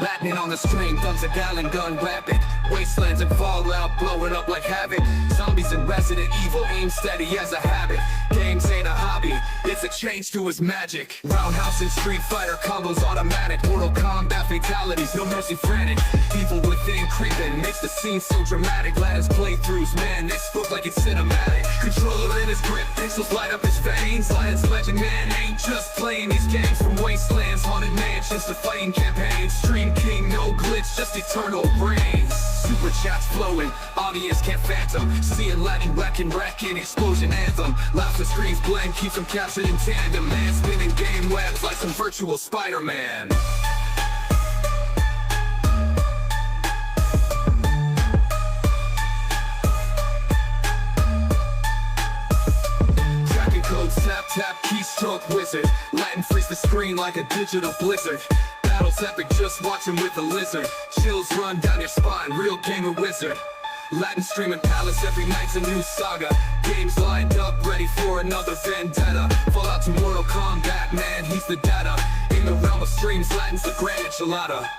Latin on the string, guns a gallon, gun rapid. Wastelands and fallout, blowing up like havoc. Zombies and Resident Evil, aim steady as a habit. Games ain't a hobby, it's a change to his magic. Roundhouse and Street Fighter combos automatic. Mortal Kombat fatalities, no mercy frantic. Evil within creeping, makes the scene so dramatic. Lattice playthroughs, man, this look like it's cinematic. Controller in his grip, pixels light up his veins. Lions legend, man, ain't just playing these games. From wastelands, haunted mansions to fighting campaigns. Stream king, no glitch, just eternal brains. Super chats flowing, audience can't phantom. Seeing Latin wrecking, explosion anthem. Laughs and screams blend, keeps them captured in tandem. Man spinning game webs like some virtual Spider-Man. Cracking codes, tap tap, keystroke wizard. Latin freeze the screen like a digital blizzard. Battles epic, just watching with a lizard. Chills run down your spine, real gamer wizard. Latin streaming palace, every night's a new saga. Games lined up, ready for another vendetta. Fallout to Mortal Kombat, man, he's the data. In the realm of streams, Latin's the grand enchilada.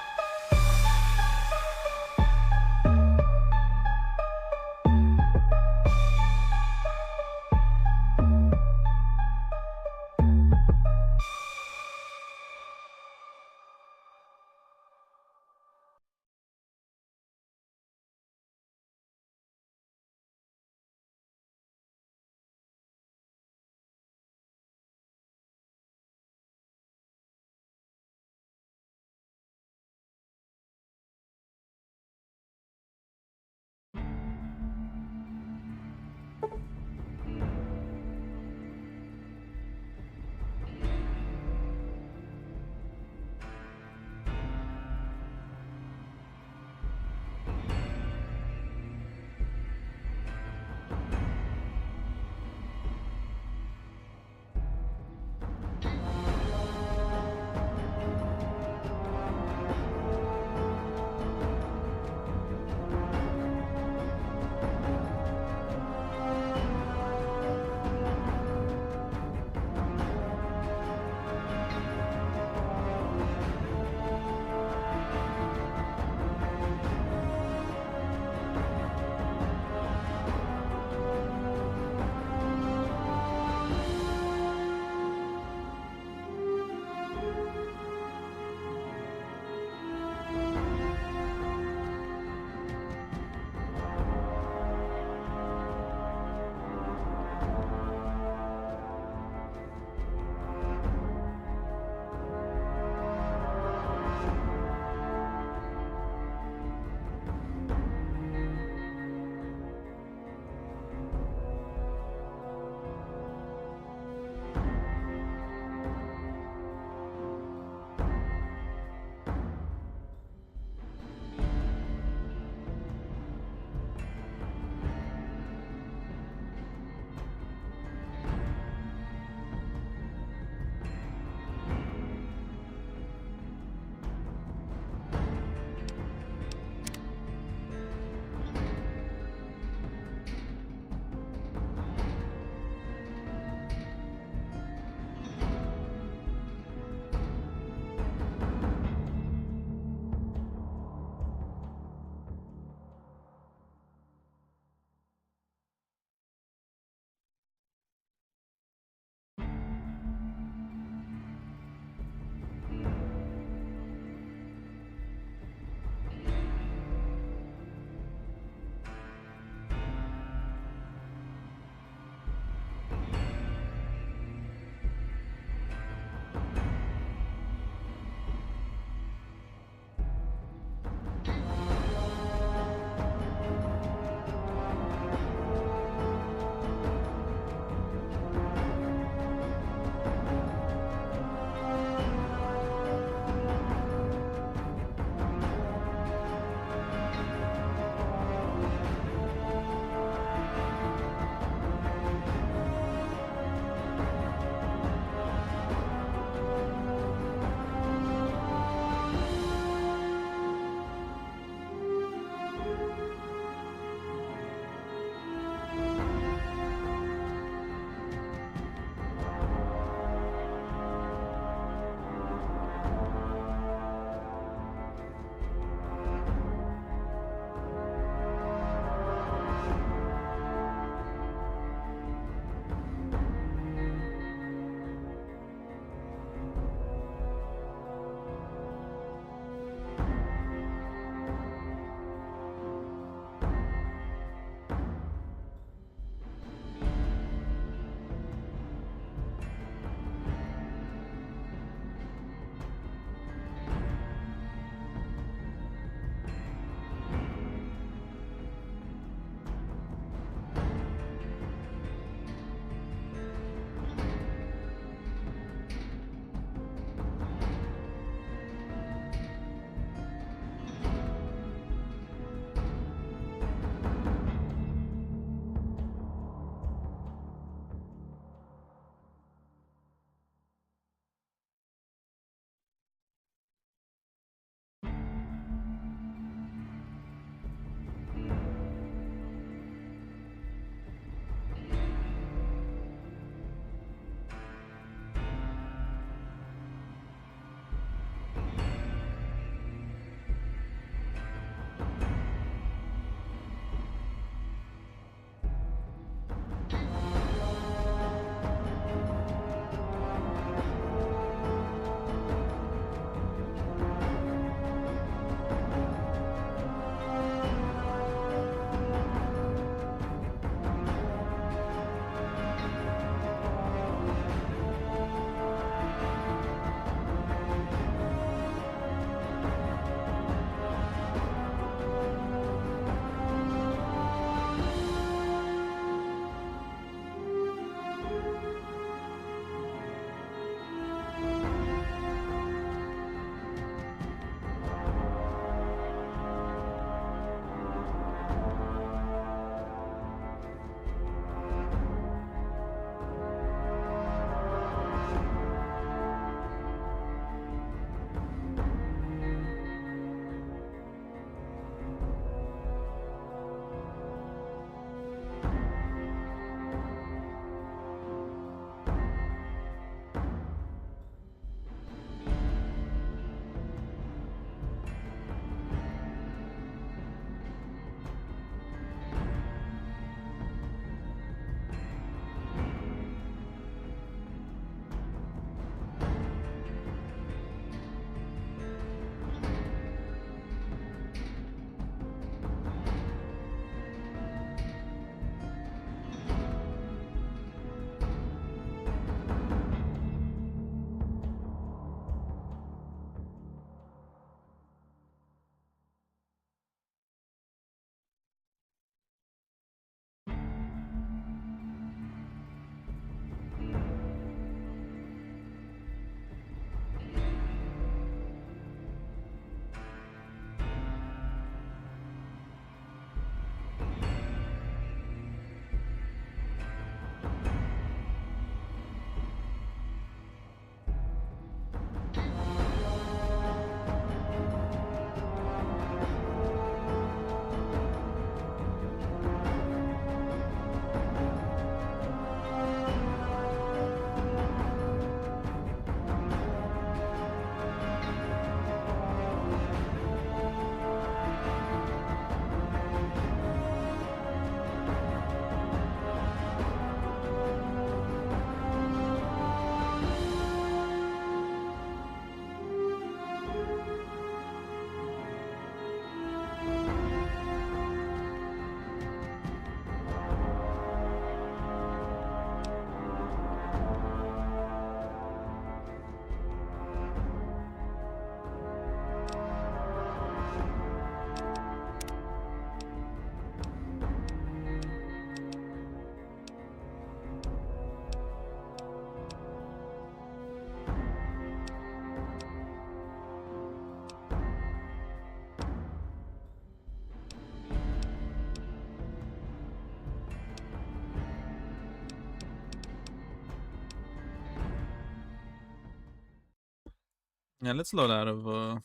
Yeah, let's load out of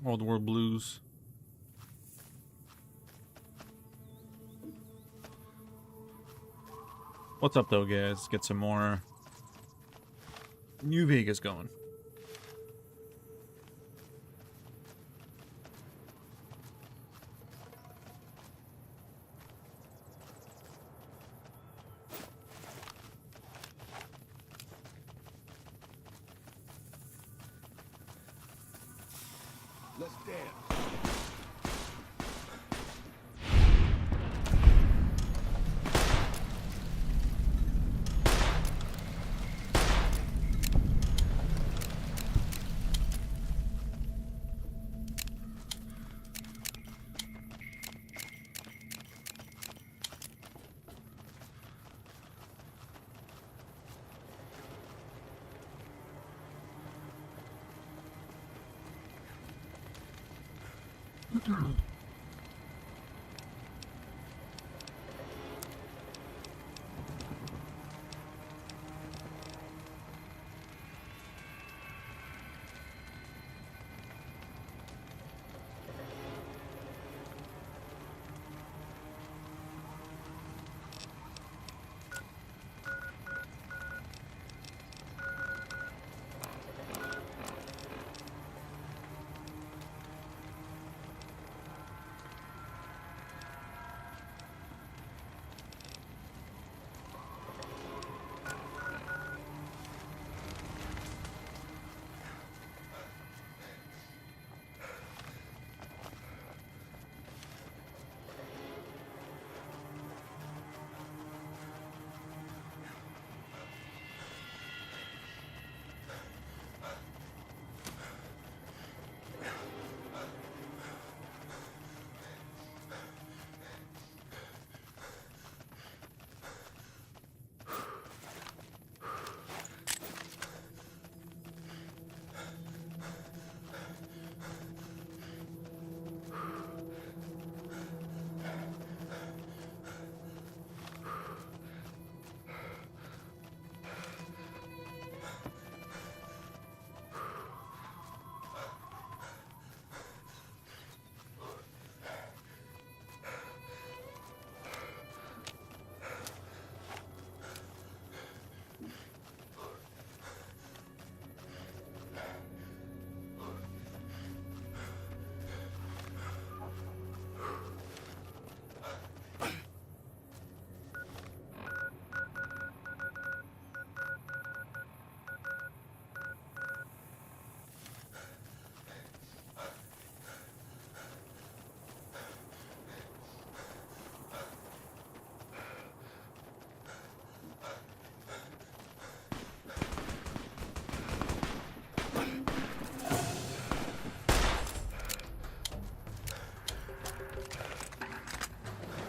Old World Blues. What's up though, guys? Let's get some more New Vegas going. Let's dance.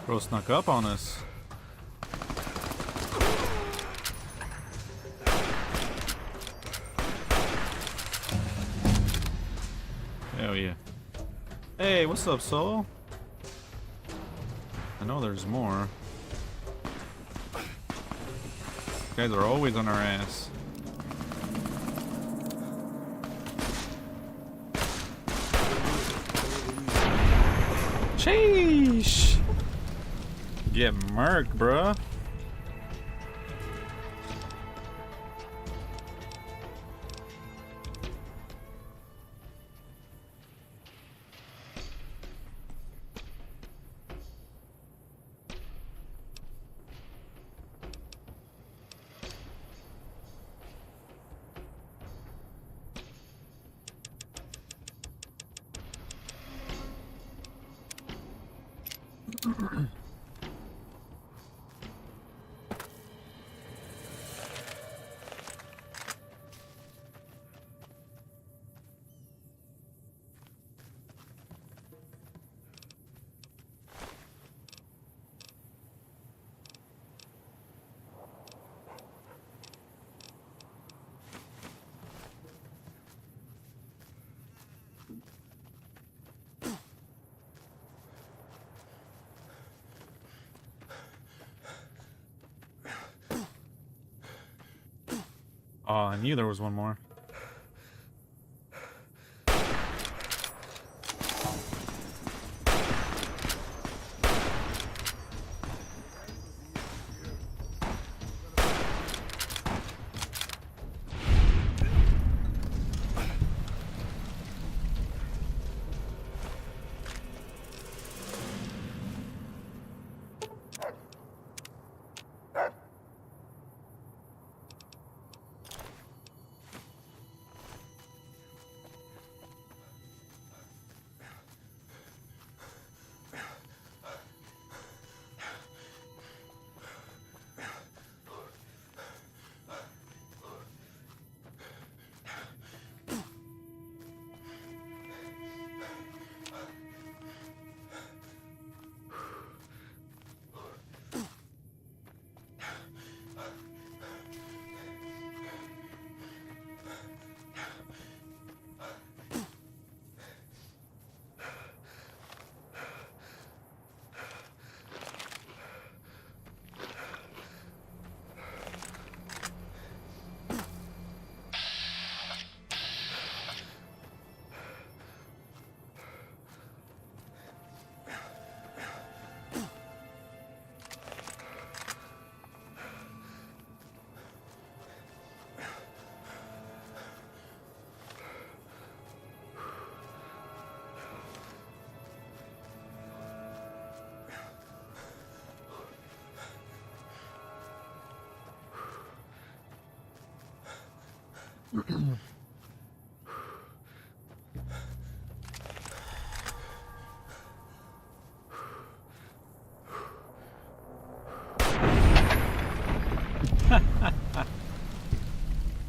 Bro snuck up on us. Hell yeah. Hey, what's up, Soul? I know there's more. You guys are always on our ass. Sheesh! Get murked, bruh. Oh, I knew there was one more.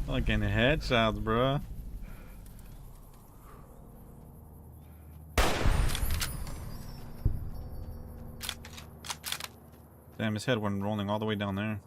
Fucking headshots, bro. Damn, his head went rolling all the way down there.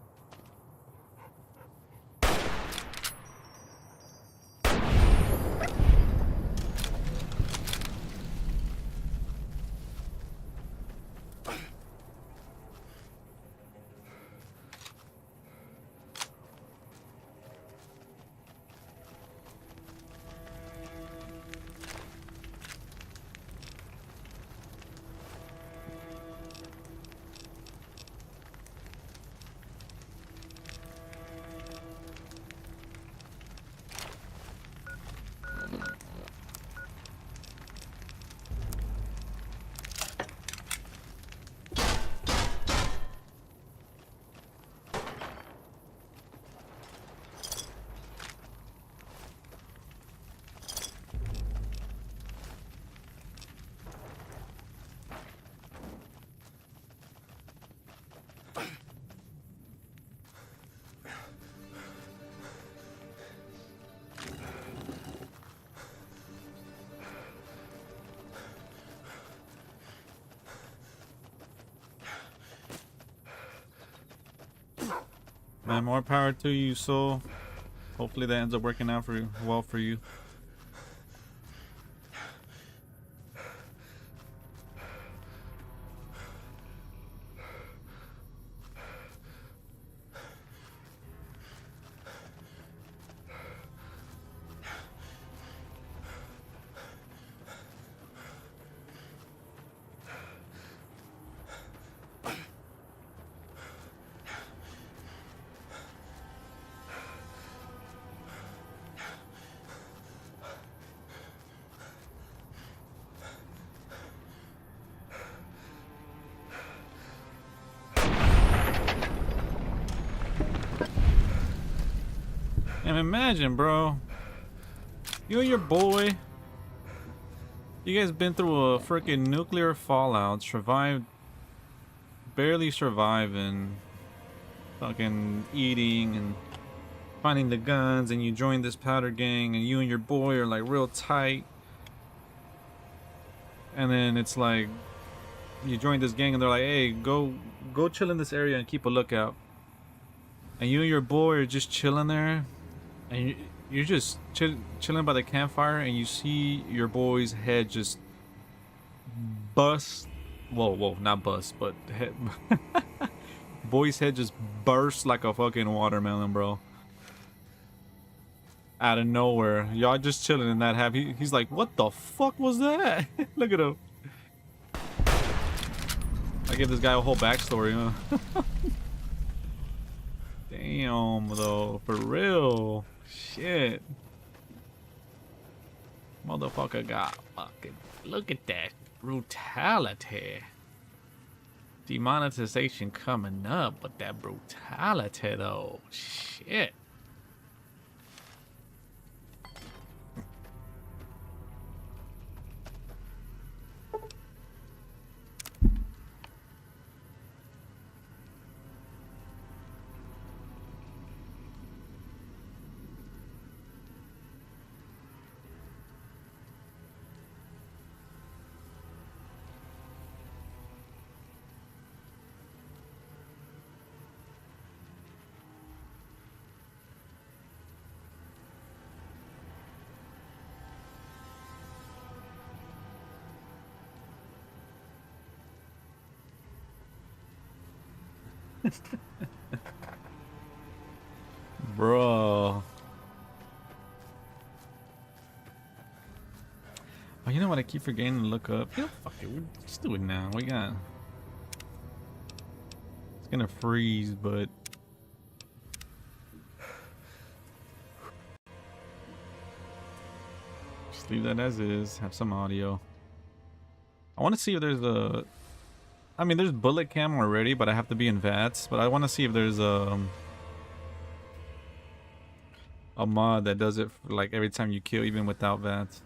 Man, more power to you, Soul. Hopefully that ends up working out for you, well for you. And imagine, bro, you and your boy, you guys been through a freaking nuclear fallout, survived, barely surviving, fucking eating and finding the guns, and you join this powder gang, and you and your boy are like real tight. And then it's like you join this gang, and they're like, "Hey, go chill in this area and keep a lookout." And you and your boy are just chilling there. And you're just chilling by the campfire, and you see your boy's head just bust. Whoa, not bust, but head. Boy's head just burst like a fucking watermelon, bro. Out of nowhere. Y'all just chilling in that happy. He's like, what the fuck was that? Look at him. I give this guy a whole backstory, huh? Damn, though. For real. Shit. Motherfucker got fucking. Look at that brutality. Demonetization coming up, but that brutality, though. Shit. Bro. Oh, you know what? I keep forgetting to look up. You know, fuck it. Let's do it now. We got. It's gonna freeze, but. Just leave that as is. Have some audio. I want to see if there's a. I mean, there's bullet cam already, but I have to be in VATS. But I want to see if there's a mod that does it for, like every time you kill, even without VATS.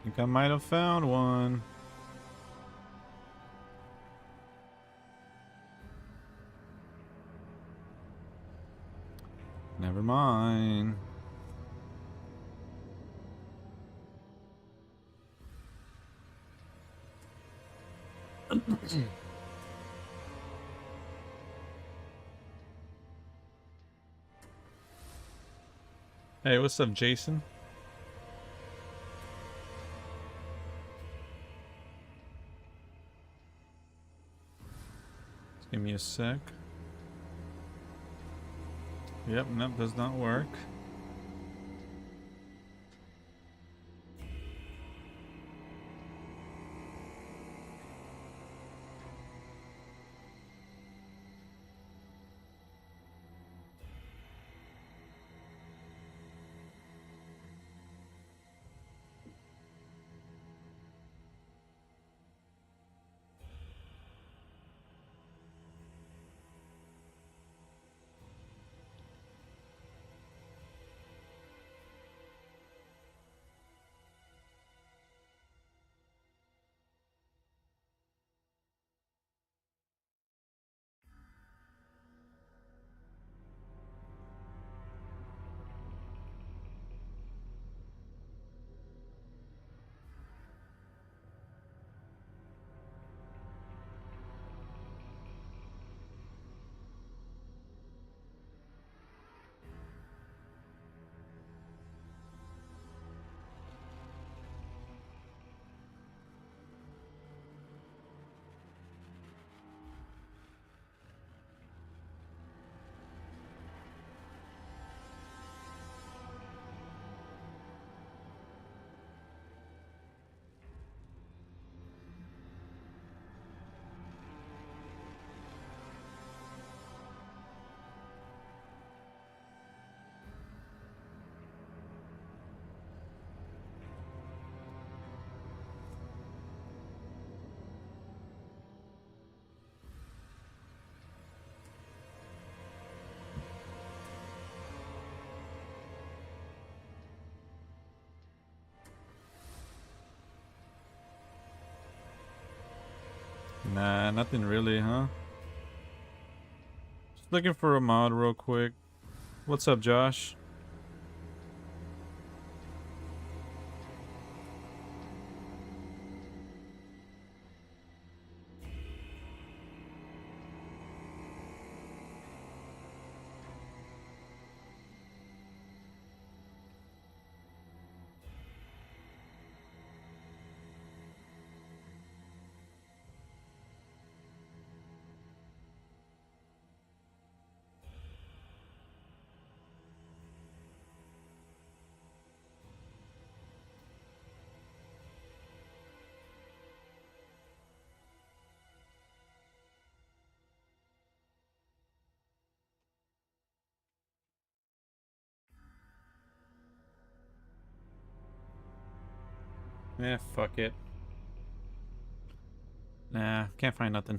I think I might have found one. Never mind. Hey, what's up, Jason? Just give me a sec. Yep, nope, does not work. Nah, nothing really, huh? Just looking for a mod real quick. What's up, Josh? Eh, fuck it. Nah, can't find nothing.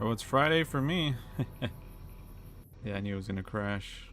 Oh, it's Friday for me. Yeah, I knew it was gonna crash.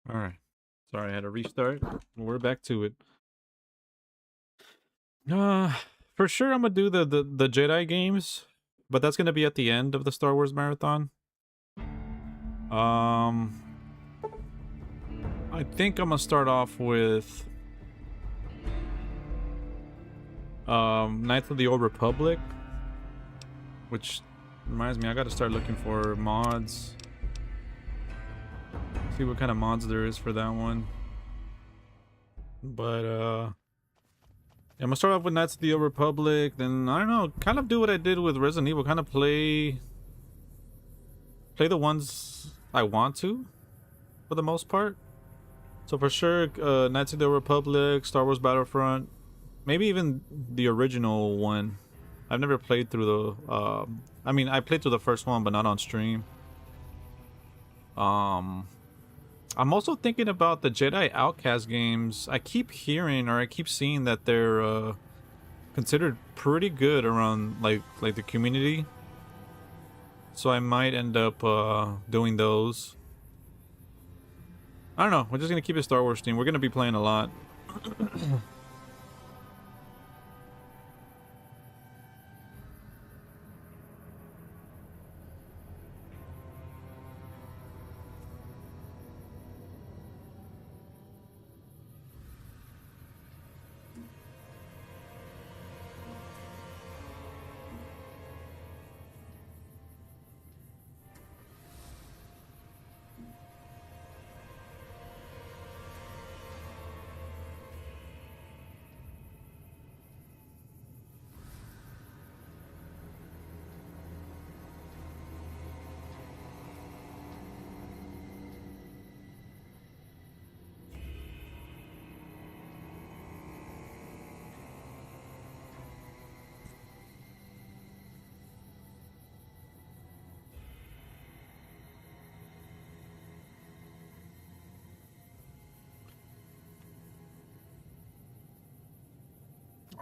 Alright. Sorry, I had to restart. We're back to it. Uh, for sure I'm gonna do the Jedi games, but that's gonna be at the end of the Star Wars marathon. Um, I think I'm gonna start off with Knights of the Old Republic, which reminds me I gotta start looking for mods. See what kind of mods there is for that one. But yeah, I'm gonna start off with Knights of the Old Republic, then I don't know, kind of do what I did with Resident Evil, kind of play the ones I want to, for the most part. So for sure, Knights of the Old Republic, Star Wars Battlefront, maybe even the original one. I've never played through the, I mean, I played through the first one, but not on stream. I'm also thinking about the Jedi Outcast games. I keep hearing, or I keep seeing that they're considered pretty good around like the community. So I might end up doing those. I don't know. We're just gonna keep it Star Wars theme. We're gonna be playing a lot.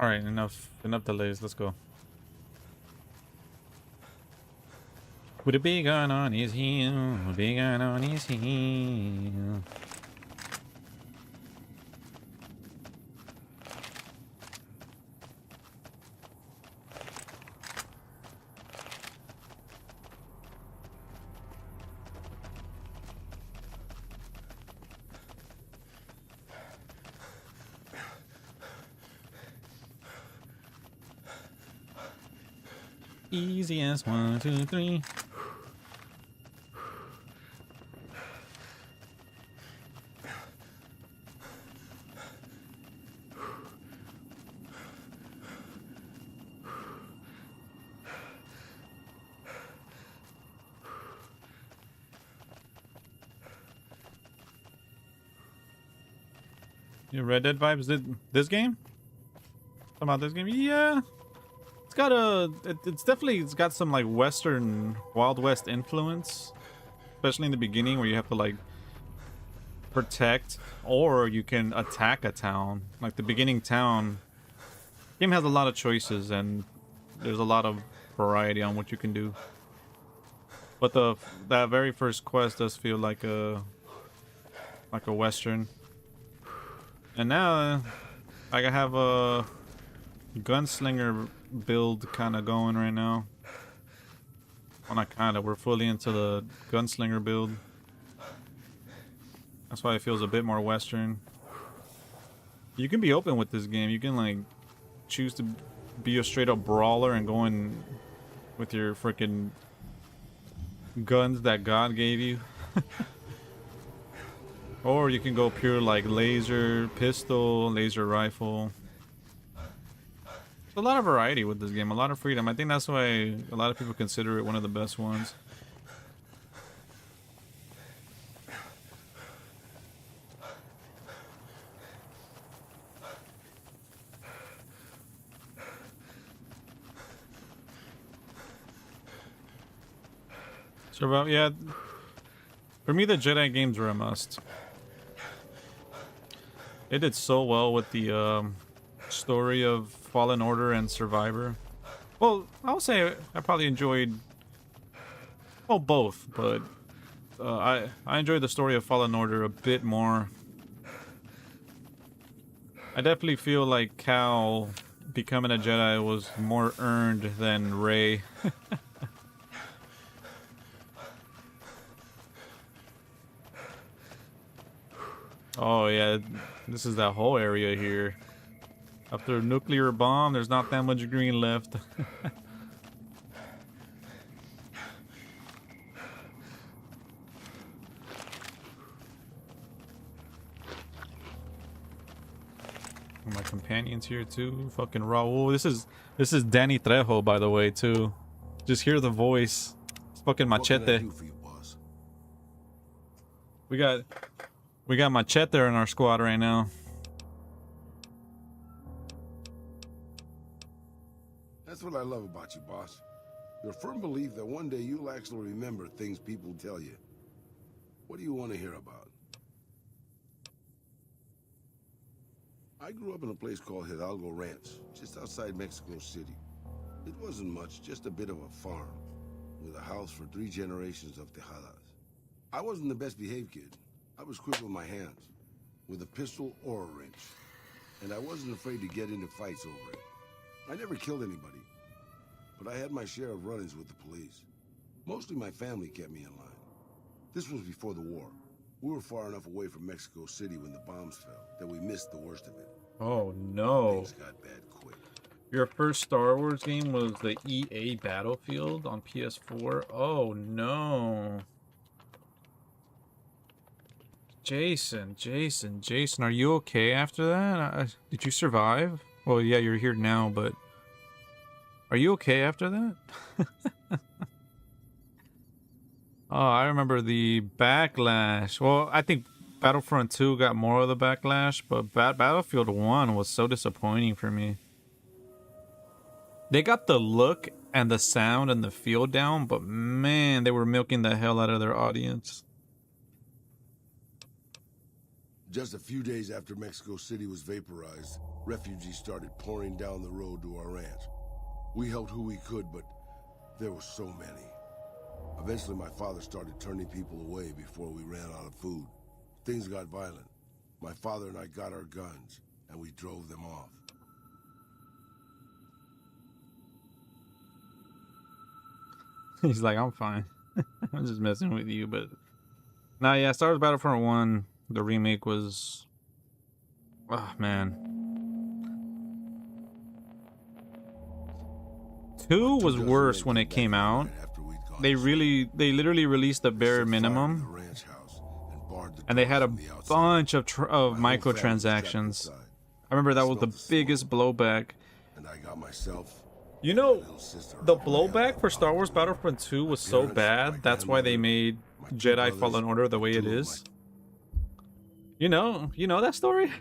All right, enough delays. Let's go. With a big gun on his heel, a big gun on his heel. Easy as 1, 2, 3. Your Red Dead vibes? This game? Talking about this game? Yeah. It's got it's got some like Western Wild West influence, especially in the beginning where you have to like protect or you can attack a town. Like the beginning town, game has a lot of choices and there's a lot of variety on what you can do. But that very first quest does feel like a Western. And now I have gunslinger build kind of going right now. Well, not kind of. We're fully into the gunslinger build. That's why it feels a bit more Western. You can be open with this game. You can like choose to be a straight up brawler and go in with your freaking guns that God gave you. Or you can go pure like laser pistol, laser rifle. There's a lot of variety with this game, a lot of freedom. I think that's why a lot of people consider it one of the best ones. Survival, yeah. For me, the Jedi games were a must. It did so well with the story of Fallen Order and Survivor. Well, I'll say I probably enjoyed, well, both, but I enjoyed the story of Fallen Order a bit more. I definitely feel like Cal becoming a Jedi was more earned than Rey. Oh yeah, this is that whole area here. After a nuclear bomb, there's not that much green left. My companions here too. Fucking Raul. This is Danny Trejo, by the way, too. Just hear the voice. It's fucking Machete. We got Machete in our squad right now. That's what I love about you, boss. Your firm belief that one day you'll actually remember things people tell you. What do you want to hear about? I grew up in a place called Hidalgo Ranch, just outside Mexico City. It wasn't much, just a bit of a farm, with a house for 3 generations of Tejadas. I wasn't the best behaved kid. I was quick with my hands, with a pistol or a wrench. And I wasn't afraid to get into fights over it. I never killed anybody, but I had my share of run-ins with the police. Mostly my family kept me in line. This was before the war. We were far enough away from Mexico City when the bombs fell that we missed the worst of it. Oh no. Things got bad quick. Your first Star Wars game was the EA Battlefield on PS4? Oh no. Jason, are you okay after that? Did you survive? Well, yeah, you're here now, but are you okay after that? Oh, I remember the backlash. Well, I think Battlefront 2 got more of the backlash, but Battlefield 1 was so disappointing for me. They got the look and the sound and the feel down, but man, they were milking the hell out of their audience. Just a few days after Mexico City was vaporized, refugees started pouring down the road to our ranch. We helped who we could, but there were so many. Eventually, my father started turning people away before we ran out of food. Things got violent. My father and I got our guns, and we drove them off. He's like, I'm fine. I'm just messing with you, but... Nah, yeah, Star Wars Battlefront 1, the remake was... Oh, man. 2 was worse when it came out. They literally released the bare minimum. And they had a bunch of microtransactions. I remember that was the biggest blowback. You know, the blowback for Star Wars Battlefront 2 was so bad, that's why they made Jedi Fallen Order the way it is. You know that story?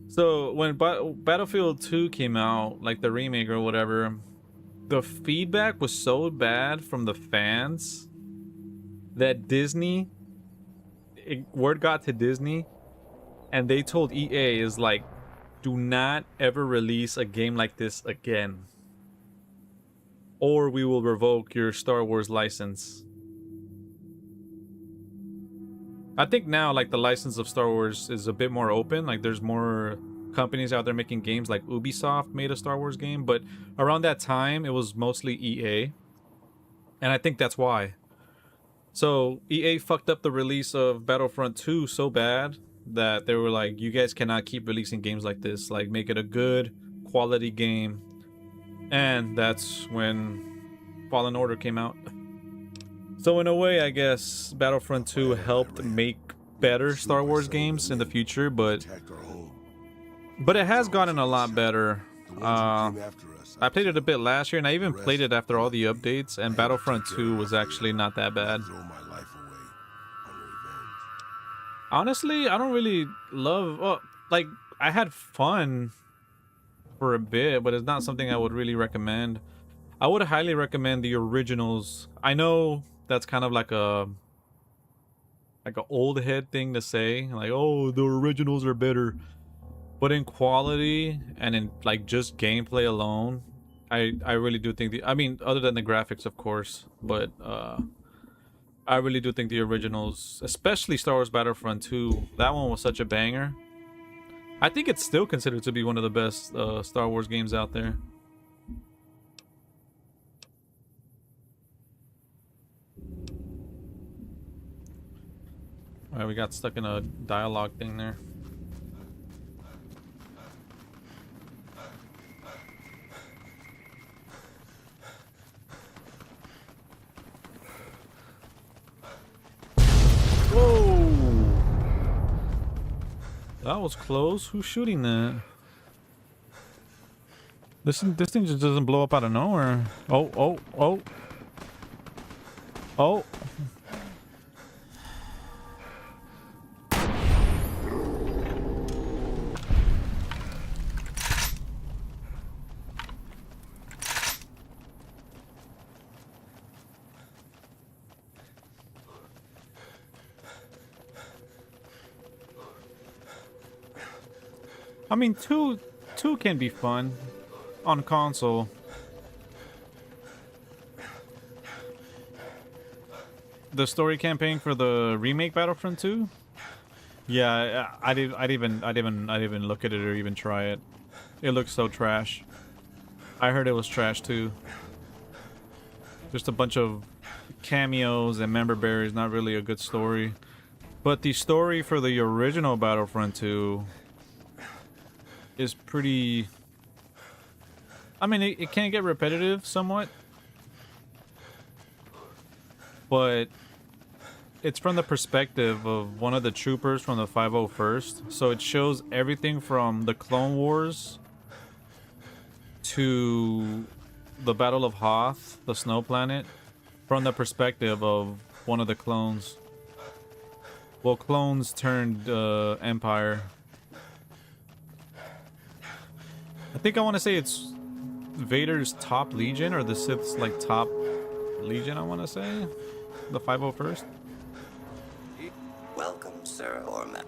So when Battlefield 2 came out, like the remake or whatever, the feedback was so bad from the fans that word got to Disney, and they told EA is like, do not ever release a game like this again, or we will revoke your Star Wars license. I think now, like, the license of Star Wars is a bit more open. Like, there's more companies out there making games. Like Ubisoft made a Star Wars game, but around that time it was mostly EA, and I think that's why. So EA fucked up the release of Battlefront 2 so bad that they were like, you guys cannot keep releasing games like this. Like, make it a good quality game. And that's when Fallen Order came out. So in a way, I guess Battlefront 2 helped make better Star Wars games in the future, but it has gotten a lot better. I played it a bit last year, and I even played it after all the updates, and Battlefront 2 was actually not that bad. Honestly, I don't really love... Oh, like, I had fun for a bit, but it's not something I would really recommend. I would highly recommend the originals. I know that's kind of like a... like an old head thing to say. Like, oh, the originals are better. But in quality and in, like, just gameplay alone, I really do think I mean, other than the graphics, of course, but I really do think the originals, especially Star Wars Battlefront 2, that one was such a banger. I think it's still considered to be one of the best Star Wars games out there. Alright, we got stuck in a dialogue thing there. Whoa! That was close. Who's shooting that? This thing just doesn't blow up out of nowhere. Oh. I mean, two can be fun on console. The story campaign for the remake Battlefront 2? Yeah, I didn't even look at it or even try it. It looks so trash. I heard it was trash too. Just a bunch of cameos and member berries, not really a good story. But the story for the original Battlefront 2 is pretty... I mean, it can get repetitive somewhat, but it's from the perspective of one of the troopers from the 501st, so it shows everything from the Clone Wars to the Battle of Hoth, the snow planet, from the perspective of one of the clones. Well, clones turned Empire. I think I want to say it's Vader's top legion, or the Sith's like top legion, I want to say. The 501st. Welcome, sir or ma'am.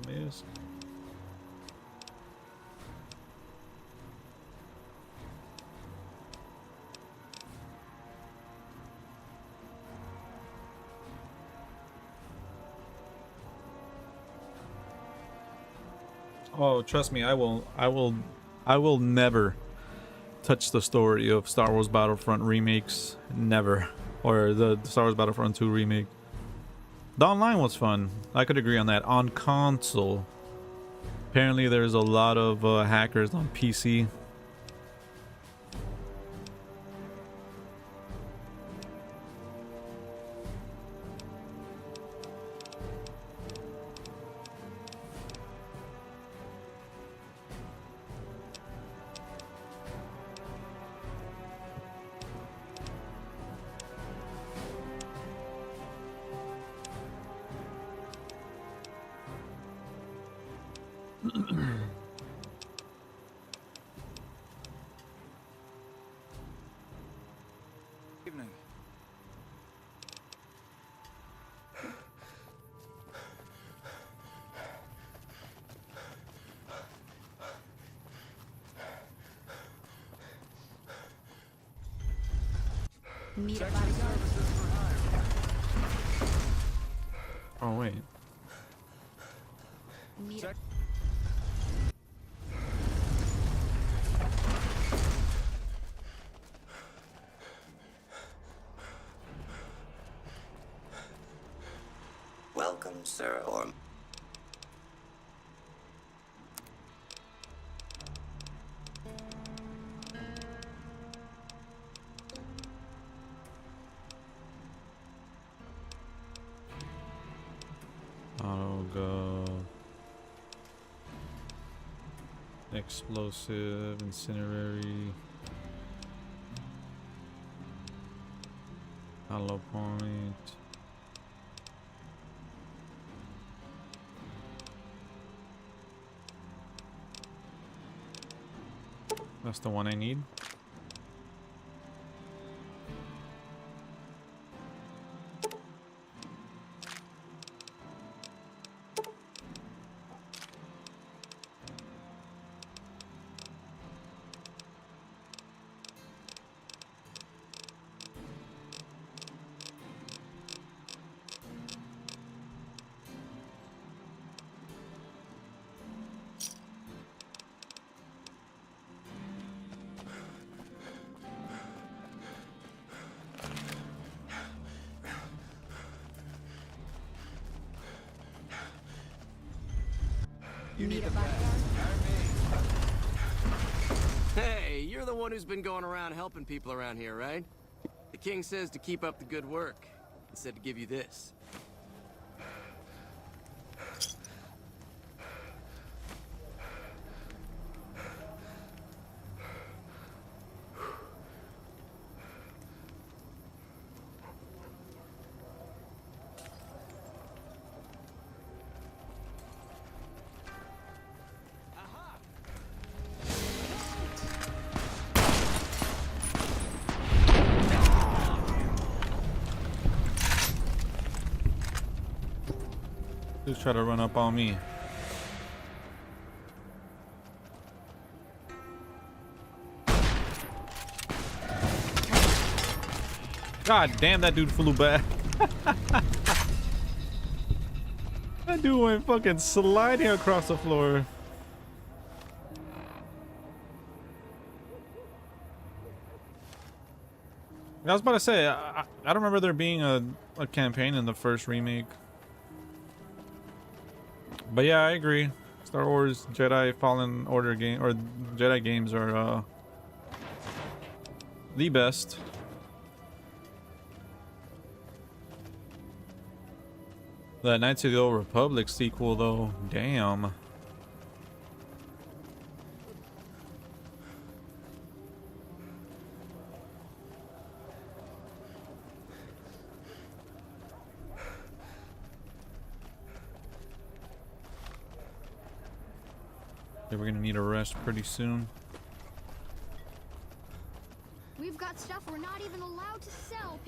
Missed. Oh, trust me, I will never touch the story of Star Wars Battlefront remakes. Never. Or the Star Wars Battlefront 2 remake. The online was fun. I could agree on that. On console, apparently there's a lot of hackers on PC. Evening. Need a bodyguard? Oh wait. Need a... Welcome, sir, or... Auto go. Explosive, incinerary. Hollow point. That's the one I need. Need a bodyguard? Hey, you're the one who's been going around helping people around here, right? The king says to keep up the good work. He said to give you this. Who's trying to run up on me? God damn, that dude flew back. That dude went fucking sliding across the floor. I was about to say, I don't remember there being a campaign in the first remake. But yeah, I agree. Star Wars Jedi Fallen Order game or Jedi games are the best. The Knights of the Old Republic sequel though, damn. Yeah, we're gonna need a rest pretty soon. We've got stuff we're not even allowed to sell.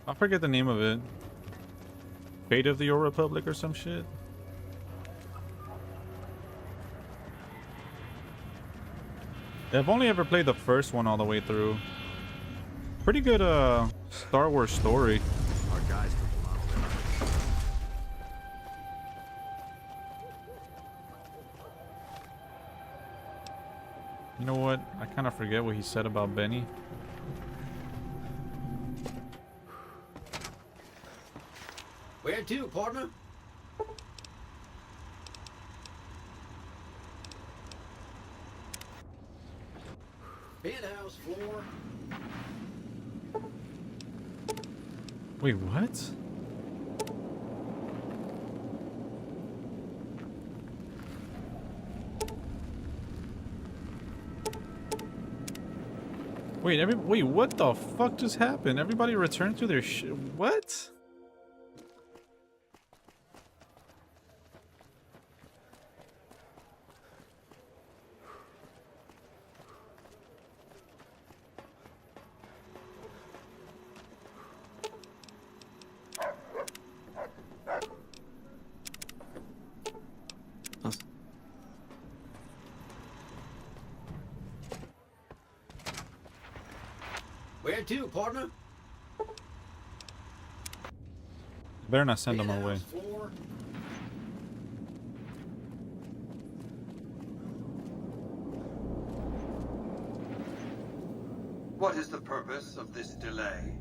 I forget the name of it. Fate of the Old Republic or some shit. I've only ever played the first one all the way through. Pretty good Star Wars story. Our guys took them out already. You know what? I kind of forget what he said about Benny. Where to, partner? Penthouse floor. Wait, what? Wait, what the fuck just happened? Everybody returned to their what? Where to, partner? Better not send them Penthouse away. floor. What is the purpose of this delay?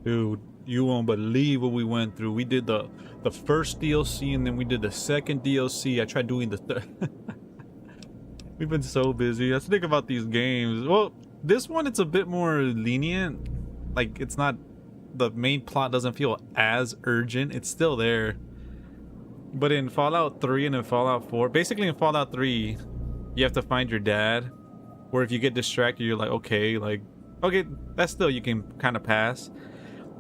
Dude, you won't believe what we went through. We did the first DLC and then we did the second DLC. I tried doing the third. We've been so busy. Let's think about these games. Well, this one it's a bit more lenient. Like it's not, the main plot doesn't feel as urgent. It's still there. But in Fallout 3 and in Fallout 4, basically in Fallout 3, you have to find your dad. Where if you get distracted, you're like, okay, that's still you can kind of pass.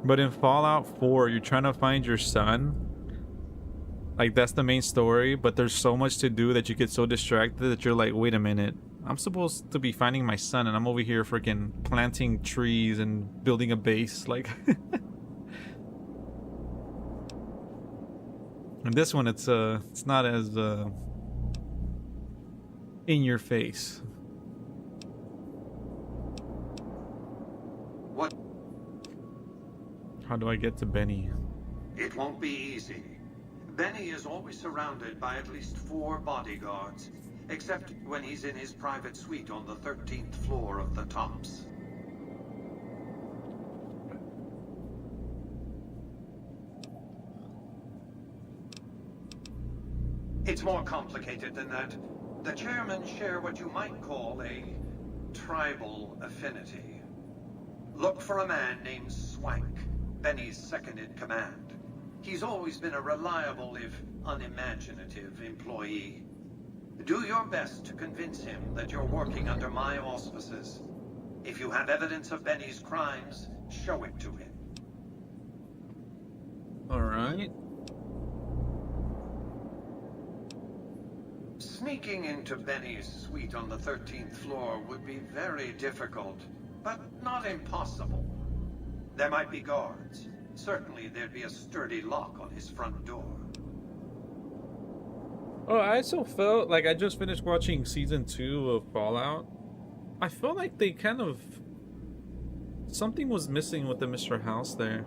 But in Fallout 4, you're trying to find your son. Like that's the main story, but there's so much to do that you get so distracted that you're like, wait a minute, I'm supposed to be finding my son and I'm over here freaking planting trees and building a base. Like and this one it's not as in your face. What? How do I get to Benny? It won't be easy. Benny is always surrounded by at least 4 bodyguards, except when he's in his private suite on the 13th floor of the Tops. It's more complicated than that. The chairmen share what you might call a tribal affinity. Look for a man named Swank, Benny's second-in-command. He's always been a reliable, if unimaginative, employee. Do your best to convince him that you're working under my auspices. If you have evidence of Benny's crimes, show it to him. Alright. Sneaking into Benny's suite on the 13th floor would be very difficult, but not impossible. There might be guards. Certainly there'd be a sturdy lock on his front door. Oh, I also felt like I just finished watching season 2 of Fallout. I felt like they kind of... something was missing with the Mr. House there.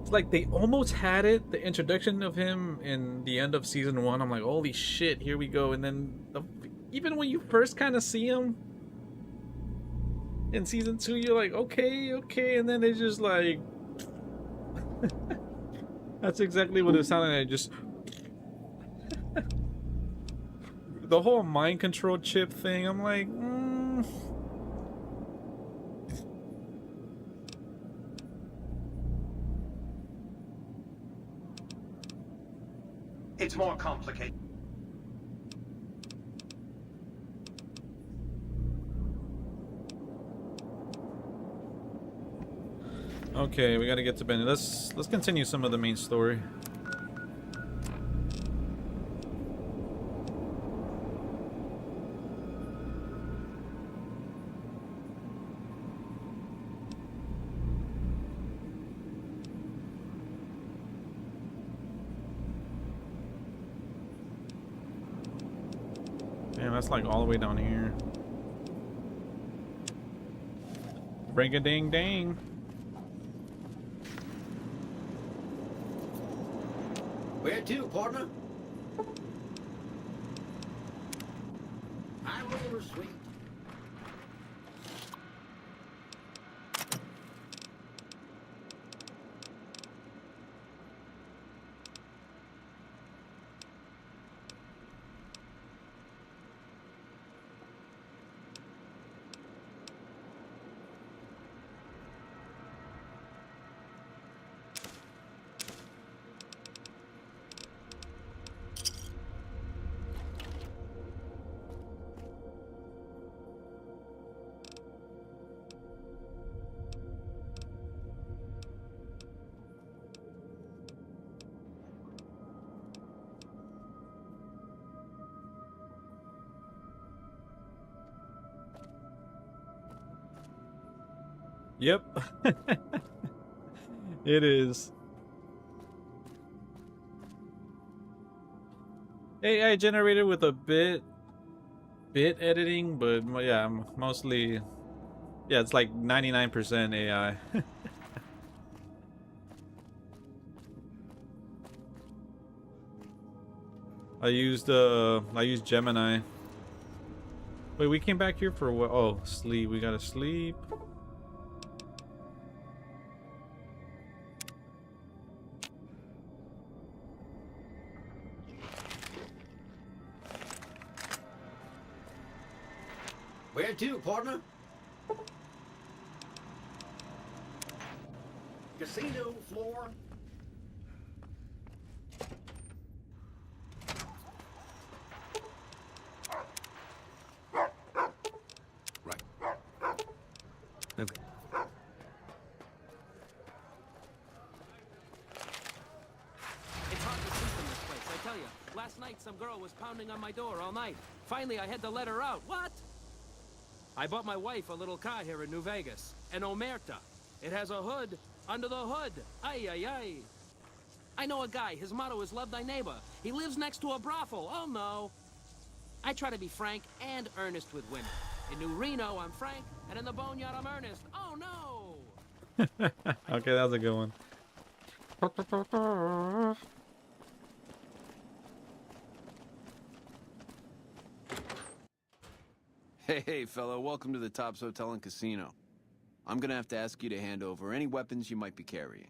It's like they almost had it, the introduction of him in the end of season 1. I'm like, holy shit, here we go. And then even when you first kind of see him in season 2, you're like, okay. And then they just like... That's exactly what it sounded like. Just... the whole mind control chip thing, I'm like, It's more complicated. Okay, we gotta get to Benny. Let's continue some of the main story. Damn, that's like all the way down here. Ring a ding ding. Where to, partner? I roller sweet. Yep. It is. AI generated with a bit editing, but yeah, mostly Yeah, it's like 99% AI. I used Gemini. Wait, we came back here for what? Oh, sleep. We gotta sleep. Where to, partner? Casino floor. Right. Okay. It's hard to sleep in this place, I tell you. Last night, some girl was pounding on my door all night. Finally, I had to let her out. What? I bought my wife a little car here in New Vegas. An Omerta. It has a hood under the hood. Ay, ay, ay. I know a guy. His motto is love thy neighbor. He lives next to a brothel. Oh, no. I try to be frank and earnest with women. In New Reno, I'm frank, and in the Boneyard, I'm earnest. Oh, no. Okay, that was a good one. Hey, fella, welcome to the Tops Hotel and Casino. I'm gonna have to ask you to hand over any weapons you might be carrying.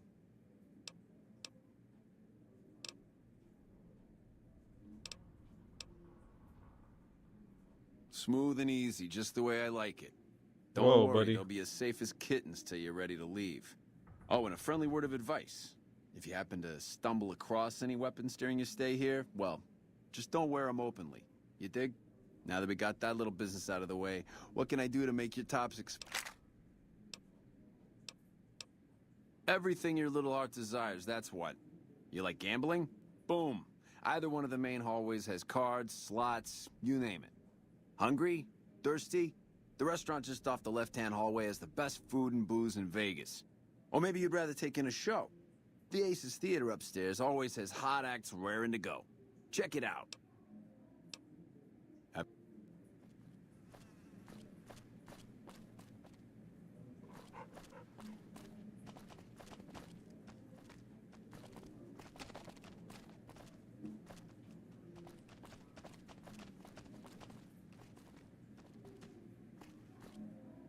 Smooth and easy, just the way I like it. Don't Whoa, worry, buddy. they'll be as safe as kittens till you're ready to leave. Oh, and a friendly word of advice. If you happen to stumble across any weapons during your stay here, well, just don't wear them openly. You dig? Now that we got that little business out of the way, what can I do to make your tops everything your little heart desires, that's what. You like gambling? Boom. Either one of the main hallways has cards, slots, you name it. Hungry? Thirsty? The restaurant just off the left-hand hallway has the best food and booze in Vegas. Or maybe you'd rather take in a show. The Aces Theater upstairs always has hot acts raring to go. Check it out.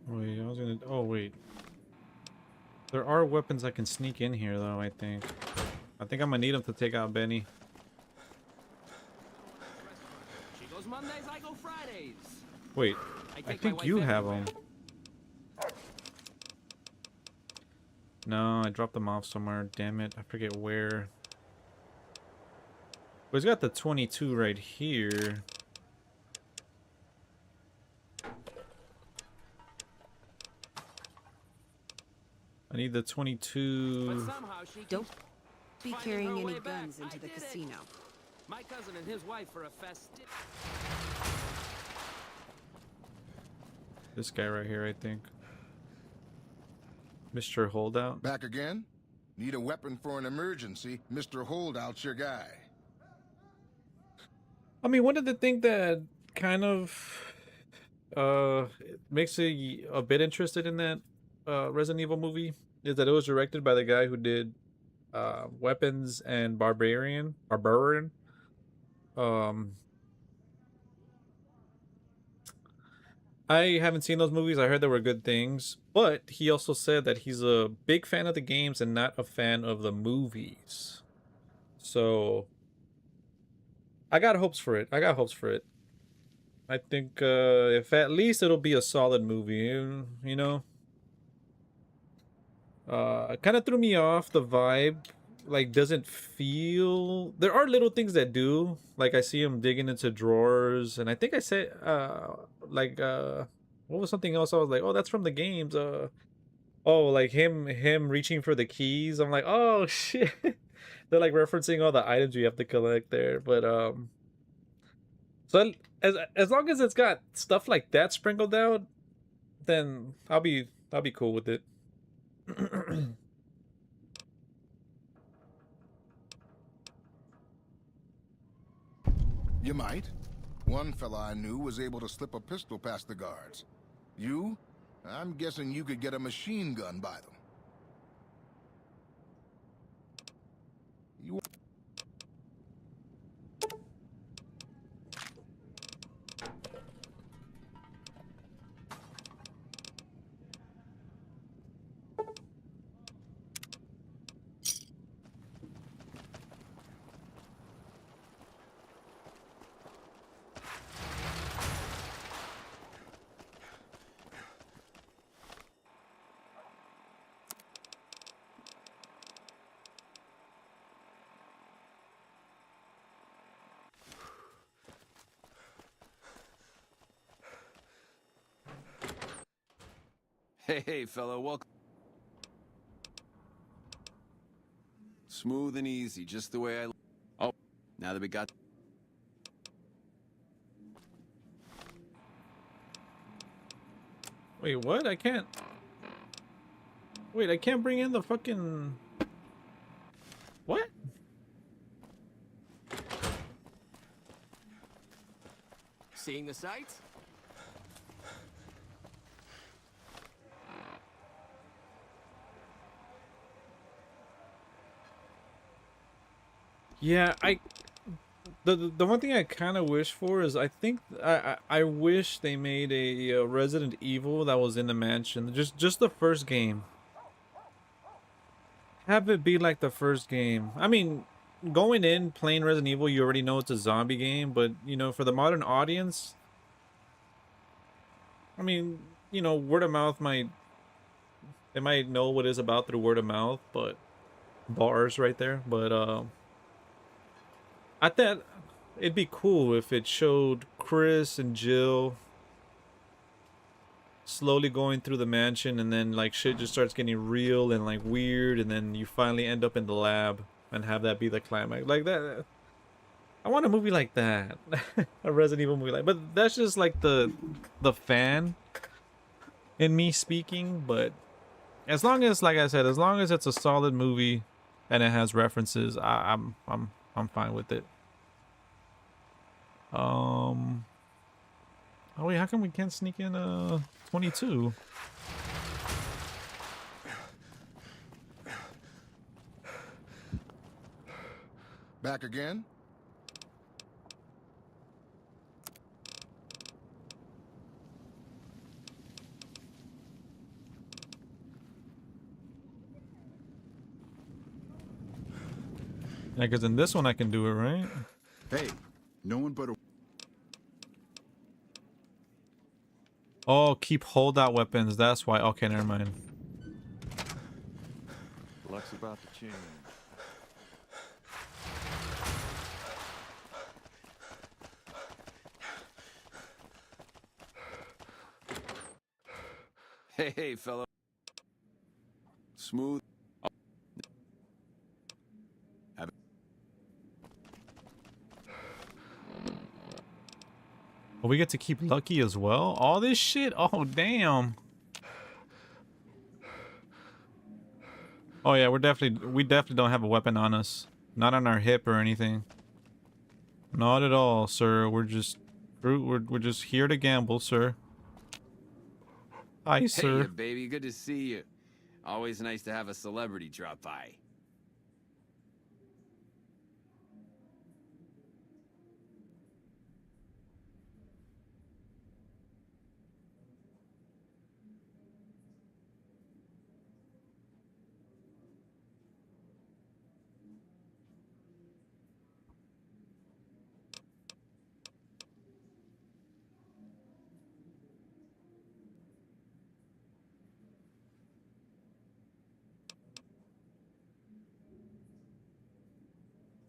Wait, I was gonna. Oh, wait. There are weapons I can sneak in here, though, I think. I think I'm gonna need them to take out Benny. She goes Mondays, I go Fridays. Wait, I I take my think wife you have everywhere. them. No, I dropped them off somewhere. Damn it, I forget where. Well, he's got the 22 right here. I need the 22. But somehow she Don't keeps be finding carrying her any way back. guns into I the did it. casino. My cousin and his wife for a festive. This guy right here, I think. Mr. Holdout. Back again? Need a weapon for an emergency? Mr. Holdout's your guy. I mean, one of the things that kind of makes me a bit interested in that Resident Evil movie is that it was directed by the guy who did Weapons and Barbarian. I haven't seen those movies. I heard there were good things, but he also said that he's a big fan of the games and not a fan of the movies. So I got hopes for it. I think if at least it'll be a solid movie, you know. It kind of threw me off. The vibe like doesn't feel. There are little things that do. Like I see him digging into drawers, and I think I said what was something else? I was like, oh, that's from the games. Oh, like him reaching for the keys. I'm like, oh shit. They're like referencing all the items you have to collect there, but so as long as it's got stuff like that sprinkled out, then I'll be cool with it. You might. One fella I knew was able to slip a pistol past the guards. You? I'm guessing you could get a machine gun by them. You... Hey, fellow, welcome. Smooth and easy, just the way I... Oh, now that we got... Wait, what? I can't... Wait, I can't bring in the fucking... What? Seeing the sights? Yeah, the one thing I kind of wish for is I think I wish they made a Resident Evil that was in the mansion, just the first game. Have it be like the first game. I mean, going in playing Resident Evil, you already know it's a zombie game, but you know, for the modern audience, I mean, you know, word of mouth they might know what it's about through word of mouth, but bars right there, but I thought it'd be cool if it showed Chris and Jill slowly going through the mansion, and then like shit just starts getting real and like weird, and then you finally end up in the lab and have that be the climax. Like that, I want a movie like that. A Resident Evil movie like, but that's just like the fan in me speaking. But as long as, like I said, as long as it's a solid movie and it has references, I'm fine with it. Oh wait, how come we can't sneak in 22? Back again? Yeah, because in this one I can do it, right? Hey, no one but a... Oh, keep holdout weapons. That's why. Okay, never mind. Luck's about to change. Hey, fellow. Smooth. Oh. Oh, we get to keep Lucky as well? All this shit? Oh, damn. Oh yeah, we definitely don't have a weapon on us. Not on our hip or anything. Not at all, sir. We're just here to gamble, sir. Hi, sir. Hey, baby. Good to see you. Always nice to have a celebrity drop by.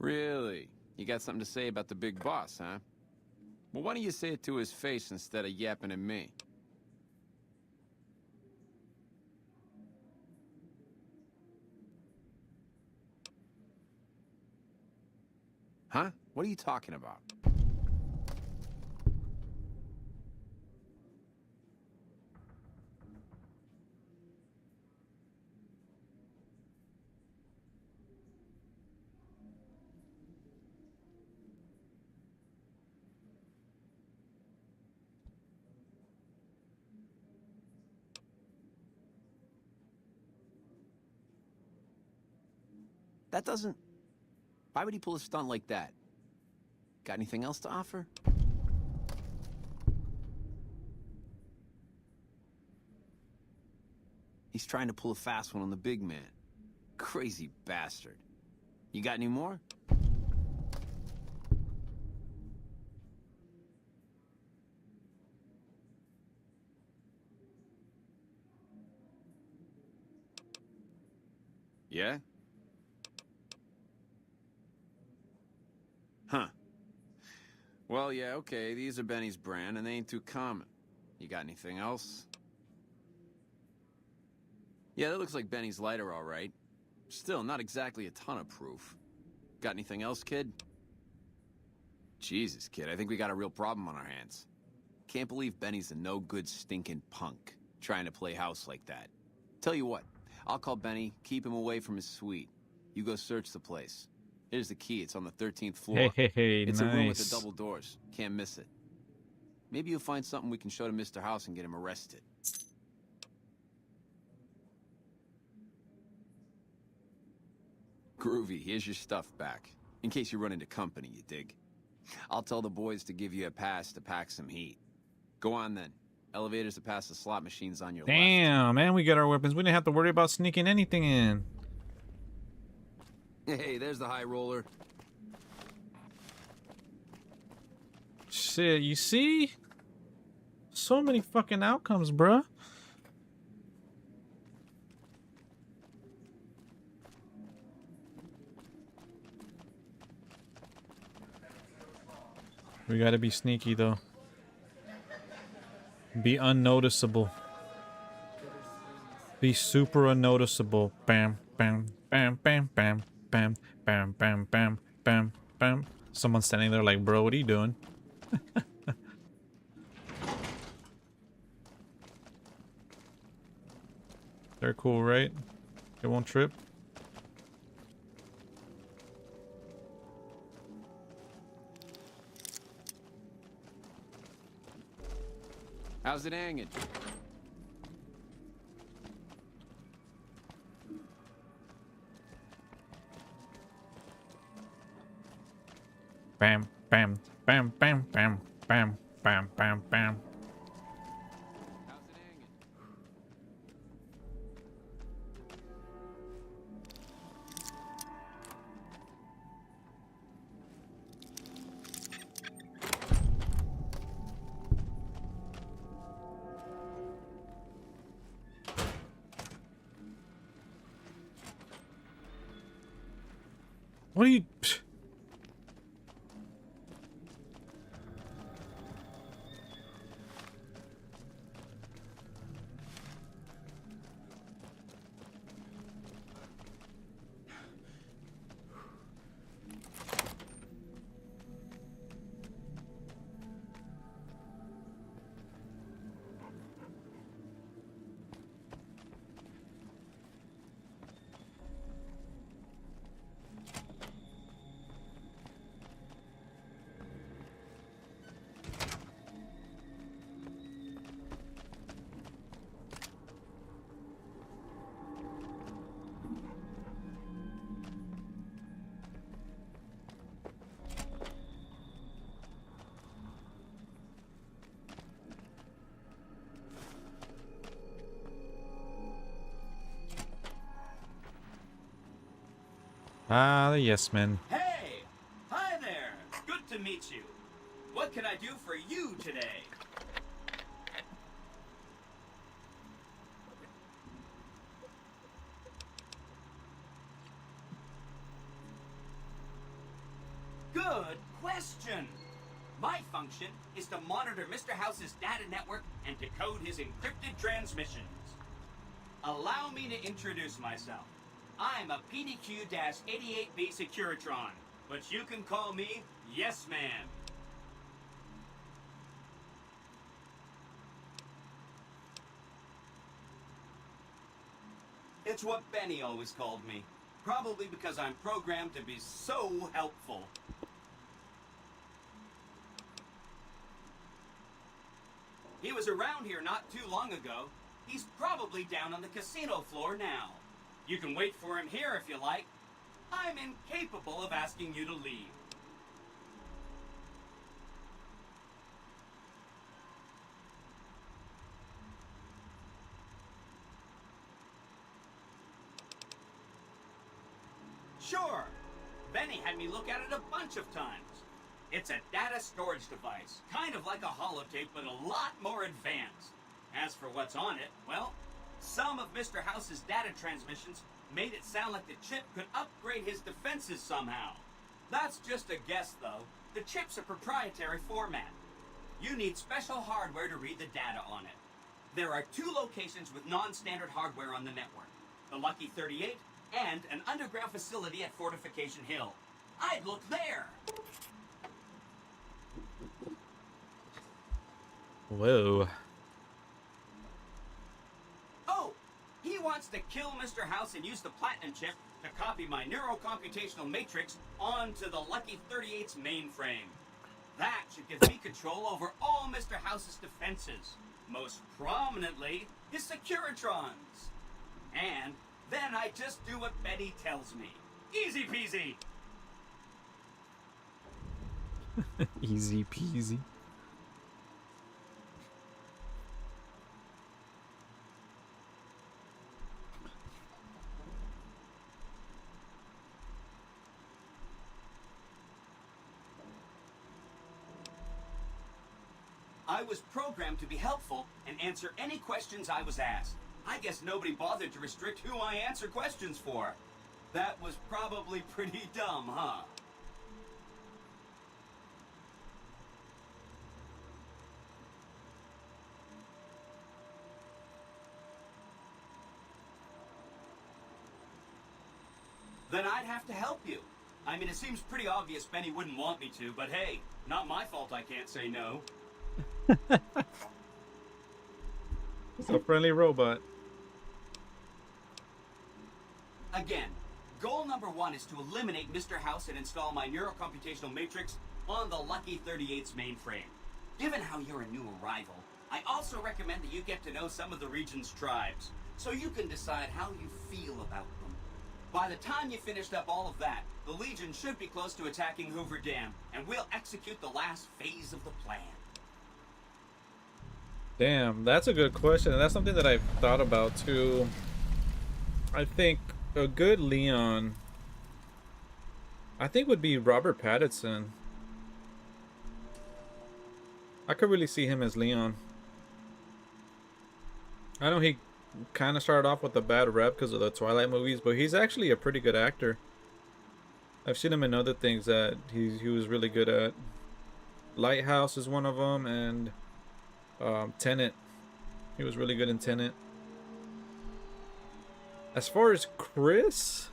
Really? You got something to say about the big boss, huh? Well, why don't you say it to his face instead of yapping at me? Huh? What are you talking about? That doesn't... Why would he pull a stunt like that? Got anything else to offer? He's trying to pull a fast one on the big man. Crazy bastard. You got any more? Yeah? Huh. Well, yeah, okay, these are Benny's brand, and they ain't too common. You got anything else? Yeah, that looks like Benny's lighter, all right. Still, not exactly a ton of proof. Got anything else, kid? Jesus, kid, I think we got a real problem on our hands. Can't believe Benny's a no-good stinking punk, trying to play house like that. Tell you what, I'll call Benny, keep him away from his suite. You go search the place. Here's the key, it's on the 13th floor. Hey, it's nice. a room with the double doors, can't miss it. Maybe you'll find something we can show to Mr. House and get him arrested. Groovy, here's your stuff back. In case you run into company, you dig? I'll tell the boys to give you a pass to pack some heat. Go on then. Elevators to pass the slot machines on your left. Damn, man, we got our weapons. We didn't have to worry about sneaking anything in. Hey, there's the high roller. Shit, you see? So many fucking outcomes, bruh. We gotta be sneaky, though. Be unnoticeable. Be super unnoticeable. Bam, bam, bam, bam, bam, bam, bam, bam, bam, bam, bam. Someone's standing there like, bro, what are you doing? They're cool, right? They won't trip. How's it hanging? Bam, bam, bam, bam, bam, bam, bam, bam, bam. How's it hanging? What are you... Psh. Ah, the yes men. Hey! Hi there! Good to meet you. What can I do for you today? Good question! My function is to monitor Mr. House's data network and decode his encrypted transmissions. Allow me to introduce myself. I'm a PDQ-88B Securitron, but you can call me Yes Man. It's what Benny always called me, probably because I'm programmed to be so helpful. He was around here not too long ago. He's probably down on the casino floor now. You can wait for him here if you like. I'm incapable of asking you to leave. Sure. Benny had me look at it a bunch of times. It's a data storage device, kind of like a holotape, but a lot more advanced. As for what's on it, well, some of Mr. House's data transmissions made it sound like the chip could upgrade his defenses somehow. That's just a guess, though. The chip's a proprietary format. You need special hardware to read the data on it. There are 2 locations with non-standard hardware on the network. The Lucky 38 and an underground facility at Fortification Hill. I'd look there! Whoa. Oh, he wants to kill Mr. House and use the Platinum chip to copy my neurocomputational matrix onto the Lucky 38's mainframe. That should give me control over all Mr. House's defenses, most prominently his Securitrons. And then I just do what Betty tells me. Easy peasy! Easy peasy. I was programmed to be helpful and answer any questions I was asked. I guess nobody bothered to restrict who I answer questions for. That was probably pretty dumb, huh? Then I'd have to help you. I mean, it seems pretty obvious Benny wouldn't want me to, but hey, not my fault I can't say no. It's a friendly robot. Again, goal number 1 is to eliminate Mr. House and install my neurocomputational matrix on the Lucky 38's mainframe. Given how you're a new arrival, I also recommend that you get to know some of the region's tribes, so you can decide how you feel about them. By the time you finished up all of that, the Legion should be close to attacking Hoover Dam, and we'll execute the last phase of the plan. Damn, that's a good question, and that's something that I've thought about too. I think a good Leon, I think, would be Robert Pattinson. I could really see him as Leon. I know he kind of started off with a bad rep because of the Twilight movies, but he's actually a pretty good actor. I've seen him in other things that he was really good at. Lighthouse is one of them, and Tenet. He was really good in Tenet. As far as Chris,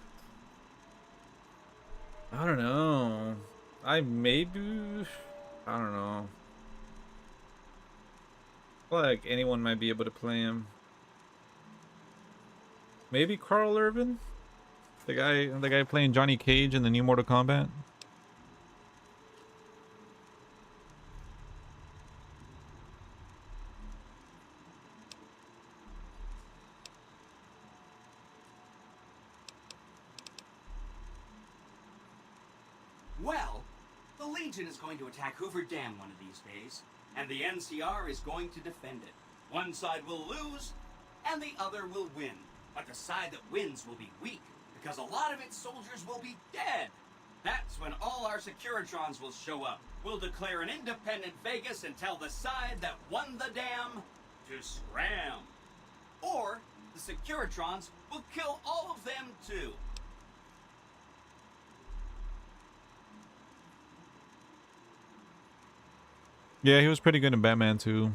I don't know. I don't know. I feel like anyone might be able to play him. Maybe Carl Urban, the guy playing Johnny Cage in the new Mortal Kombat. Well, the Legion is going to attack Hoover Dam one of these days, and the NCR is going to defend it. One side will lose, and the other will win. But the side that wins will be weak, because a lot of its soldiers will be dead. That's when all our Securitrons will show up. We'll declare an independent Vegas and tell the side that won the dam to scram. Or the Securitrons will kill all of them too. Yeah, he was pretty good in Batman too.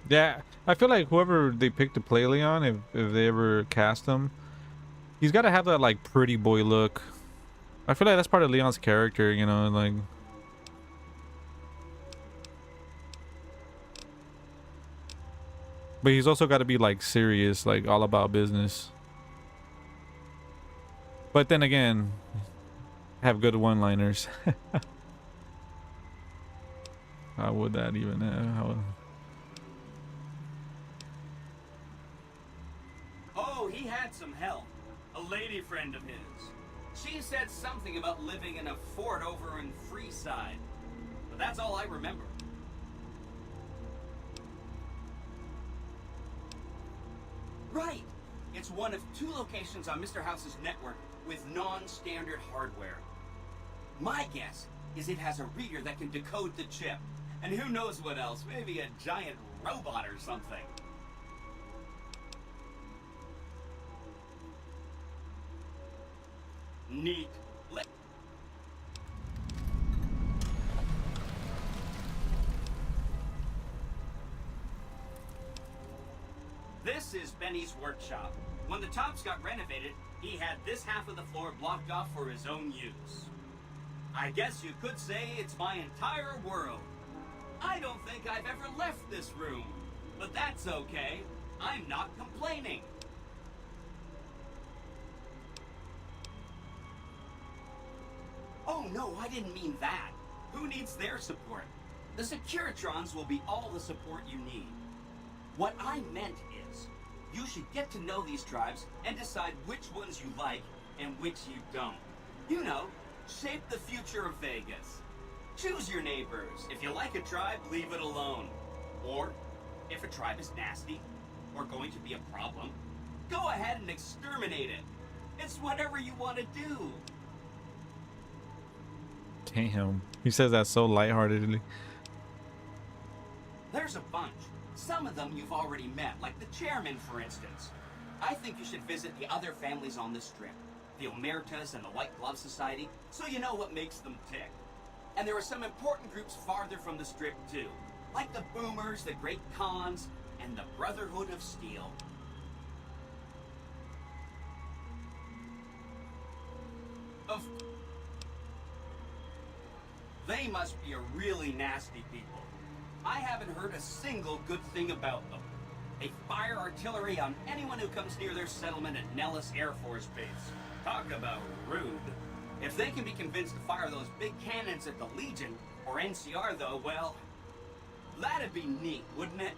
Yeah, I feel like whoever they pick to play Leon, if they ever cast him, he's got to have that like pretty boy look. I feel like that's part of Leon's character, you know, like. But he's also got to be like serious, like all about business. But then again, have good one-liners. How would that even Oh, he had some help. A lady friend of his. She said something about living in a fort over in Freeside. But that's all I remember. Right! It's one of 2 locations on Mr. House's network with non-standard hardware. My guess is it has a reader that can decode the chip. And who knows what else, maybe a giant robot or something. Neat. This is Benny's workshop. When the tops got renovated, he had this half of the floor blocked off for his own use. I guess you could say it's my entire world. I don't think I've ever left this room, but that's okay. I'm not complaining. Oh no, I didn't mean that. Who needs their support? The Securitrons will be all the support you need. What I meant is, you should get to know these tribes and decide which ones you like and which you don't. You know, shape the future of Vegas. Choose your neighbors. If you like a tribe, leave it alone. Or, if a tribe is nasty, or going to be a problem, go ahead and exterminate it. It's whatever you want to do. Damn. He says that so lightheartedly. There's a bunch. Some of them you've already met, like the chairman, for instance. I think you should visit the other families on the strip, the Omertas and the White Glove Society, so you know what makes them tick. And there are some important groups farther from the strip, too, like the Boomers, the Great Khans, and the Brotherhood of Steel. They must be a really nasty people. I haven't heard a single good thing about them. They fire artillery on anyone who comes near their settlement at Nellis Air Force Base. Talk about rude. If they can be convinced to fire those big cannons at the Legion, or NCR though, well, that'd be neat, wouldn't it?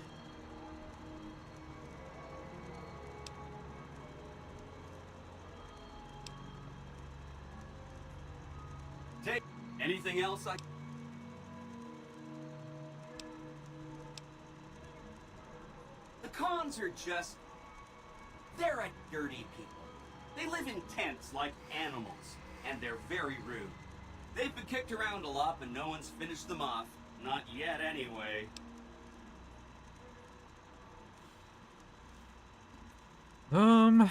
Take anything else I... The Khans are just... they're a dirty people. They live in tents like animals, and they're very rude. They've been kicked around a lot, but no one's finished them off. Not yet, anyway. I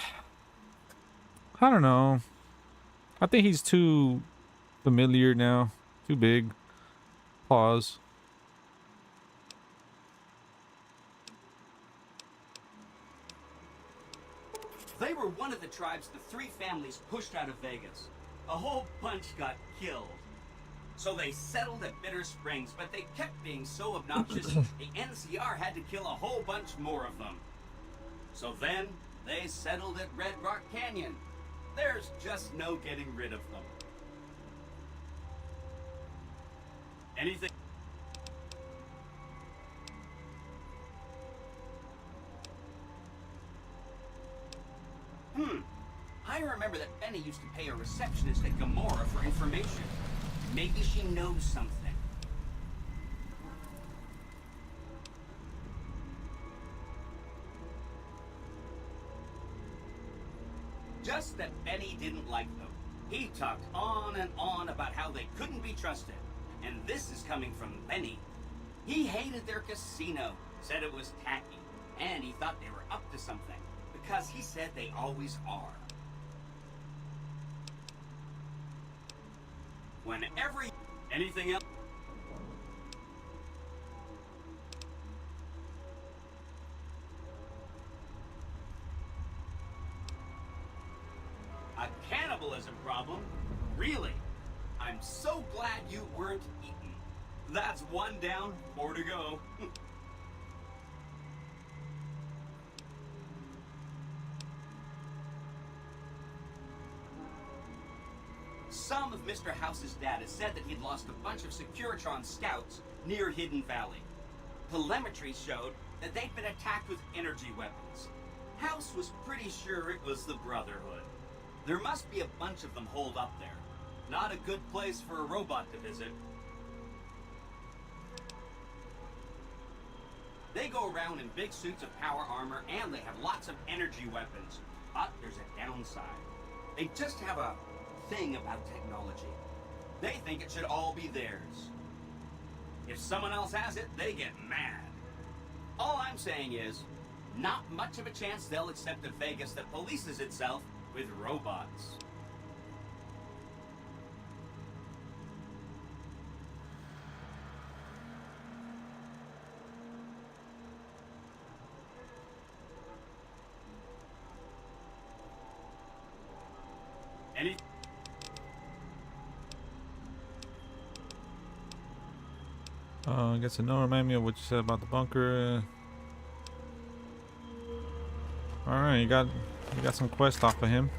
don't know. I think he's too familiar now. Too big. Pause. They were one of the tribes the 3 families pushed out of Vegas. A whole bunch got killed. So they settled at Bitter Springs, but they kept being so obnoxious, the NCR had to kill a whole bunch more of them. So then, they settled at Red Rock Canyon. There's just no getting rid of them. Anything? I remember that Benny used to pay a receptionist at Gamora for information. Maybe she knows something. Just that Benny didn't like them. He talked on and on about how they couldn't be trusted. And this is coming from Benny. He hated their casino, said it was tacky, and he thought they were up to something, because he said they always are. Whenever... anything else? A cannibalism problem? Really? I'm so glad you weren't eaten. That's 1 down, 4 to go. Some of Mr. House's data said that he'd lost a bunch of Securitron scouts near Hidden Valley. Telemetry showed that they'd been attacked with energy weapons. House was pretty sure it was the Brotherhood. There must be a bunch of them holed up there. Not a good place for a robot to visit. They go around in big suits of power armor, and they have lots of energy weapons. But there's a downside. They just have a thing about technology. They think it should all be theirs. If someone else has it, they get mad. All I'm saying is, not much of a chance they'll accept a Vegas that polices itself with robots. Any... I guess no, remind me of what you said about the bunker. Alright, you got some quest off of him.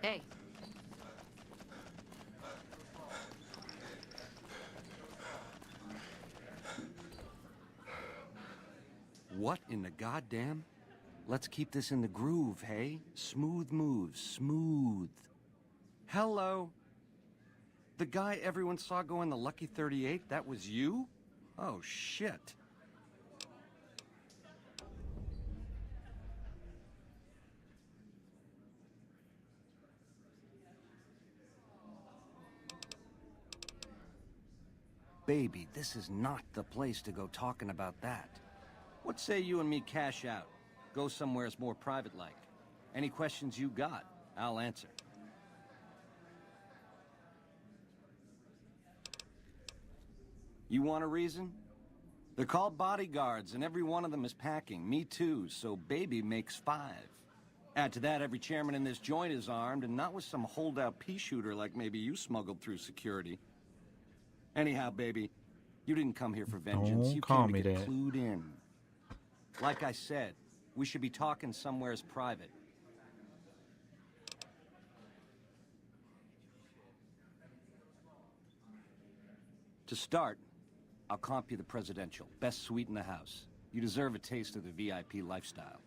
Hey. What in the goddamn? Let's keep this in the groove, hey? Smooth moves, smooth. Hello? The guy everyone saw go in the Lucky 38, that was you? Oh, shit. Baby, this is not the place to go talking about that. What say you and me cash out? Go somewheres more private-like. Any questions you got, I'll answer. You want a reason? They're called bodyguards, and every one of them is packing. Me too, so baby makes 5. Add to that, every chairman in this joint is armed, and not with some holdout pea shooter like maybe you smuggled through security. Anyhow, baby, you didn't come here for vengeance. Don't You call came me to get that. clued in. Like I said, we should be talking somewheres private. To start, I'll comp you the presidential. Best suite in the house. You deserve a taste of the VIP lifestyle.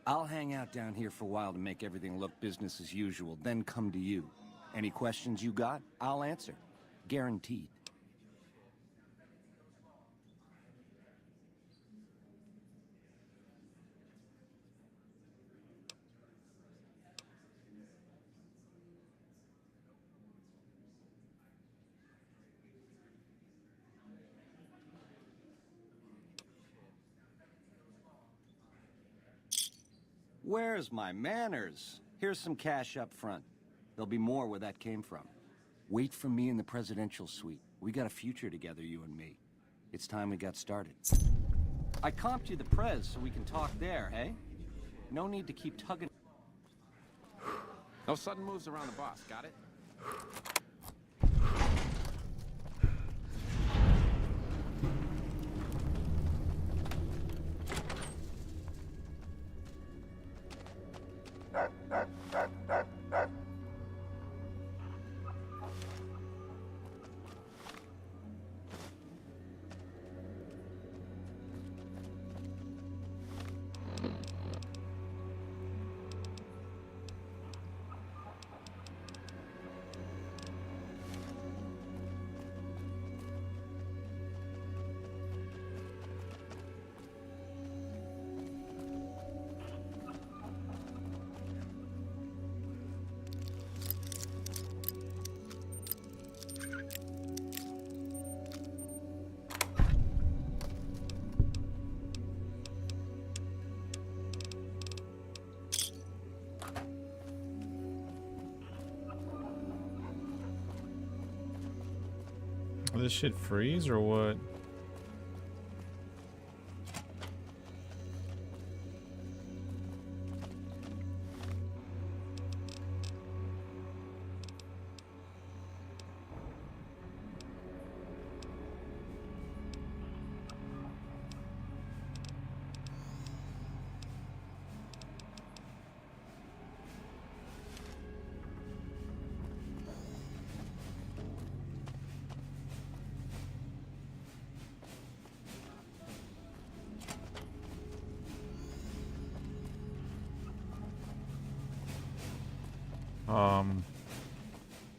I'll hang out down here for a while to make everything look business as usual, then come to you. Any questions you got, I'll answer. Guaranteed. Where's my manners? Here's some cash up front. There'll be more where that came from. Wait for me in the presidential suite. We got a future together, you and me. It's time we got started. I comped you the prez so we can talk there, hey? No need to keep tugging. No sudden moves around the boss, got it? Will this shit freeze or what?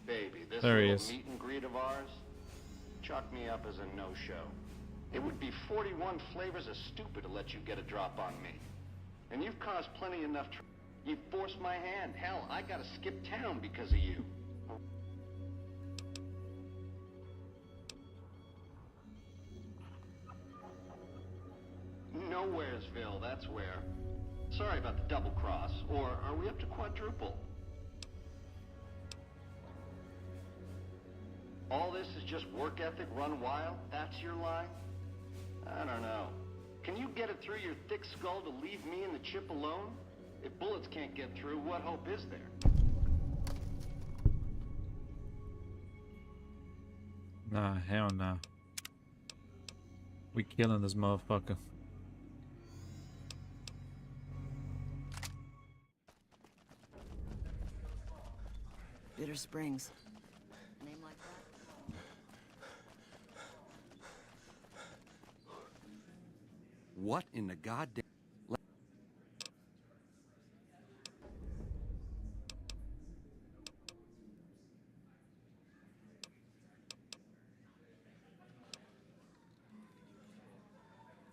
Baby, this there he little is. meet and greet of ours, chalk me up as a no-show. It would be 41 flavors of stupid to let you get a drop on me. And you've caused plenty enough trouble. You've forced my hand. Hell, I gotta skip town because of you. Nowheresville, that's where. Sorry about the double cross. Or are we up to quadruple? All this is just work ethic run wild? That's your line? I don't know. Can you get it through your thick skull to leave me and the chip alone? If bullets can't get through, what hope is there? Nah, hell nah. We killing this motherfucker. Bitter Springs. A name like that? What in the goddamn...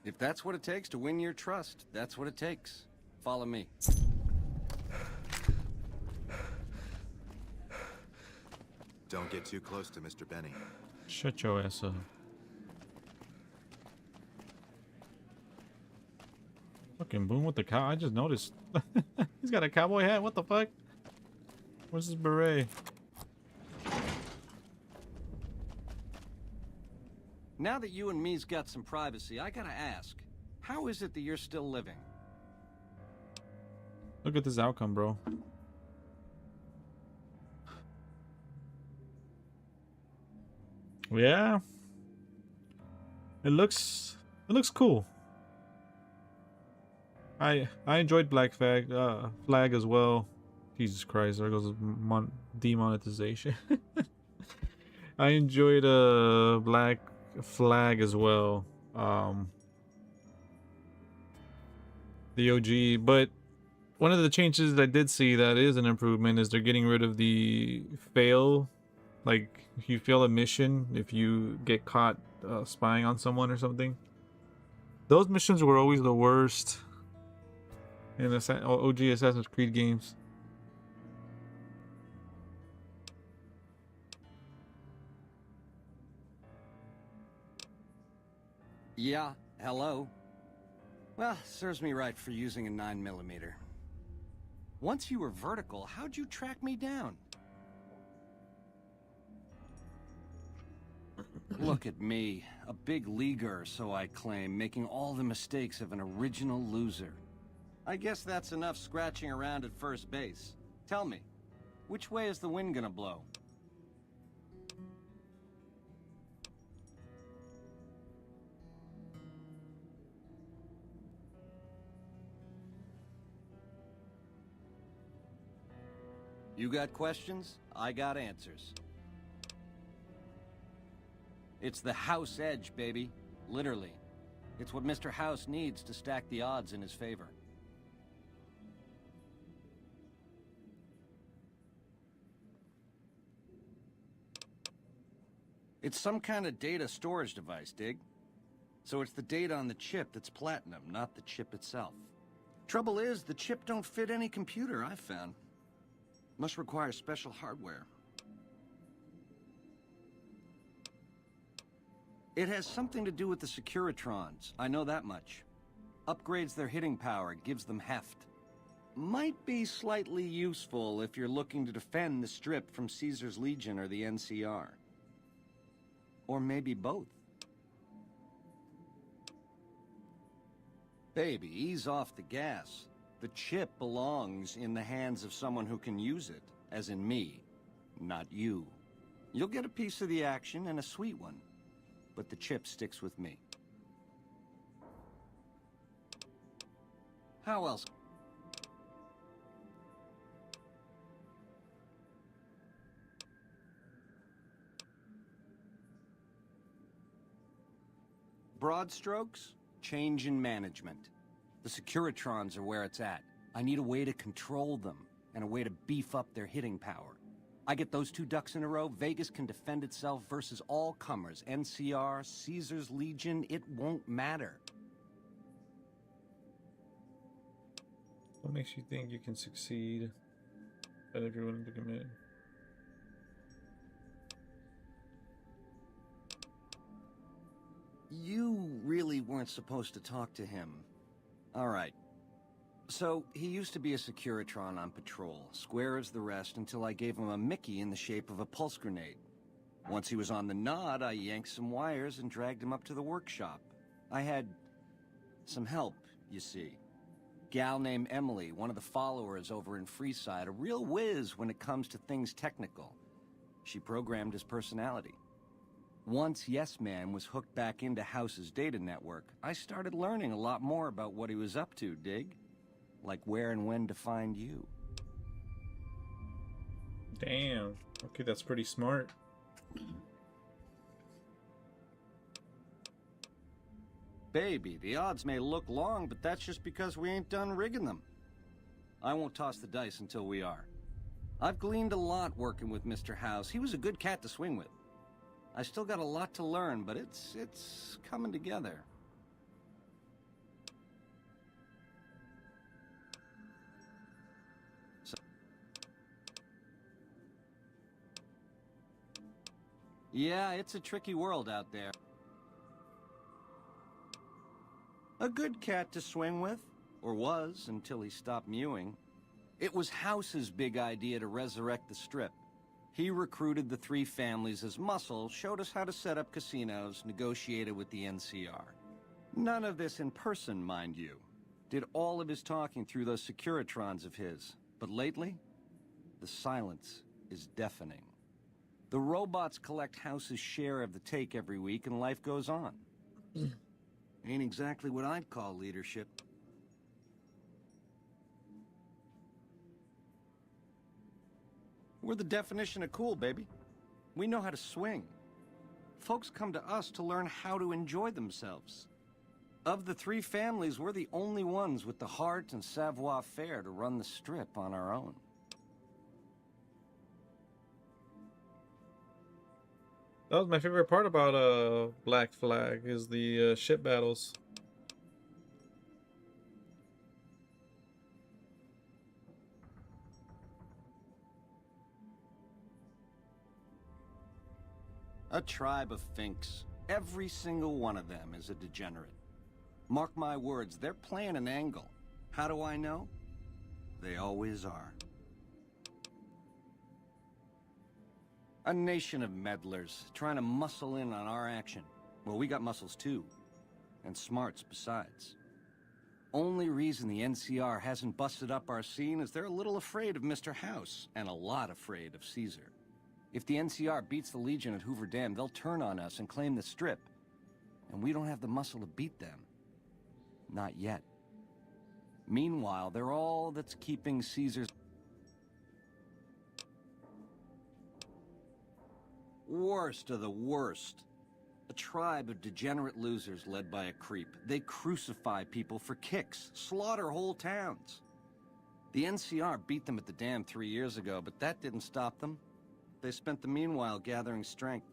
If that's what it takes to win your trust, that's what it takes. Follow me. Don't get too close to Mr. Benny. Shut your ass up. Fucking Boom with the cow. I just noticed. He's got a cowboy hat. What the fuck? Where's his beret? Now that you and me's got some privacy, I gotta ask, how is it that you're still living? Look at this outcome, bro. Yeah. It looks cool. I enjoyed Black Flag as well. Jesus Christ, there goes demonetization. I enjoyed Black Flag as well. The OG, but one of the changes I did see that is an improvement is they're getting rid of the fail. Like, if you fail a mission, if you get caught spying on someone or something. Those missions were always the worst in OG Assassin's Creed games. Yeah, hello. Well, serves me right for using a 9mm. Once you were vertical, how'd you track me down? Look at me, a big leaguer, so I claim, making all the mistakes of an original loser. I guess that's enough scratching around at first base. Tell me, which way is the wind gonna blow? You got questions? I got answers. It's the House edge, baby. Literally. It's what Mr. House needs to stack the odds in his favor. It's some kind of data storage device, dig? So it's the data on the chip that's platinum, not the chip itself. Trouble is, the chip don't fit any computer I've found. Must require special hardware. It has something to do with the Securitrons, I know that much. Upgrades their hitting power, gives them heft. Might be slightly useful if you're looking to defend the Strip from Caesar's Legion or the NCR. Or maybe both. Baby, ease off the gas. The chip belongs in the hands of someone who can use it, as in me, not you. You'll get a piece of the action, and a sweet one. But the chip sticks with me. How else? Broad strokes, change in management. The Securitrons are where it's at. I need a way to control them, and a way to beef up their hitting power. I get those two ducks in a row, Vegas can defend itself versus all comers. NCR, Caesar's Legion, it won't matter. What makes you think you can succeed? But if you're willing to commit. You really weren't supposed to talk to him. All right. So, he used to be a Securitron on patrol, square as the rest, until I gave him a Mickey in the shape of a pulse grenade. Once he was on the nod, I yanked some wires and dragged him up to the workshop. I had some help, you see. Gal named Emily, one of the followers over in Freeside, a real whiz when it comes to things technical. She programmed his personality. Once Yes Man was hooked back into House's data network, I started learning a lot more about what he was up to, dig? Like where and when to find you. Damn. Okay, that's pretty smart. Baby, the odds may look long, but that's just because we ain't done rigging them. I won't toss the dice until we are. I've gleaned a lot working with Mr. House. He was a good cat to swing with. I still got a lot to learn, but it's coming together. So, yeah, it's a tricky world out there. A good cat to swing with, or was until he stopped mewing. It was House's big idea to resurrect the Strip. He recruited the three families as muscle, showed us how to set up casinos, negotiated with the NCR. None of this in person, mind you. Did all of his talking through those Securitrons of his. But lately, the silence is deafening. The robots collect House's share of the take every week, and life goes on. Ain't exactly what I'd call leadership. We're the definition of cool, baby. We know how to swing. Folks come to us to learn how to enjoy themselves. Of the three families, we're the only ones with the heart and savoir-faire to run the Strip on our own. That was my favorite part about Black Flag, is the ship battles. A tribe of finks. Every single one of them is a degenerate. Mark my words, they're playing an angle. How do I know? They always are. A nation of meddlers, trying to muscle in on our action. Well, we got muscles too. And smarts besides. Only reason the NCR hasn't busted up our scene is they're a little afraid of Mr. House, and a lot afraid of Caesar. If the NCR beats the Legion at Hoover Dam, they'll turn on us and claim the Strip. And we don't have the muscle to beat them. Not yet. Meanwhile, they're all that's keeping Caesar's... Worst of the worst. A tribe of degenerate losers led by a creep. They crucify people for kicks, slaughter whole towns. The NCR beat them at the dam 3 years ago, but that didn't stop them. They spent the meanwhile gathering strength.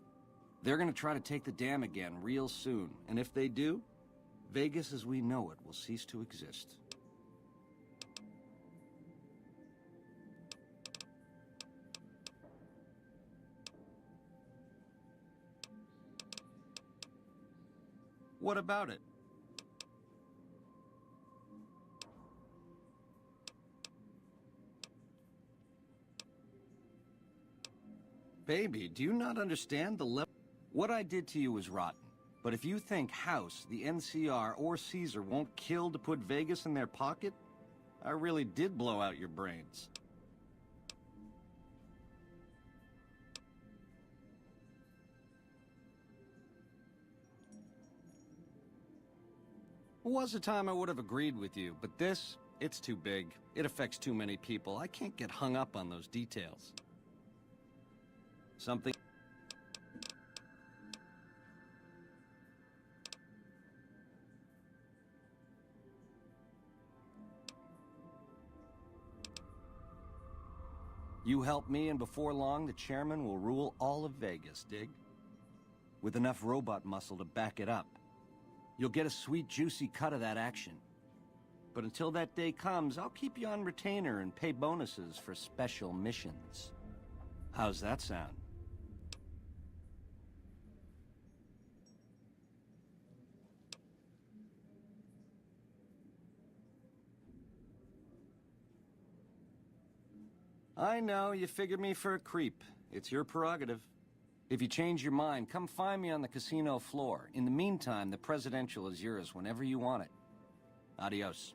They're gonna try to take the dam again real soon, and if they do, Vegas as we know it will cease to exist. What about it? Baby, do you not understand the level? What I did to you was rotten. But if you think House, the NCR, or Caesar won't kill to put Vegas in their pocket, I really did blow out your brains. There was a time I would have agreed with you, but this, it's too big. It affects too many people. I can't get hung up on those details. Something... You help me, and before long, the chairman will rule all of Vegas, dig? With enough robot muscle to back it up. You'll get a sweet, juicy cut of that action. But until that day comes, I'll keep you on retainer and pay bonuses for special missions. How's that sound? I know, you figured me for a creep. It's your prerogative. If you change your mind, come find me on the casino floor. In the meantime, the presidential is yours whenever you want it. Adios.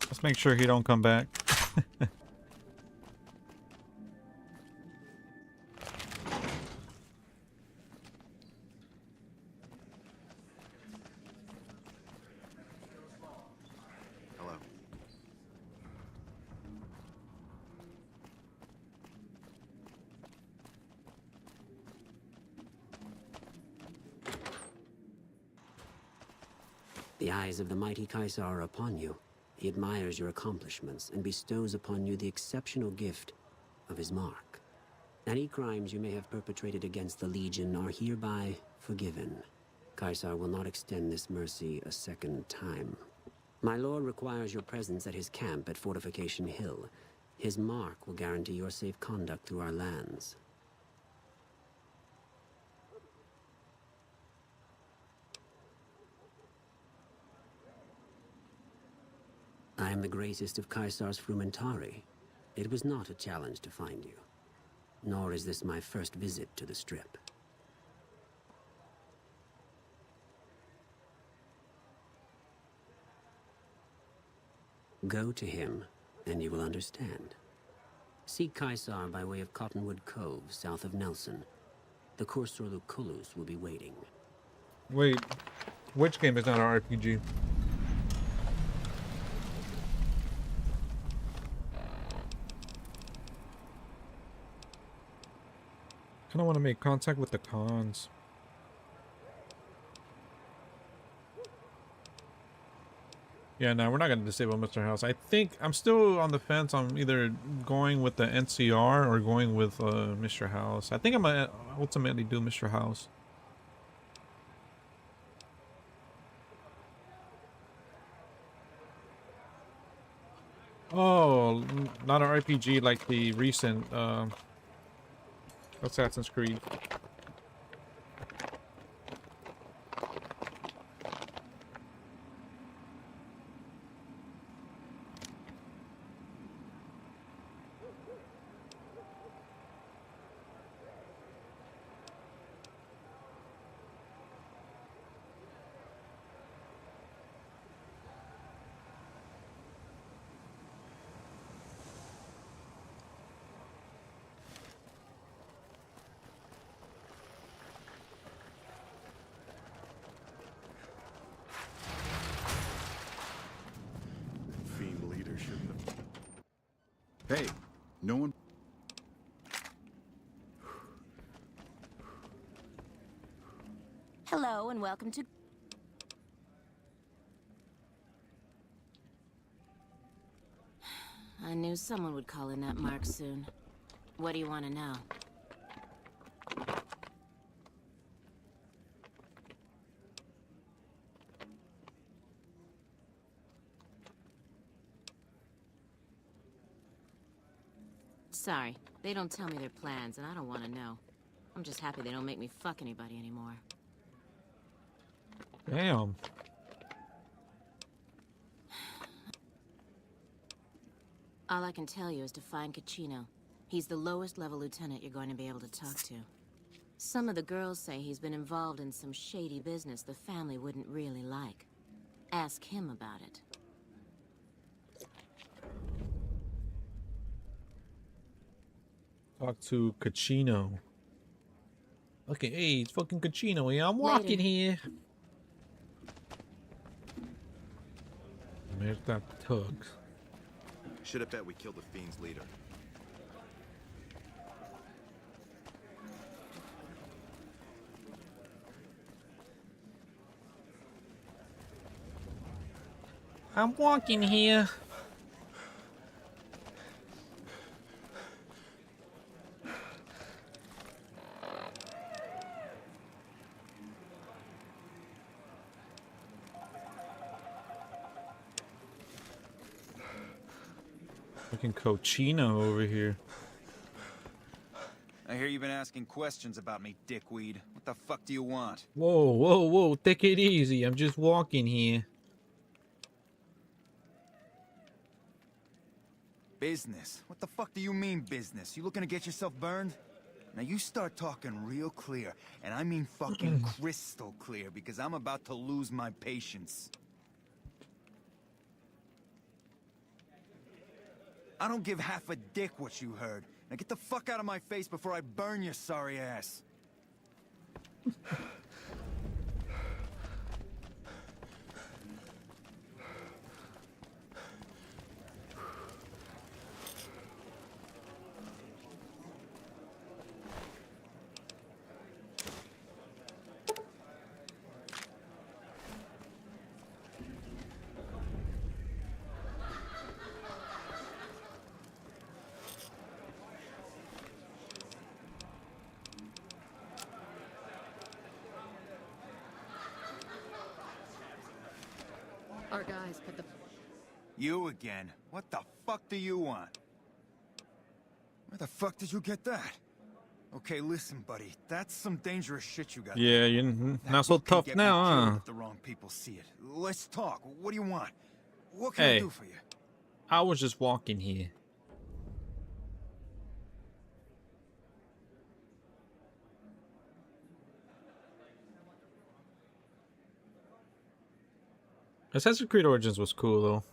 Let's make sure he don't come back. Hello. The eyes of the mighty Caesar are upon you. He admires your accomplishments and bestows upon you the exceptional gift of his mark. Any crimes you may have perpetrated against the Legion are hereby forgiven. Caesar will not extend this mercy a second time. My lord requires your presence at his camp at Fortification Hill. His mark will guarantee your safe conduct through our lands. I am the greatest of Caesar's Frumentari. It was not a challenge to find you. Nor is this my first visit to the Strip. Go to him, and you will understand. Seek Caesar by way of Cottonwood Cove, south of Nelson. The Cursor Lucullus will be waiting. Wait, which game is not an RPG? I want to make contact with the cons. Yeah, no, we're not going to disable Mr. House. I think I'm still on the fence. I'm either going with the NCR or going with Mr. House. I think I'm going to ultimately do Mr. House. Oh, not an RPG like the recent Assassin's Creed. Hey, no one... Hello and welcome to... I knew someone would call in that mark soon. What do you want to know? Sorry, they don't tell me their plans, and I don't want to know. I'm just happy they don't make me fuck anybody anymore. Damn. All I can tell you is to find Caccino. He's the lowest level lieutenant you're going to be able to talk to. Some of the girls say he's been involved in some shady business the family wouldn't really like. Ask him about it. Talk to Caccino. Okay, hey, it's fucking Caccino. Yeah, I'm walking here. There's that tugs. Should have bet we killed the Fiend's leader. I'm walking here. Fucking Cochino over here. I hear you've been asking questions about me, dickweed. What the fuck do you want? Whoa, whoa, whoa, take it easy. I'm just walking here. Business? What the fuck do you mean business? You looking to get yourself burned? Now you start talking real clear, and I mean fucking crystal clear, because I'm about to lose my patience. I don't give half a dick what you heard. Now get the fuck out of my face before I burn your sorry ass. Our guys put the... You again? What the fuck do you want? Where the fuck did you get that? Okay, listen, buddy. That's some dangerous shit you got. Yeah, you're not so tough Get now, me killed huh? if the wrong people see it. Let's talk. What do you want? What can I Hey, do for you? I was just walking here. Assassin's Creed Origins was cool though.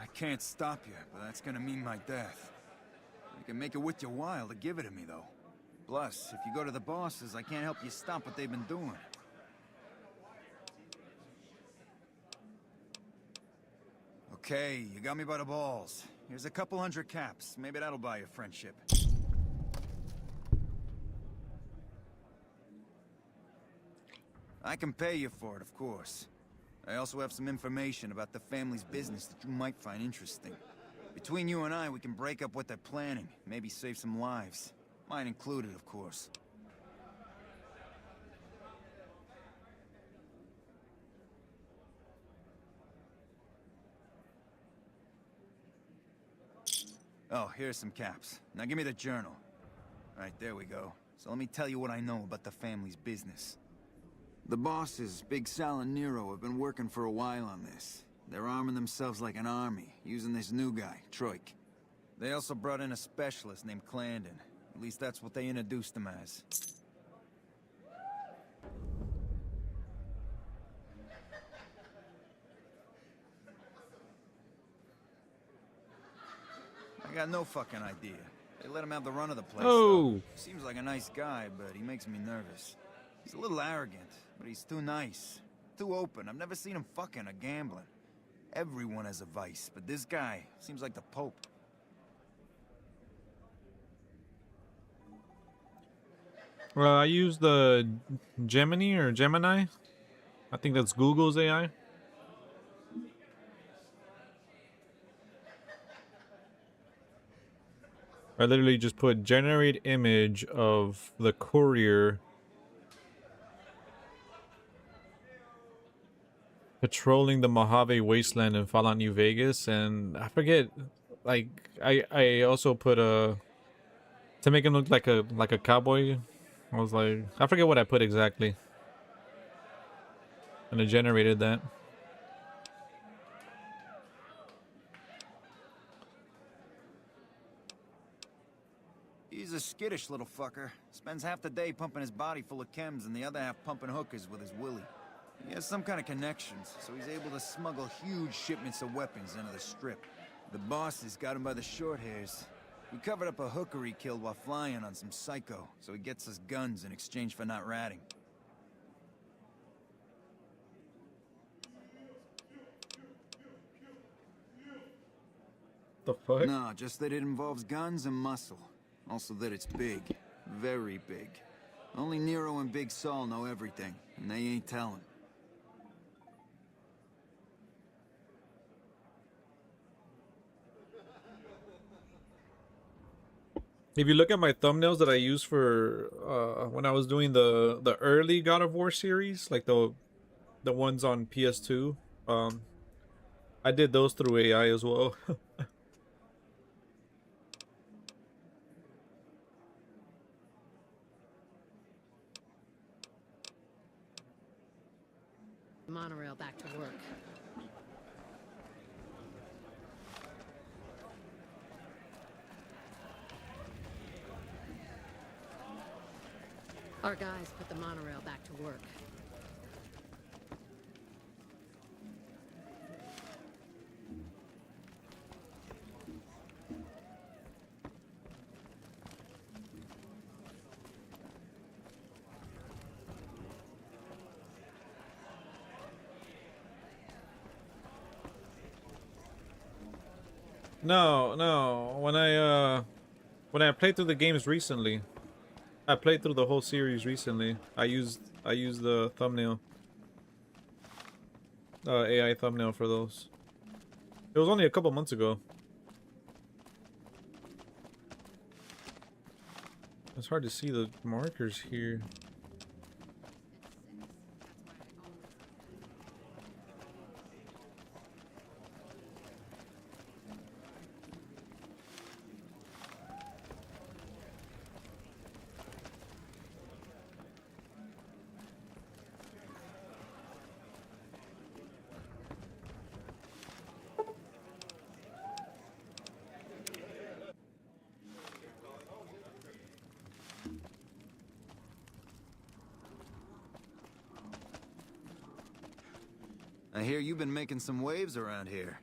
I can't stop you, but that's gonna mean my death. You can make it worth your while to give it to me, though. Plus, if you go to the bosses, I can't help you stop what they've been doing. Okay, you got me by the balls. Here's a couple hundred caps. Maybe that'll buy you friendship. I can pay you for it, of course. I also have some information about the family's business that you might find interesting. Between you and I, we can break up what they're planning, maybe save some lives. Mine included, of course. Oh, here's some caps. Now give me the journal. Right, there we go. So let me tell you what I know about the family's business. The bosses, Big Sal and Nero, have been working for a while on this. They're arming themselves like an army, using this new guy, Troik. They also brought in a specialist named Clandon. At least that's what they introduced him as. I got no fucking idea. They let him have the run of the place, Oh. though. Seems like a nice guy, but he makes me nervous. He's a little arrogant, but he's too nice. Too open. I've never seen him fucking or gambling. Everyone has a vice, but this guy seems like the Pope. Well, I use the Gemini. I think that's Google's AI. I literally just put generate image of the courier patrolling the Mojave Wasteland in Fallout New Vegas, and I forget, like I also put a to make him look like a cowboy. I was like, I forget what I put exactly, and it generated that. He's a skittish little fucker. Spends half the day pumping his body full of chems and the other half pumping hookers with his willy. He has some kind of connections, so he's able to smuggle huge shipments of weapons into the Strip. The bosses got him by the short hairs. We covered up a hooker he killed while flying on some psycho, so he gets us guns in exchange for not ratting. The fuck? No, just that it involves guns and muscle. Also that it's big. Very big. Only Nero and Big Saul know everything, and they ain't telling. If you look at my thumbnails that I use for when I was doing the early God of War series, like the ones on PS2, I did those through AI as well. Monorail back to work. Our guys put the monorail back to work. No. When I played through the games recently, I played through the whole series recently. I used the thumbnail, AI thumbnail for those. It was only a couple months ago. It's hard to see the markers here. I hear you've been making some waves around here.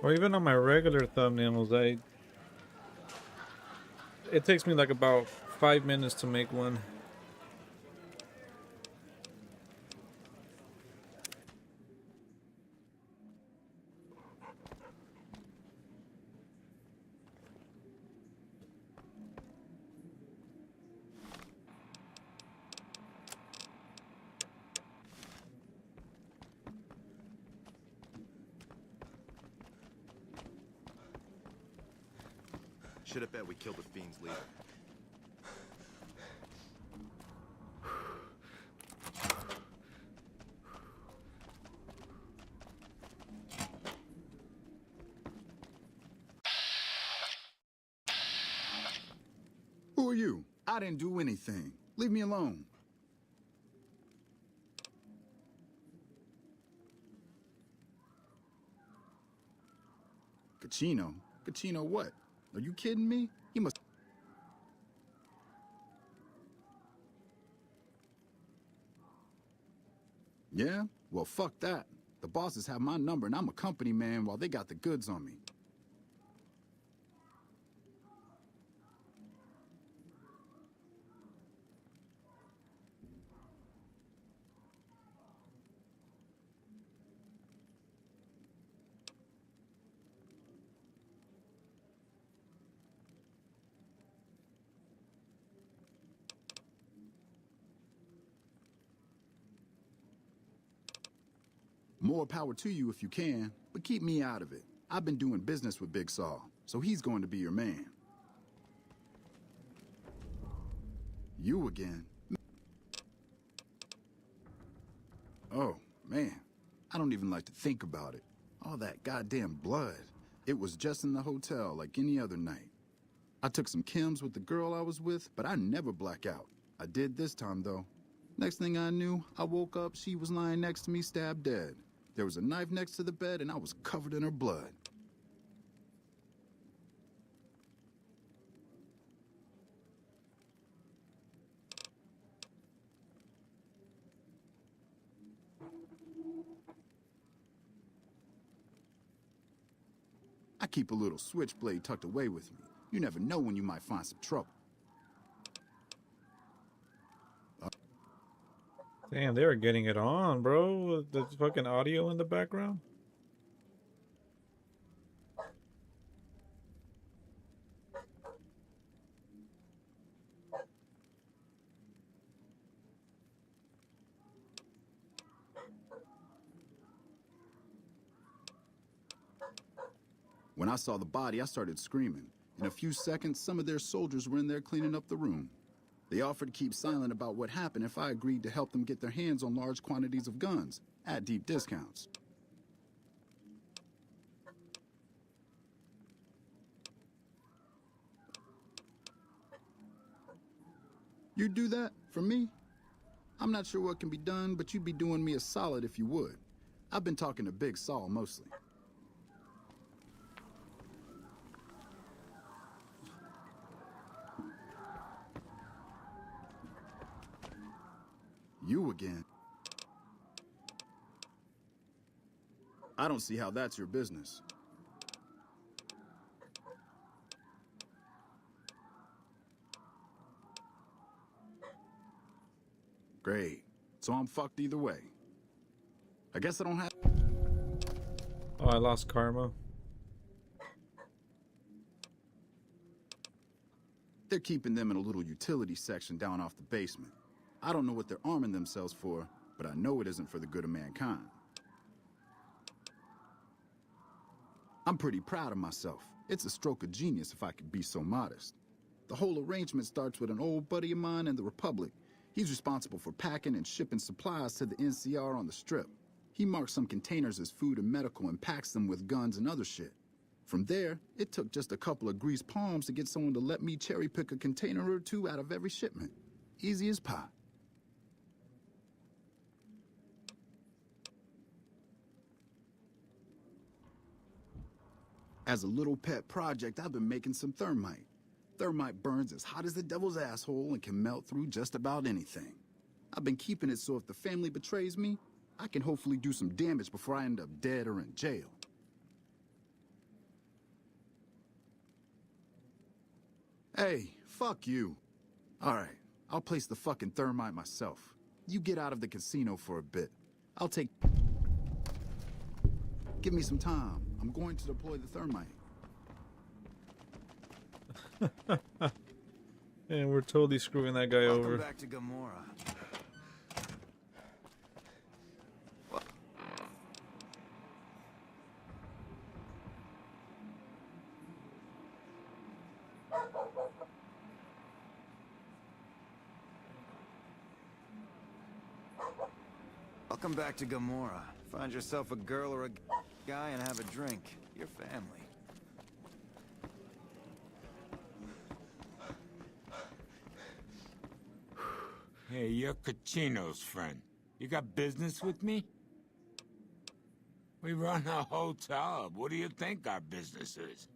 Or even on my regular thumbnails, it takes me like about 5 minutes to make one. Should have bet we killed the fiend's leader. Who are you? I didn't do anything. Leave me alone. Cachino? Cachino what? Are you kidding me? He must... Yeah? Well, fuck that. The bosses have my number and I'm a company man while they got the goods on me. More power to you if you can, but keep me out of it. I've been doing business with Big Saul, so he's going to be your man. You again? Oh, man. I don't even like to think about it. All that goddamn blood. It was just in the hotel like any other night. I took some chems with the girl I was with, but I never black out. I did this time, though. Next thing I knew, I woke up, she was lying next to me, stabbed dead. There was a knife next to the bed, and I was covered in her blood. I keep a little switchblade tucked away with me. You never know when you might find some trouble. Damn, they were getting it on, bro. The fucking audio in the background. When I saw the body, I started screaming. In a few seconds, some of their soldiers were in there cleaning up the room. They offered to keep silent about what happened if I agreed to help them get their hands on large quantities of guns, at deep discounts. You'd do that for me? I'm not sure what can be done, but you'd be doing me a solid if you would. I've been talking to Big Saul mostly. You again? I don't see how that's your business. Great. So I'm fucked either way. I guess I don't have... Oh, I lost karma. They're keeping them in a little utility section down off the basement. I don't know what they're arming themselves for, but I know it isn't for the good of mankind. I'm pretty proud of myself. It's a stroke of genius if I could be so modest. The whole arrangement starts with an old buddy of mine in the Republic. He's responsible for packing and shipping supplies to the NCR on the Strip. He marks some containers as food and medical and packs them with guns and other shit. From there, it took just a couple of greased palms to get someone to let me cherry pick a container or two out of every shipment. Easy as pie. As a little pet project, I've been making some thermite. Thermite burns as hot as the devil's asshole and can melt through just about anything. I've been keeping it so if the family betrays me, I can hopefully do some damage before I end up dead or in jail. Hey, fuck you. Alright, I'll place the fucking thermite myself. You get out of the casino for a bit. I'll take... Give me some time. I'm going to deploy the thermite. And we're totally screwing that guy over. Welcome back to Gamora. Welcome back to Gamora. Find yourself a girl or a guy and have a drink. Your family. Hey, you're Kachino's friend. You got business with me? We run a hotel. What do you think our business is?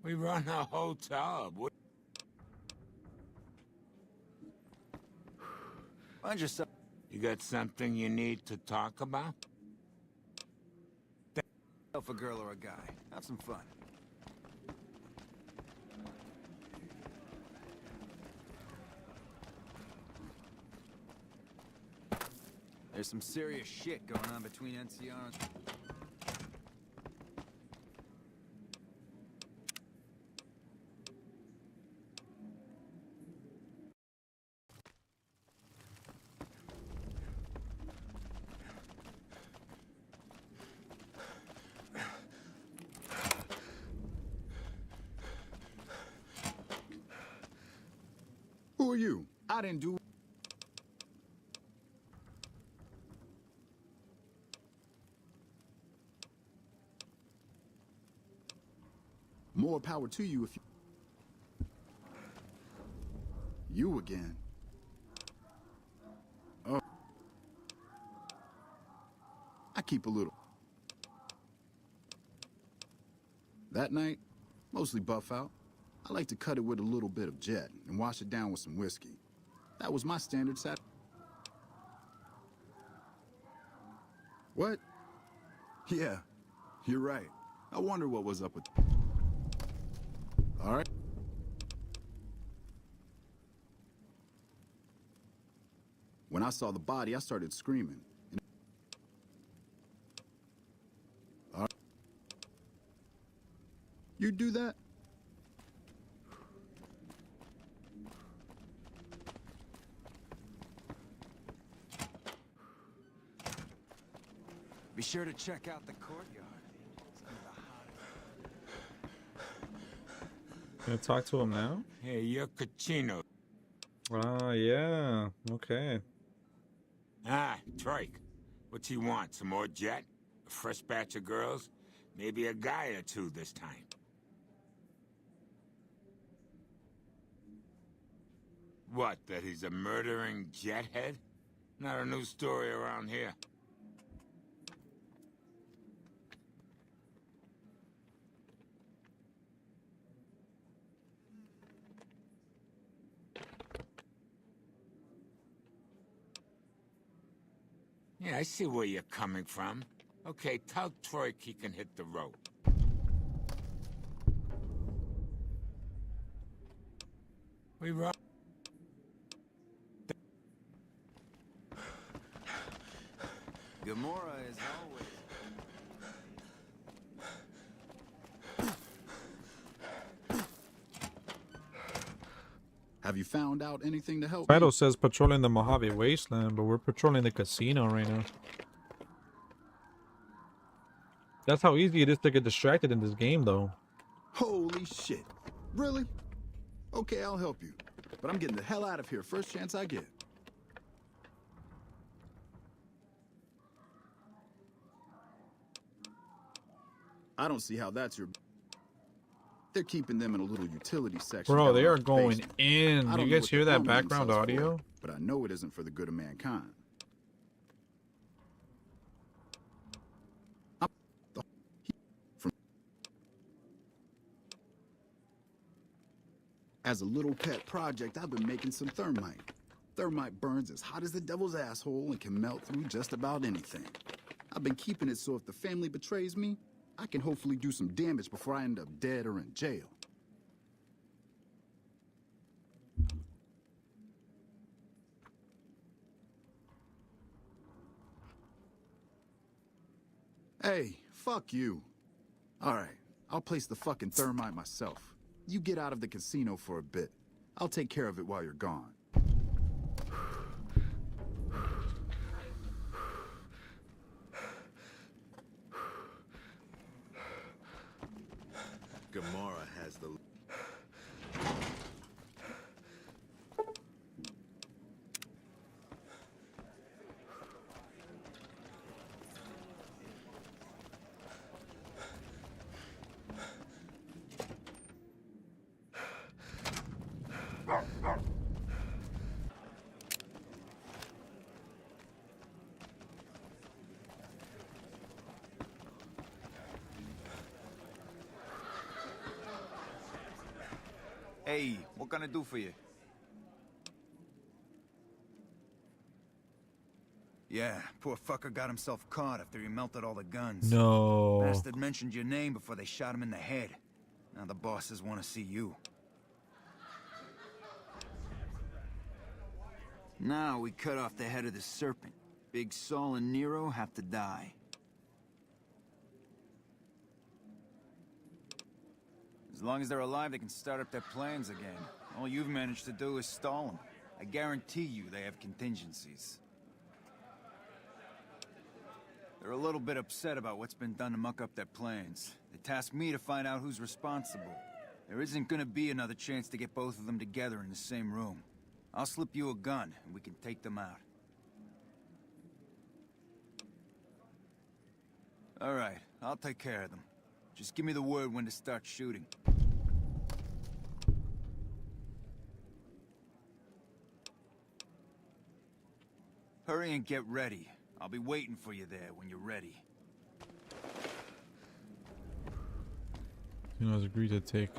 We run a hotel. What? Find yourself. You got something you need to talk about? A girl or a guy. Have some fun. There's some serious shit going on between NCR and... Who are you? I didn't do... More power to you if you... You again. Oh. I keep a little. That night, mostly buff out. I like to cut it with a little bit of jet and wash it down with some whiskey. That was my standard set. What? Yeah, you're right. I wonder what was up with... All right. When I saw the body, I started screaming. All right. You do that? Be sure to check out the courtyard. Can I talk to him now? Hey, you're Kachino. Ah, yeah. Okay. Ah, Troik. What's he want? Some more jet? A fresh batch of girls? Maybe a guy or two this time. What, that he's a murdering jethead? Not a new story around here. Yeah, I see where you're coming from. Okay, tell Troik he can hit the road. We run. Gamora is always... Have you found out anything to help Title me? says patrolling the Mojave Wasteland, but we're patrolling the casino right now. That's how easy it is to get distracted in this game, though. Holy shit. Really? Okay, I'll help you. But I'm getting the hell out of here first chance I get. I don't see how that's your... They're keeping them in a little utility section. Bro, they down are in the going basement. in. I You don't know guys what hear they're that arming background themselves audio? for, but I know it isn't for the good of mankind. As a little pet project, I've been making some thermite. Thermite burns as hot as the devil's asshole and can melt through just about anything. I've been keeping it so if the family betrays me, I can hopefully do some damage before I end up dead or in jail. Hey, fuck you. All right, I'll place the fucking thermite myself. You get out of the casino for a bit. I'll take care of it while you're gone. Gamora has the... Hey, what can I do for you? Yeah, poor fucker got himself caught after he melted all the guns. No. Bastard mentioned your name before they shot him in the head. Now the bosses want to see you. Now we cut off the head of the serpent. Big Saul and Nero have to die. As long as they're alive, they can start up their plans again. All you've managed to do is stall them. I guarantee you they have contingencies. They're a little bit upset about what's been done to muck up their plans. They tasked me to find out who's responsible. There isn't gonna be another chance to get both of them together in the same room. I'll slip you a gun, and we can take them out. All right, I'll take care of them. Just give me the word when to start shooting. Hurry and get ready. I'll be waiting for you there when you're ready. He has agreed to take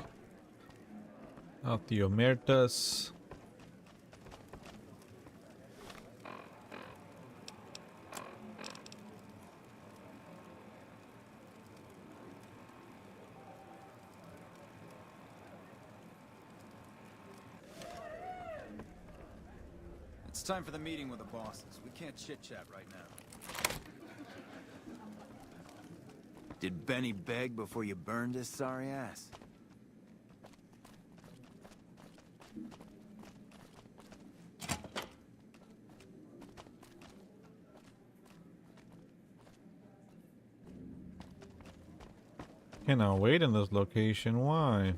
out the Omertas. It's time for the meeting with the bosses. We can't chit-chat right now. Did Benny beg before you burned his sorry ass? Cannot wait in this location. Why?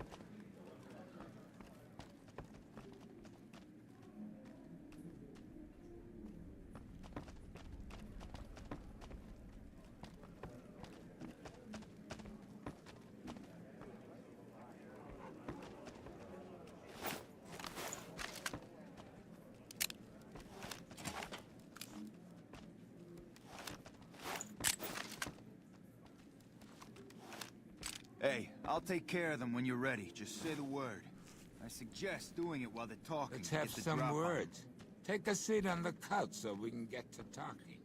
Hey, I'll take care of them when you're ready. Just say the word. I suggest doing it while they're talking. Let's to have get the some drop on. words. Take a seat on the couch so we can get to talking.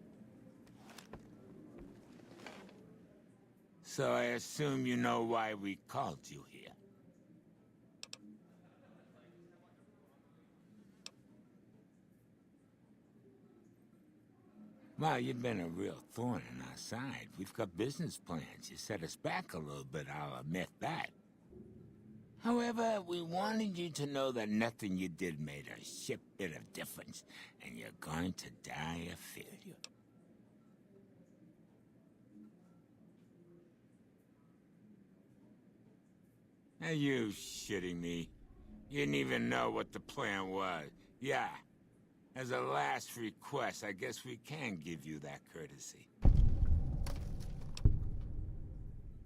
So I assume you know why we called you here. Well, you've been a real thorn in our side. We've got business plans. You set us back a little bit, I'll admit that. However, we wanted you to know that nothing you did made a shit bit of difference, and you're going to die a failure. Are you shitting me? You didn't even know what the plan was. Yeah. As a last request, I guess we can give you that courtesy.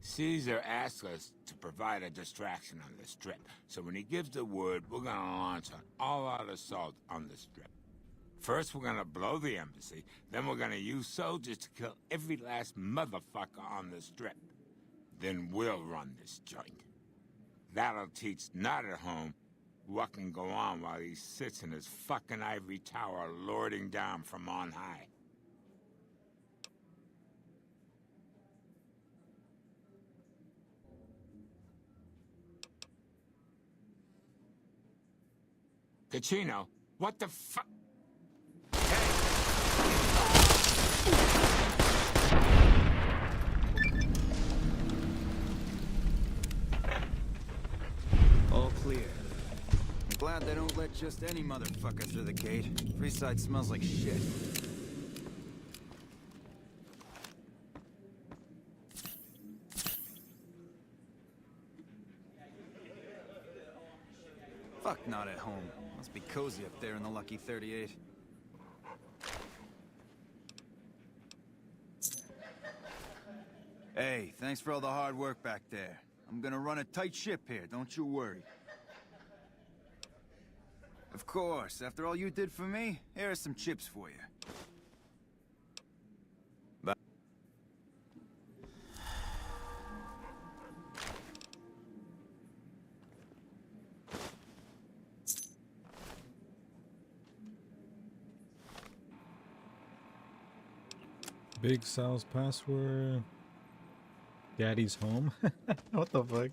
Caesar asked us to provide a distraction on the Strip, so when he gives the word, we're gonna launch an all-out assault on the Strip. First, we're gonna blow the embassy, then we're gonna use soldiers to kill every last motherfucker on the Strip. Then we'll run this joint. That'll teach Not at Home what can go on while he sits in his fucking ivory tower lording down from on high. Caccino, what the fuck? All clear. I'm glad they don't let just any motherfucker through the gate. Freeside smells like shit. Fuck Not at Home. Must be cozy up there in the Lucky 38. Hey, thanks for all the hard work back there. I'm gonna run a tight ship here, don't you worry. Of course, after all you did for me, here are some chips for you. Bye. Big Sal's password. Daddy's home. What the fuck?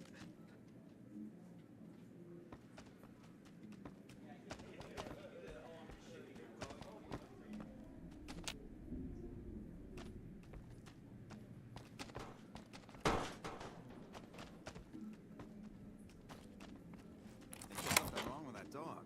There's something wrong with that dog.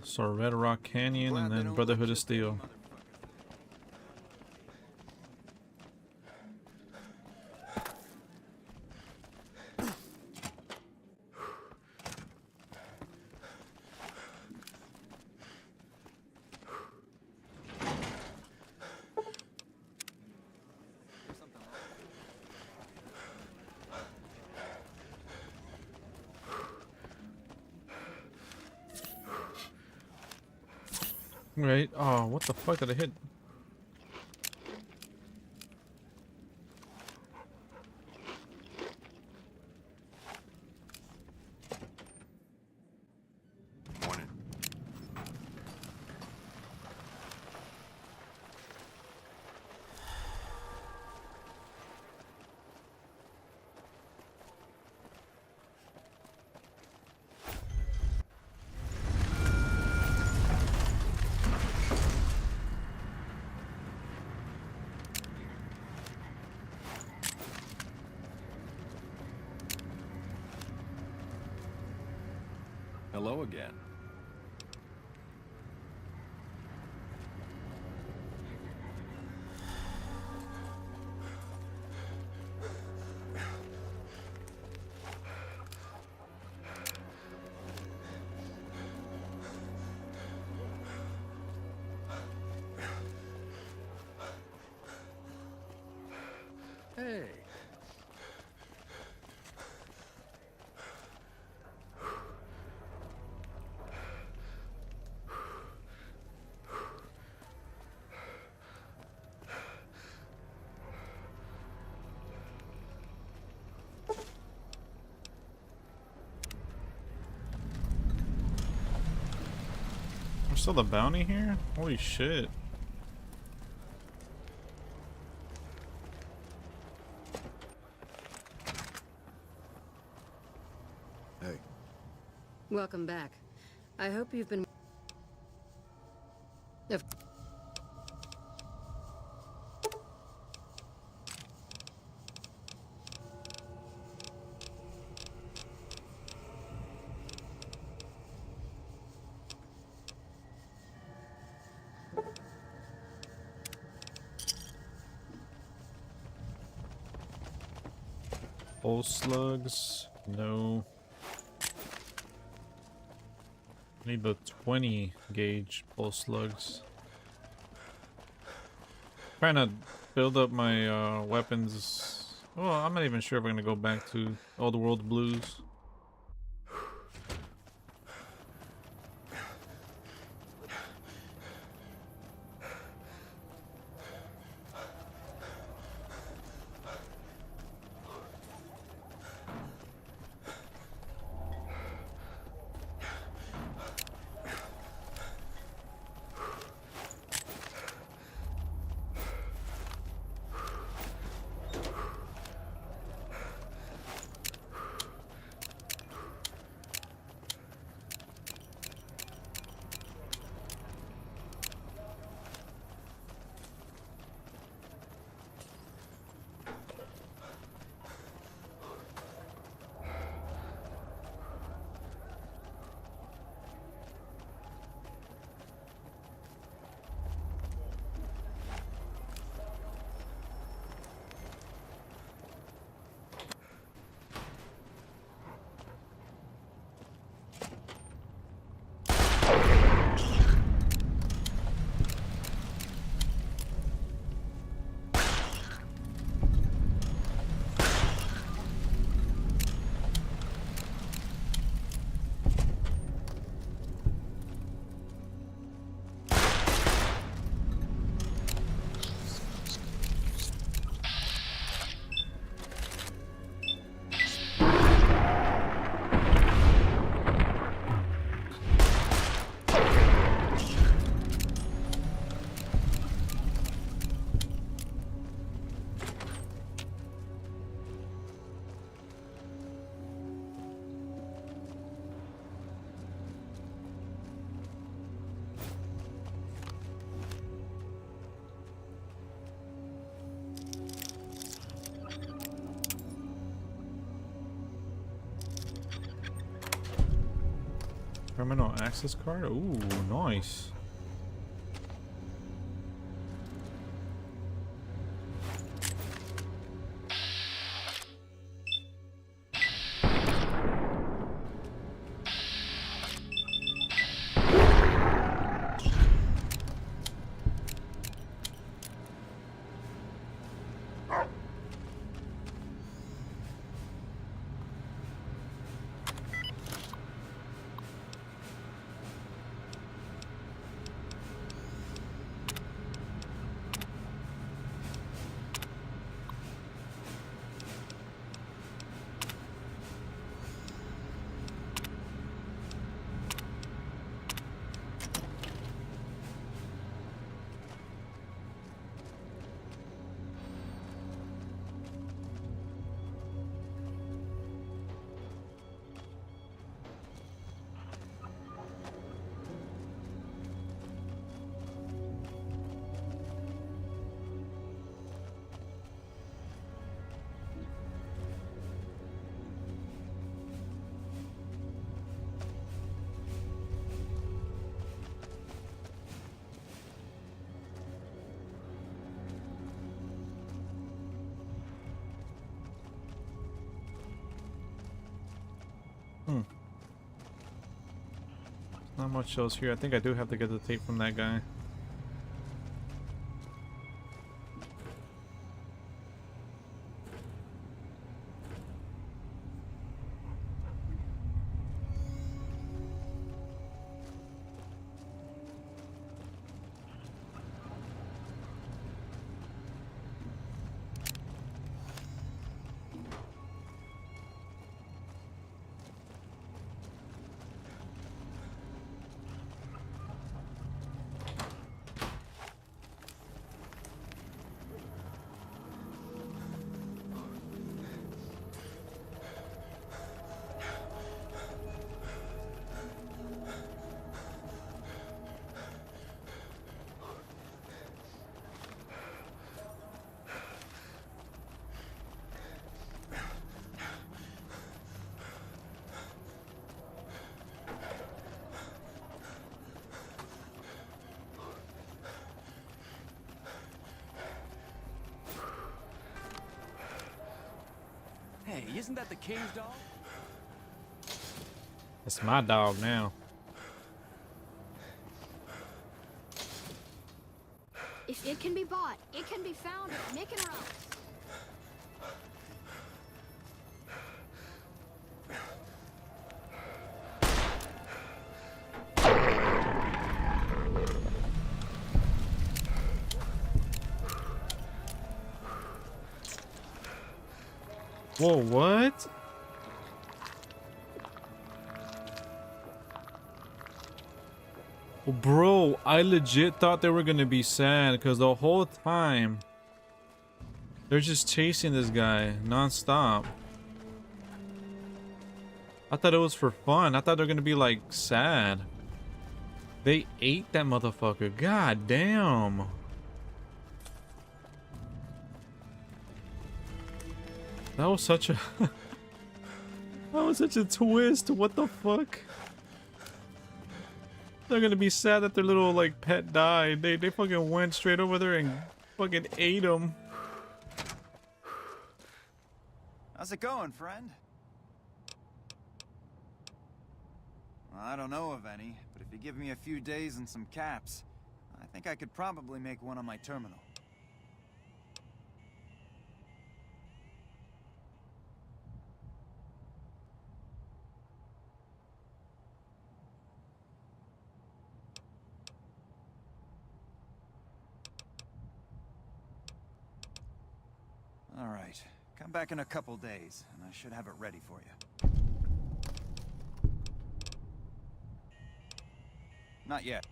So Red Rock Canyon and then Brotherhood of Steel. Right. Oh, what the fuck did I hit? Morning. Hello again. Hey. There's still the bounty here? Holy shit. Hey. Welcome back. I hope you've been... Pulse slugs? No. Need the 20 gauge pulse slugs. Trying to build up my weapons. Well, I'm not even sure if we're gonna go back to Old World Blues. Terminal access card? Ooh, nice. Not much else here. I think I do have to get the tape from that guy. Hey, isn't that the king's dog? It's my dog now. If it can be bought, it can be found at Nick and Ralph's. Whoa, what? Well, bro, I legit thought they were gonna be sad because the whole time they're just chasing this guy non-stop. I thought it was for fun. I thought they're gonna be like sad. They ate that motherfucker. God damn. That was such a that was such a twist. What the fuck? They're gonna be sad that their little like pet died. They fucking went straight over there and fucking ate him. How's it going, friend? Well, I don't know of any, but if you give me a few days and some caps, I think I could probably make one on my terminal. All right, come back in a couple days, and I should have it ready for you. Not yet.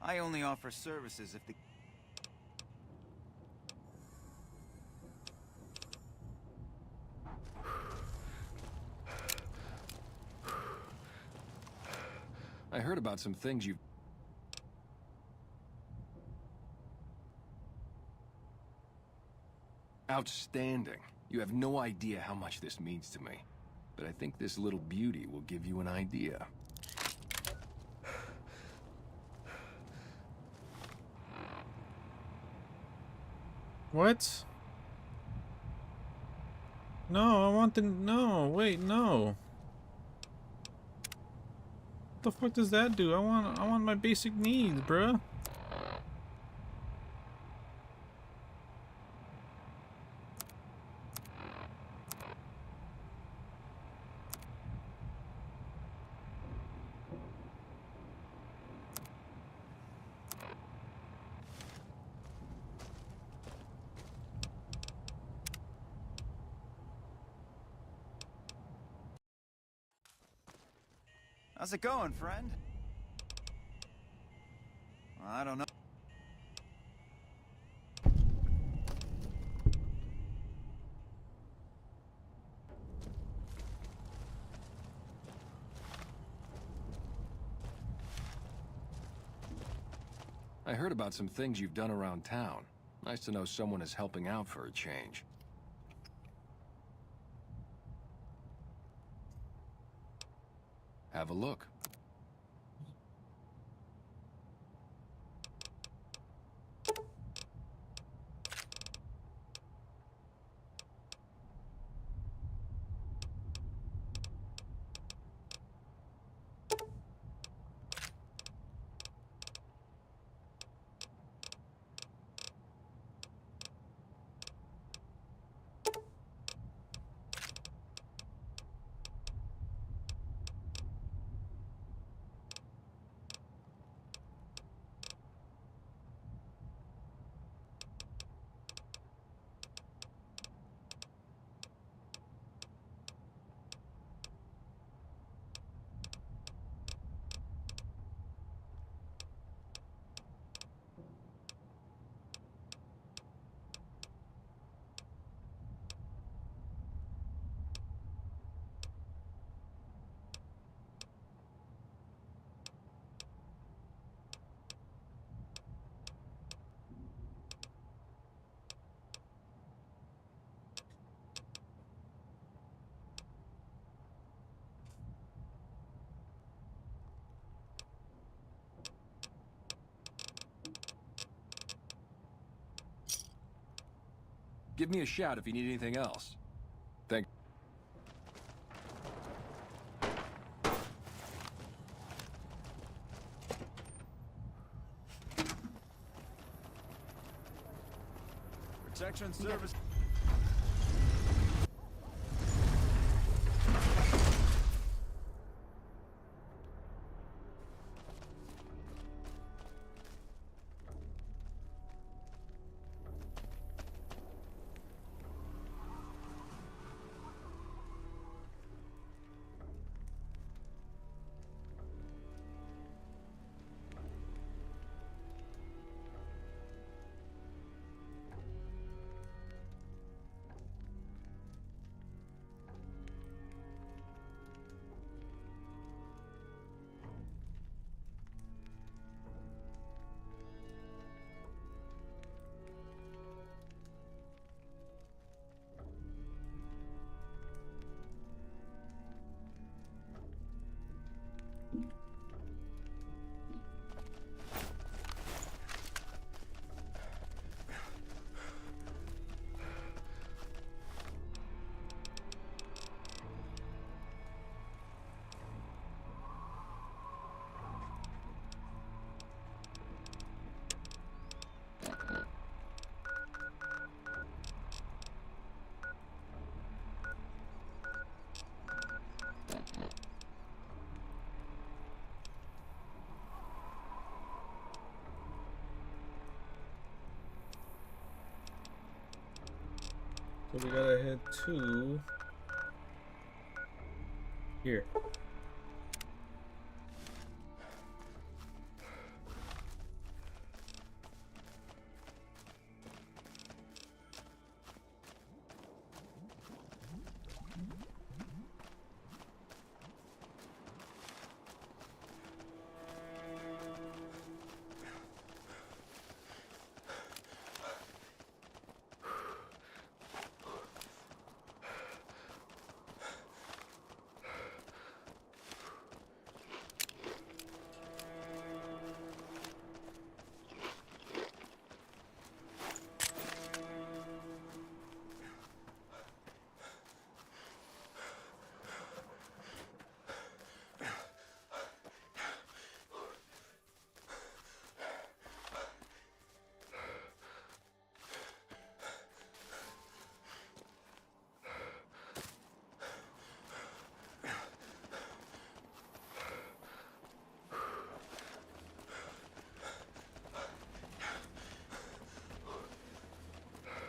I only offer services if the... I heard about some things you... Outstanding. You have no idea how much this means to me. But I think this little beauty will give you an idea. What? No, I want the... No, wait, no. What the fuck does that do? I want my basic needs, bruh. How's it going, friend? I don't know. I heard about some things you've done around town. Nice to know someone is helping out for a change. Have a look. Give me a shout if you need anything else. Thank. Protection service. So we gotta head to here.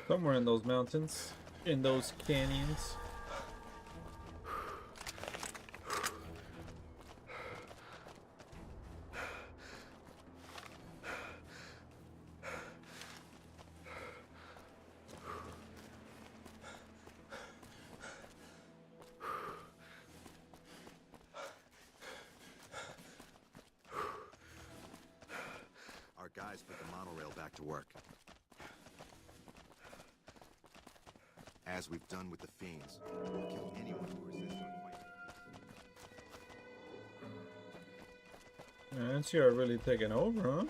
Somewhere in those mountains, in those canyons. Our guys put the monorail back to work. As we've done with the Fiends, we'll kill anyone who resists our fight. NCR really taking over, huh?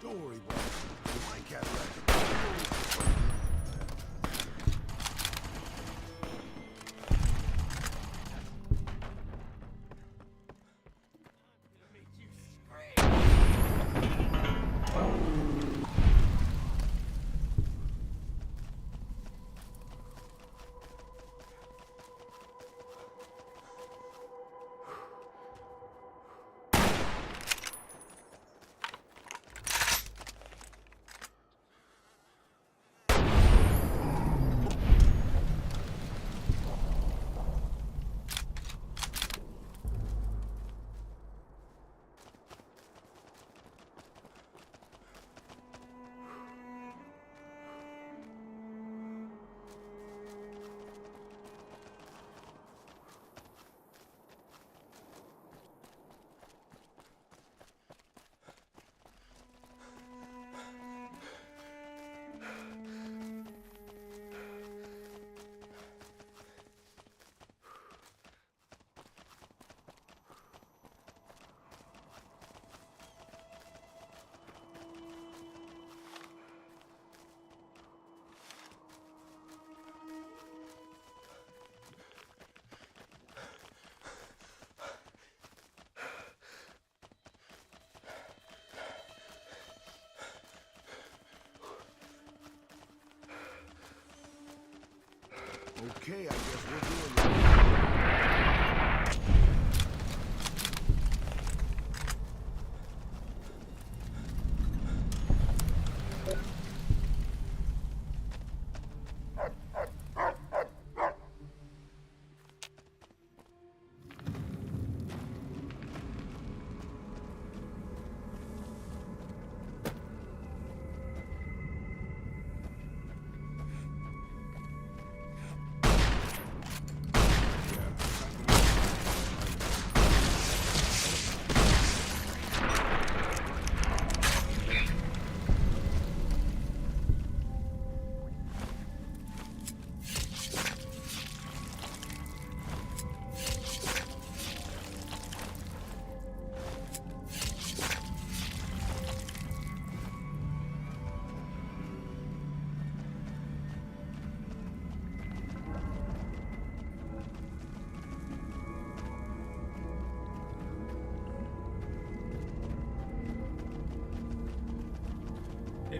Don't worry, boss. My cataract. Okay, I guess we're doing it.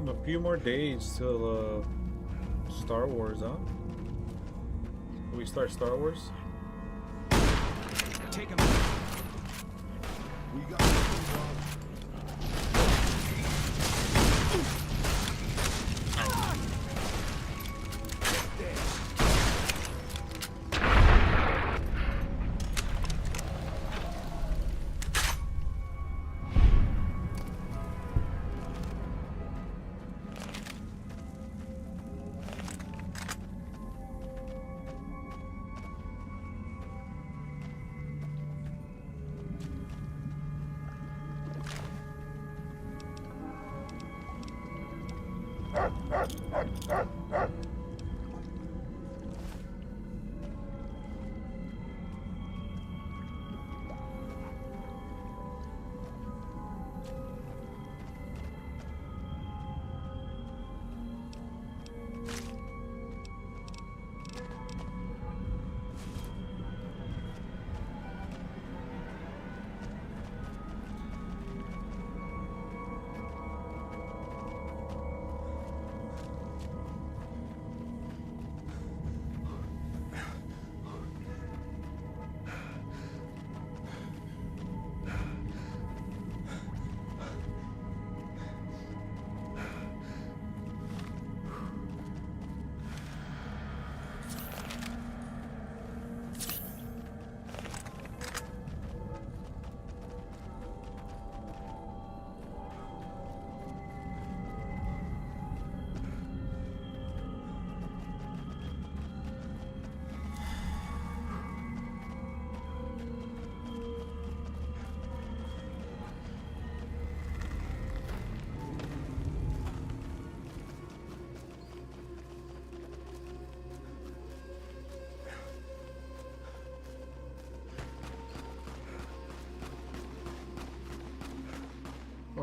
A few more days till Star Wars, huh? Will we start Star Wars? Take him. We got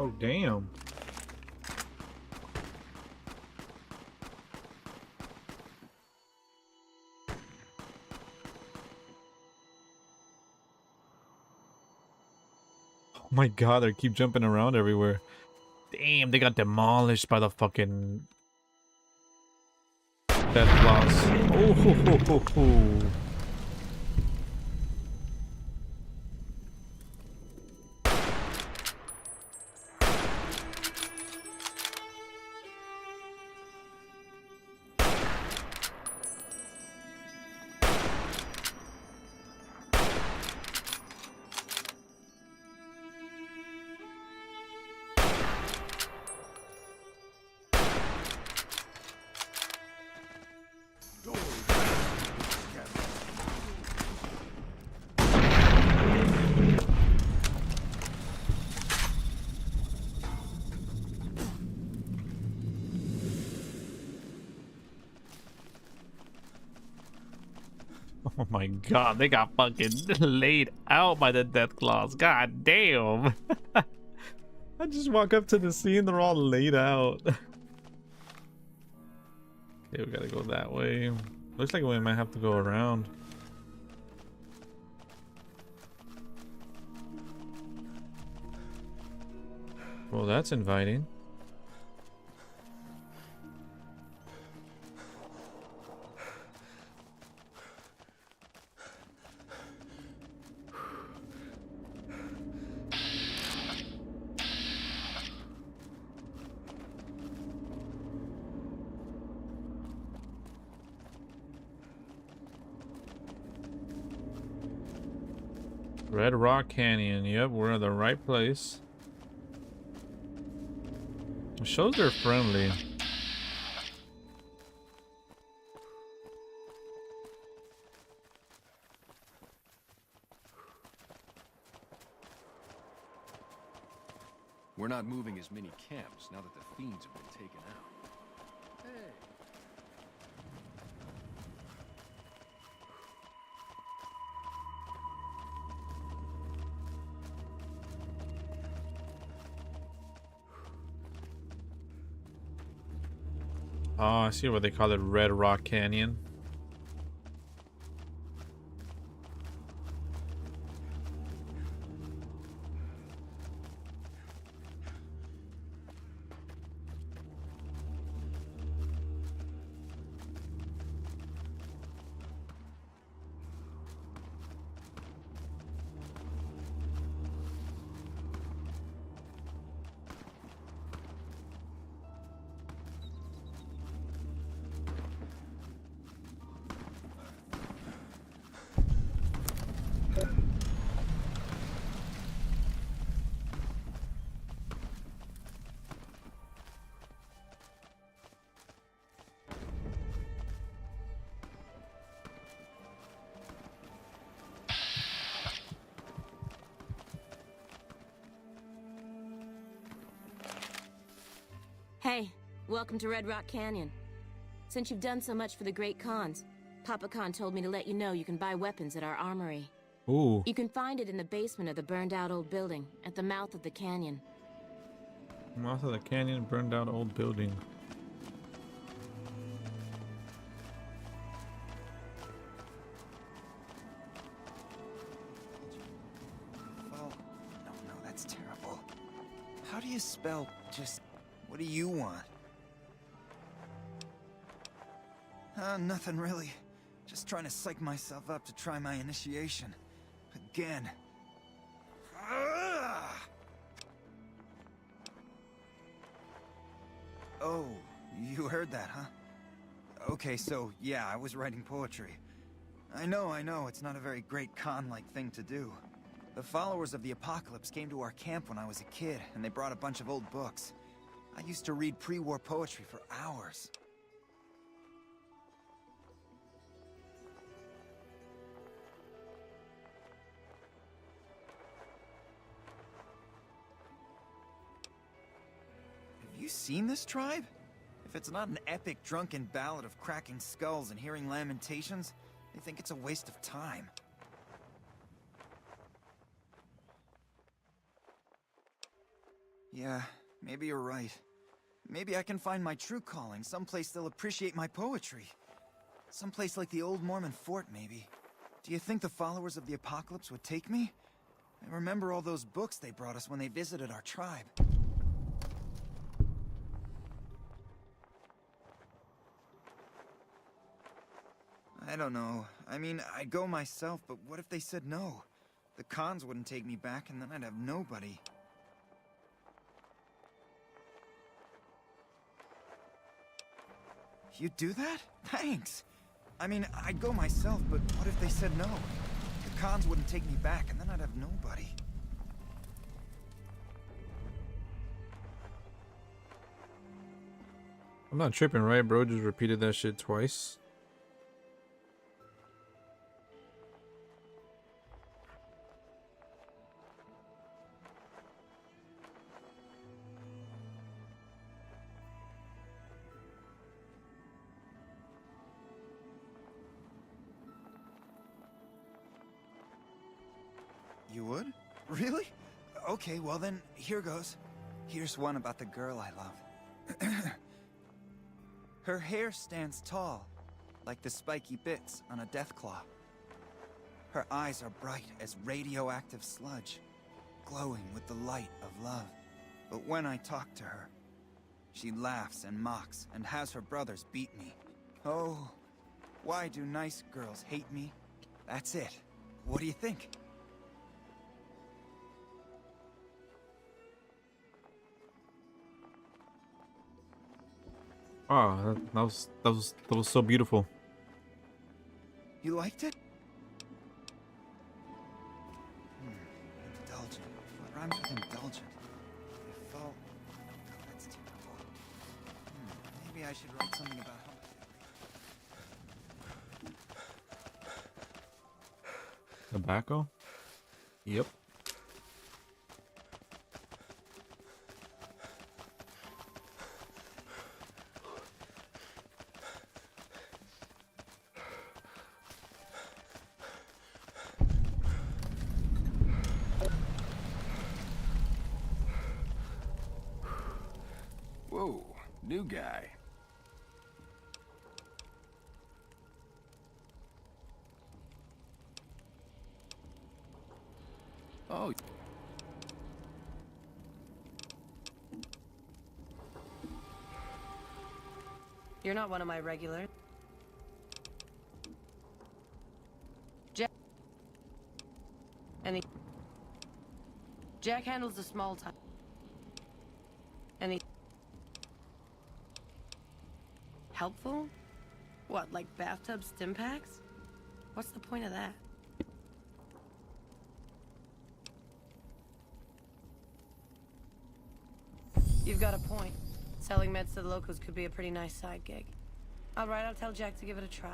Oh, damn. Oh my god, they keep jumping around everywhere. Damn, they got demolished by the fucking death claws. Oh, ho, ho, ho, ho. Oh my god, they got fucking laid out by the death claws. God damn. I just walk up to the scene, they're all laid out. Okay, we gotta go that way. Looks like we might have to go around. Well, that's inviting. Red Rock Canyon. Yep, we're in the right place. It shows they're friendly. We're not moving as many camps now that the fiends have been taken out. Hey. Oh, I see what they call it, Red Rock Canyon. Hey, welcome to Red Rock Canyon. Since you've done so much for the Great Khans, Papa Khan told me to let you know you can buy weapons at our armory. Ooh. You can find it in the basement of the burned-out old building at the mouth of the canyon. Mouth of the canyon, burned out old building. Oh, no, that's terrible. How do you spell just... What do you want? Nothing really. Just trying to psych myself up to try my initiation. Again. Oh, you heard that, huh? Okay, so, yeah, I was writing poetry. I know, it's not a very great Khan-like thing to do. The followers of the apocalypse came to our camp when I was a kid, and they brought a bunch of old books. I used to read pre-war poetry for hours. Have you seen this tribe? If it's not an epic drunken ballad of cracking skulls and hearing lamentations, they think it's a waste of time. Yeah, maybe you're right. Maybe I can find my true calling, someplace they'll appreciate my poetry. Someplace like the old Mormon fort, maybe. Do you think the followers of the apocalypse would take me? I remember all those books they brought us when they visited our tribe. I don't know. I mean, I'd go myself, but what if they said no? The cons wouldn't take me back, and then I'd have nobody. You'd do that? Thanks! I mean, I'd go myself, but what if they said no? The cons wouldn't take me back, and then I'd have nobody. I'm not tripping, right, bro? Just repeated that shit twice. You would? Really? Okay, well then, here goes. Here's one about the girl I love. Her hair stands tall, like the spiky bits on a deathclaw. Her eyes are bright as radioactive sludge, glowing with the light of love. But when I talk to her, she laughs and mocks and has her brothers beat me. Oh, why do nice girls hate me? That's it. What do you think? Wow, that was so beautiful. You liked it? Indulgent. What rhymes with indulgent? If oh, that's too cool. Maybe I should write something about how. Tobacco? Yep. Whoa, new guy. Oh. You're not one of my regulars. Jack handles the small time. Helpful? What, like bathtub stim packs? What's the point of that? You've got a point. Selling meds to the locals could be a pretty nice side gig. Alright, I'll tell Jack to give it a try.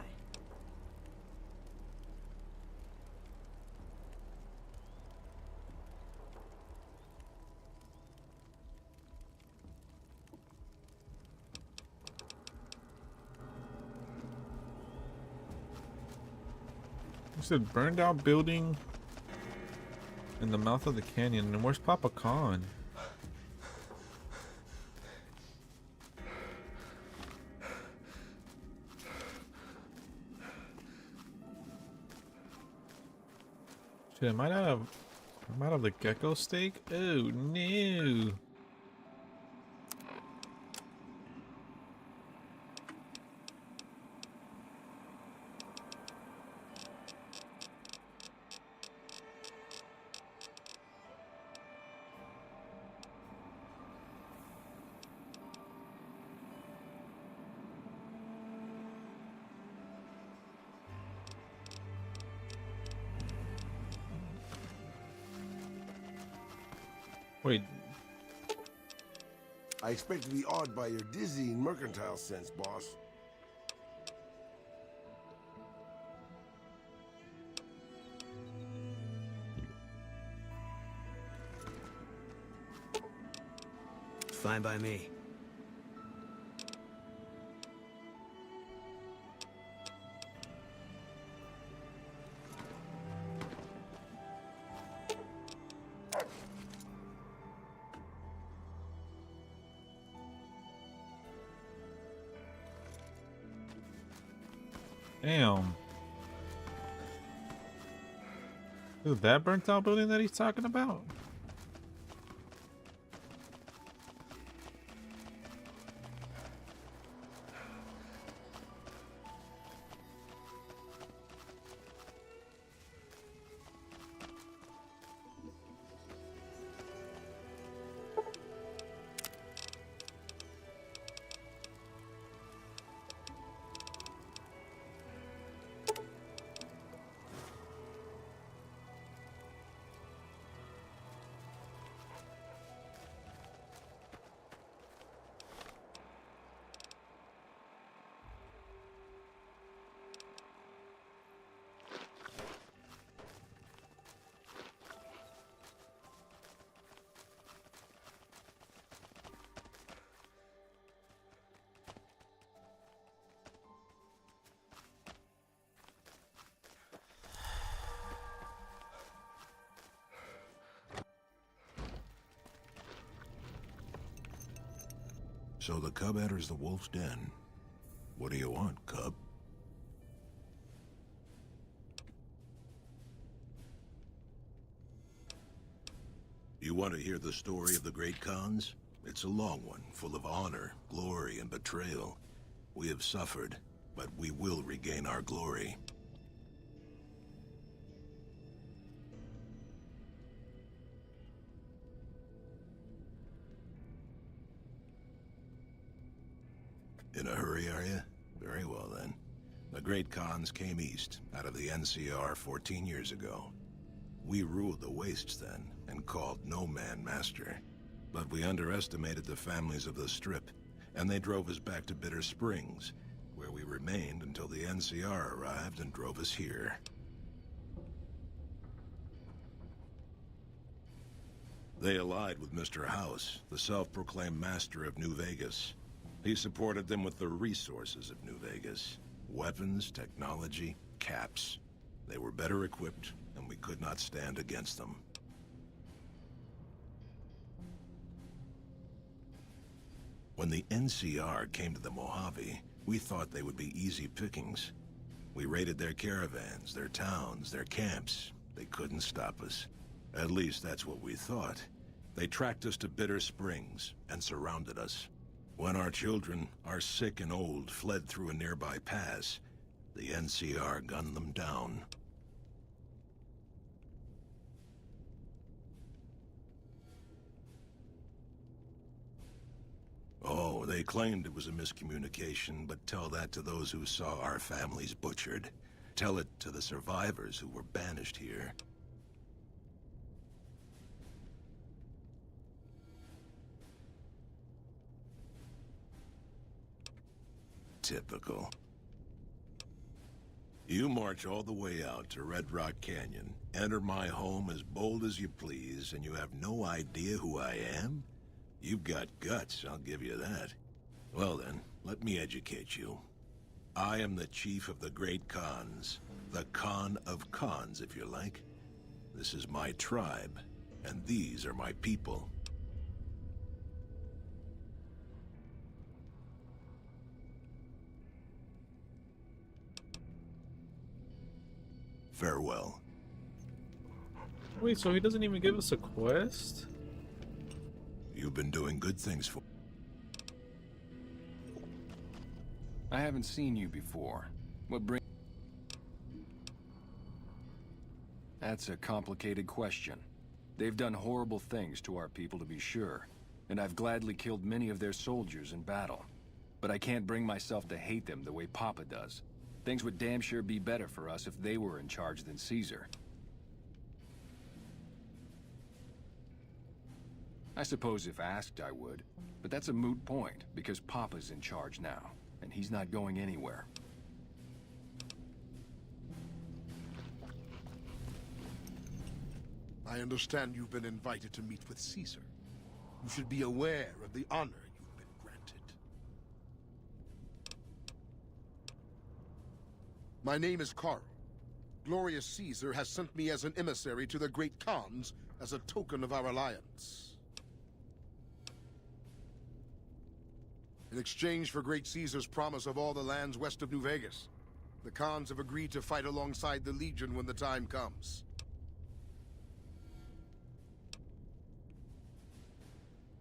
You said burned out building in the mouth of the canyon. And where's Papa Khan? Shit, I might have the gecko steak. Oh no. Wait. I expect to be awed by your dizzying mercantile sense, boss. Fine by me. Damn. Dude, that burnt out building that he's talking about? So the cub enters the wolf's den. What do you want, cub? You want to hear the story of the great Khans? It's a long one, full of honor, glory, and betrayal. We have suffered, but we will regain our glory. In a hurry, are you? Very well, then. The great Khans came east, out of the NCR 14 years ago. We ruled the wastes then, and called no man master. But we underestimated the families of the Strip, and they drove us back to Bitter Springs, where we remained until the NCR arrived and drove us here. They allied with Mr. House, the self-proclaimed master of New Vegas. He supported them with the resources of New Vegas. Weapons, technology, caps. They were better equipped, and we could not stand against them. When the NCR came to the Mojave, we thought they would be easy pickings. We raided their caravans, their towns, their camps. They couldn't stop us. At least that's what we thought. They tracked us to Bitter Springs and surrounded us. When our children, our sick and old, fled through a nearby pass, the NCR gunned them down. Oh, they claimed it was a miscommunication, but tell that to those who saw our families butchered. Tell it to the survivors who were banished here. Typical. You march all the way out to Red Rock Canyon, enter my home as bold as you please, and you have no idea who I am? You've got guts, I'll give you that. Well then, let me educate you. I am the chief of the great Khans. The Khan of Khans, if you like. This is my tribe, and these are my people. Farewell. Wait, so he doesn't even give us a quest? You've been doing good things for... I haven't seen you before. What brings... That's a complicated question. They've done horrible things to our people, to be sure, and I've gladly killed many of their soldiers in battle. But I can't bring myself to hate them the way Papa does. Things would damn sure be better for us if they were in charge than Caesar. I suppose if asked I would, but that's a moot point, because Papa's in charge now, and he's not going anywhere. I understand you've been invited to meet with Caesar. You should be aware of the honor you've been granted. My name is Carl. Glorious Caesar has sent me as an emissary to the great Khans as a token of our alliance. In exchange for great Caesar's promise of all the lands west of New Vegas, The Khans have agreed to fight alongside the Legion when the time comes.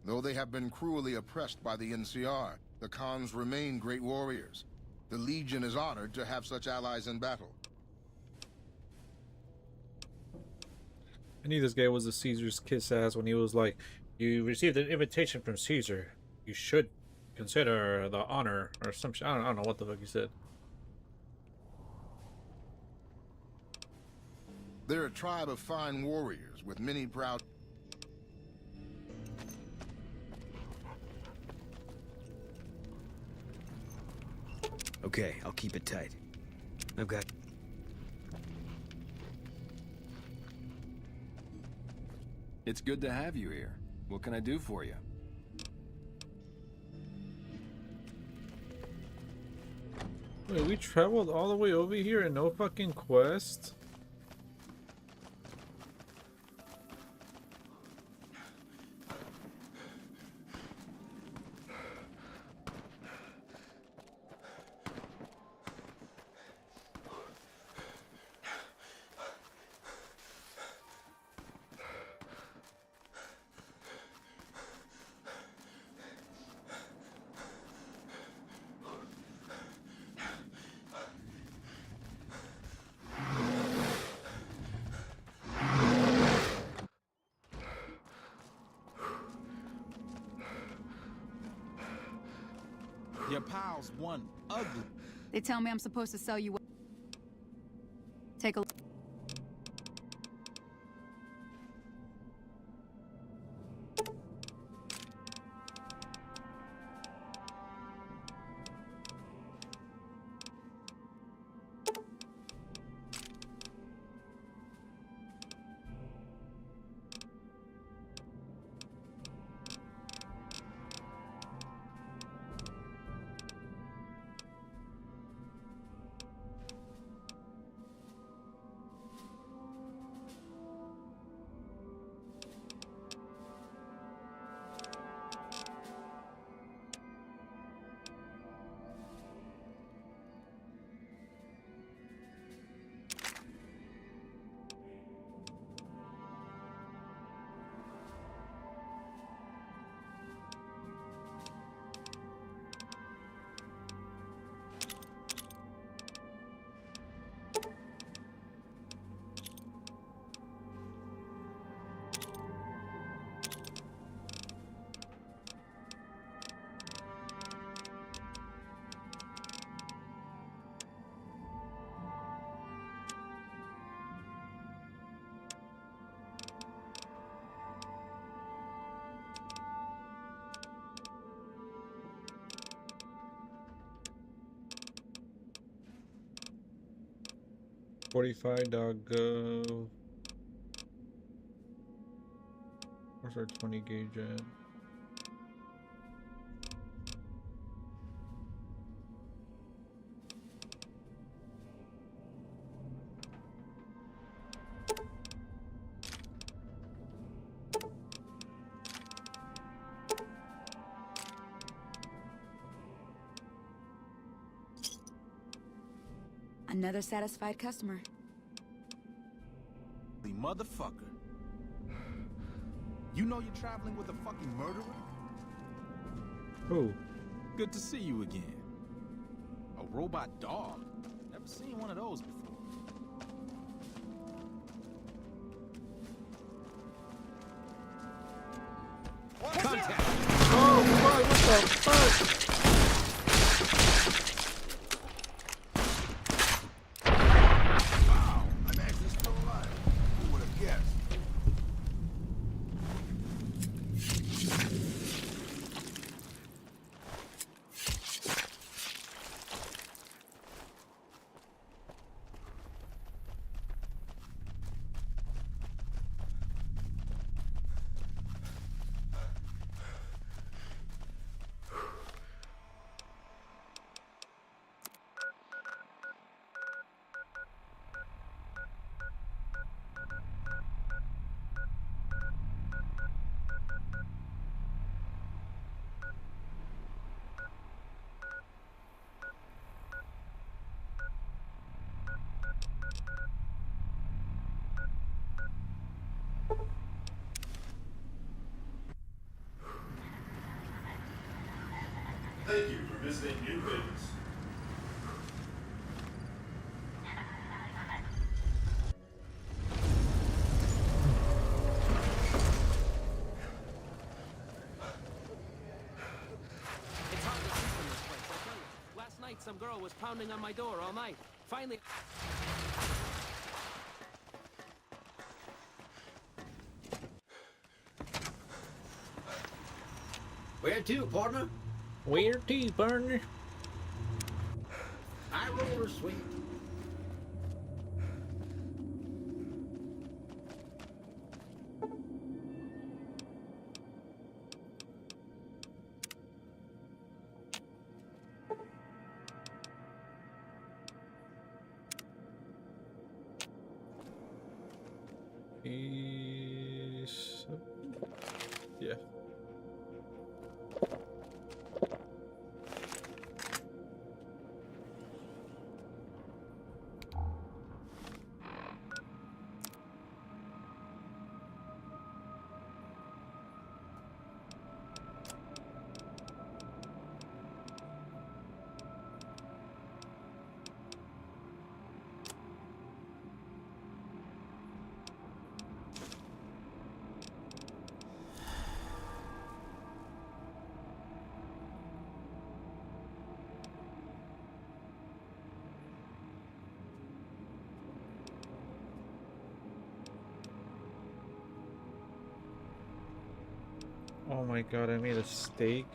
Though they have been cruelly oppressed by the NCR, the Khans remain great warriors. The Legion is honored to have such allies in battle. I knew this guy was a Caesar's kiss ass when he was like, "You received an invitation from Caesar. You should consider the honor," or some shit. I don't know what the fuck he said. They're a tribe of fine warriors with many proud... Okay, I'll keep it tight. I've got... It's good to have you here. What can I do for you? Wait, we traveled all the way over here and no fucking quest? Your pal's one ugly. They tell me I'm supposed to sell you. Take a look. $45.go. Where's our 20 gauge at? Another satisfied customer. The motherfucker. You know you're traveling with a fucking murderer? Who? Good to see you again. A robot dog? Never seen one of those before. Contact! Oh, fuck, what the fuck? Wasteland, New Vegas. It's hard to sleep in this place, I tell you. Last night, some girl was pounding on my door all night. Finally... Where to, partner? Where to, partner? I roller sweet. Yeah. Oh my god, I made a steak.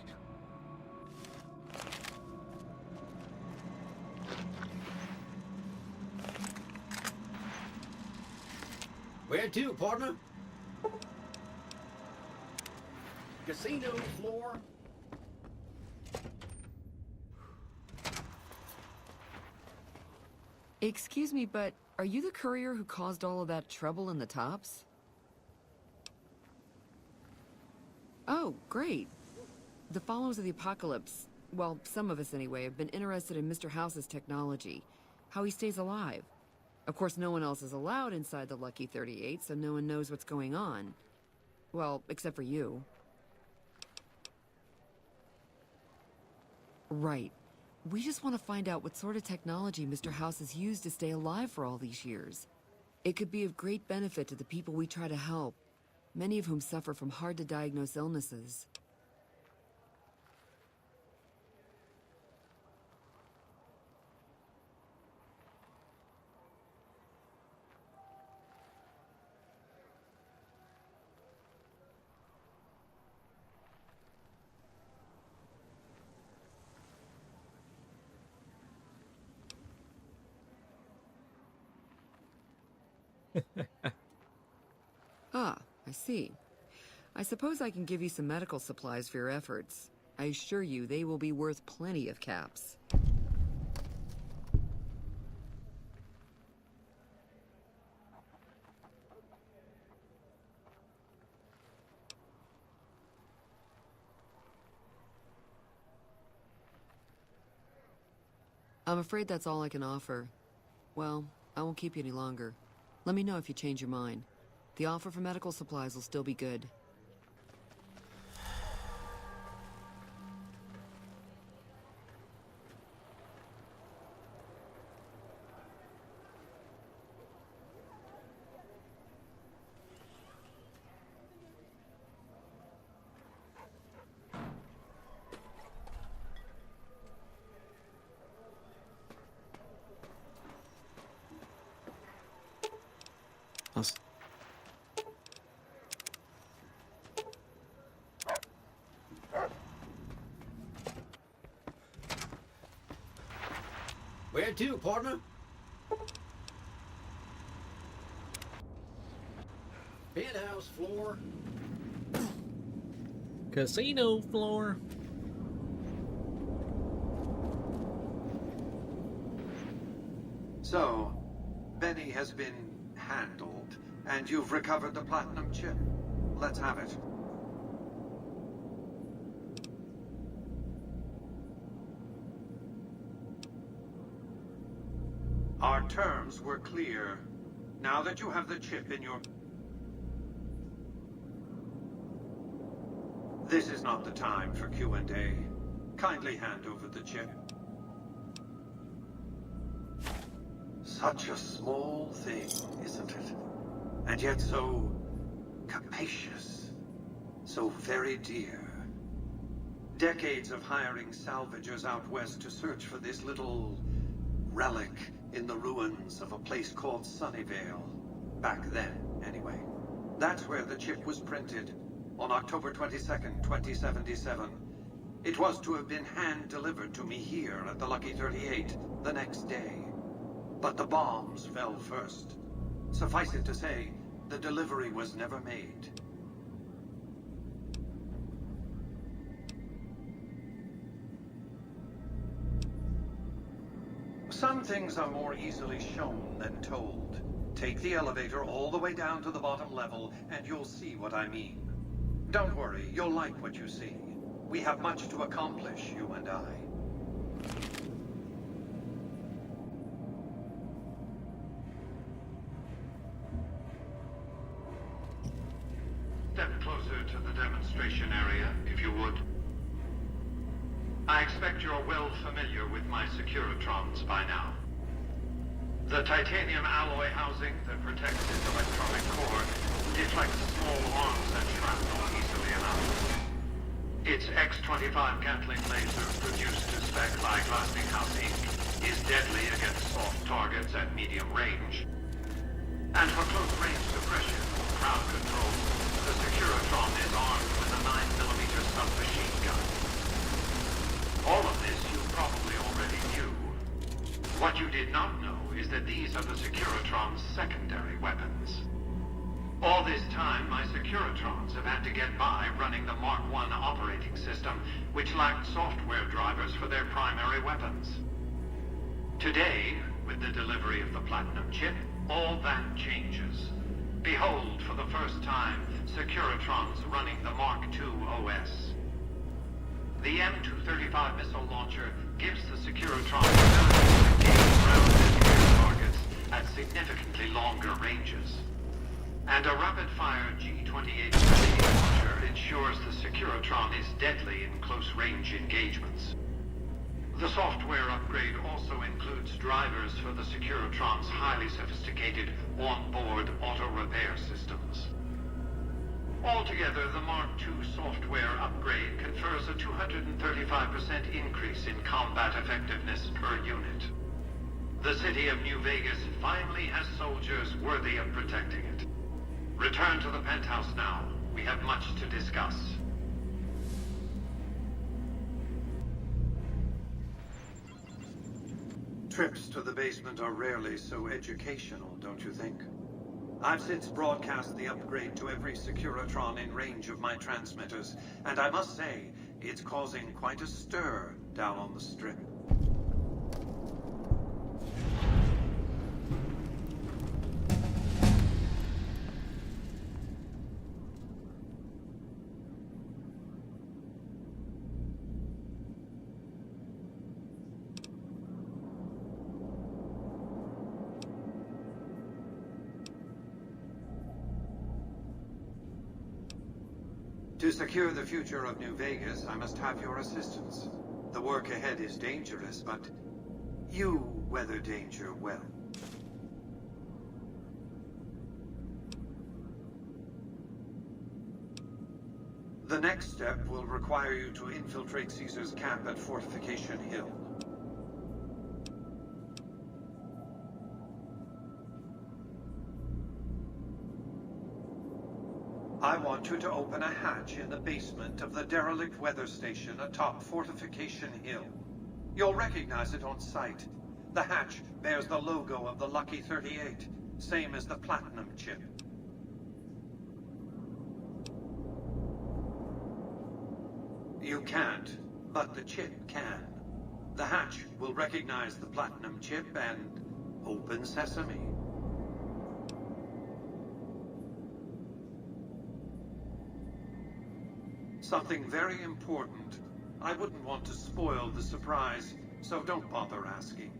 Where to, partner? Casino floor. Excuse me, but are you the courier who caused all of that trouble in the tops? Oh, great. The followers of the apocalypse, well, some of us anyway, have been interested in Mr. House's technology, how he stays alive. Of course, no one else is allowed inside the Lucky 38, so no one knows what's going on. Well, except for you. Right. We just want to find out what sort of technology Mr. House has used to stay alive for all these years. It could be of great benefit to the people we try to help, many of whom suffer from hard-to-diagnose illnesses. Ah, I see. I suppose I can give you some medical supplies for your efforts. I assure you they will be worth plenty of caps. I'm afraid that's all I can offer. Well, I won't keep you any longer. Let me know if you change your mind. The offer for medical supplies will still be good. Where to, partner? Penthouse floor. Casino floor. So, Benny has been handled, and you've recovered the platinum chip. Let's have it. Our terms were clear. Now that you have the chip in your... This is not the time for Q&A. Kindly hand over the chip. Such a small thing, isn't it? And yet so capacious. So very dear. Decades of hiring salvagers out west to search for this little relic in the ruins of a place called Sunnyvale. Back then, anyway. That's where the chip was printed, on October 22nd, 2077. It was to have been hand-delivered to me here at the Lucky 38 the next day. But the bombs fell first. Suffice it to say, the delivery was never made. Some things are more easily shown than told. Take the elevator all the way down to the bottom level, and you'll see what I mean. Don't worry, you'll like what you see. We have much to accomplish, you and I. Step closer to the demonstration area, if you would. I expect you're well familiar with my Securitrons by now. The titanium alloy housing that protects its electronic core deflects small arms and shrapnel easily enough. Its X-25 Gatling laser, produced to spec by Glassinghouse Inc., is deadly against soft targets at medium range. And for close-range suppression, crowd control, the Securitron is armed with a 9mm submachine gun. All of this you probably already knew. What you did not know is that these are the Securitron's secondary weapons. All this time, my Securitrons have had to get by running the Mark I operating system, which lacked software drivers for their primary weapons. Today, with the delivery of the Platinum chip, all that changes. Behold, for the first time, Securitrons running the Mark II OS. The M235 missile launcher gives the Securitron the ability to engage ground and air targets at significantly longer ranges. And a rapid-fire G-28 launcher ensures the Securitron is deadly in close-range engagements. The software upgrade also includes drivers for the Securitron's highly sophisticated on-board auto-repair systems. Altogether, the Mark II software upgrade confers a 235% increase in combat effectiveness per unit. The city of New Vegas finally has soldiers worthy of protecting it. Return to the penthouse now. We have much to discuss. Trips to the basement are rarely so educational, don't you think? I've since broadcast the upgrade to every Securitron in range of my transmitters, and I must say, it's causing quite a stir down on the Strip. To secure the future of New Vegas, I must have your assistance. The work ahead is dangerous, but you weather danger well. The next step will require you to infiltrate Caesar's camp at Fortification Hill. I want you to open a hatch in the basement of the derelict weather station atop Fortification Hill. You'll recognize it on sight. The hatch bears the logo of the Lucky 38, same as the Platinum chip. You can't, but the chip can. The hatch will recognize the Platinum chip and open sesame. Something very important. I wouldn't want to spoil the surprise, so don't bother asking.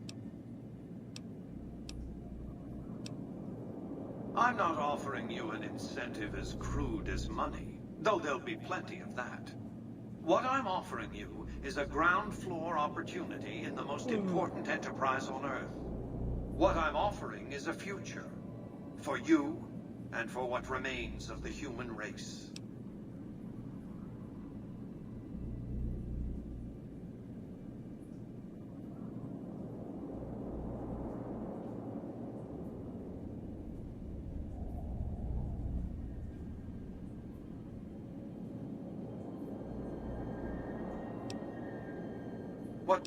I'm not offering you an incentive as crude as money, though there'll be plenty of that. What I'm offering you is a ground floor opportunity in the most important enterprise on Earth. What I'm offering is a future. For you, and for what remains of the human race. What?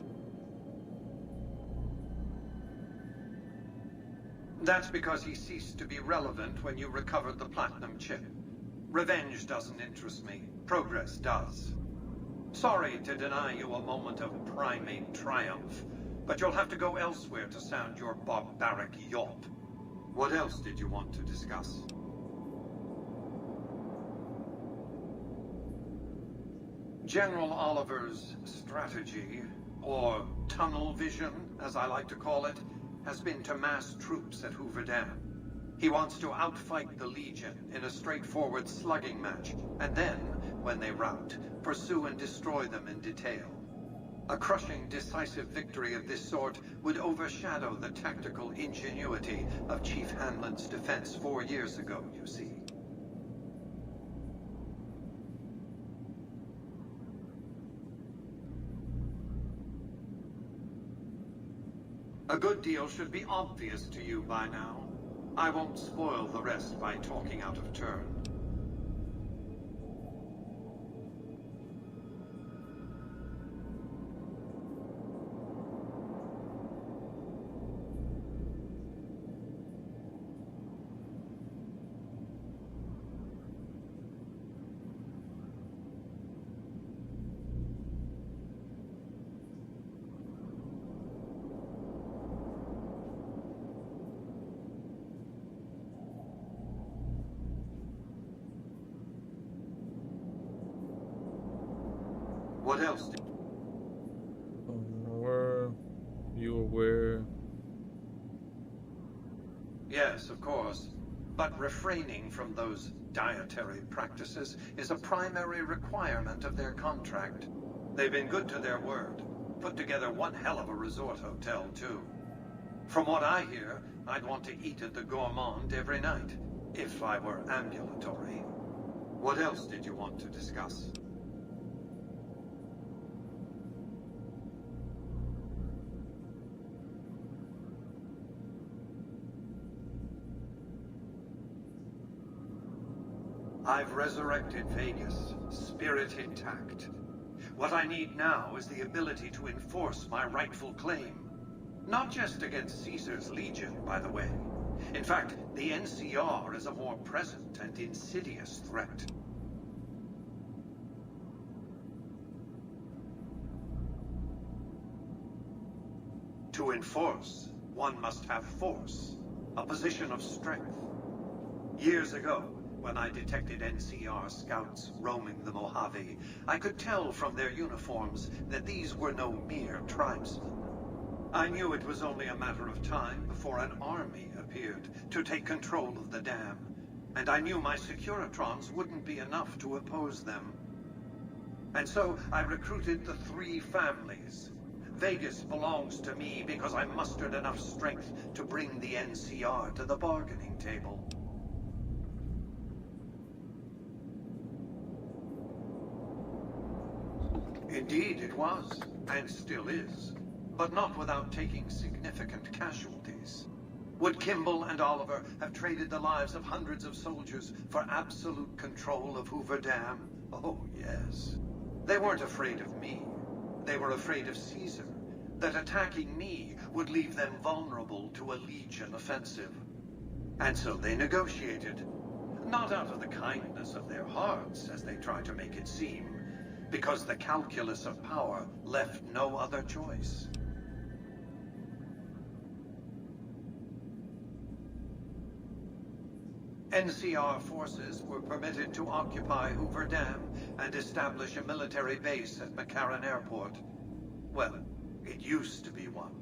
That's because he ceased to be relevant when you recovered the platinum chip. Revenge doesn't interest me. Progress does. Sorry to deny you a moment of primate triumph, but you'll have to go elsewhere to sound your barbaric yawp. What else did you want to discuss? General Oliver's strategy, or tunnel vision, as I like to call it, has been to mass troops at Hoover Dam. He wants to outfight the Legion in a straightforward slugging match, and then, when they rout, pursue and destroy them in detail. A crushing, decisive victory of this sort would overshadow the tactical ingenuity of Chief Hanlon's defense 4 years ago, you see. A good deal should be obvious to you by now. I won't spoil the rest by talking out of turn. What else did... Were you aware? Yes, of course. But refraining from those dietary practices is a primary requirement of their contract. They've been good to their word. Put together one hell of a resort hotel, too. From what I hear, I'd want to eat at the Gourmand every night, if I were ambulatory. What else did you want to discuss? I've resurrected Vegas, spirit intact. What I need now is the ability to enforce my rightful claim. Not just against Caesar's Legion, by the way. In fact, the NCR is a more present and insidious threat. To enforce, one must have force, a position of strength. Years ago, when I detected NCR scouts roaming the Mojave, I could tell from their uniforms that these were no mere tribesmen. I knew it was only a matter of time before an army appeared to take control of the dam, and I knew my Securitrons wouldn't be enough to oppose them. And so I recruited the 3 families. Vegas belongs to me because I mustered enough strength to bring the NCR to the bargaining table. Indeed it was, and still is, but not without taking significant casualties. Would Kimball and Oliver have traded the lives of hundreds of soldiers for absolute control of Hoover Dam? Oh, yes. They weren't afraid of me. They were afraid of Caesar, that attacking me would leave them vulnerable to a Legion offensive. And so they negotiated, not out of the kindness of their hearts, as they try to make it seem, because the calculus of power left no other choice. NCR forces were permitted to occupy Hoover Dam and establish a military base at McCarran Airport. Well, it used to be one.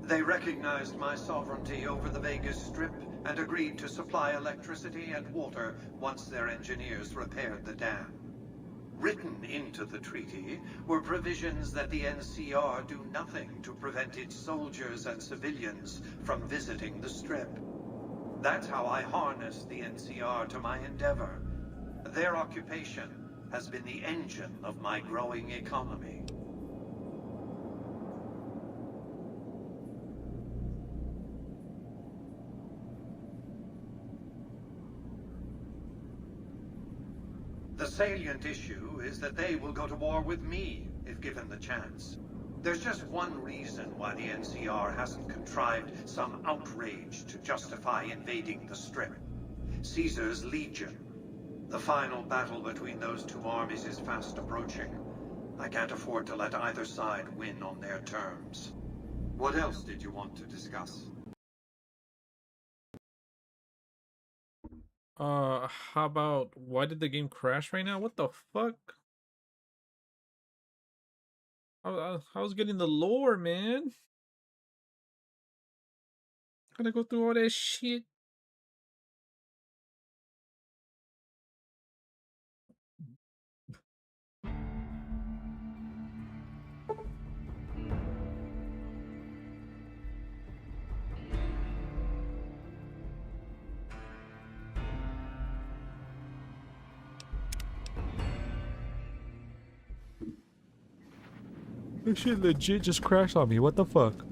They recognized my sovereignty over the Vegas Strip and agreed to supply electricity and water once their engineers repaired the dam. Written into the treaty were provisions that the NCR do nothing to prevent its soldiers and civilians from visiting the Strip. That's how I harness the NCR to my endeavor. Their occupation has been the engine of my growing economy. The salient issue is that they will go to war with me if given the chance. There's just one reason why the NCR hasn't contrived some outrage to justify invading the Strip. Caesar's Legion. The final battle between those two armies is fast approaching. I can't afford to let either side win on their terms. What else did you want to discuss? How about, why did the game crash right now? What the fuck? I was getting the lore, man. Gotta go through all that shit. This shit legit just crashed on me. What the fuck?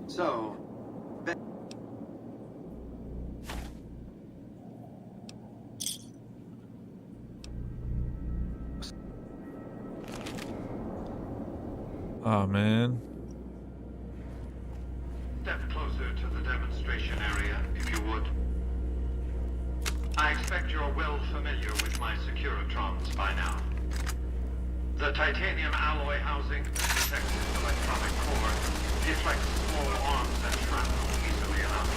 So, Oh man. step closer to the demonstration area, if you would. I expect you're well familiar with my Securitrons by now. The titanium alloy housing that protects its electronic core deflects small arms and shrapnel easily enough.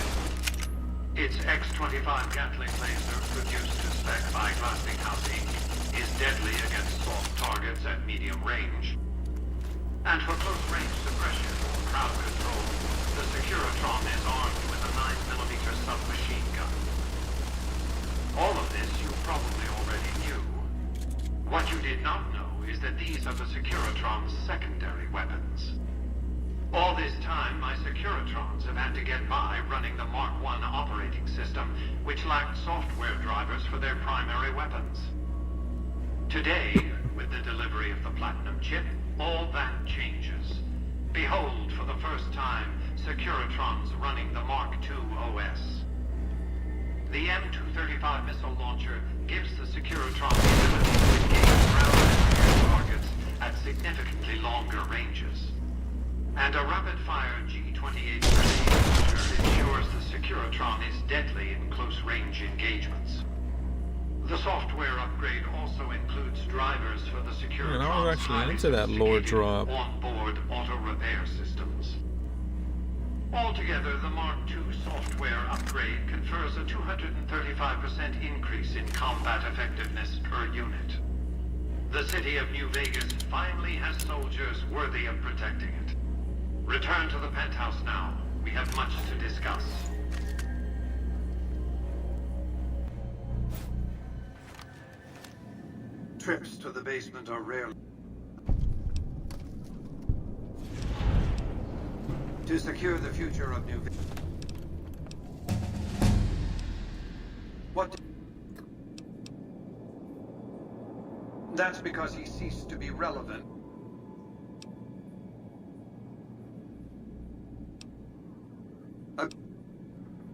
Its X-25 Gatling laser, produced to spec by Glassing is deadly against soft targets at medium range. And for close-range suppression or crowd control, the Securitron is armed with a 9mm submachine gun. All of this you probably already knew. What you did not know is that these are the Securitron's secondary weapons. All this time, my Securitrons have had to get by running the Mark I operating system, which lacked software drivers for their primary weapons. Today, with the delivery of the Platinum chip, all that changes. Behold, for the first time, Securitrons running the Mark II OS. The M235 missile launcher gives the Securitron the ability to engage ground and air targets at significantly longer ranges. And a rapid-fire G28 grenade launcher ensures the Securitron is deadly in close-range engagements. The software upgrade also includes drivers for the Securitron's Man, I was actually into that lore drop. onboard auto-repair systems. Altogether, the Mark II software upgrade confers a 235% increase in combat effectiveness per unit. The city of New Vegas finally has soldiers worthy of protecting it. Return to the penthouse now. We have much to discuss. Trips to the basement are rare. To secure the future of New Vegas. What? That's because he ceased to be relevant.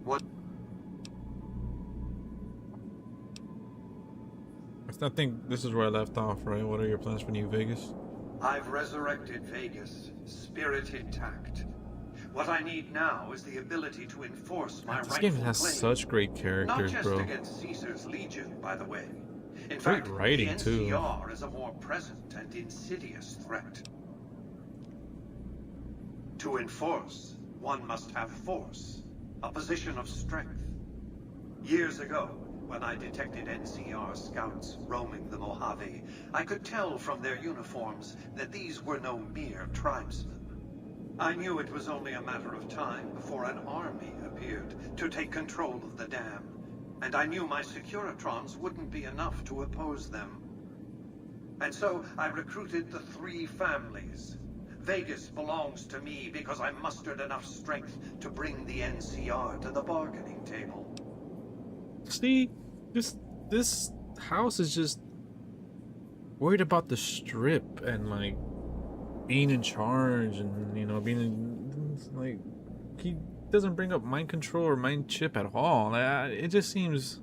What? I think this is where I left off, right? What are your plans for New Vegas? I've resurrected Vegas, spirit intact. What I need now is the ability to enforce my This game has claim. such great characters, Not just bro. against Caesar's Legion, by the way. In Great fact, writing, the too. NCR is a more present and insidious threat. To enforce, one must have force, a position of strength. Years ago, when I detected NCR scouts roaming the Mojave, I could tell from their uniforms that these were no mere tribesmen. I knew it was only a matter of time before an army appeared to take control of the dam. and I knew my Securitrons wouldn't be enough to oppose them. And so I recruited the 3 families. Vegas belongs to me because I mustered enough strength to bring the NCR to the bargaining table. See, this house is just worried about the strip and like being in charge and, you know, being in, like, he doesn't bring up mind control or mind chip at all. Like, it just seems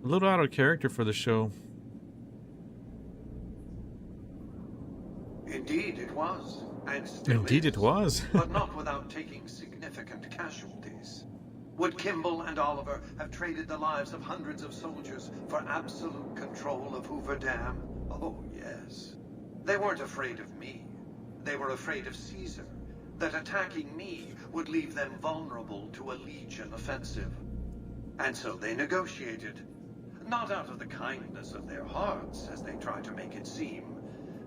a little out of character for the show. Indeed it was, and still Indeed is, it was. but not without taking significant casualties. Would Kimball and Oliver have traded the lives of hundreds of soldiers for absolute control of Hoover Dam? Oh, yes. They weren't afraid of me. They were afraid of Caesar, that attacking me would leave them vulnerable to a Legion offensive. And so they negotiated, not out of the kindness of their hearts, as they try to make it seem,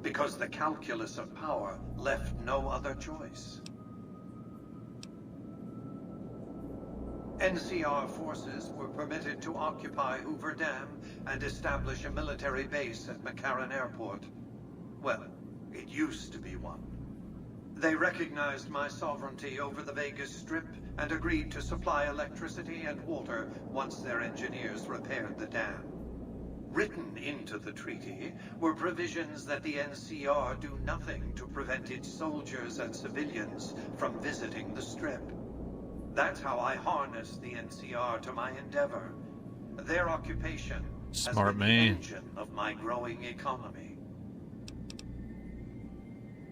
because the calculus of power left no other choice. NCR forces were permitted to occupy Hoover Dam and establish a military base at McCarran Airport. Well, it used to be one. They recognized my sovereignty over the Vegas Strip and agreed to supply electricity and water once their engineers repaired the dam. Written into the treaty were provisions that the NCR do nothing to prevent its soldiers and civilians from visiting the Strip. That's how I harnessed the NCR to my endeavor. Their occupation has been the engine of my growing economy.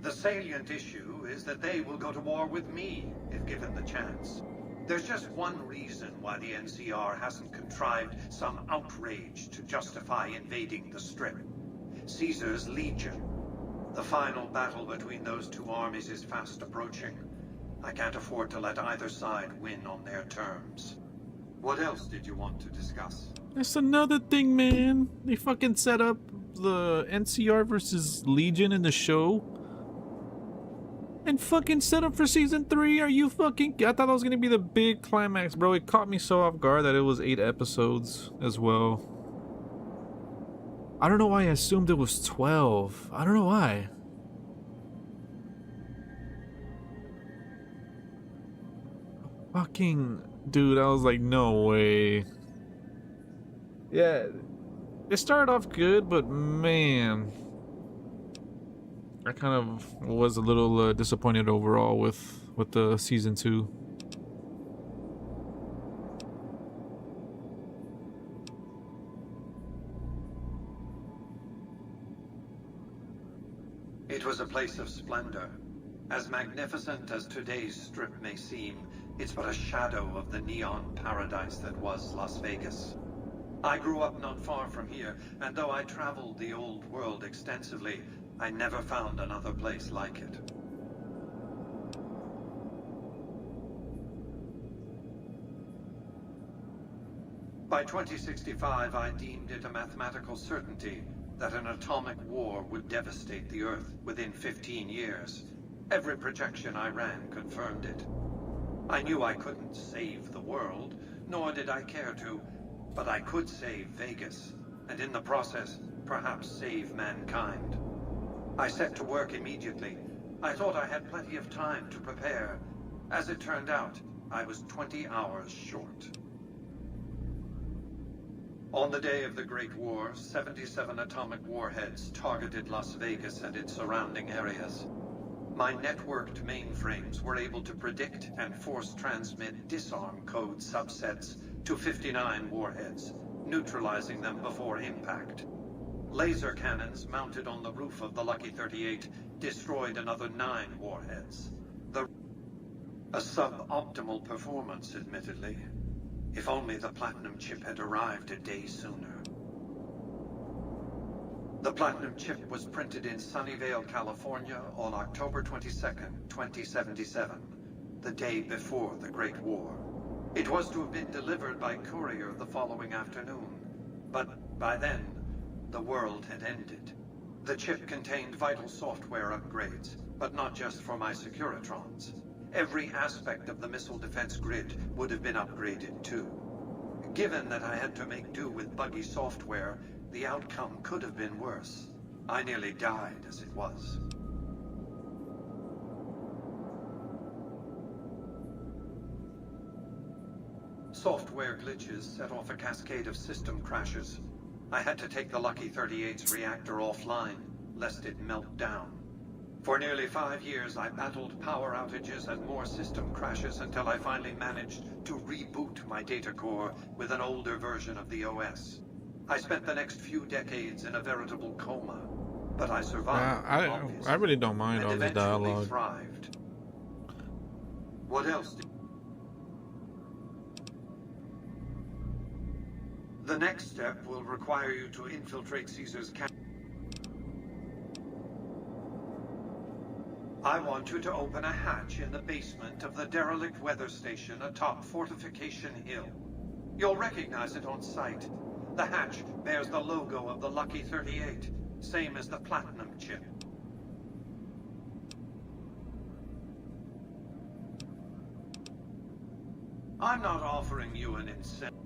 The salient issue is that they will go to war with me if given the chance. There's just one reason why the NCR hasn't contrived some outrage to justify invading the Strip. Caesar's Legion. The final battle between those 2 armies is fast approaching. I can't afford to let either side win on their terms. What else did you want to discuss? That's another thing, man. They fucking set up the NCR versus Legion in the show. And fucking set up for season 3. Are you fucking... I thought that was gonna be the big climax, bro. It caught me so off guard that it was 8 episodes as well. I don't know why I assumed it was 12. I don't know why. Fucking... Dude, I was like, no way. Yeah. It started off good, but man... I kind of was a little disappointed overall with the season 2. It was a place of splendor. As magnificent as today's Strip may seem, it's but a shadow of the neon paradise that was Las Vegas. I grew up not far from here, and though I traveled the old world extensively, I never found another place like it. By 2065, I deemed it a mathematical certainty that an atomic war would devastate the Earth within 15 years. Every projection I ran confirmed it. I knew I couldn't save the world, nor did I care to, but I could save Vegas, and in the process, perhaps save mankind. I set to work immediately. I thought I had plenty of time to prepare. As it turned out, I was 20 hours short. On the day of the Great War, 77 atomic warheads targeted Las Vegas and its surrounding areas. My networked mainframes were able to predict and force transmit disarm code subsets to 59 warheads, neutralizing them before impact. Laser cannons mounted on the roof of the Lucky 38 destroyed another 9 warheads. A suboptimal performance, admittedly. If only the platinum chip had arrived a day sooner. The platinum chip was printed in Sunnyvale, California on October 22nd, 2077, the day before the Great War. It was to have been delivered by courier the following afternoon, but by then, the world had ended. The chip contained vital software upgrades, but not just for my Securitrons. Every aspect of the missile defense grid would have been upgraded too. Given that I had to make do with buggy software, the outcome could have been worse. I nearly died as it was. Software glitches set off a cascade of system crashes. I had to take the Lucky 38's reactor offline, lest it melt down. For nearly 5 years, I battled power outages and more system crashes until I finally managed to reboot my data core with an older version of the OS. I spent the next few decades in a veritable coma, but I survived. I really don't mind all the dialogue. Thrived. What else did... The next step will require you to infiltrate Caesar's camp. I want you to open a hatch in the basement of the derelict weather station atop Fortification Hill. You'll recognize it on sight. The hatch bears the logo of the Lucky 38, same as the Platinum chip. I'm not offering you an incentive.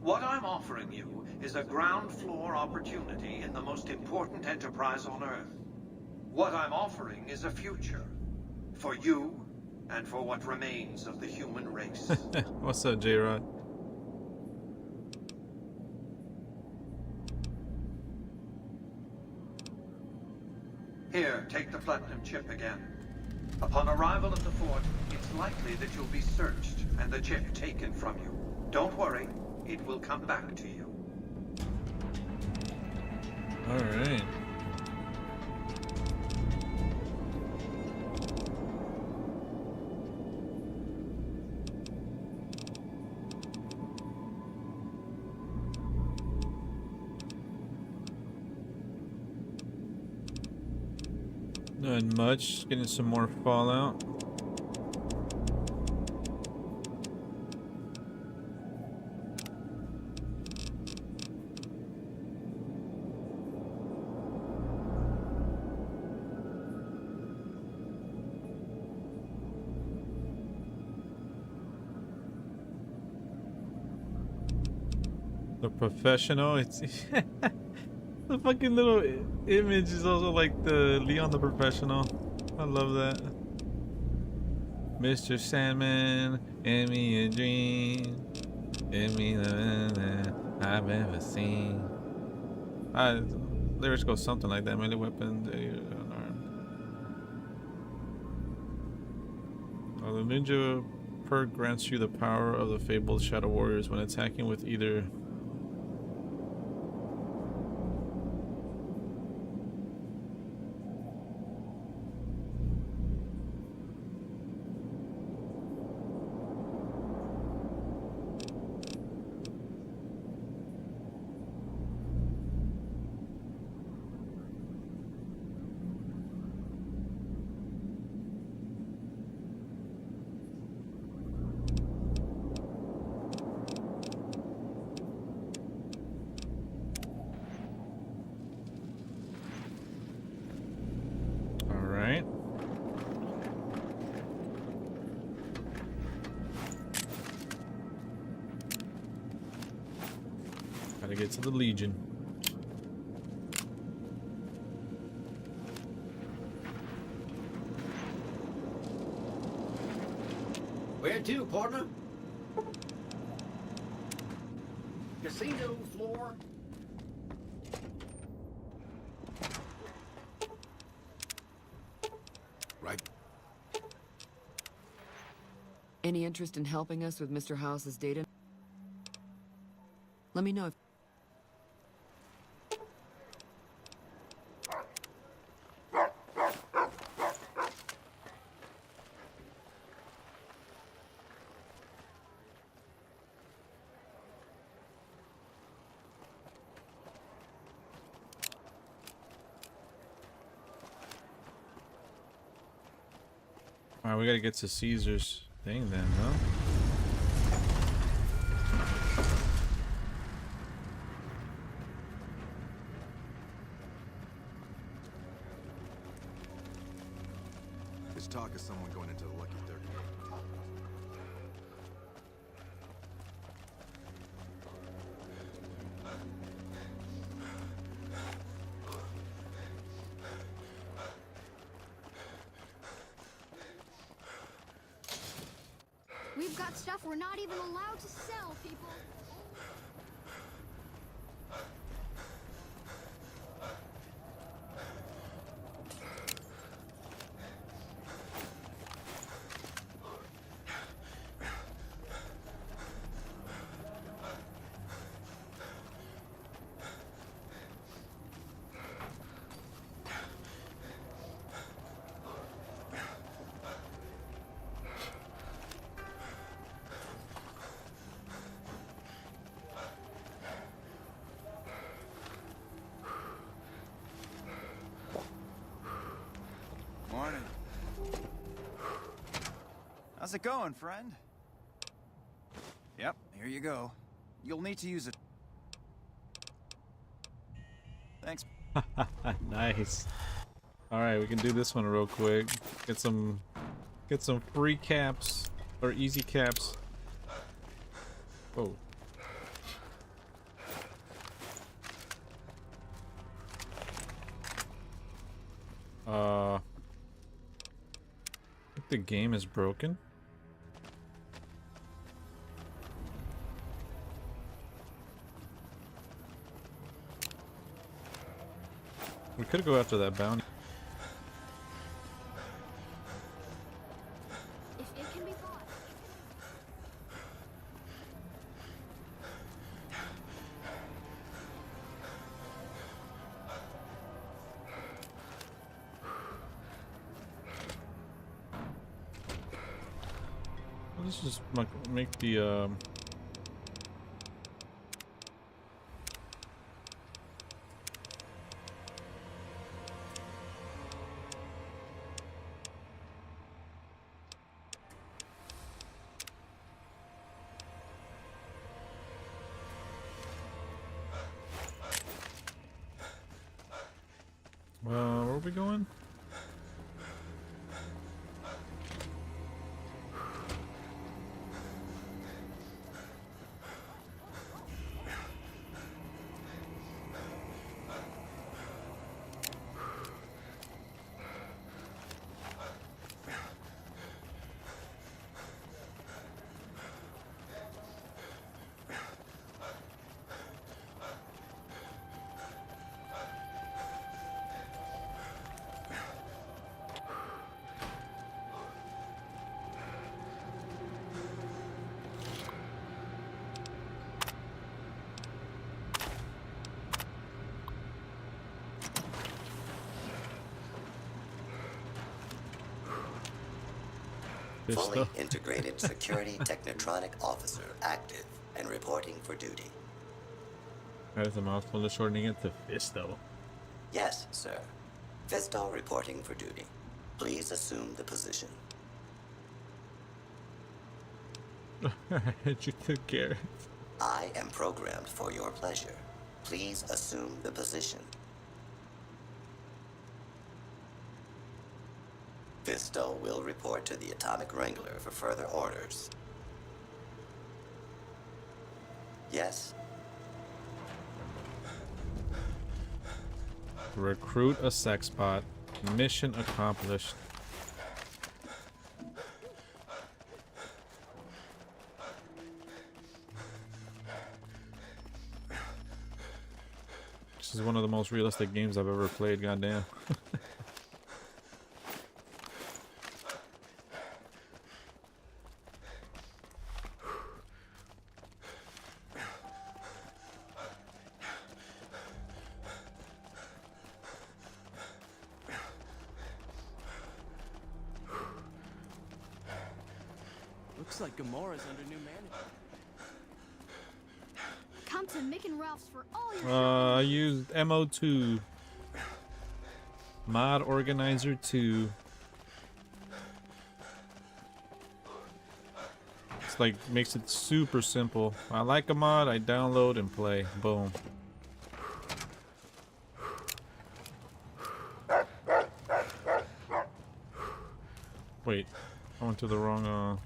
What I'm offering you is a ground floor opportunity in the most important enterprise on Earth. What I'm offering is a future. For you, and for what remains of the human race. What's up, J-Rod? Here, take the Platinum chip again. Upon arrival at the fort, it's likely that you'll be searched and the chip taken from you. Don't worry, it will come back to you. All right. Not much, getting some more Fallout. The Professional, it's the fucking little image is also like the Leon the Professional. I love that. Mr. Sandman, give me a dream, give me the man I've ever seen. Lyrics go something like that. Melee weapon, unarmed. The ninja perk grants you the power of the fabled Shadow Warriors when attacking with either get to the Legion. Where to, partner? Casino floor? Right. Any interest in helping us with Mr. House's data? Let me know if... Alright, we gotta get to Caesar's thing then, huh? There's talk of someone going into the Lucky 38. We've got stuff we're not even allowed to sell, people. Morning. How's it going, friend? Yep, here you go. You'll need to use it. Thanks. Nice. All right, we can do this one real quick. Get some free caps or easy caps. Whoa. I think the game is broken. We could go after that bounty. If it can be bought. Let's just make the where are we going? Fully integrated security technotronic officer active and reporting for duty. That is a mouthful of shortening it to Fisto. Yes, sir. Fisto reporting for duty. Please assume the position. You took care. I am programmed for your pleasure. Please assume the position. Fisto will report to the Atomic Wrangler for further orders. Yes? Recruit a sex bot. Mission accomplished. This is one of the most realistic games I've ever played, goddamn. Looks like Gamora's under new management. Come to Mick and Ralph's for all your I used MO2. Mod Organizer 2. It's like, makes it super simple. I like a mod, I download and play. Boom. Wait, I went to the wrong,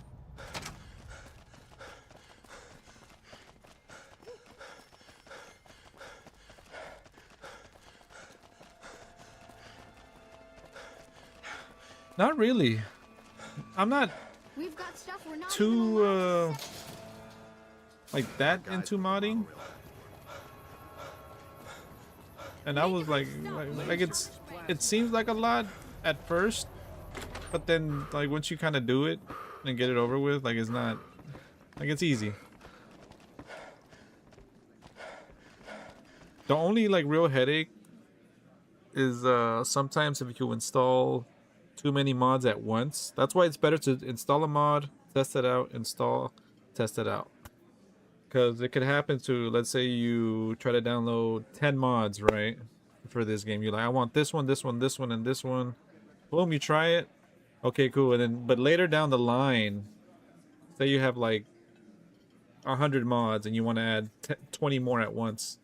Not really. I'm not. got stuff we're not too like that into modding, and I was like it seems like a lot at first, but then like once you kind of do it and get it over with, like it's not like it's easy. The only like real headache is sometimes if you install too many mods at once. That's why it's better to install a mod, test it out, install, test it out. Because it could happen to, let's say you try to download 10 mods, right? For this game. You're like, I want this one, this one, this one, and this one. Boom, you try it. Okay, cool. And then, but later down the line, say you have like 100 mods and you want to add 20 more at once.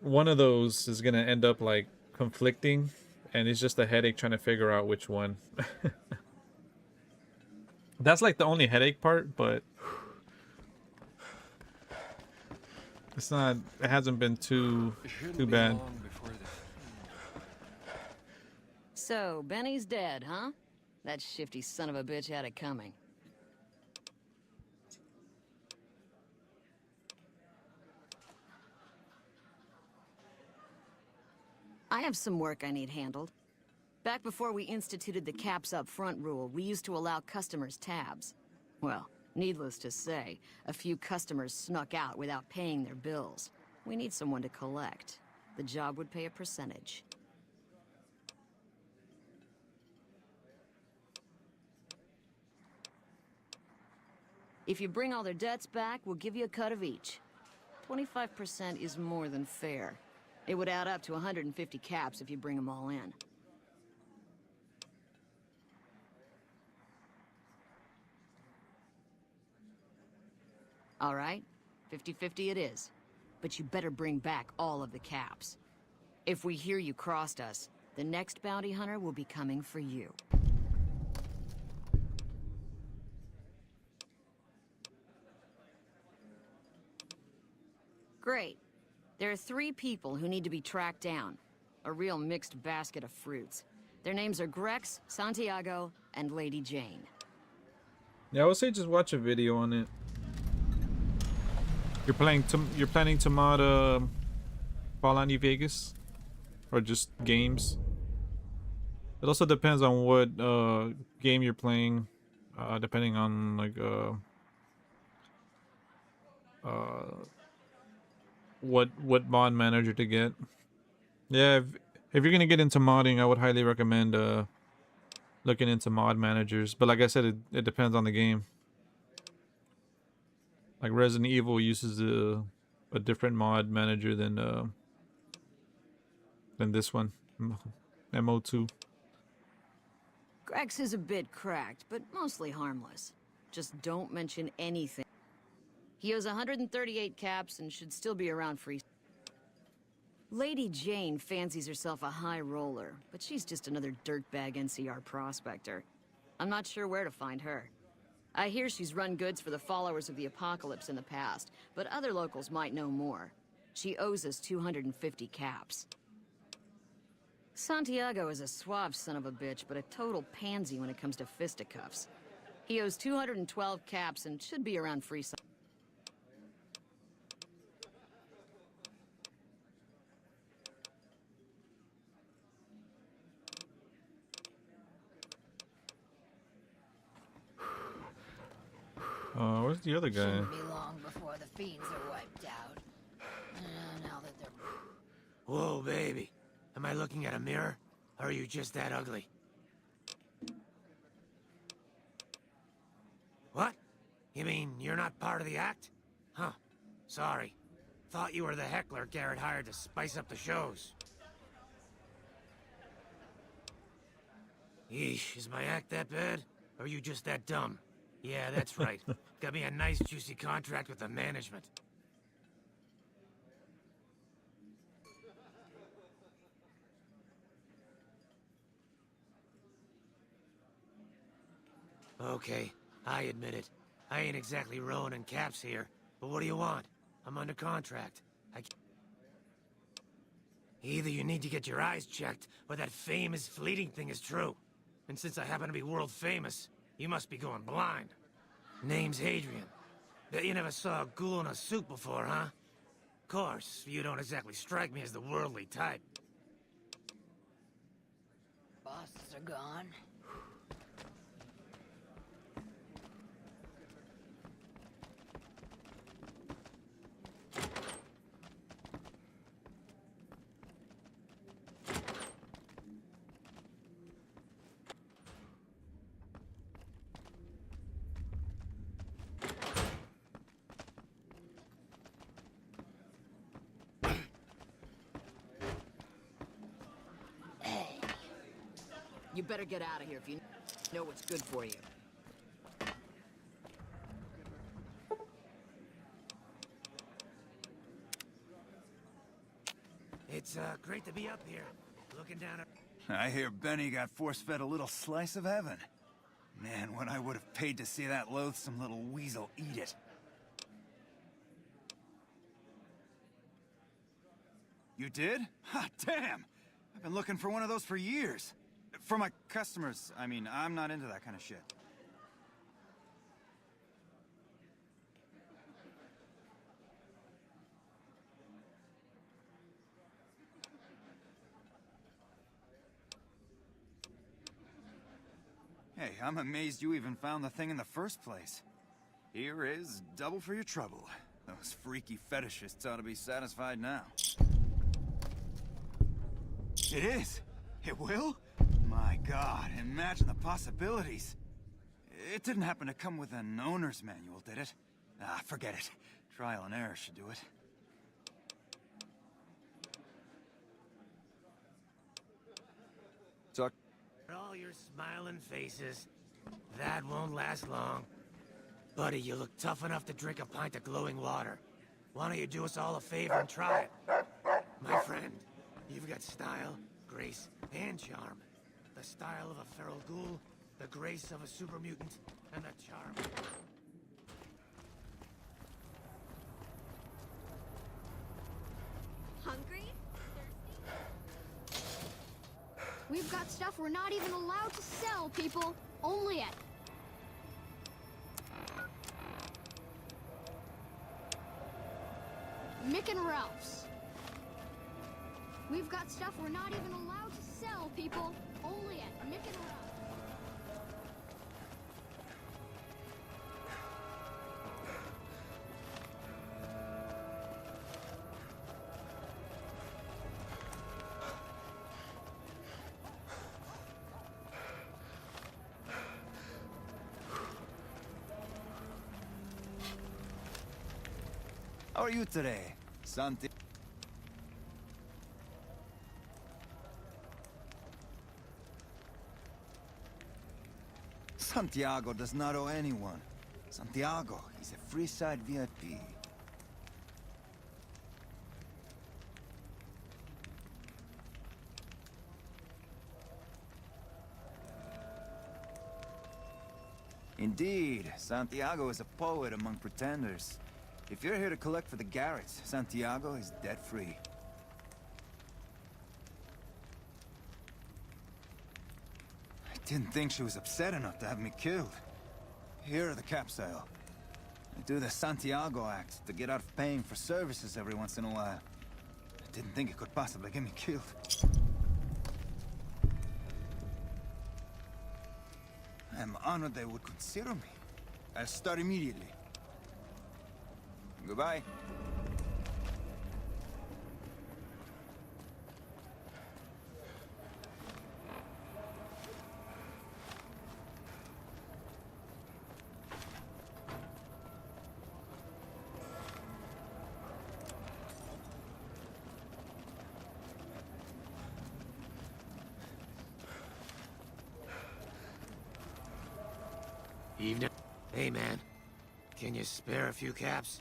One of those is gonna end up like conflicting, and it's just a headache trying to figure out which one. That's like the only headache part, but it's not. It hasn't been too bad. So Benny's dead, huh? That shifty son of a bitch had it coming. I have some work I need handled. Back before we instituted the caps up front rule, we used to allow customers tabs. Well, needless to say, a few customers snuck out without paying their bills. We need someone to collect. The job would pay a percentage. If you bring all their debts back, we'll give you a cut of each. 25% is more than fair. It would add up to 150 caps if you bring them all in. All right, 50-50 it is. But you better bring back all of the caps. If we hear you crossed us, the next bounty hunter will be coming for you. Great. There are 3 people who need to be tracked down. A real mixed basket of fruits. Their names are Grex, Santiago, and Lady Jane. Yeah, I would say just watch a video on it. You're planning to mod Fallout New Vegas, or just games. It also depends on what game you're playing, depending on like what mod manager to get. Yeah, if you're gonna get into modding, I would highly recommend looking into mod managers. But like I said, it depends on the game. Like Resident Evil uses a different mod manager than this one, MO2. Grex is a bit cracked, but mostly harmless. Just don't mention anything. He owes 138 caps and should still be around free. Lady Jane fancies herself a high roller, but she's just another dirtbag NCR prospector. I'm not sure where to find her. I hear she's run goods for the followers of the apocalypse in the past, but other locals might know more. She owes us 250 caps. Santiago is a suave son of a bitch, but a total pansy when it comes to fisticuffs. He owes 212 caps and should be around free. Where's the other guy? Shouldn't be long before the fiends are wiped out. Now that they're... Whoa, baby. Am I looking at a mirror? Or are you just that ugly? What? You mean you're not part of the act? Huh. Sorry. Thought you were the heckler Garrett hired to spice up the shows. Yeesh, is my act that bad? Or are you just that dumb? Yeah, that's right. Got me a nice juicy contract with the management. Okay, I admit it. I ain't exactly rowing in caps here, but what do you want? I'm under contract. Either you need to get your eyes checked, or that fame is fleeting thing is true. And since I happen to be world famous, you must be going blind. Name's Hadrian. Bet you never saw a ghoul in a suit before, huh? Course, you don't exactly strike me as the worldly type. Bosses are gone. You better get out of here if you know what's good for you. It's great to be up here, looking down at... I hear Benny got force-fed a little slice of heaven. Man, what I would have paid to see that loathsome little weasel eat it. You did? Ha, damn! I've been looking for one of those for years. For my customers, I mean, I'm not into that kind of shit. Hey, I'm amazed you even found the thing in the first place. Here is double for your trouble. Those freaky fetishists ought to be satisfied now. It is! It will? My God, imagine the possibilities. It didn't happen to come with an owner's manual, did it? Ah, forget it. Trial and error should do it. Talk. All your smiling faces. That won't last long. Buddy, you look tough enough to drink a pint of glowing water. Why don't you do us all a favor and try it? My friend, you've got style, grace, and charm. The style of a feral ghoul, the grace of a super mutant, and the charm. Hungry? Thirsty? We've got stuff we're not even allowed to sell, people. Only at Mick and Ralph's. We've got stuff we're not even allowed to sell, people. Only at Mick and Ralph's. How are you today, Santi? Santiago does not owe anyone. Santiago is a free-side VIP. Indeed, Santiago is a poet among pretenders. If you're here to collect for the Garretts, Santiago is debt-free. I didn't think she was upset enough to have me killed. Here are the capsule. I do the Santiago act to get out of paying for services every once in a while. I didn't think it could possibly get me killed. I am honored they would consider me. I'll start immediately. Goodbye. Evening. Hey, man. Can you spare a few caps?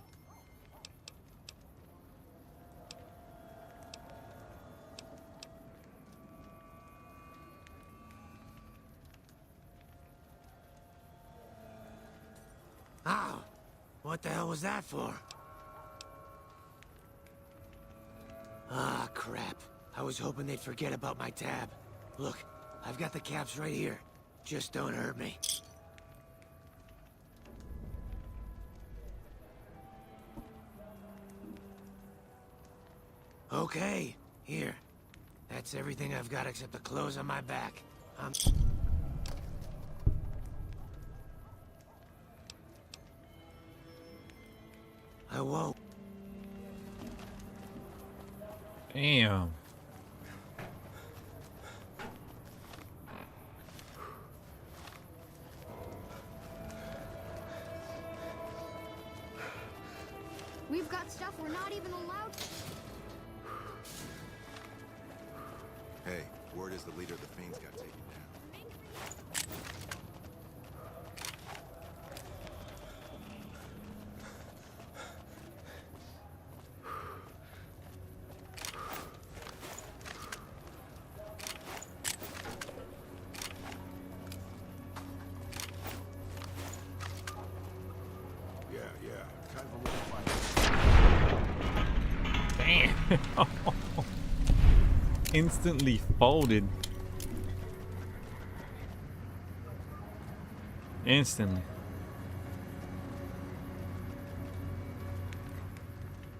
Ow! What the hell was that for? Ah, crap. I was hoping they'd forget about my tab. Look, I've got the caps right here. Just don't hurt me. Okay, here. That's everything I've got except the clothes on my back. I won't. Damn. We've got stuff we're not even allowed to. Hey, word is the leader of the Fiends got taken down. Yeah. Time for more fighting. Damn. Instantly folded. Instantly.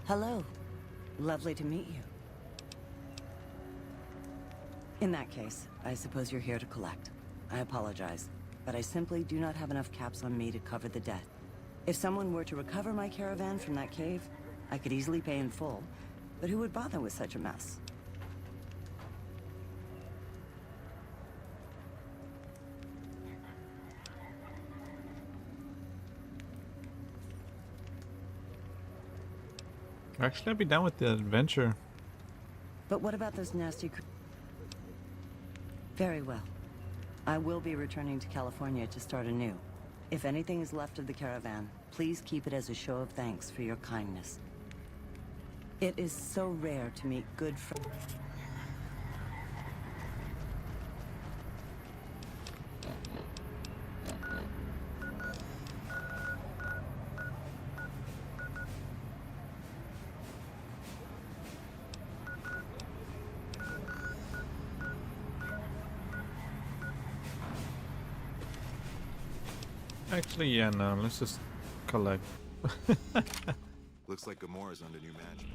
Hello. Lovely to meet you. In that case, I suppose you're here to collect. I apologize, but I simply do not have enough caps on me to cover the debt. If someone were to recover my caravan from that cave, I could easily pay in full, but who would bother with such a mess? Actually, I'd be down with the adventure. But what about those nasty Very well. I will be returning to California to start anew. If anything is left of the caravan, please keep it as a show of thanks for your kindness. It is so rare to meet good friends. Actually, yeah, no, let's just collect. Looks like Gamora's under new management.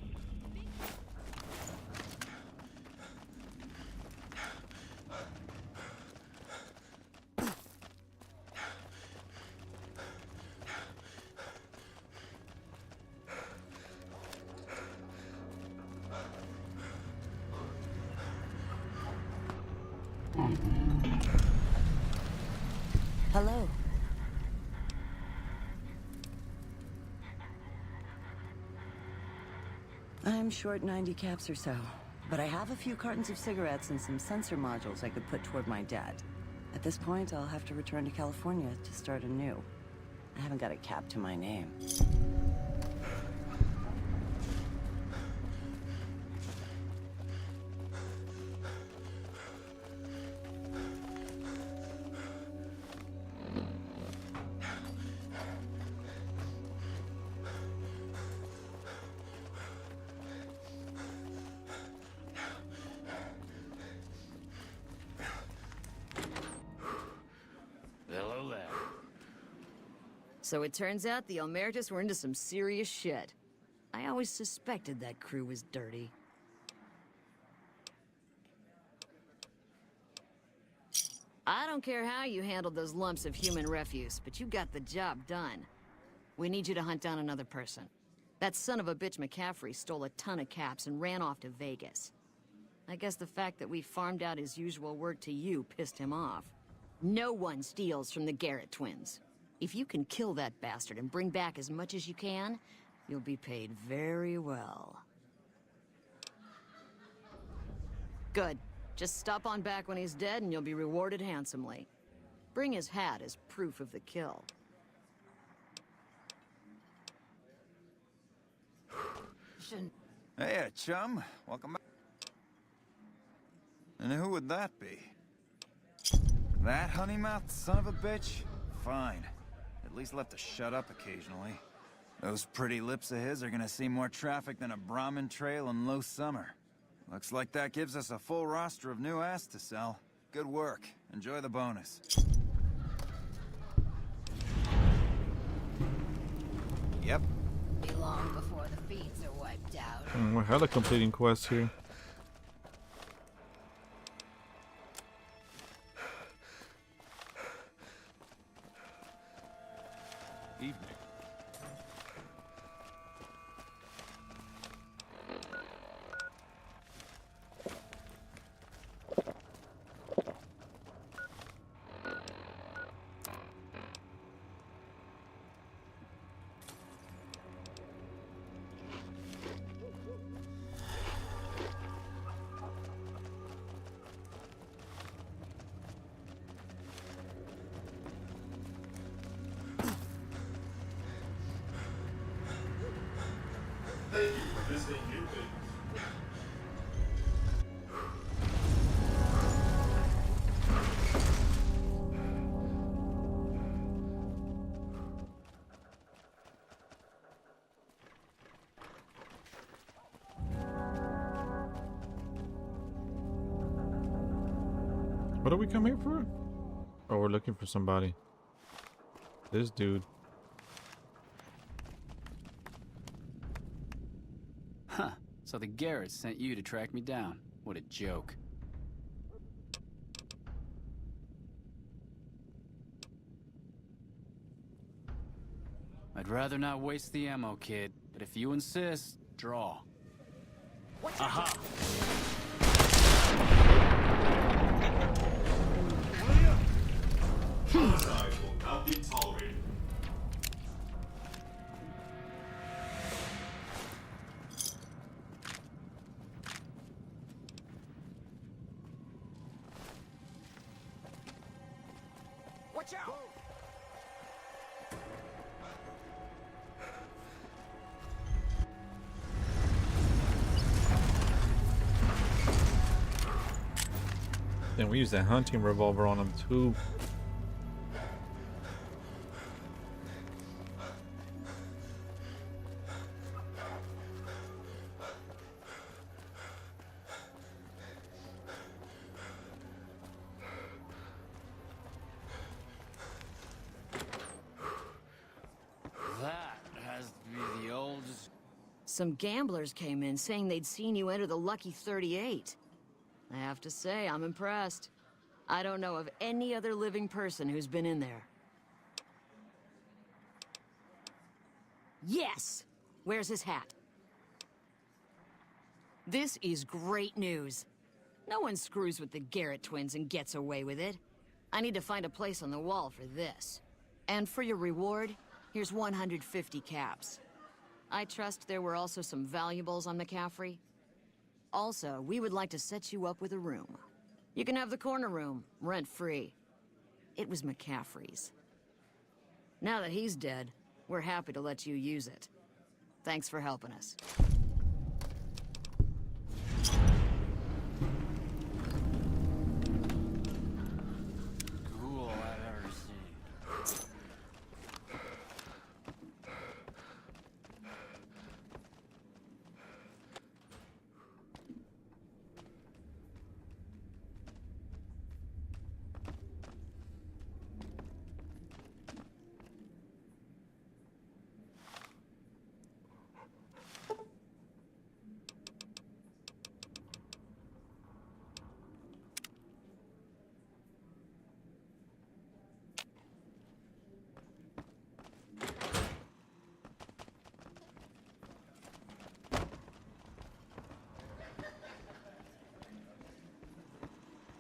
Hello. I'm short 90 caps or so, but I have a few cartons of cigarettes and some sensor modules I could put toward my debt. At this point, I'll have to return to California to start anew. I haven't got a cap to my name. Hello there. So it turns out the Almeritus were into some serious shit. I always suspected that crew was dirty. I don't care how you handled those lumps of human refuse, but you got the job done. We need you to hunt down another person. That son of a bitch McCaffrey stole a ton of caps and ran off to Vegas. I guess the fact that we farmed out his usual work to you pissed him off. No one steals from the Garrett twins. If you can kill that bastard and bring back as much as you can, you'll be paid very well. Good. Just stop on back when he's dead and you'll be rewarded handsomely. Bring his hat as proof of the kill. Hey, chum. Welcome back. And who would that be? That honey-mouthed son of a bitch? Fine. At least left to shut up occasionally. Those pretty lips of his are gonna see more traffic than a Brahmin trail in low summer. Looks like that gives us a full roster of new ass to sell. Good work. Enjoy the bonus. Yep. Be long before the fiends are wiped out. We're hella completing quests here. Evening. What do we come here for? Oh, we're looking for somebody. This dude. Huh. So the Garretts sent you to track me down. What a joke. I'd rather not waste the ammo, kid. But if you insist, draw. Aha! Suicide will not be tolerated. Watch out! Then we use that hunting revolver on him too. That has to be the oldest. Some gamblers came in saying they'd seen you enter the Lucky 38. I have to say, I'm impressed. I don't know of any other living person who's been in there. Yes! Where's his hat? This is great news. No one screws with the Garrett twins and gets away with it. I need to find a place on the wall for this. And for your reward, here's 150 caps. I trust there were also some valuables on McCaffrey. Also, we would like to set you up with a room. You can have the corner room, rent-free. It was McCaffrey's. Now that he's dead, we're happy to let you use it. Thanks for helping us. Cool I've ever seen.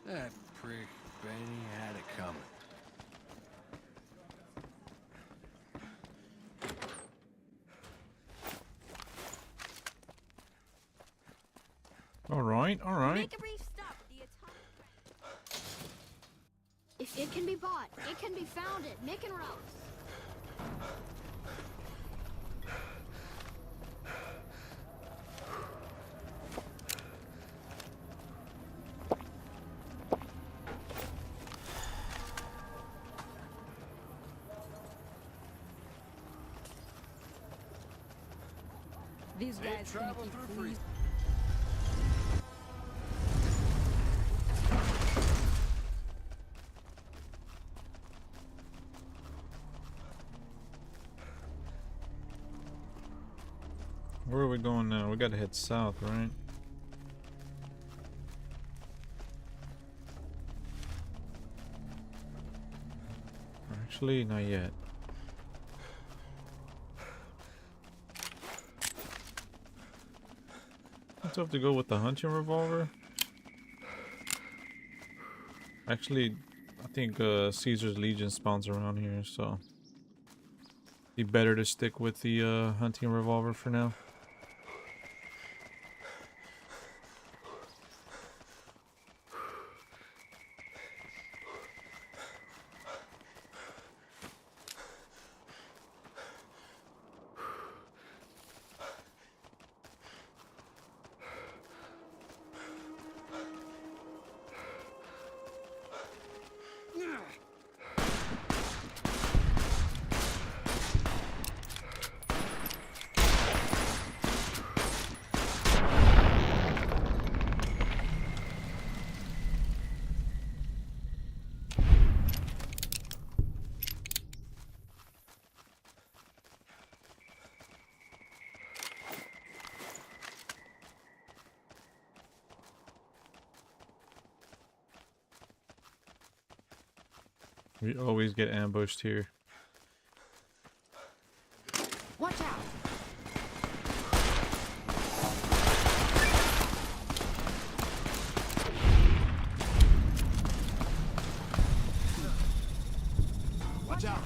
That prick Benny had it coming. All right, all right. Make a brief stop at the atomic. If it can be bought, it can be founded. Making routes. These guys travel through free. Where are we going now? We gotta head south, right? Actually, not yet. Let's have to go with the hunting revolver. Actually, I think Caesar's Legion spawns around here, so be better to stick with the hunting revolver for now. We always get ambushed here. Watch out! Watch out!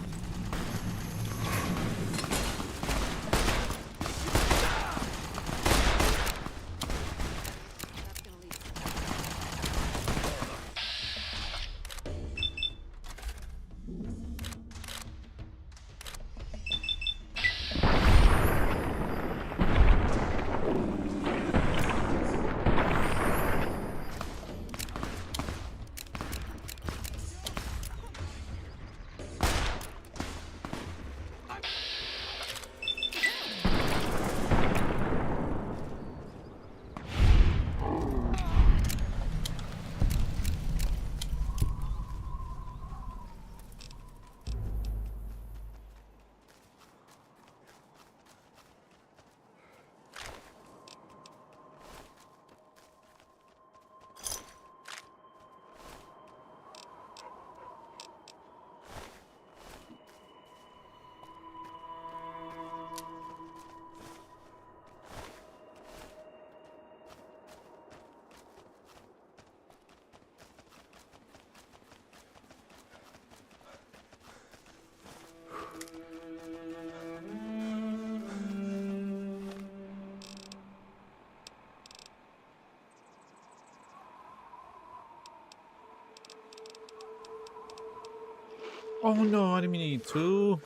Oh no, I didn't mean to.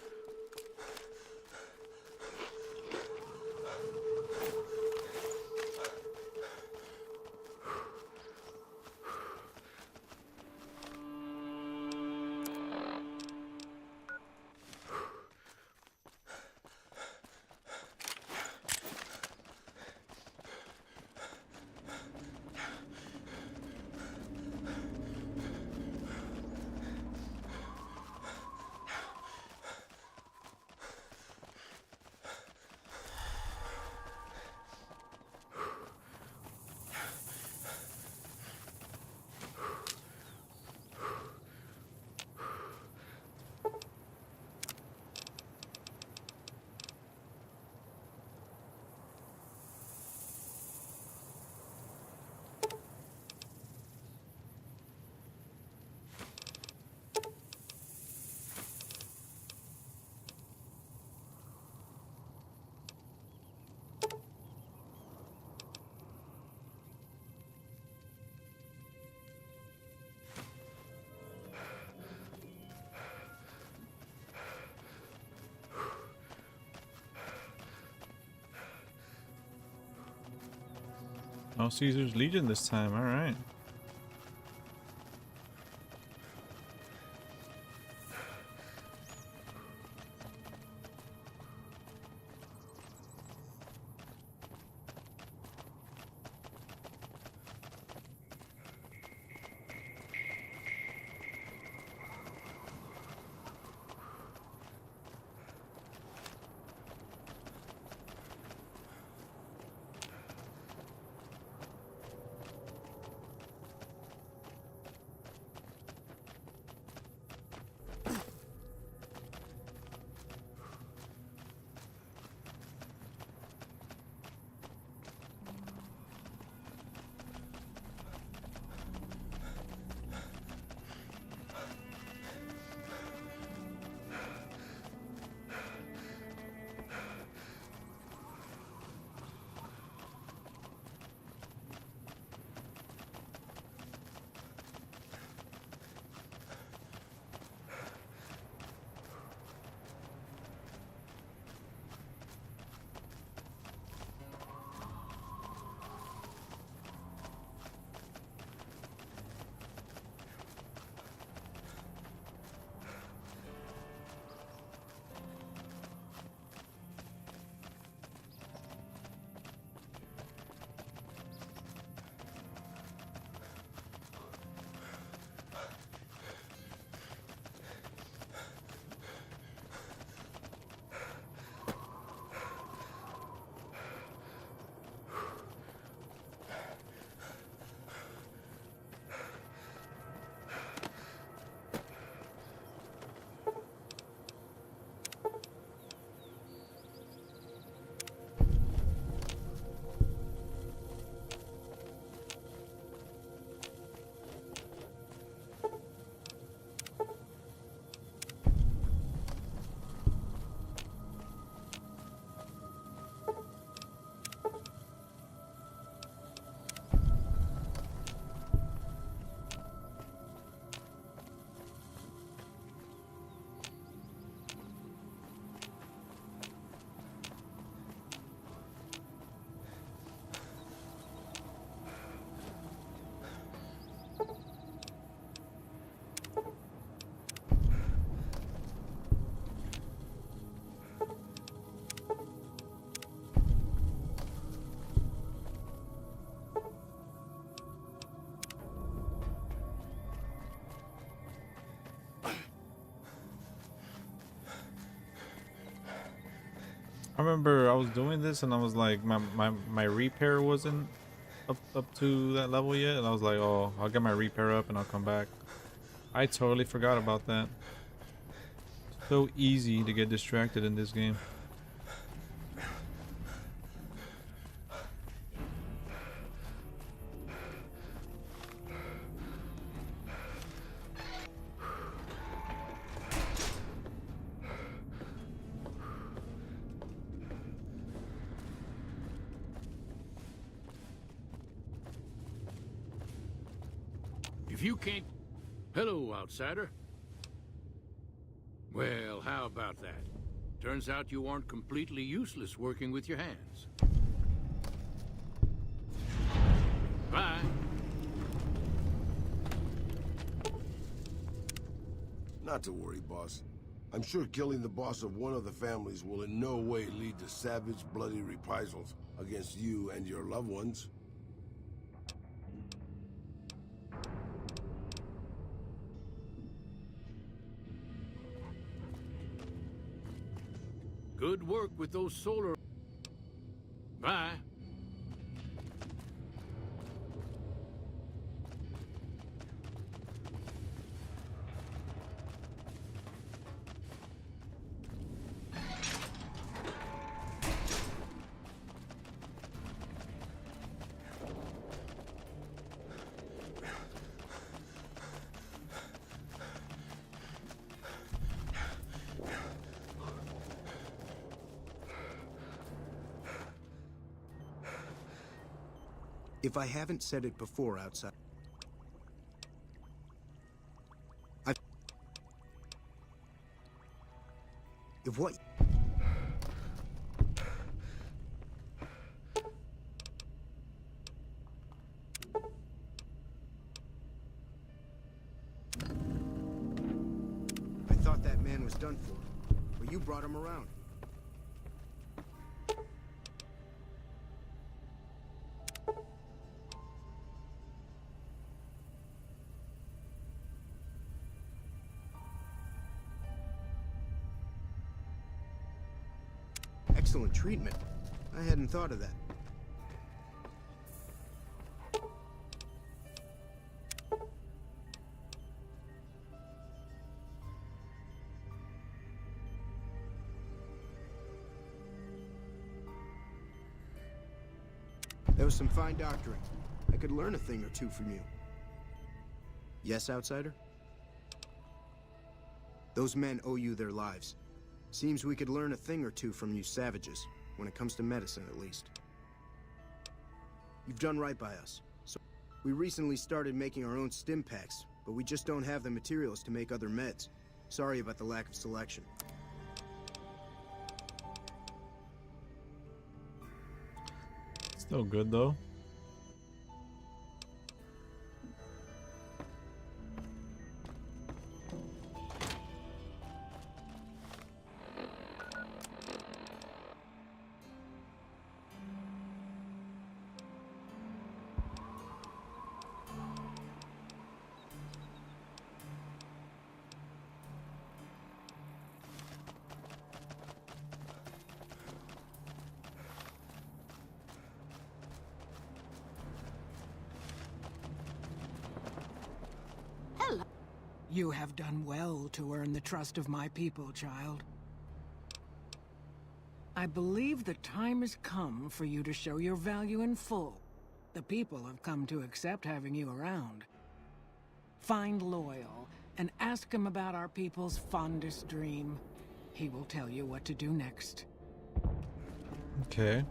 No Caesar's Legion this time, alright. I remember I was doing this and I was like, my repair wasn't up to that level yet, and I was like, oh, I'll get my repair up and I'll come back. I totally forgot about that. So easy to get distracted in this game. If you can't... Hello, outsider. Well, how about that? Turns out you aren't completely useless working with your hands. Bye. Not to worry, boss. I'm sure killing the boss of one of the families will in no way lead to savage, bloody reprisals against you and your loved ones. Good work with those solar... Bye. If I haven't said it before, outside... If what... I thought that man was done for, but you brought him around. Excellent treatment. I hadn't thought of that. That was some fine doctoring. I could learn a thing or two from you. Yes, outsider? Those men owe you their lives. Seems we could learn a thing or two from you savages, when it comes to medicine at least. You've done right by us. So we recently started making our own stim packs, but we just don't have the materials to make other meds. Sorry about the lack of selection. Still good though. You have done well to earn the trust of my people, child. I believe the time has come for you to show your value in full. The people have come to accept having you around. Find Loyal and ask him about our people's fondest dream. He will tell you what to do next. Okay.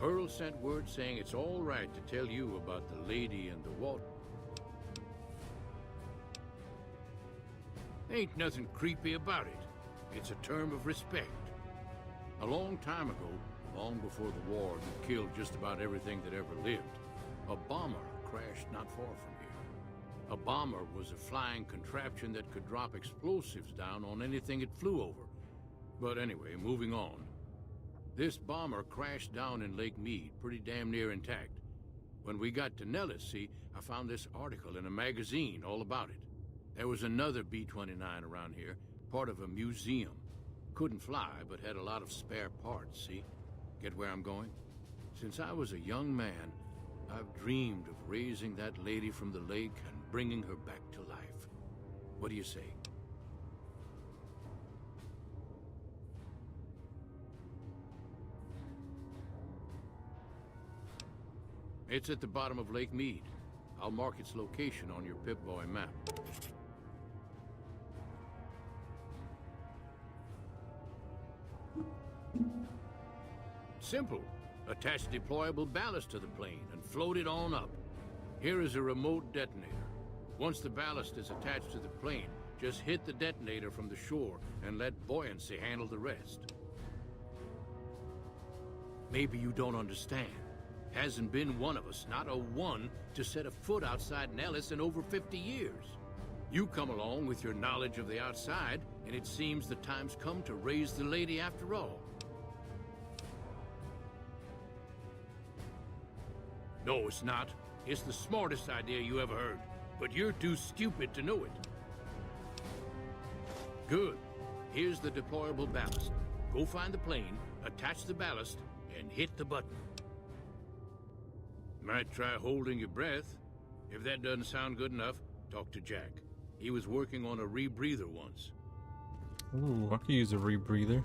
Pearl sent word saying it's all right to tell you about the lady and the water. Ain't nothing creepy about it. It's a term of respect. A long time ago, long before the war that killed just about everything that ever lived, a bomber crashed not far from here. A bomber was a flying contraption that could drop explosives down on anything it flew over. But anyway, moving on. This bomber crashed down in Lake Mead, pretty damn near intact. When we got to Nellis, see, I found this article in a magazine all about it. There was another B-29 around here, part of a museum. Couldn't fly, but had a lot of spare parts, see? Get where I'm going? Since I was a young man, I've dreamed of raising that lady from the lake and bringing her back to life. What do you say? It's at the bottom of Lake Mead. I'll mark its location on your Pip-Boy map. Simple. Attach deployable ballast to the plane and float it on up. Here is a remote detonator. Once the ballast is attached to the plane, just hit the detonator from the shore and let buoyancy handle the rest. Maybe you don't understand. Hasn't been one of us, not a one, to set a foot outside Nellis in over 50 years. You come along with your knowledge of the outside, and it seems the time's come to raise the lady after all. No, it's not. It's the smartest idea you ever heard, but you're too stupid to know it. Good. Here's the deployable ballast. Go find the plane, attach the ballast, and hit the button. Might try holding your breath. If that doesn't sound good enough, talk to Jack. He was working on a rebreather once. Ooh, I could use a rebreather.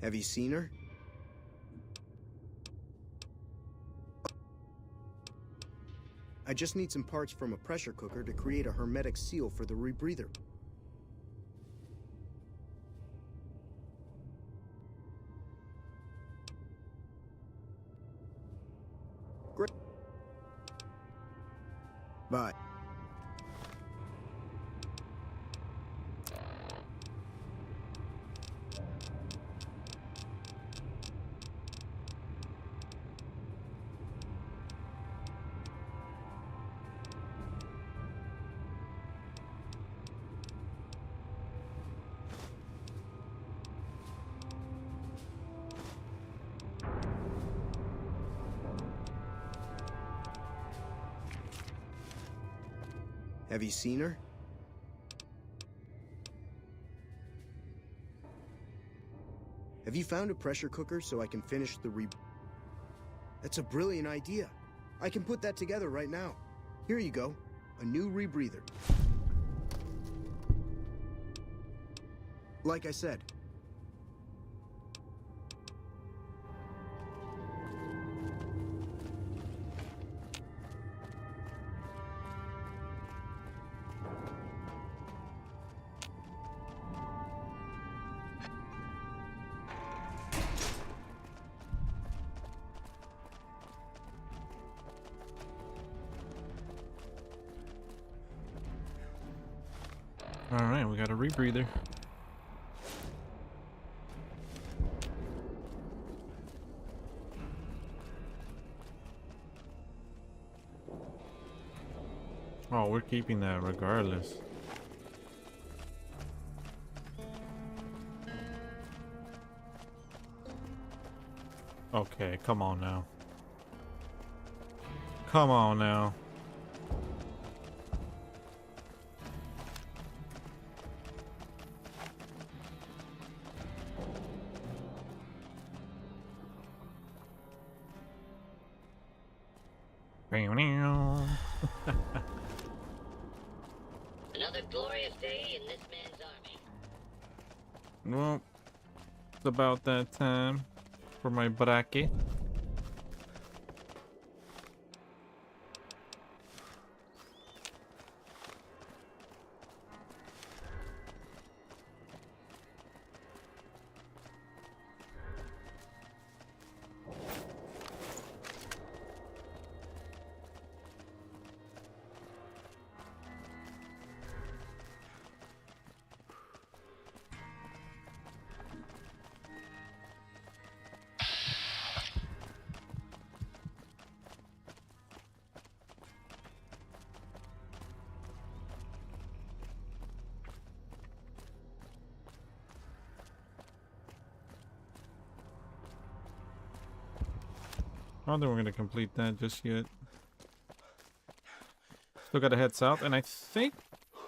Have you seen her? I just need some parts from a pressure cooker to create a hermetic seal for the rebreather. Great. Bye. Have you seen her? Have you found a pressure cooker so I can finish the That's a brilliant idea. I can put that together right now. Here you go. A new rebreather. Like I said. Alright, we got a rebreather. Oh, we're keeping that regardless. Okay, come on now. Come on now. Another glorious day in this man's army. Well, it's about that time for my bracket. I don't think we're gonna complete that just yet. Still gotta head south, and I think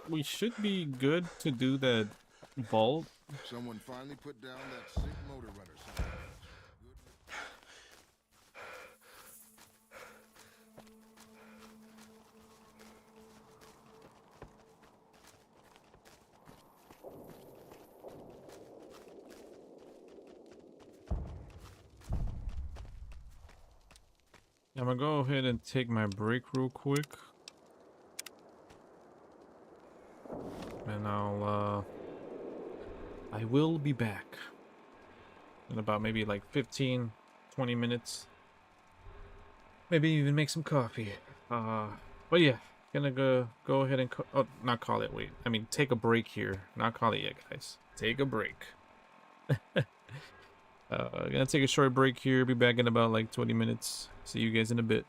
we should be good to do that vault. Someone finally put down that sick motor runner sign. I'm gonna go ahead and take my break real quick. And I will be back in about maybe like 15, 20 minutes. Maybe even make some coffee. But yeah, gonna go ahead and not call it. Wait, I mean take a break here. Not call it yet, guys. Take a break. Gonna take a short break here. Be back in about like 20 minutes. See you guys in a bit.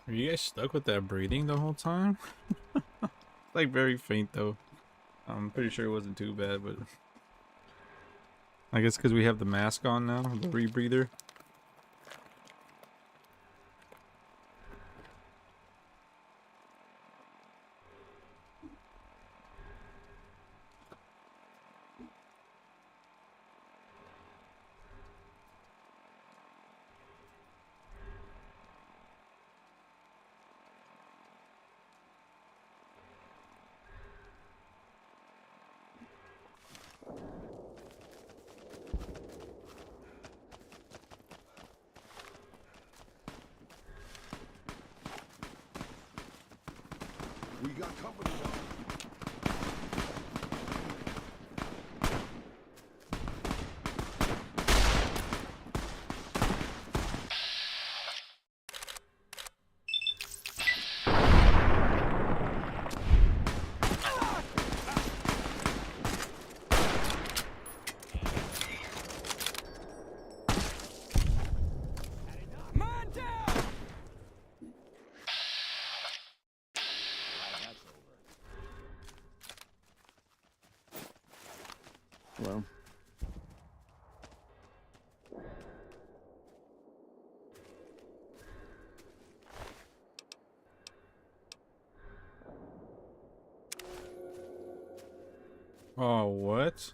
Are you guys stuck with that breathing the whole time? Like very faint though. I'm pretty sure it wasn't too bad, but I guess because we have the mask on now, the rebreather. We got company now. Well, Oh, what?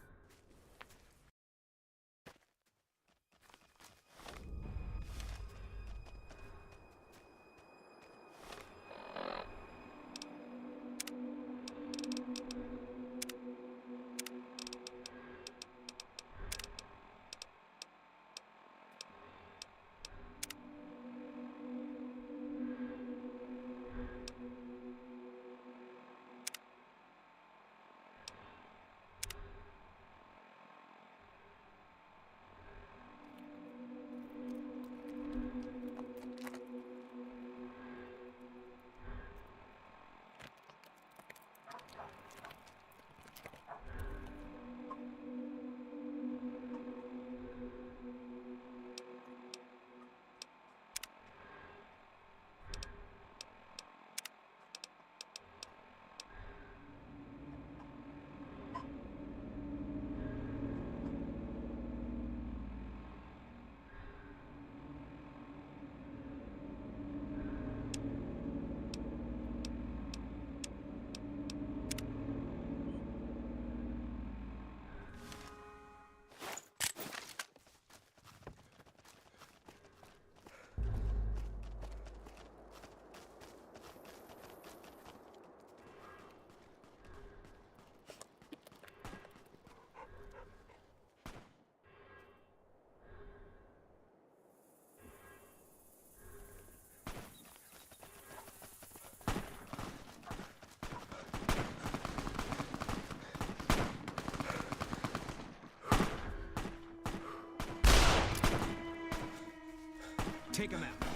Take him out.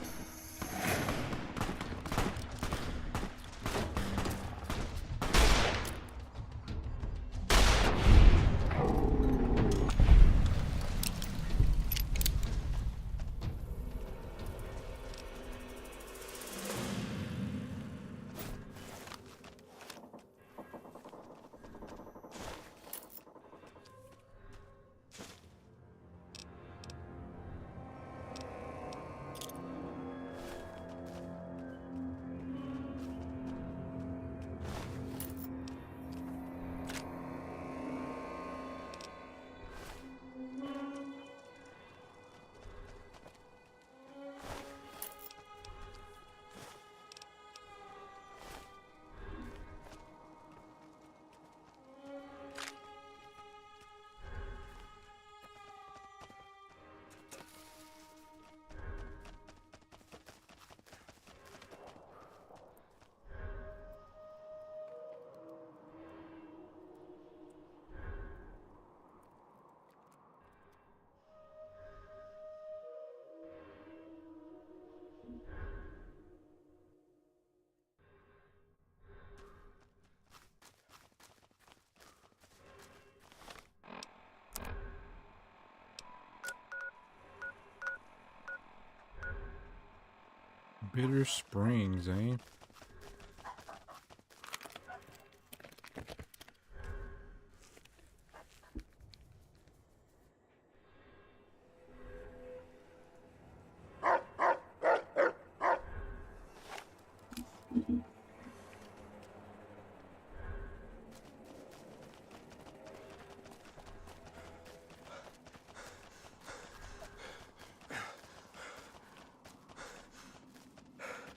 Bitter Springs, eh?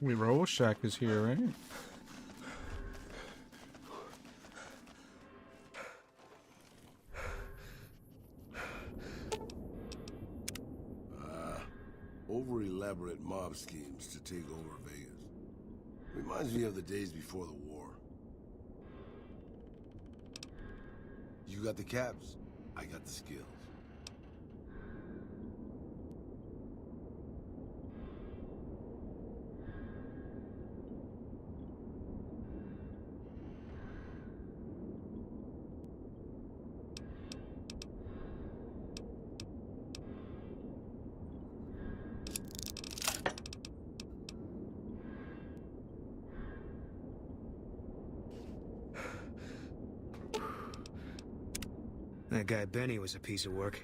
Wait, Rorschach is here, right? Over-elaborate mob schemes to take over Vegas. Reminds me of the days before the war. You got the caps, I got the skills. That guy Benny was a piece of work.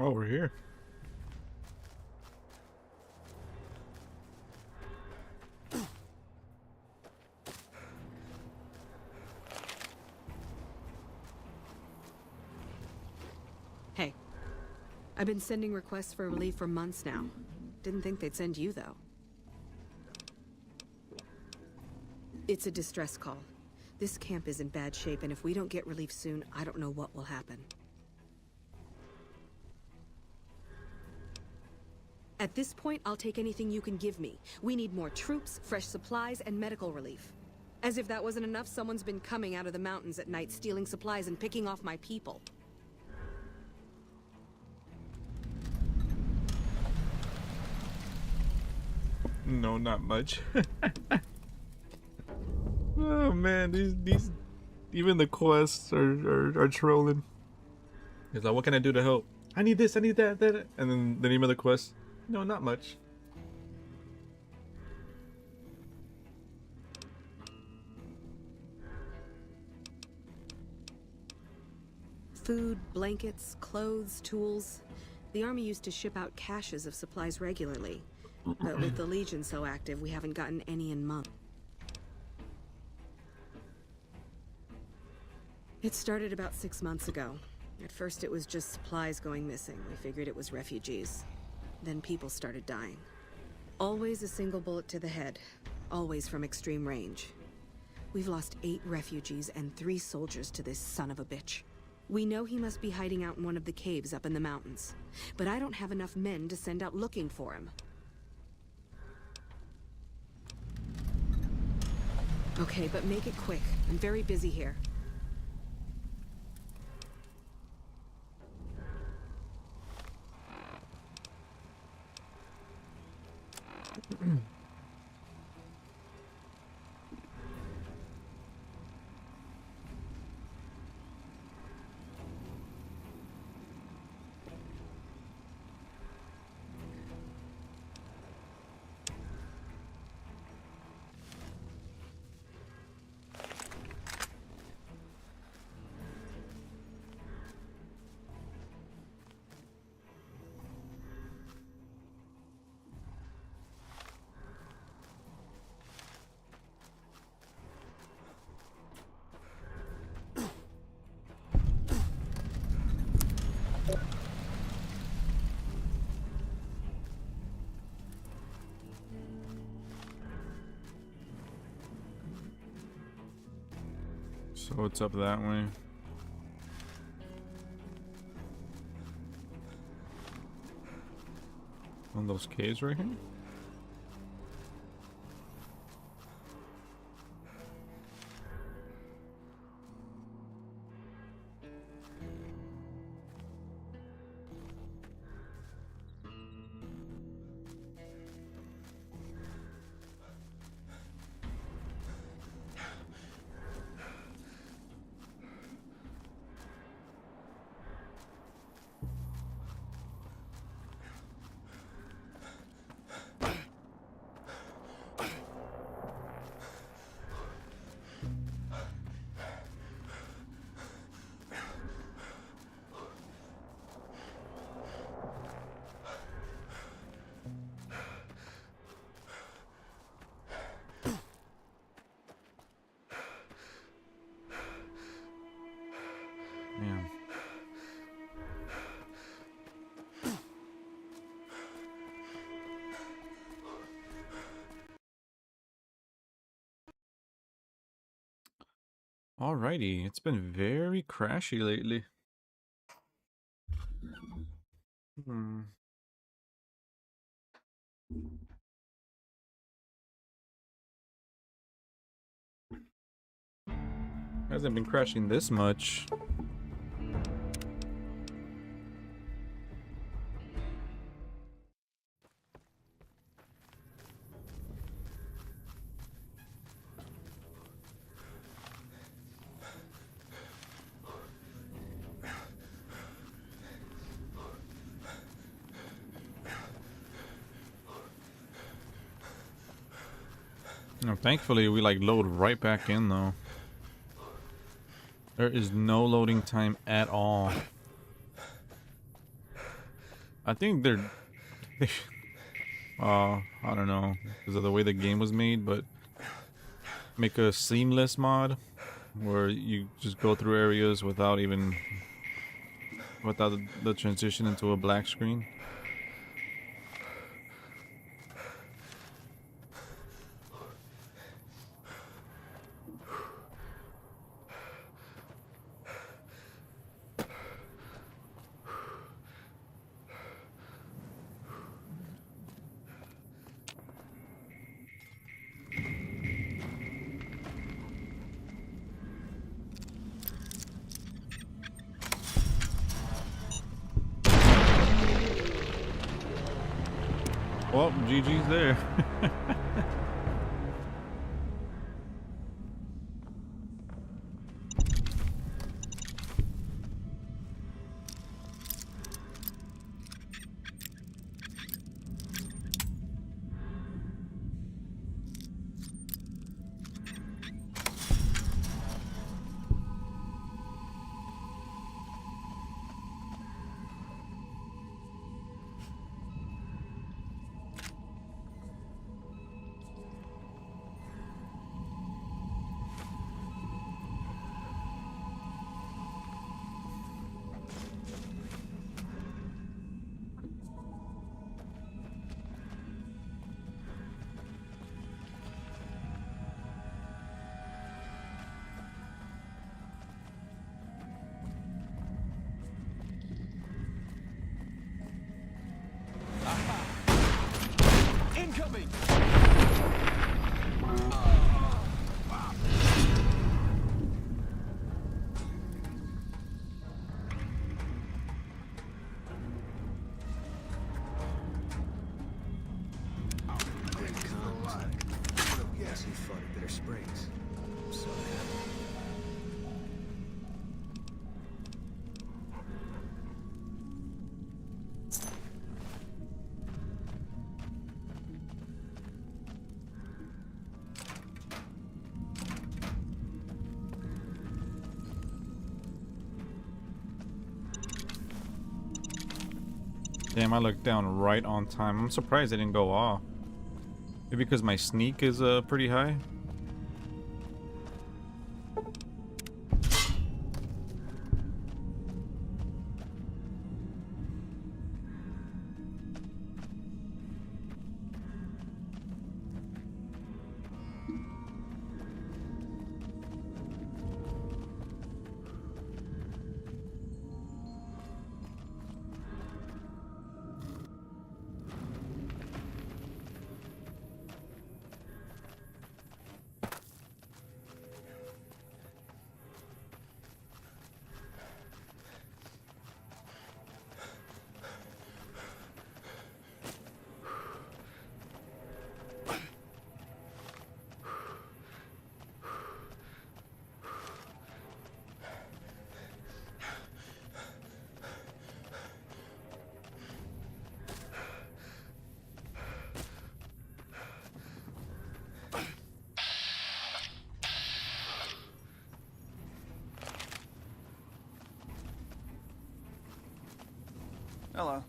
Oh, we're here. Hey, I've been sending requests for relief for months now. Didn't think they'd send you, though. It's a distress call. This camp is in bad shape, and if we don't get relief soon, I don't know what will happen. At this point, I'll take anything you can give me. We need more troops, fresh supplies, and medical relief. As if that wasn't enough, someone's been coming out of the mountains at night, stealing supplies and picking off my people. No, not much. Oh man, these even the quests are trolling. He's like, what can I do to help? I need this, I need that, and then the name of the quest. No, not much. Food, blankets, clothes, tools. The army used to ship out caches of supplies regularly. But with the Legion so active, we haven't gotten any in months. It started about 6 months ago. At first it was just supplies going missing. We figured it was refugees. Then people started dying. Always a single bullet to the head. Always from extreme range. We've lost 8 refugees and 3 soldiers to this son of a bitch. We know he must be hiding out in one of the caves up in the mountains. But I don't have enough men to send out looking for him. Okay, but make it quick. I'm very busy here. So it's up that way. On those caves right here? Damn. Alrighty, it's been very crashy lately. Hasn't been crashing this much. No, thankfully we like load right back in though. There is no loading time at all. I think they're... I don't know, because of the way the game was made, but make a seamless mod where you just go through areas without the transition into a black screen. Well, GG's there. Incoming! Yes, he fought at Bitter Springs. So Damn, I looked down right on time. I'm surprised I didn't go off. Maybe because my sneak is pretty high. Hello.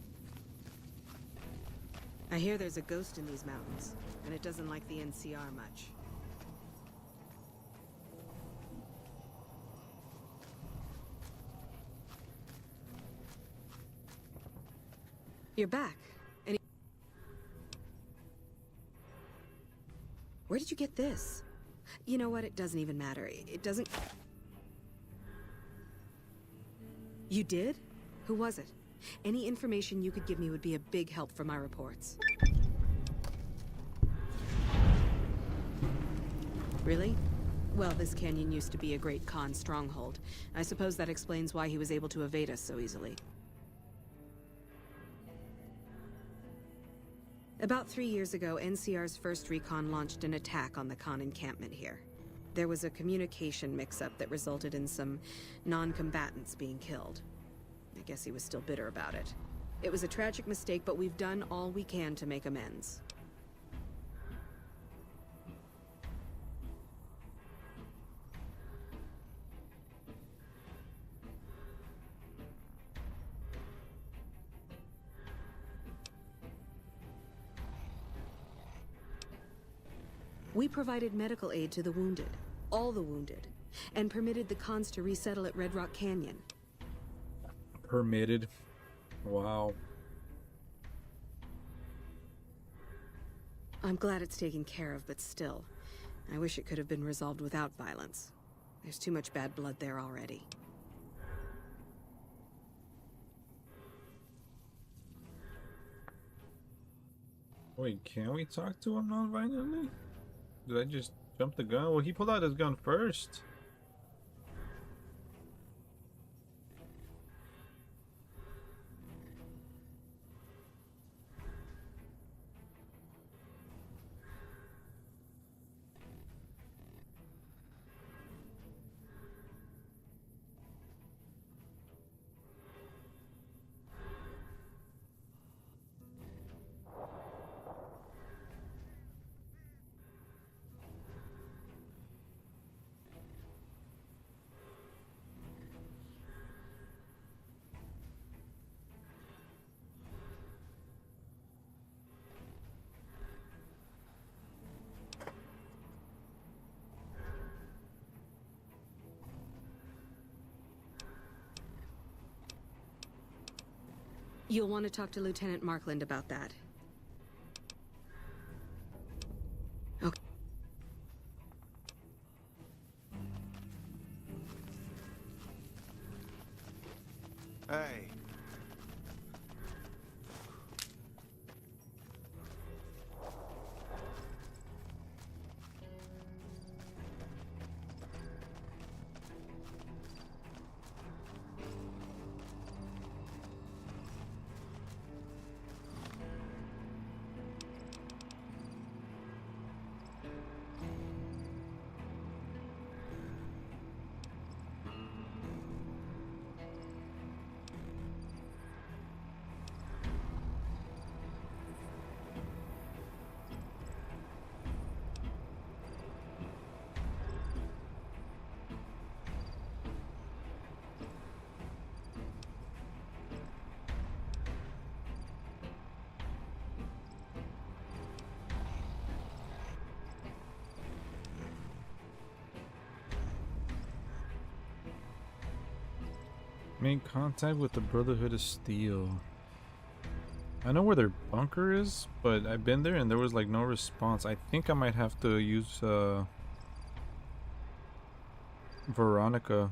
I hear there's a ghost in these mountains, and it doesn't like the NCR much. You're back. Where did you get this? You know what? It doesn't even matter. It doesn't... You did? Who was it? Any information you could give me would be a big help for my reports. Really? Well, this canyon used to be a great Khan stronghold. I suppose that explains why he was able to evade us so easily. About 3 years ago, NCR's first recon launched an attack on the Khan encampment here. There was a communication mix-up that resulted in some non-combatants being killed. I guess he was still bitter about it. It was a tragic mistake, but we've done all we can to make amends. We provided medical aid to the wounded, all the wounded, and permitted the cons to resettle at Red Rock Canyon. Permitted? Wow. I'm glad it's taken care of, but still, I wish it could have been resolved without violence. There's too much bad blood there already. Wait, can we talk to him non-violently? Did I just jump the gun? Well, he pulled out his gun first. You'll want to talk to Lieutenant Markland about that. Okay. Hey. Make contact with the Brotherhood of Steel. I know where their bunker is, but I've been there and there was like no response. I think I might have to use Veronica.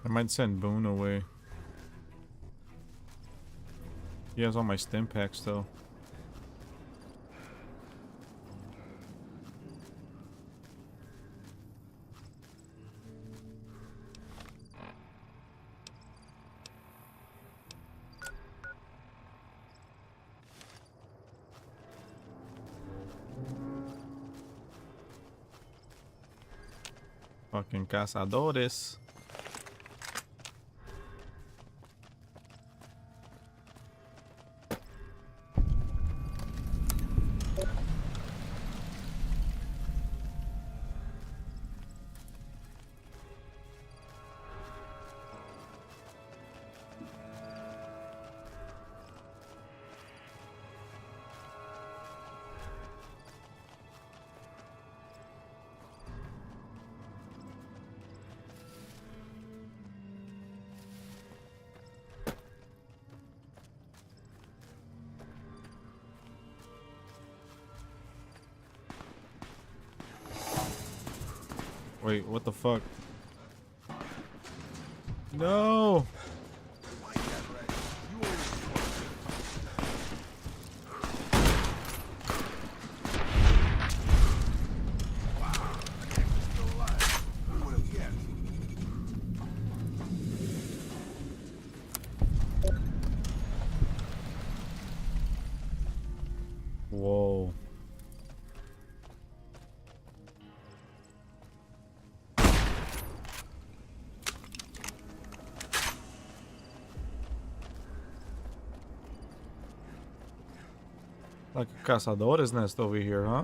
I might send Boone away. He has all my stim packs though. Fucking cazadores. Wait, what the fuck? No! Like a cazadores nest over here, huh?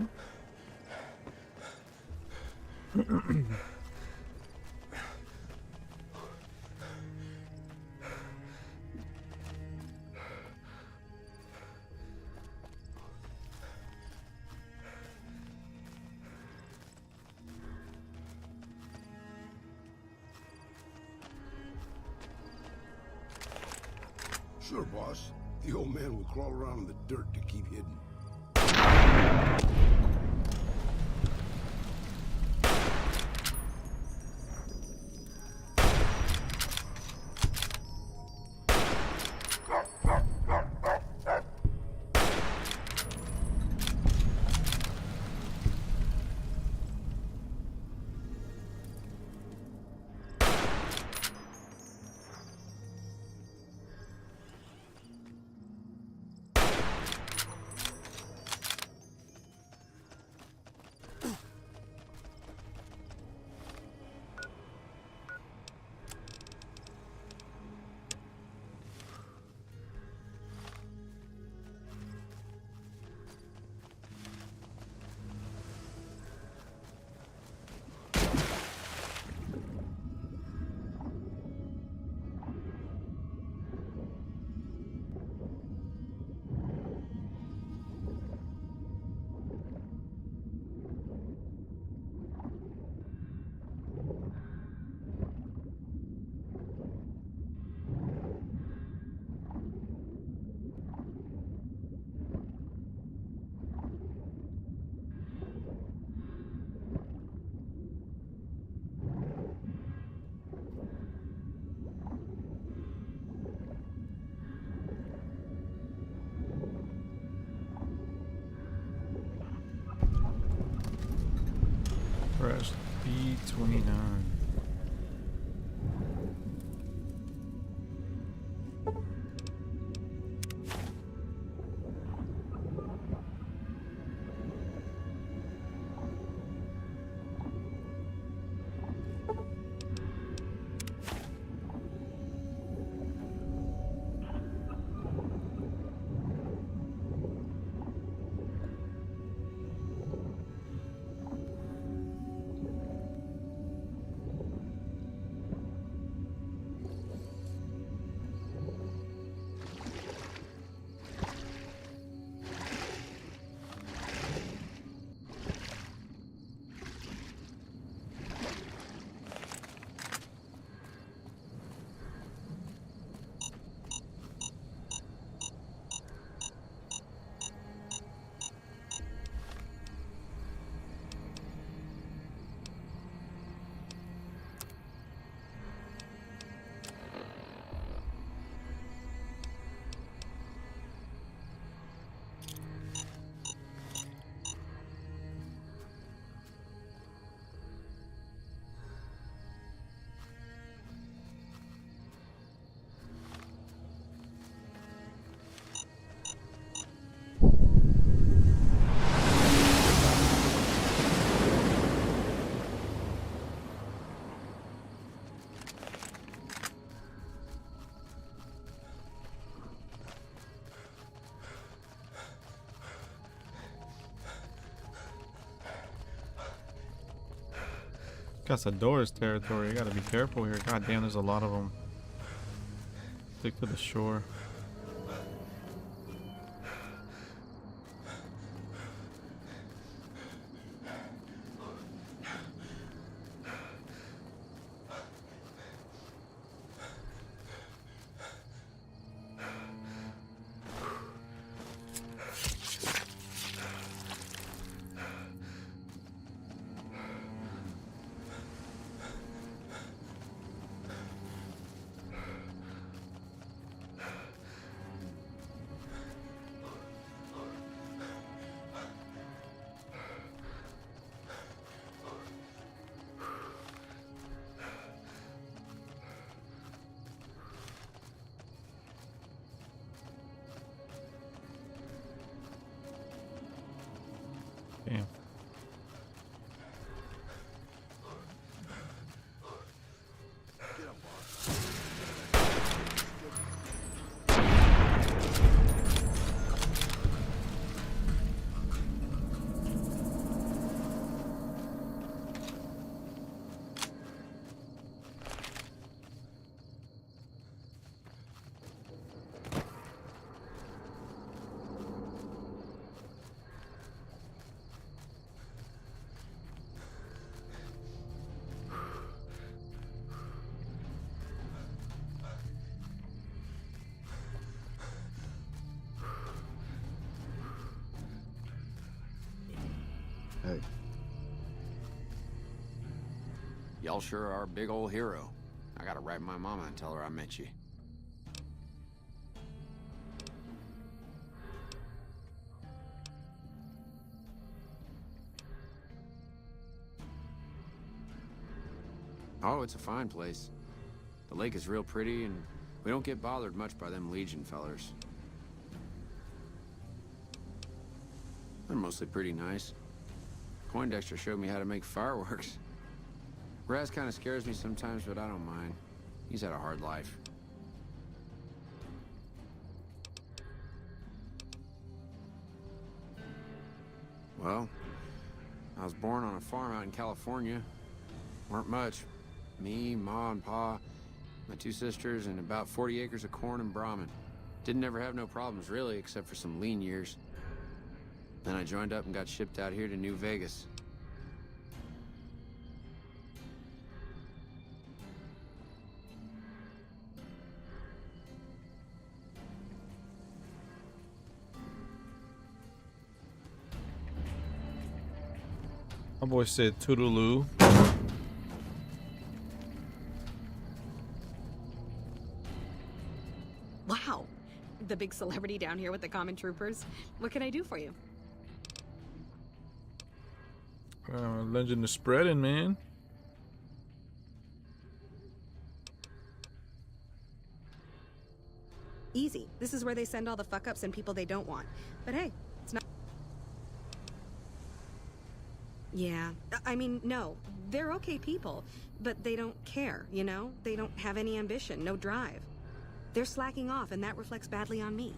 Sure, boss. The old man will crawl around in the dirt to keep hidden. Press B29. Cazadores territory. I gotta be careful here. God damn, there's a lot of them. Stick to the shore. Y'all sure are a big old hero. I gotta write my mama and tell her I met you. Oh, it's a fine place. The lake is real pretty, and we don't get bothered much by them Legion fellers. They're mostly pretty nice. Poindexter showed me how to make fireworks. Raz kind of scares me sometimes, but I don't mind. He's had a hard life. Well, I was born on a farm out in California. Weren't much. Me, Ma, and Pa, my 2 sisters, and about 40 acres of corn and Brahmin. Didn't ever have no problems, really, except for some lean years. Then I joined up and got shipped out here to New Vegas. My boy said Toodaloo. Wow. The big celebrity down here with the common troopers. What can I do for you? Legend is spreading, man. Easy. This is where they send all the fuck-ups and people they don't want. But hey, it's not... Yeah. I mean, no. They're okay people, but they don't care, you know? They don't have any ambition, no drive. They're slacking off, and that reflects badly on me.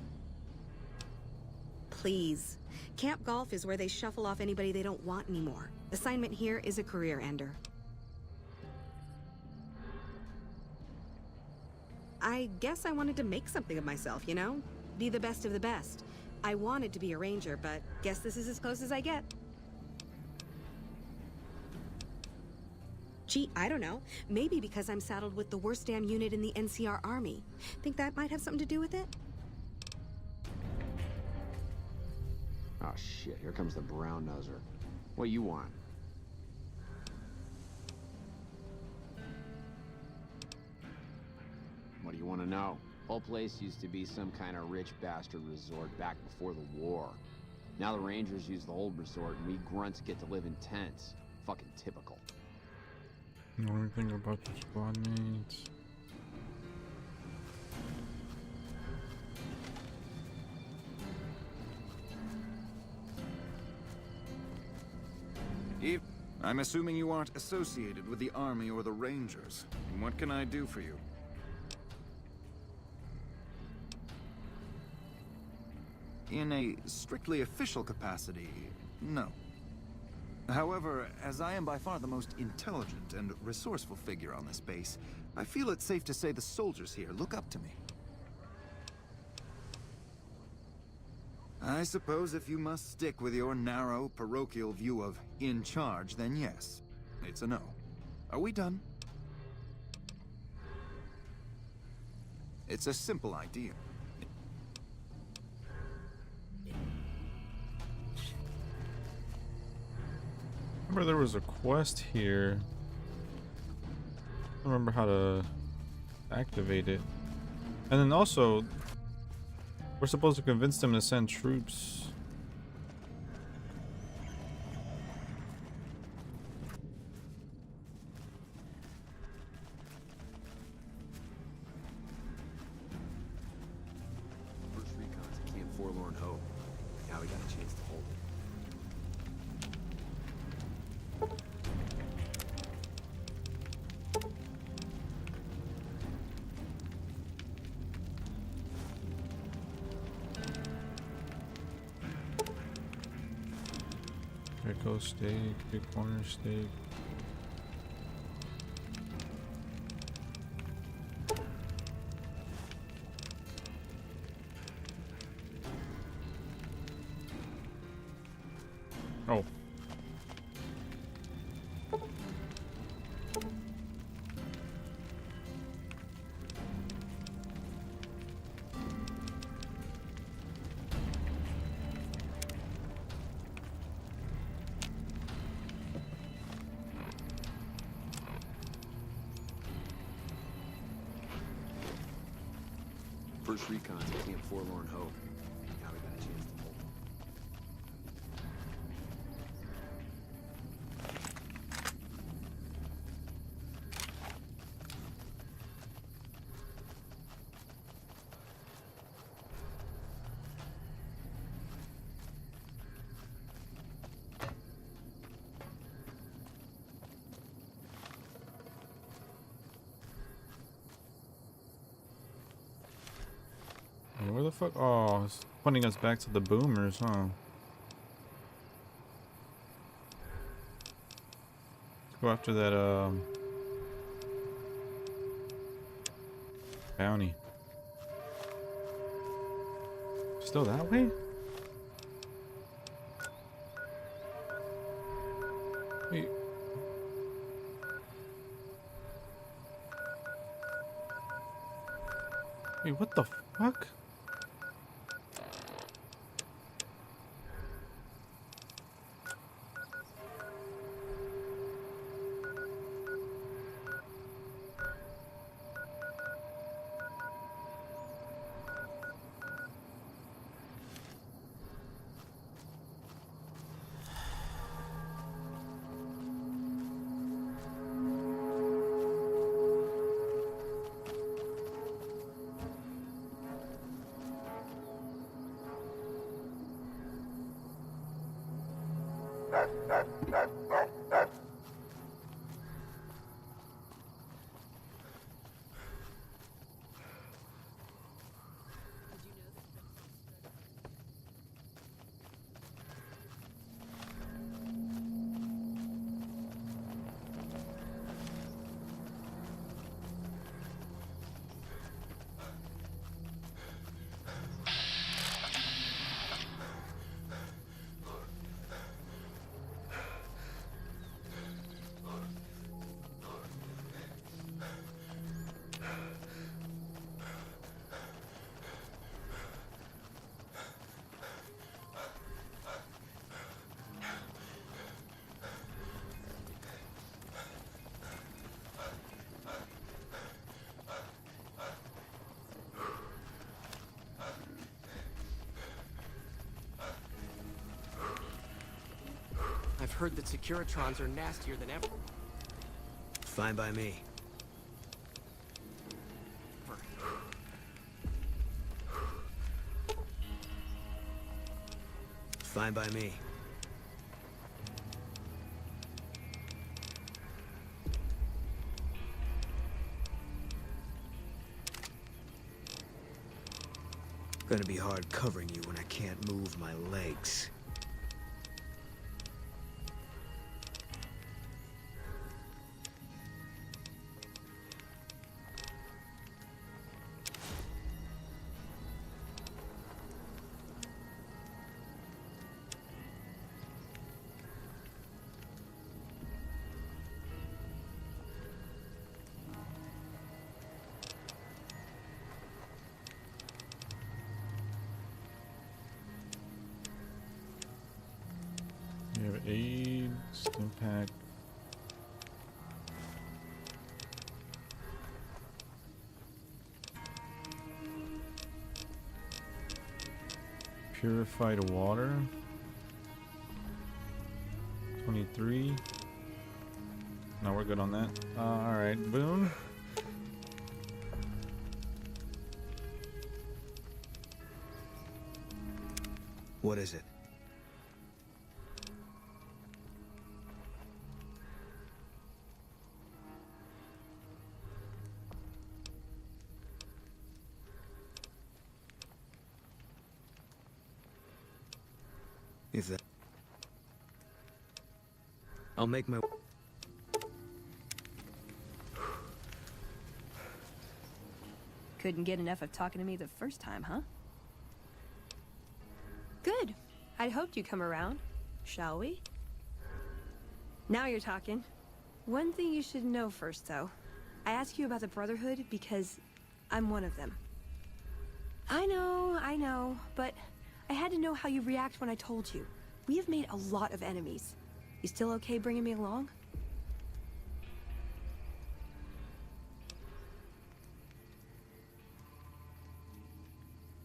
Please. Camp Golf is where they shuffle off anybody they don't want anymore. Assignment here is a career ender. I guess I wanted to make something of myself, you know? Be the best of the best. I wanted to be a ranger, but guess this is as close as I get. Gee, I don't know. Maybe because I'm saddled with the worst damn unit in the NCR Army. Think that might have something to do with it? Oh shit, here comes the brown noser. What you want? What do you want to know? Whole place used to be some kind of rich bastard resort back before the war. Now the Rangers use the old resort and we grunts get to live in tents. Fucking typical. Know anything about your squad mates? Eve, I'm assuming you aren't associated with the Army or the Rangers. What can I do for you? In a strictly official capacity, no. However, as I am by far the most intelligent and resourceful figure on this base, I feel it's safe to say the soldiers here look up to me. I suppose if you must stick with your narrow, parochial view of in charge, then yes, it's a no. Are we done? It's a simple idea. Remember there was a quest here. I don't remember how to activate it. And then also, we're supposed to convince them to send troops. First recon's at Camp Forlorn Hope. Now we got a chance to hold it. Echo steak, big corner steak. Oh. First recon's became forlorn hope. Now we got a chance to pull. Hey, where the fuck? Oh, it's pointing us back to the boomers, huh? Let's go after that, bounty. Still that way? Wait. Wait, what the fuck? I've heard that Securitrons are nastier than ever. Fine by me. Fine by me. Gonna be hard covering you when I can't move my legs. We have aid, stim pack. Purified water. 23. No, we're good on that. Alright, boom. What is it? If that... I'll make my... Couldn't get enough of talking to me the first time, huh? Good. I'd hoped you'd come around. Shall we? Now you're talking. One thing you should know first, though. I ask you about the Brotherhood because I'm one of them. I know, but I had to know how you react when I told you. We have made a lot of enemies. You still okay bringing me along?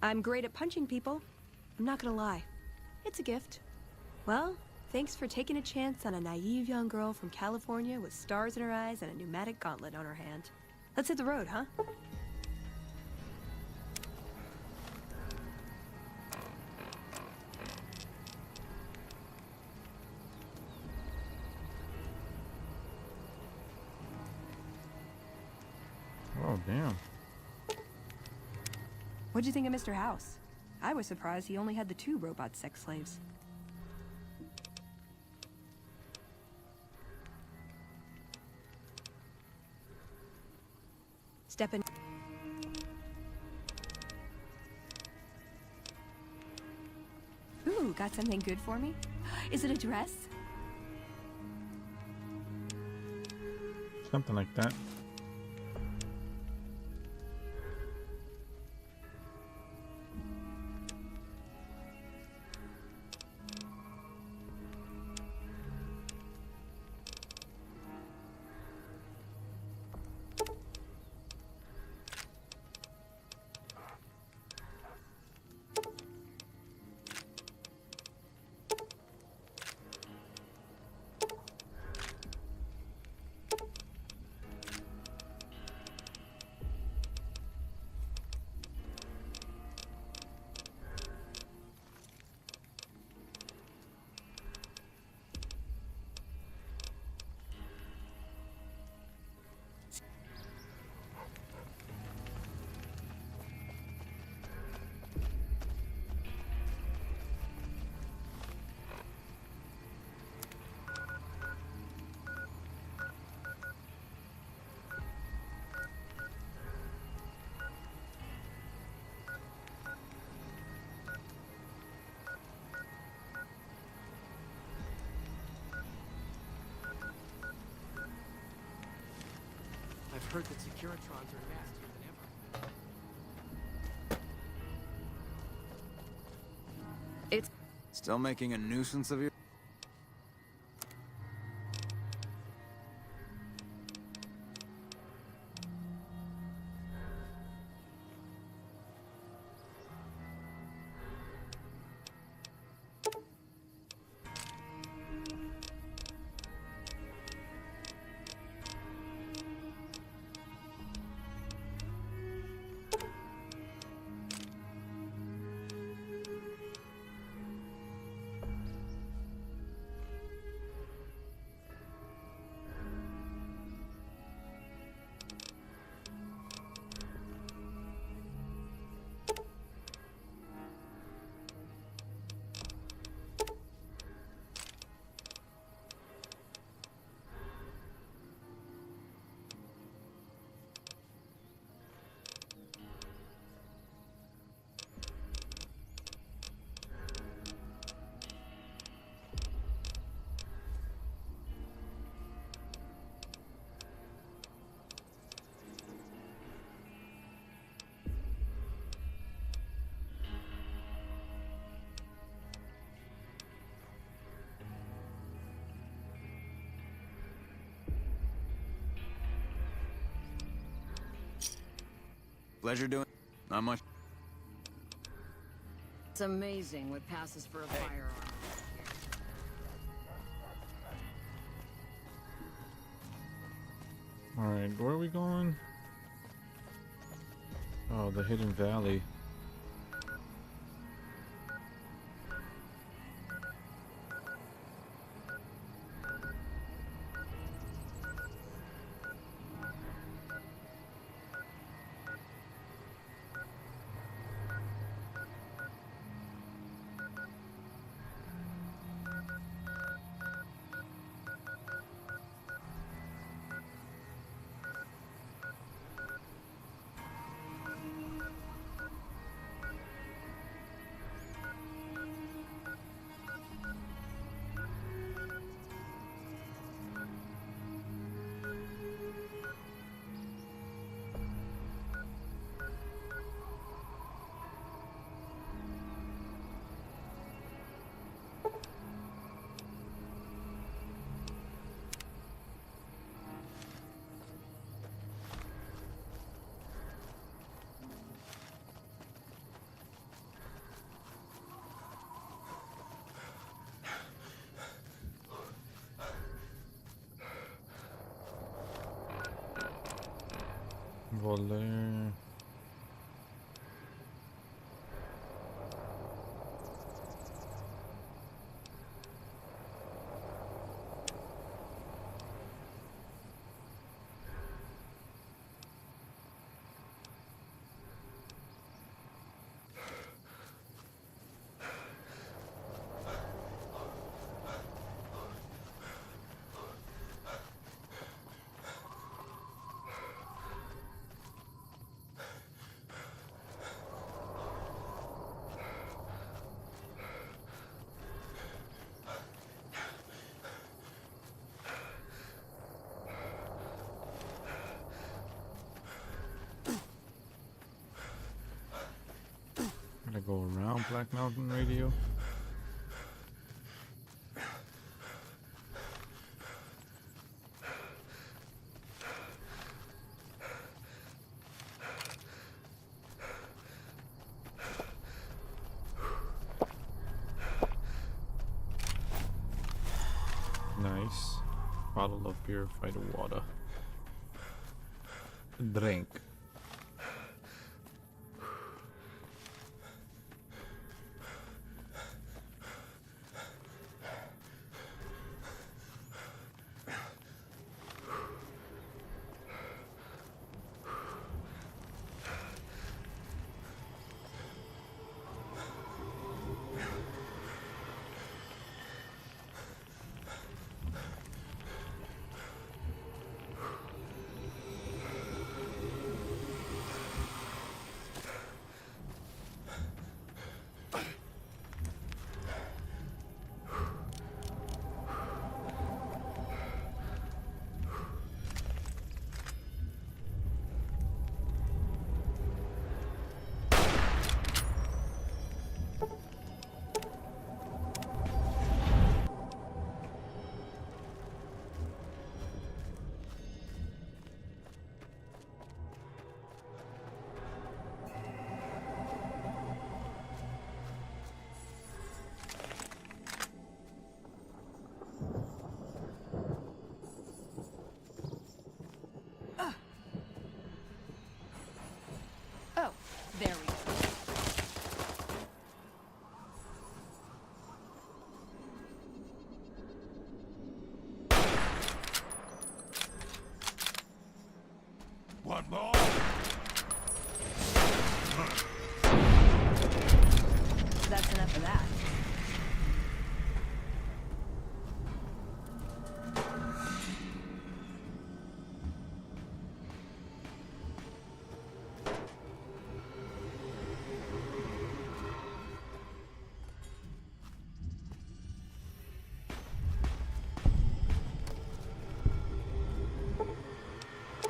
I'm great at punching people. I'm not gonna lie. It's a gift. Well, thanks for taking a chance on a naive young girl from California with stars in her eyes and a pneumatic gauntlet on her hand. Let's hit the road, huh? Oh, damn. What'd you think of Mr. House? I was surprised he only had the 2 robot sex slaves. Step in. Ooh, got something good for me? Is it a dress? Something like that. I've heard that Securitrons are nastier than ever. It's still making a nuisance of you? Pleasure doing. Not much. It's amazing what passes for a firearm. Alright, where are we going? Oh, the Hidden Valley. Voler. Gonna go around Black Mountain Radio. Nice. Bottle of purified water. Drink. Oh, there we go. One more. That's enough of that.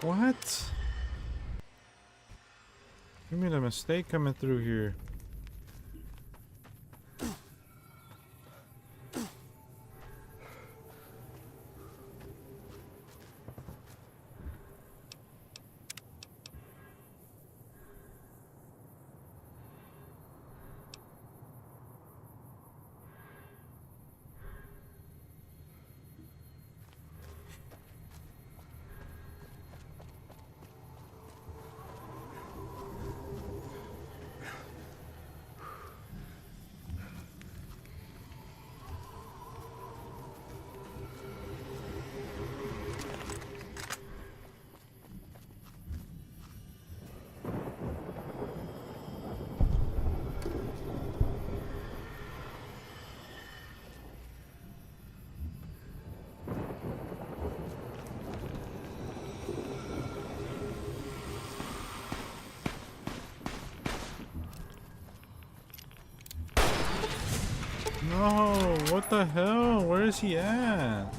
What? You made a mistake coming through here. No, what the hell? Where is he at?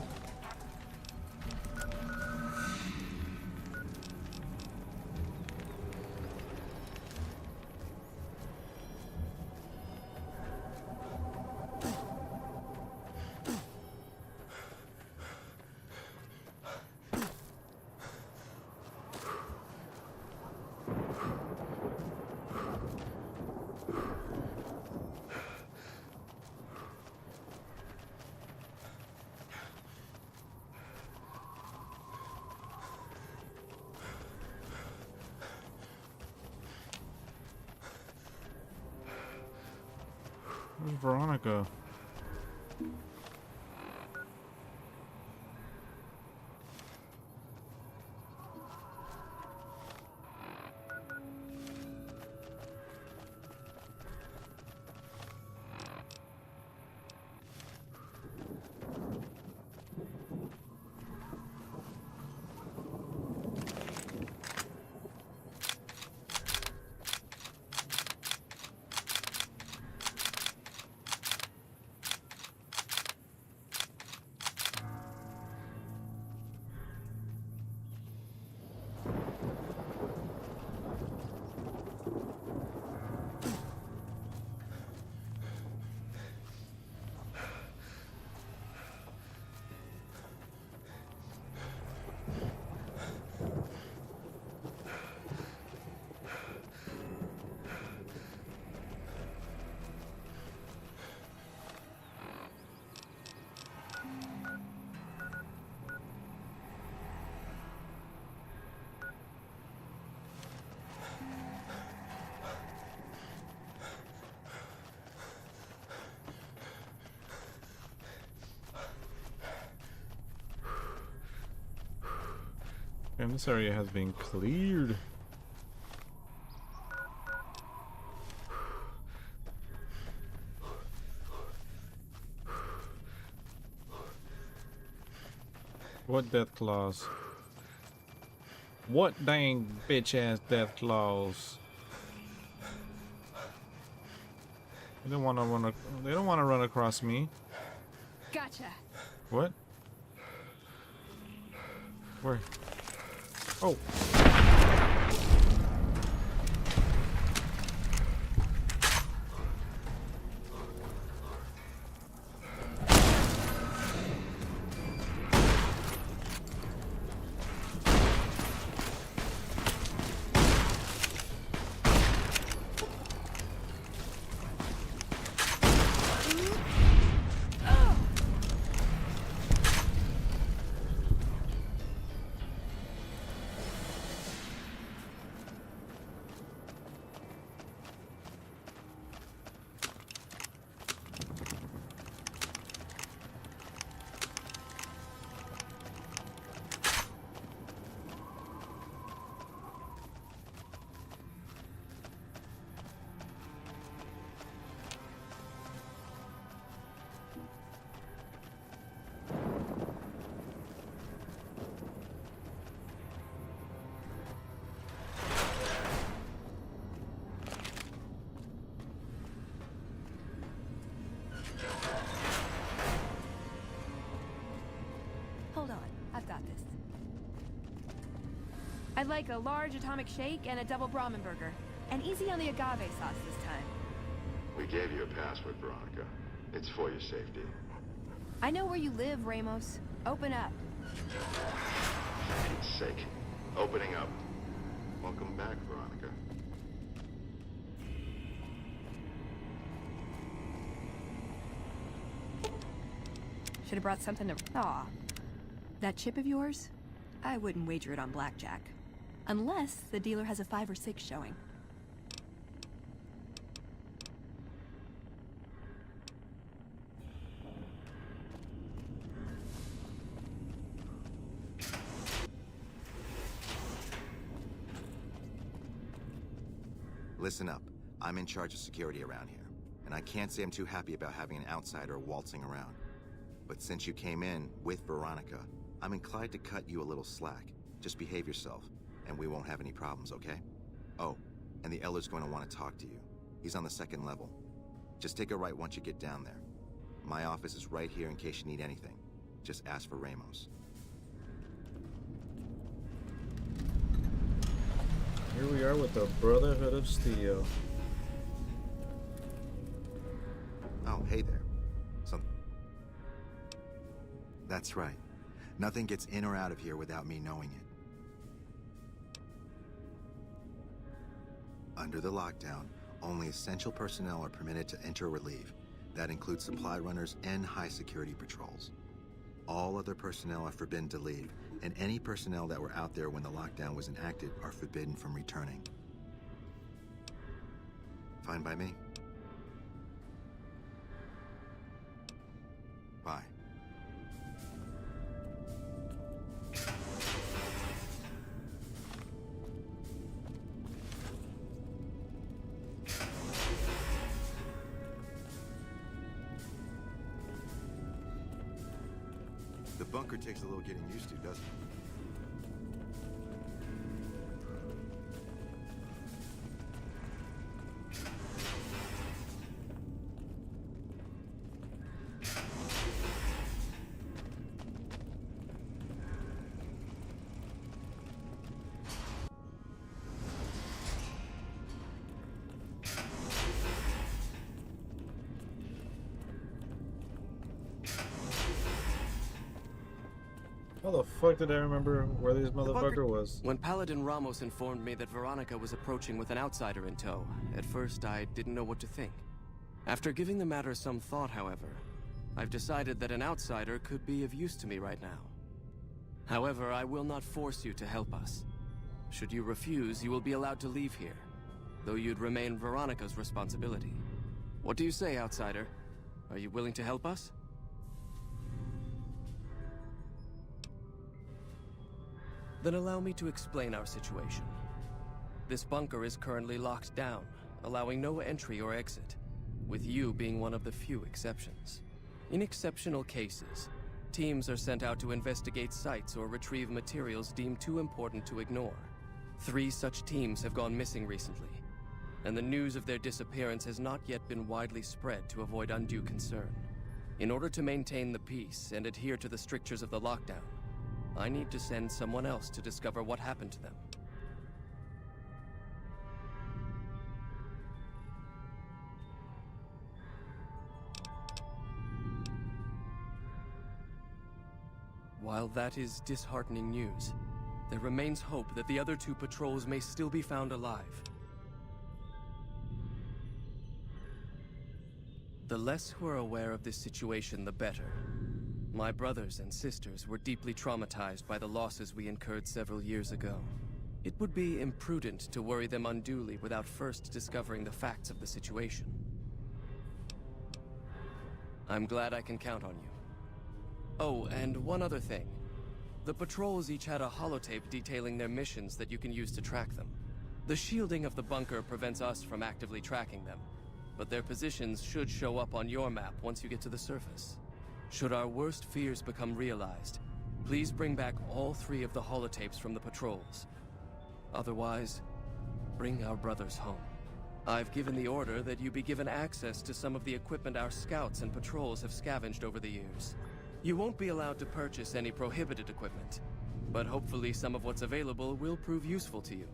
Where's Veronica? And this area has been cleared. What death claws? What dang bitch ass death claws? They don't want to run. They don't want to run across me. Gotcha. What? Where? Oh. Hold on, I've got this. I'd like a large atomic shake and a double Brahmin burger. And easy on the agave sauce this time. We gave you a password, Veronica. It's for your safety. I know where you live, Ramos. Open up. For Pete's sake. Opening up. Welcome back, Veronica. Should have brought something to... Aw. That chip of yours? I wouldn't wager it on blackjack. Unless the dealer has a 5 or 6 showing. Listen up. I'm in charge of security around here, and I can't say I'm too happy about having an outsider waltzing around. But since you came in with Veronica, I'm inclined to cut you a little slack. Just behave yourself, and we won't have any problems, okay? Oh, and the Elder's going to want to talk to you. He's on the 2nd level. Just take a right once you get down there. My office is right here in case you need anything. Just ask for Ramos. Here we are with the Brotherhood of Steel. Oh, hey there. That's right. Nothing gets in or out of here without me knowing it. Under the lockdown, only essential personnel are permitted to enter or leave. That includes supply runners and high-security patrols. All other personnel are forbidden to leave, and any personnel that were out there when the lockdown was enacted are forbidden from returning. Fine by me. bunker takes a little getting used to, doesn't it? How the fuck did I remember where this motherfucker was? When Paladin Ramos informed me that Veronica was approaching with an outsider in tow, at first I didn't know what to think. After giving the matter some thought, however, I've decided that an outsider could be of use to me right now. However, I will not force you to help us. Should you refuse, you will be allowed to leave here, though you'd remain Veronica's responsibility. What do you say, outsider? Are you willing to help us? Then allow me to explain our situation. This bunker is currently locked down, allowing no entry or exit, with you being one of the few exceptions. In exceptional cases, teams are sent out to investigate sites or retrieve materials deemed too important to ignore. 3 such teams have gone missing recently, and the news of their disappearance has not yet been widely spread to avoid undue concern. In order to maintain the peace and adhere to the strictures of the lockdown, I need to send someone else to discover what happened to them. While that is disheartening news, there remains hope that the other 2 patrols may still be found alive. The less who are aware of this situation, the better. My brothers and sisters were deeply traumatized by the losses we incurred several years ago. It would be imprudent to worry them unduly without first discovering the facts of the situation. I'm glad I can count on you. Oh, and one other thing. The patrols each had a holotape detailing their missions that you can use to track them. The shielding of the bunker prevents us from actively tracking them, but their positions should show up on your map once you get to the surface. Should our worst fears become realized, please bring back all 3 of the holotapes from the patrols. Otherwise, bring our brothers home. I've given the order that you be given access to some of the equipment our scouts and patrols have scavenged over the years. You won't be allowed to purchase any prohibited equipment, but hopefully some of what's available will prove useful to you.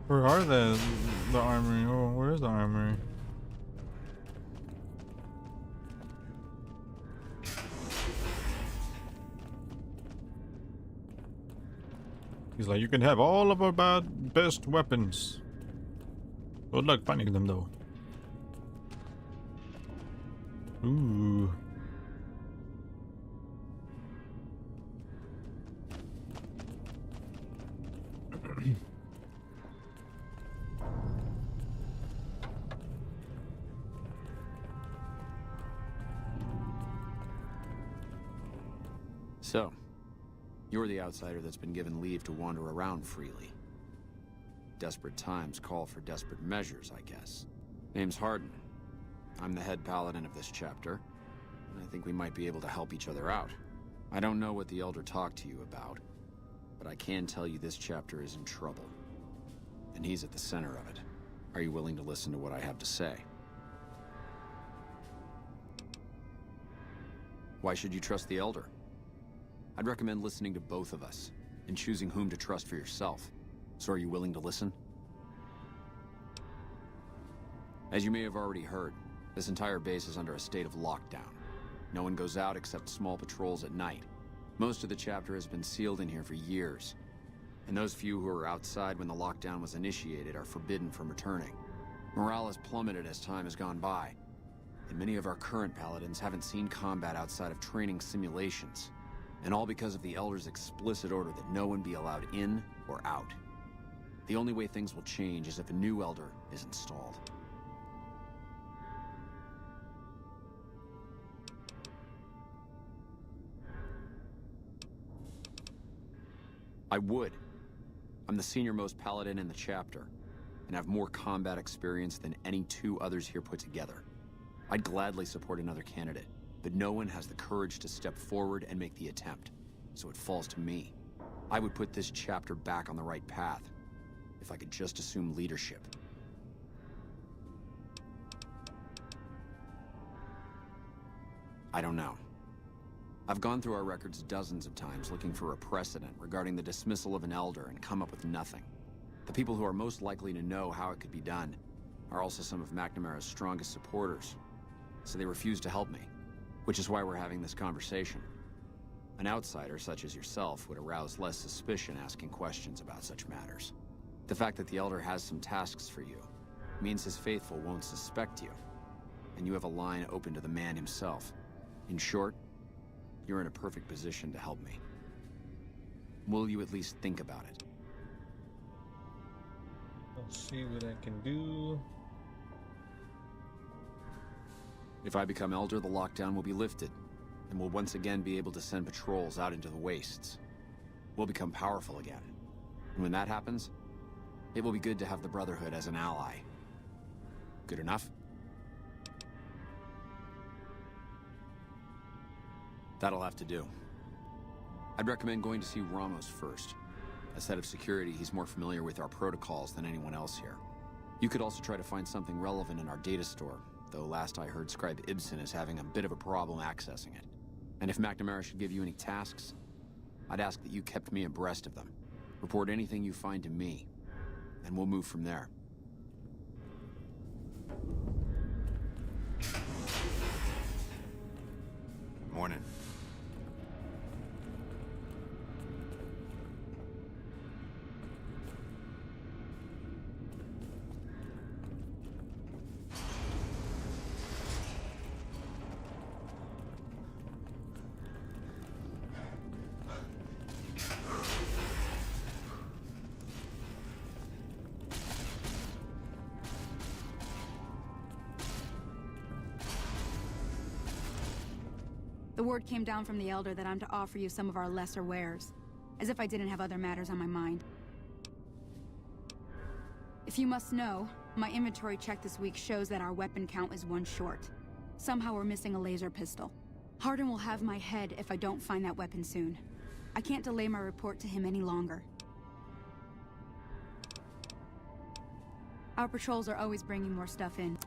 Where are the armory? Oh, where is the armory? He's like, you can have all of our best weapons. Good luck finding them, though. Ooh. So, you're the outsider that's been given leave to wander around freely. Desperate times call for desperate measures, I guess. Name's Hardin. I'm the head paladin of this chapter, and I think we might be able to help each other out. I don't know what the Elder talked to you about, but I can tell you this chapter is in trouble. And he's at the center of it. Are you willing to listen to what I have to say? Why should you trust the Elder? I'd recommend listening to both of us, and choosing whom to trust for yourself. So are you willing to listen? As you may have already heard, this entire base is under a state of lockdown. No one goes out except small patrols at night. Most of the chapter has been sealed in here for years, and those few who were outside when the lockdown was initiated are forbidden from returning. Morale has plummeted as time has gone by, and many of our current paladins haven't seen combat outside of training simulations, and all because of the Elder's explicit order that no one be allowed in or out. The only way things will change is if a new Elder is installed. I would. I'm the senior-most paladin in the chapter, and have more combat experience than any 2 others here put together. I'd gladly support another candidate, but no one has the courage to step forward and make the attempt, so it falls to me. I would put this chapter back on the right path, if I could just assume leadership. I don't know. I've gone through our records dozens of times looking for a precedent regarding the dismissal of an Elder and come up with nothing. The people who are most likely to know how it could be done are also some of McNamara's strongest supporters, so they refuse to help me, which is why we're having this conversation. An outsider such as yourself would arouse less suspicion asking questions about such matters. The fact that the Elder has some tasks for you means his faithful won't suspect you, and you have a line open to the man himself. In short, you're in a perfect position to help me. Will you at least think about it? Let's see what I can do. If I become Elder, the lockdown will be lifted, and we'll once again be able to send patrols out into the wastes. We'll become powerful again. And when that happens, it will be good to have the Brotherhood as an ally. Good enough? That'll have to do. I'd recommend going to see Ramos first. As head of security, he's more familiar with our protocols than anyone else here. You could also try to find something relevant in our data store, though last I heard Scribe Ibsen is having a bit of a problem accessing it. And if McNamara should give you any tasks, I'd ask that you kept me abreast of them. Report anything you find to me, and we'll move from there. Morning. The word came down from the Elder that I'm to offer you some of our lesser wares. As if I didn't have other matters on my mind. If you must know, my inventory check this week shows that our weapon count is 1 short. Somehow we're missing a laser pistol. Hardin will have my head if I don't find that weapon soon. I can't delay my report to him any longer. Our patrols are always bringing more stuff in.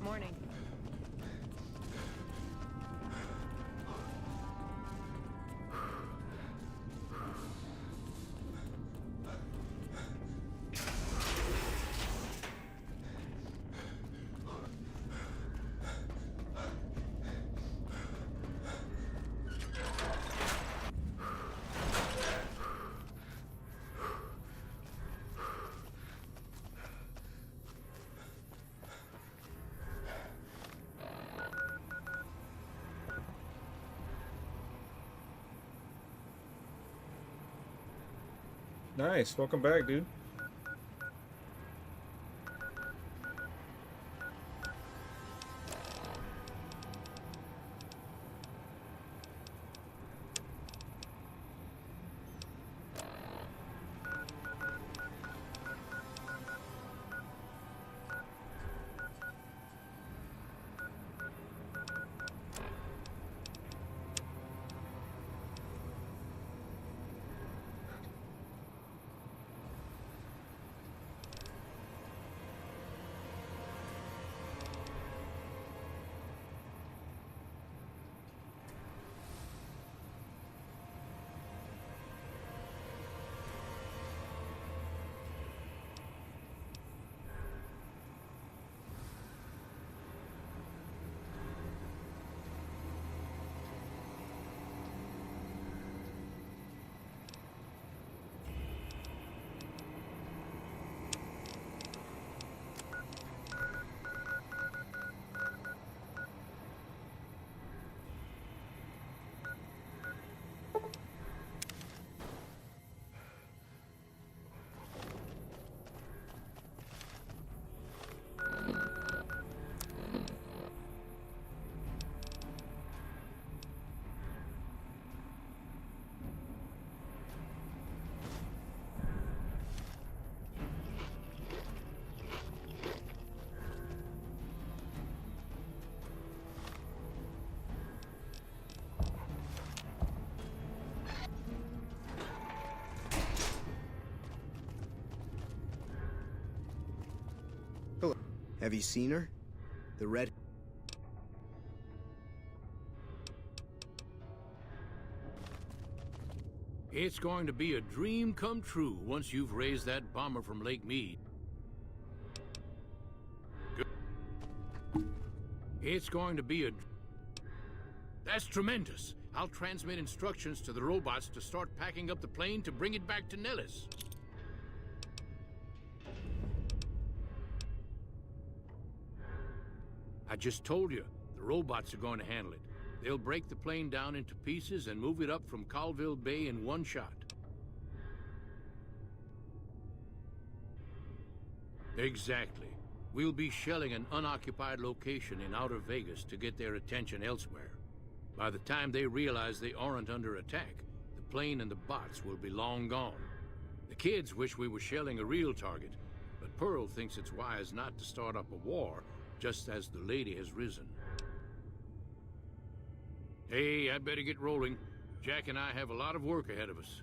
Morning. Nice, welcome back, dude. Have you seen her? The red... It's going to be a dream come true once you've raised that bomber from Lake Mead. It's going to be a... That's tremendous. I'll transmit instructions to the robots to start packing up the plane to bring it back to Nellis. I just told you, the robots are going to handle it. They'll break the plane down into pieces and move it up from Colville Bay in one shot. Exactly. We'll be shelling an unoccupied location in outer Vegas to get their attention elsewhere. By the time they realize they aren't under attack, the plane and the bots will be long gone. The kids wish we were shelling a real target, but Pearl thinks it's wise not to start up a war just as the lady has risen. Hey, I better get rolling. Jack and I have a lot of work ahead of us.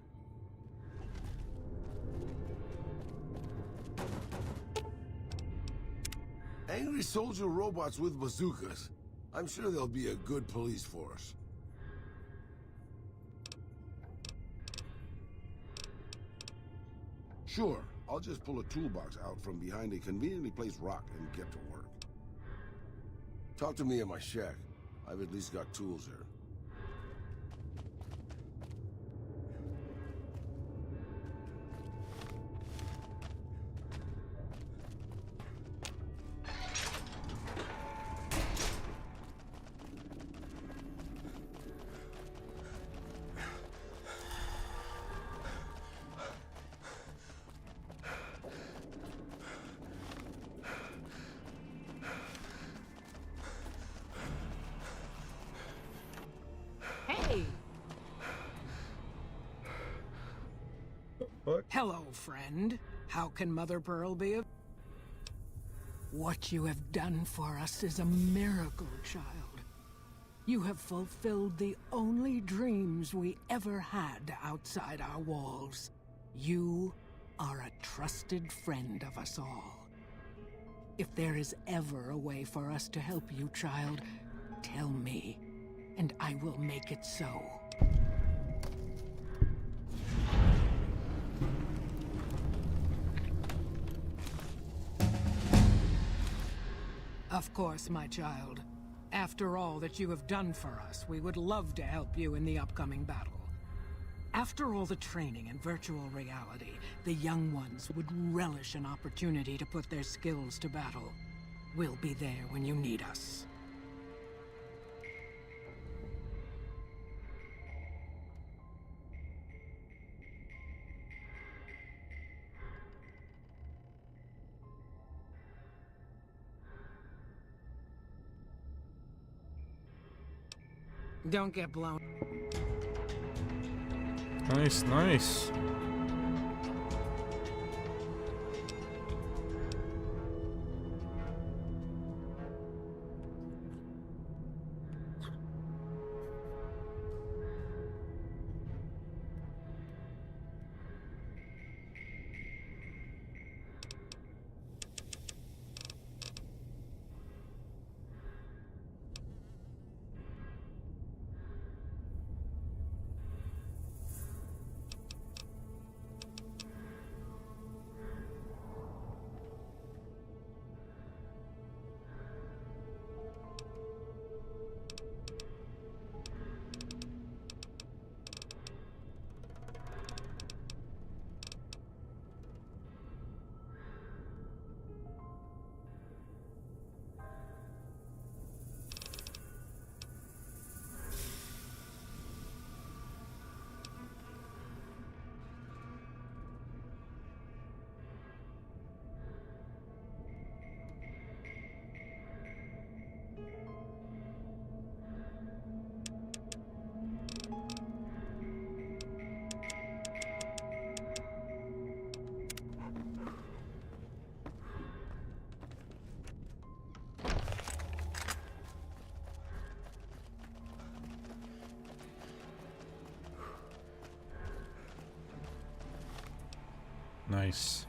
Angry soldier robots with bazookas. I'm sure they'll be a good police force. Sure, I'll just pull a toolbox out from behind a conveniently placed rock and get to work. Talk to me at my shack. I've at least got tools here. Hey! Hello, friend. How can Mother Pearl be of... What you have done for us is a miracle, child. You have fulfilled the only dreams we ever had outside our walls. You are a trusted friend of us all. If there is ever a way for us to help you, child, tell me, and I will make it so. Of course, my child. After all that you have done for us, we would love to help you in the upcoming battle. After all the training in virtual reality, the young ones would relish an opportunity to put their skills to battle. We'll be there when you need us. Don't get blown. Nice, nice. Nice.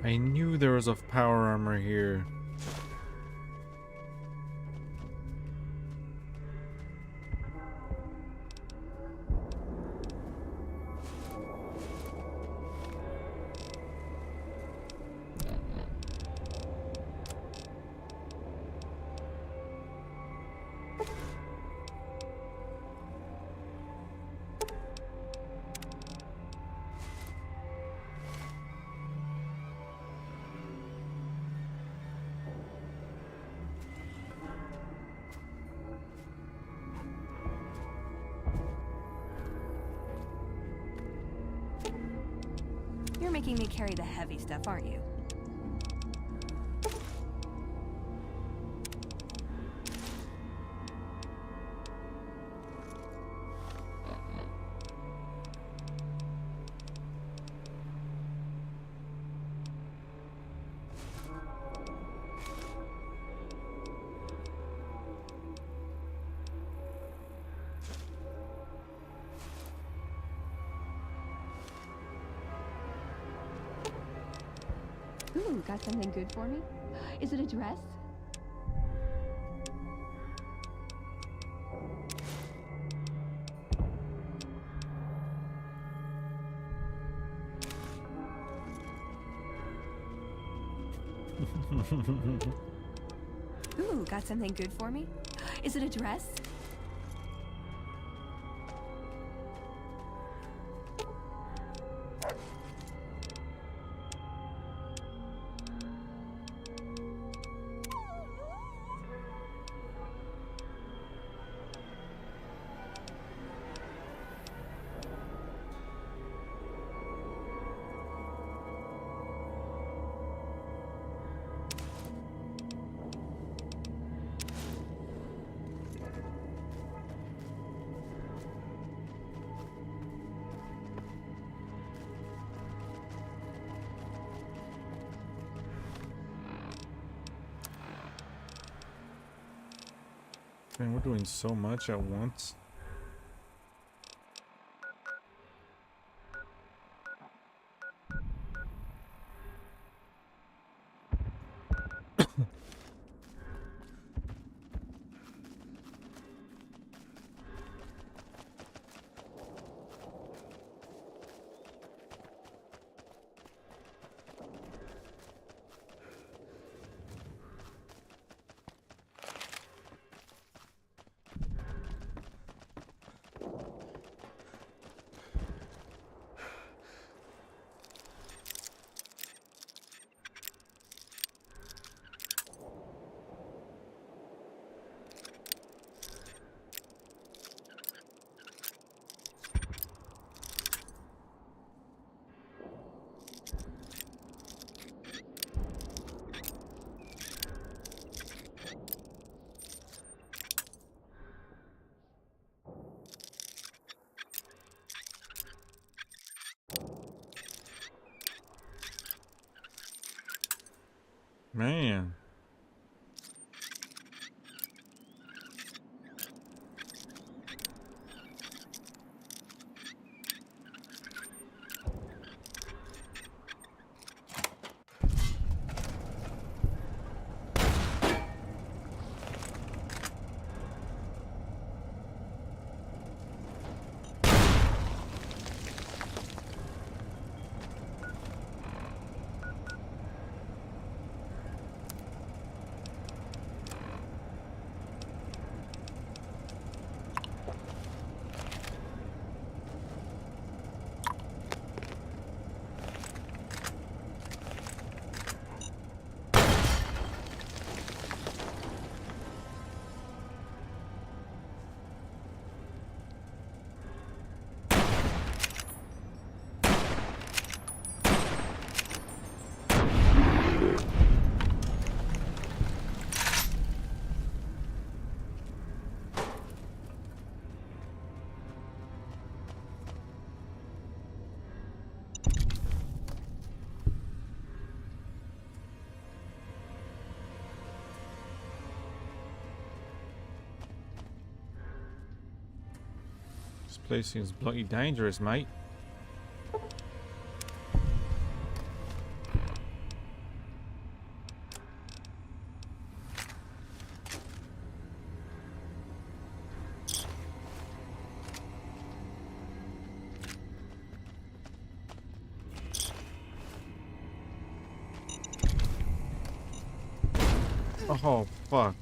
I knew there was a power armor here. You're making me carry the heavy stuff, aren't you? Ooh, got something good for me? Is it a dress? Ooh, got something good for me? Is it a dress? Man, we're doing so much at once. Man. This place seems bloody dangerous, mate. Oh, fuck.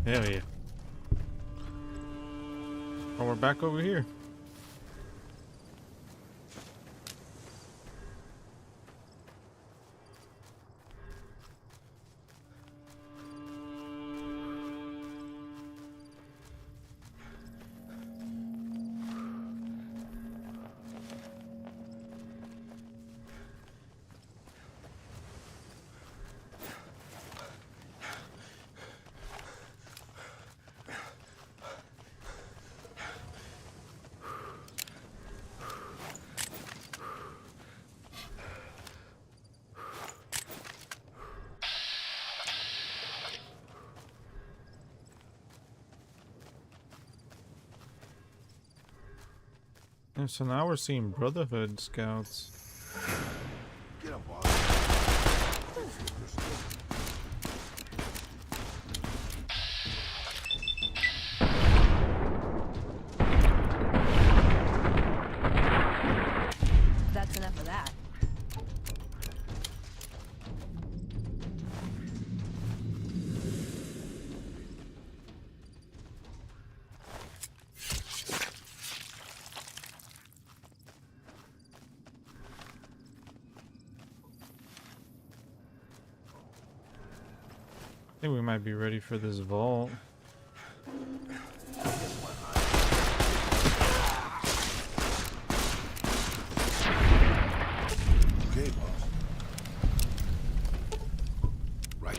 Hell yeah. Oh, we're back over here. And so now we're seeing Brotherhood scouts. Get up, boss. think we might be ready for this vault. Okay, boss. Right.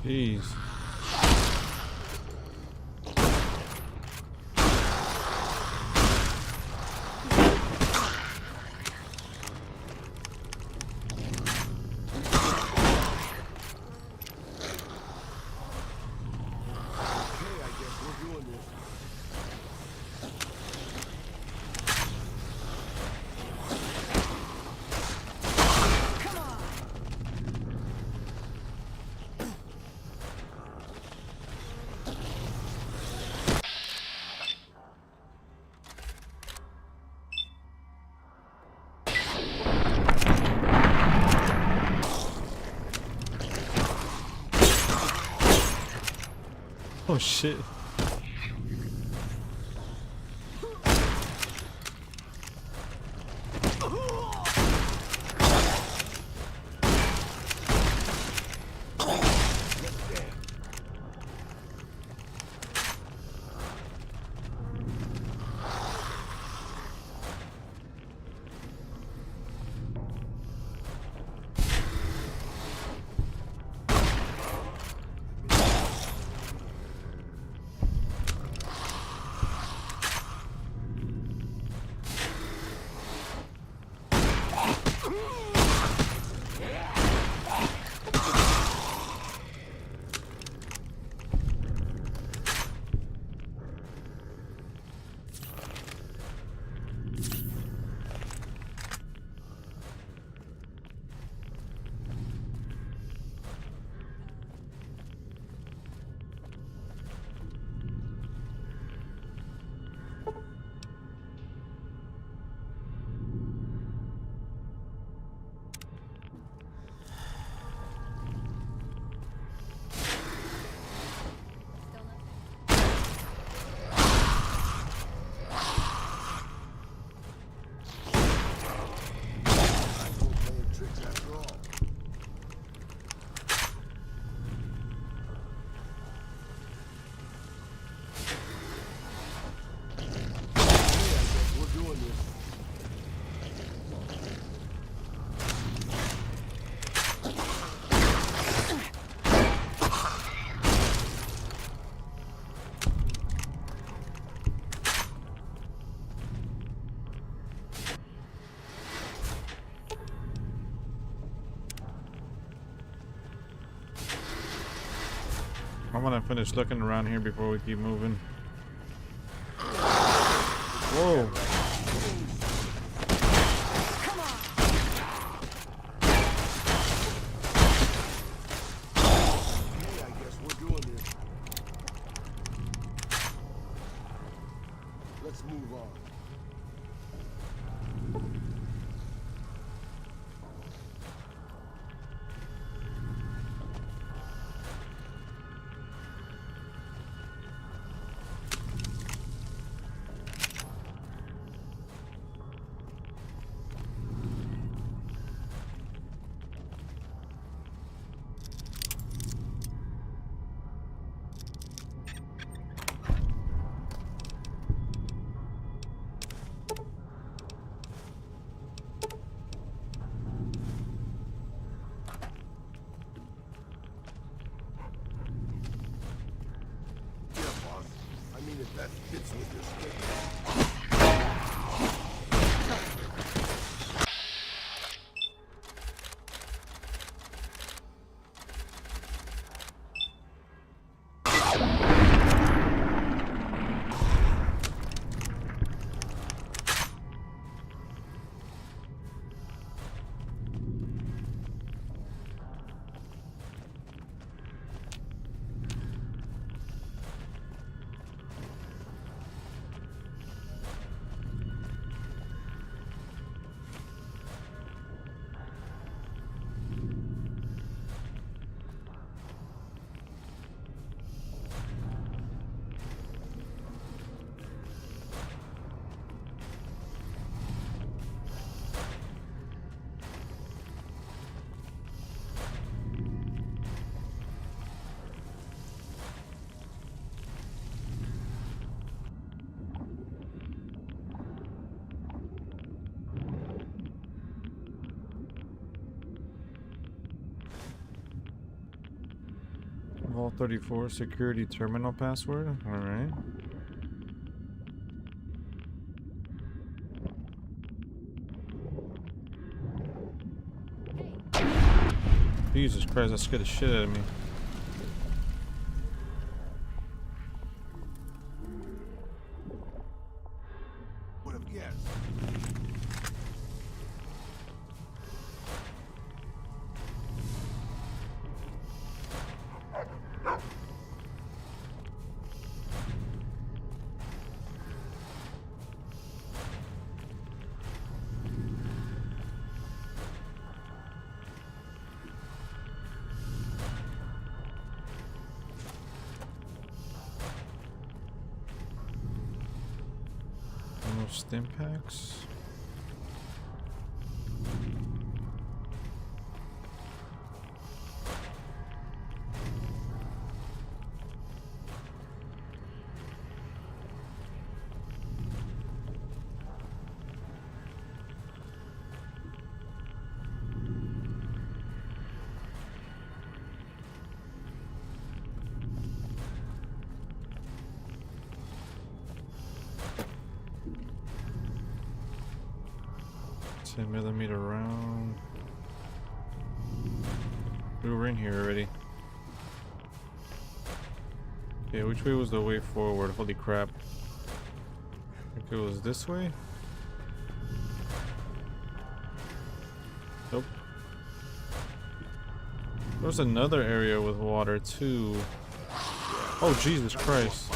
Jeez. Oh shit. want to finish looking around here before we keep moving. Whoa. Let's move on. That fits with your schedule. Vault 34 security terminal password. All right. Jesus Christ, that scared the shit out of me. Would have guessed. Stim packs. $10mm round. We were in here already. Yeah, which way was the way forward? Holy crap. I think it was this way? Nope. There's another area with water too. Oh, Jesus Christ.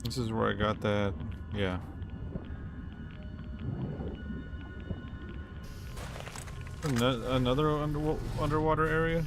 This is where I got that, yeah. Another underwater area?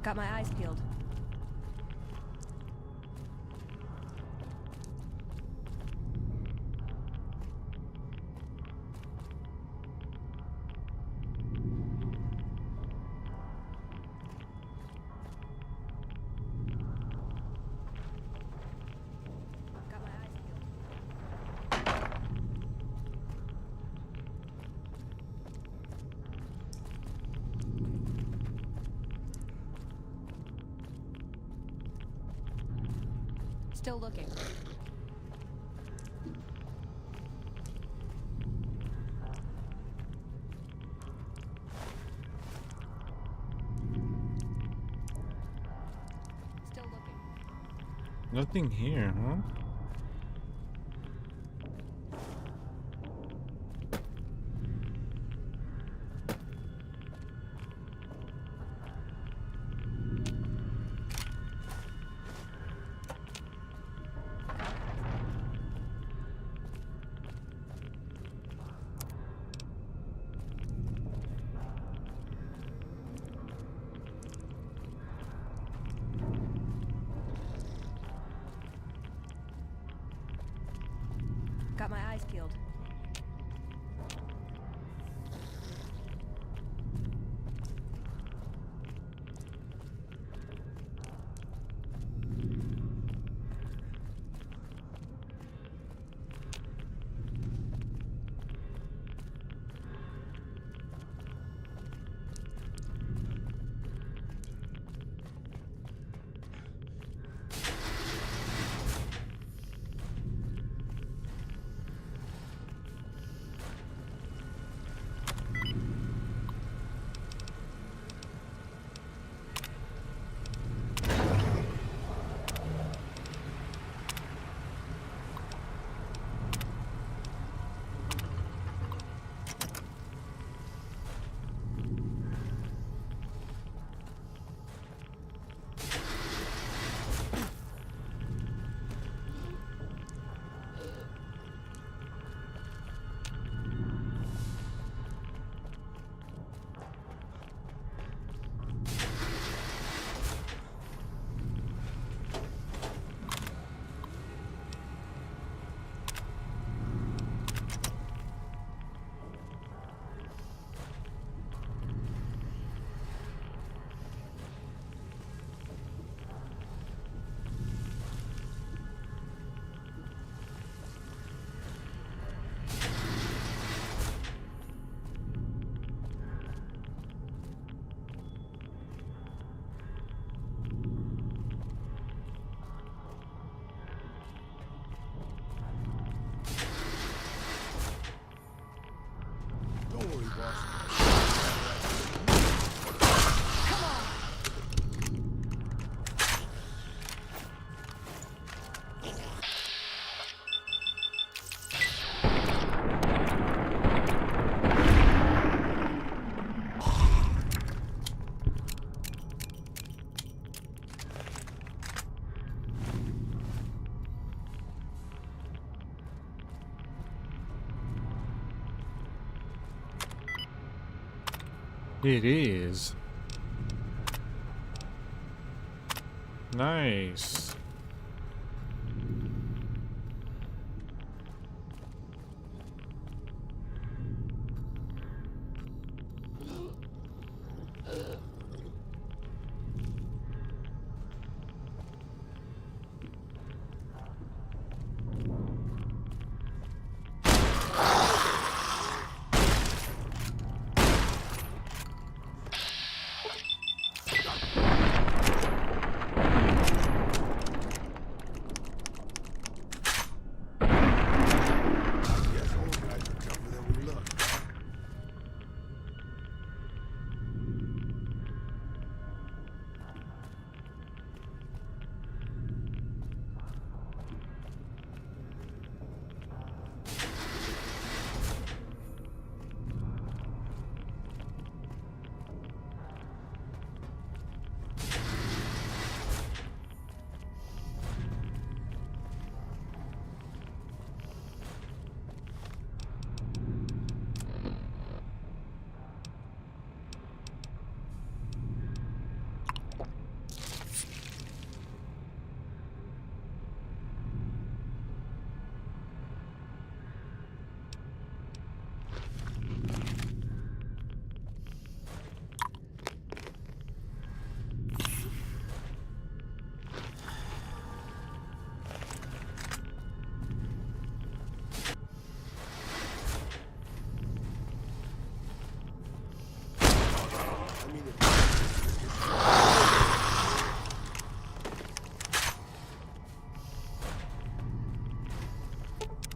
Got my eyes peeled. Still looking. Still looking. Nothing here, huh? Got my eyes peeled. It is. Nice.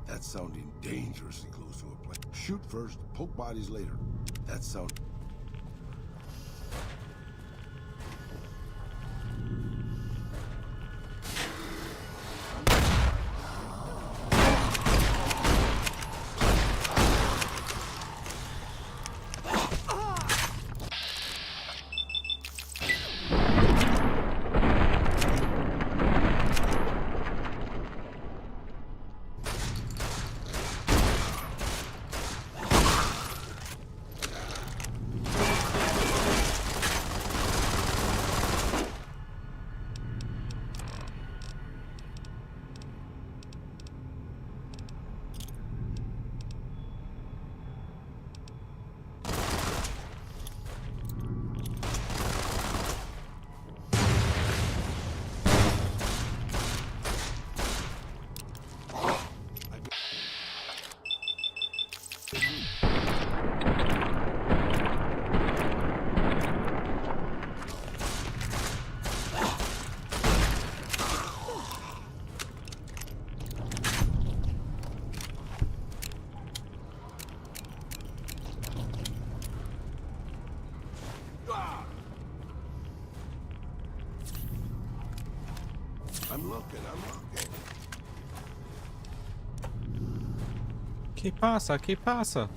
That's sounding dangerously close to a place. Shoot first, poke bodies later. That sound. I'm looking. ¿Qué pasa? ¿Qué pasa?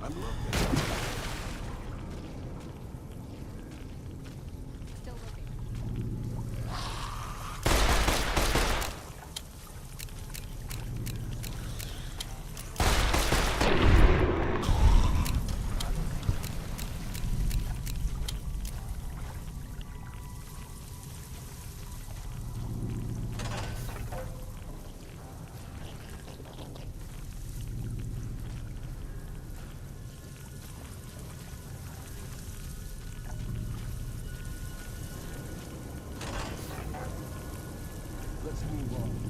I'm looking. Let's move on.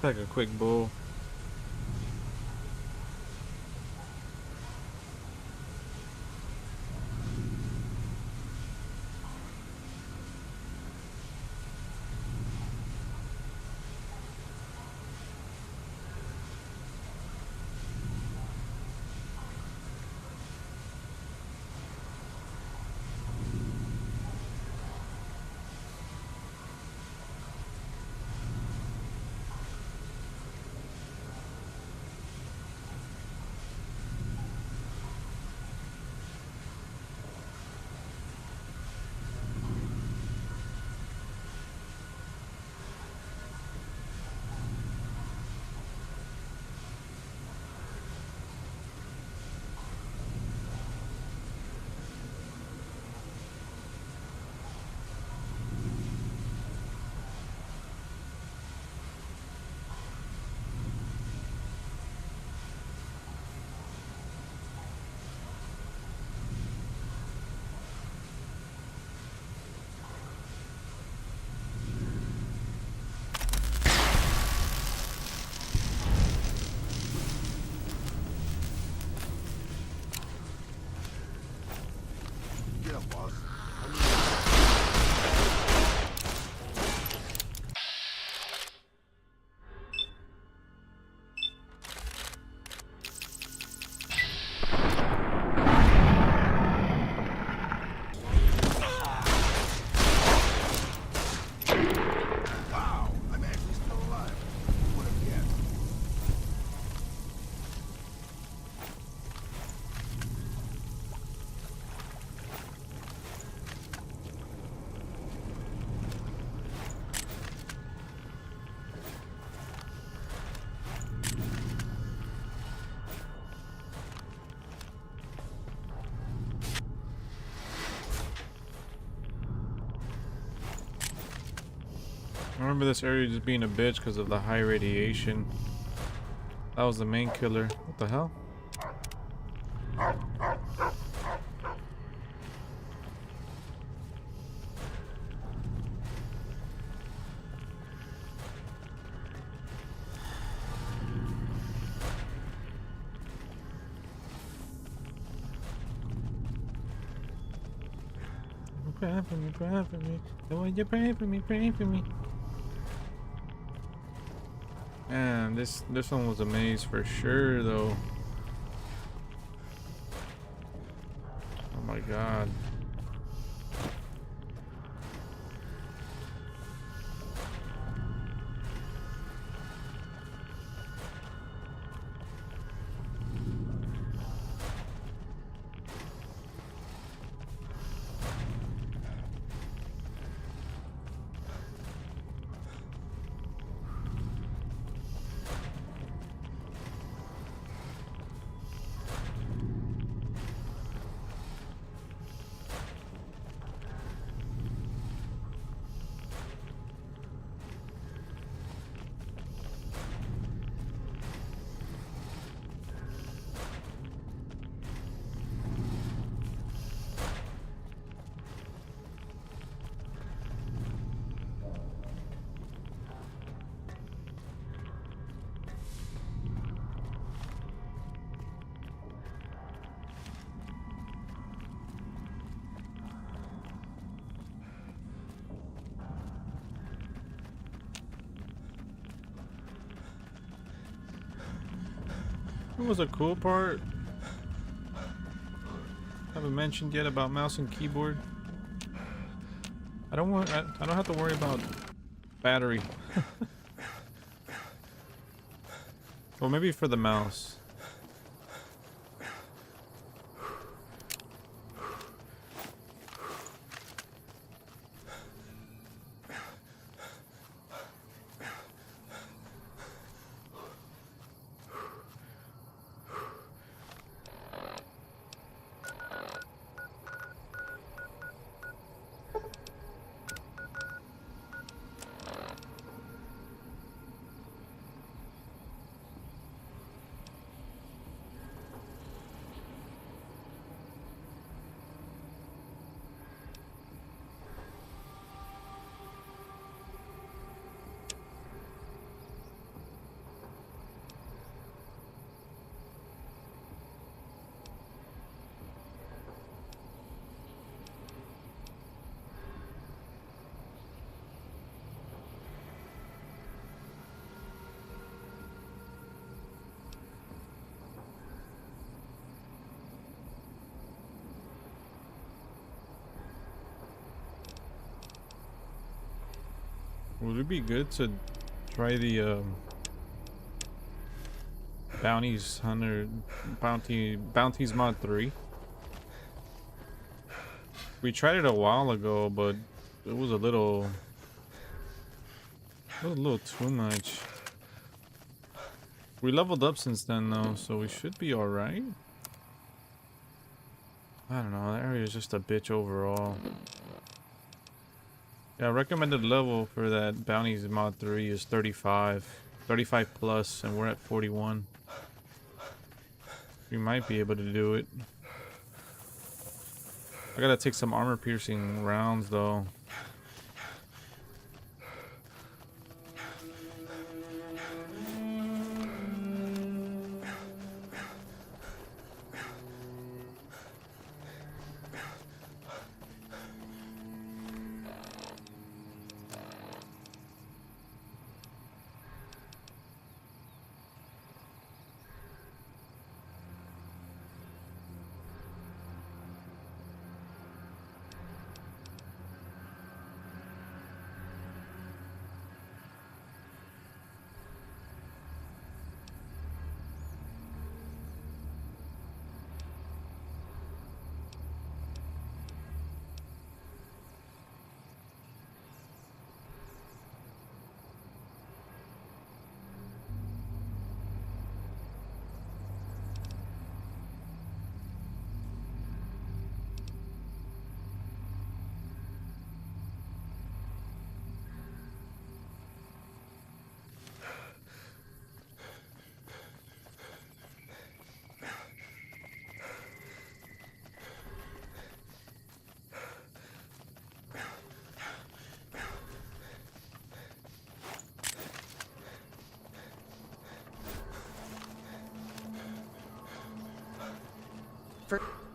Take a quick bowl. Get up, boss. Wow, I'm actually still alive. Who would have guessed? I remember this area just being a bitch because of the high radiation. That was the main killer. What the hell? Pray for me, pray for me. And when you pray for me, pray for me. Man, this one was a maze for sure though. Oh my god. What was a cool part? Haven't mentioned yet about mouse and keyboard. I don't have to worry about battery. Well, maybe for the mouse. Would it be good to try the Bounties mod 3? We tried it a while ago, but it was a little too much. We leveled up since then though, so we should be alright. I don't know, that area is just a bitch overall. Yeah, recommended level for that Bounties mod 3 is 35 plus, and we're at 41. We might be able to do it. I gotta take some armor piercing rounds though.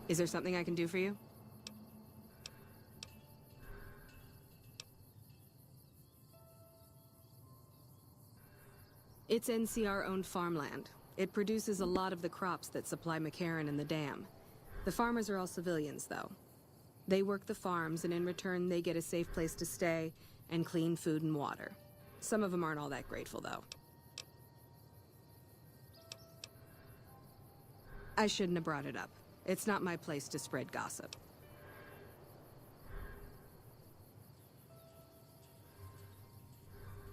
Is there something I can do for you? It's NCR-owned farmland. It produces a lot of the crops that supply McCarran and the dam. The farmers are all civilians, though. They work the farms, and in return, they get a safe place to stay and clean food and water. Some of them aren't all that grateful, though. I shouldn't have brought it up. It's not my place to spread gossip.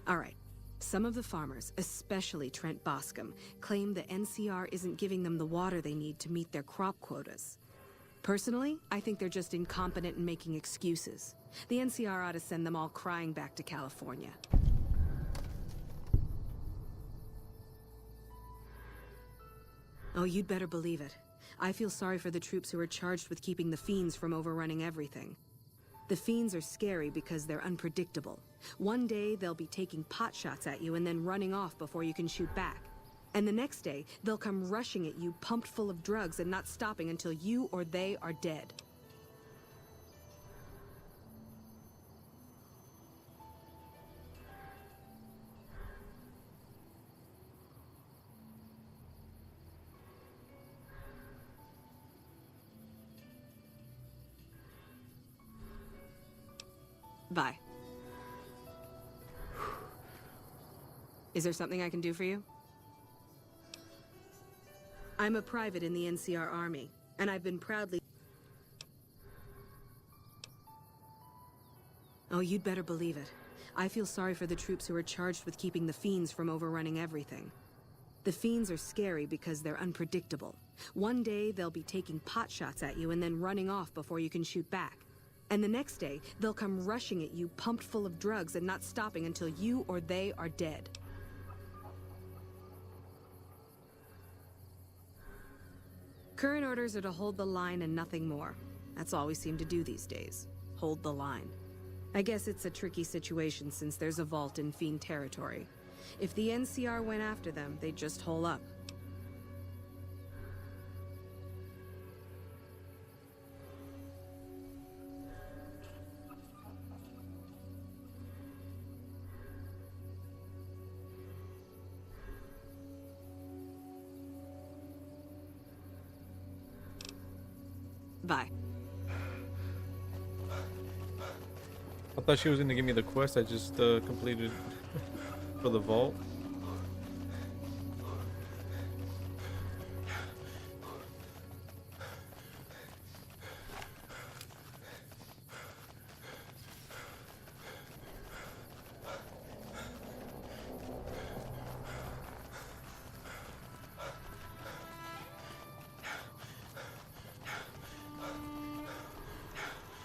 All right. Some of the farmers, especially Trent Boscom, claim the NCR isn't giving them the water they need to meet their crop quotas. Personally, I think they're just incompetent and making excuses. The NCR ought to send them all crying back to California. Oh, you'd better believe it. I feel sorry for the troops who are charged with keeping the Fiends from overrunning everything. The Fiends are scary because they're unpredictable. One day, they'll be taking pot shots at you and then running off before you can shoot back. And the next day, they'll come rushing at you pumped full of drugs and not stopping until you or they are dead. Bye. Is there something I can do for you? I'm a private in the NCR Army, and I've been proudly... Oh, you'd better believe it. I feel sorry for the troops who are charged with keeping the Fiends from overrunning everything. The Fiends are scary because they're unpredictable. One day, they'll be taking pot shots at you and then running off before you can shoot back. And the next day, they'll come rushing at you pumped full of drugs and not stopping until you or they are dead. Current orders are to hold the line and nothing more. That's all we seem to do these days. Hold the line. I guess it's a tricky situation since there's a vault in Fiend territory. If the NCR went after them, they'd just hole up. Bye. I thought she was gonna give me the quest I just completed for the vault.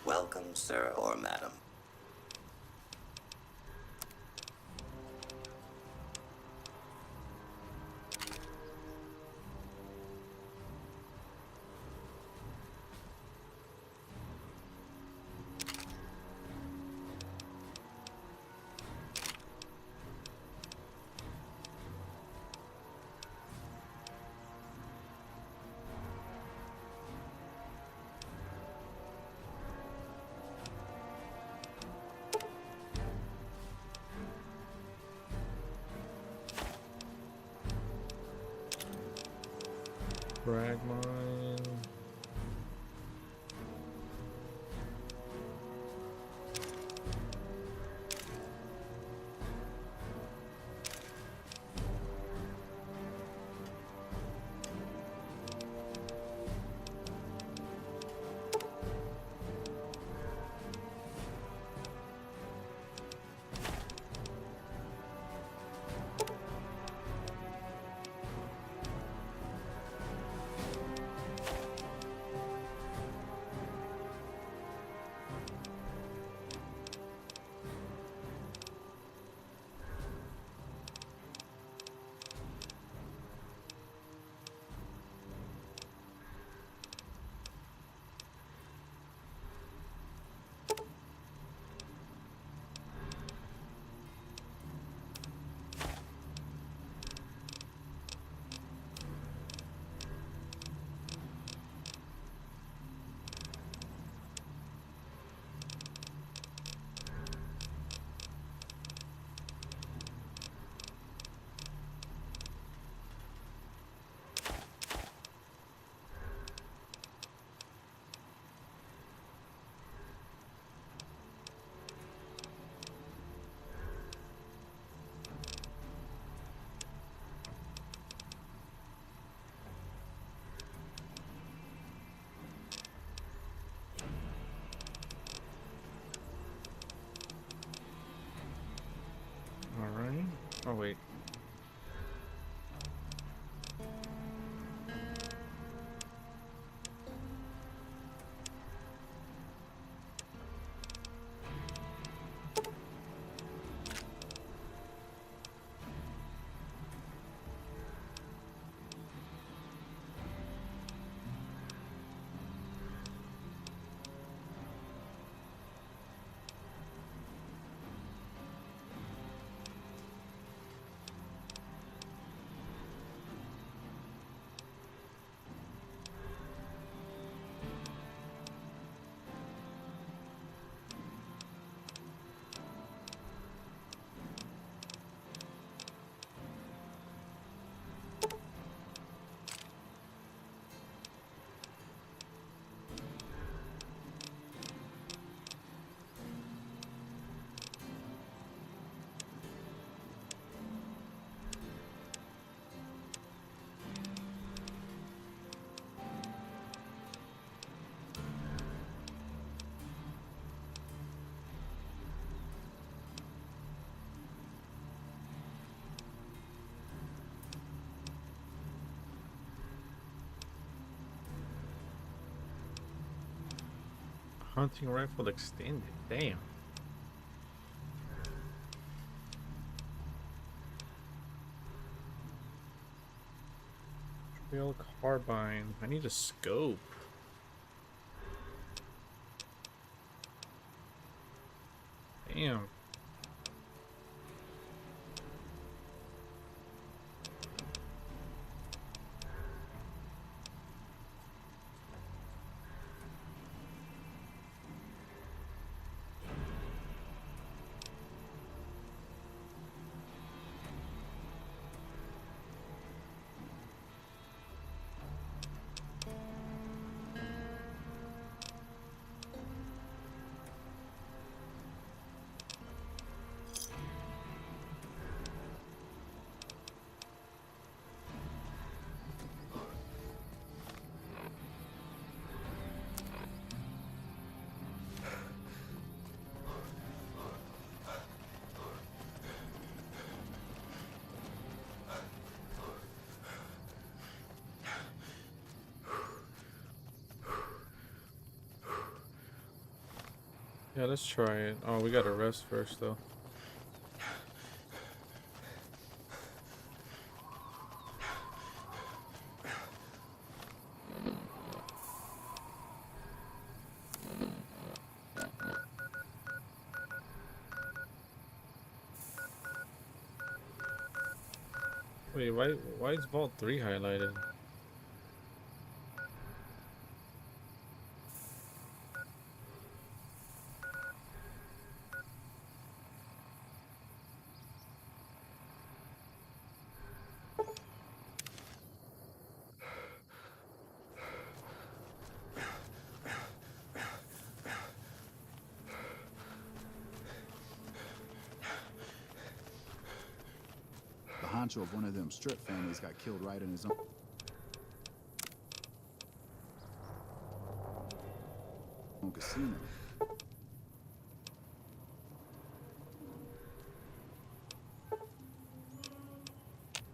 Welcome, sir or madam. Frag mine. Alright. Oh wait. Hunting rifle extended. Damn. Trail carbine. I need a scope. Damn. Yeah, let's try it. Oh, we gotta rest first, though. Wait, why is Vault 3 highlighted? The honcho of one of them strip families got killed right in his own casino.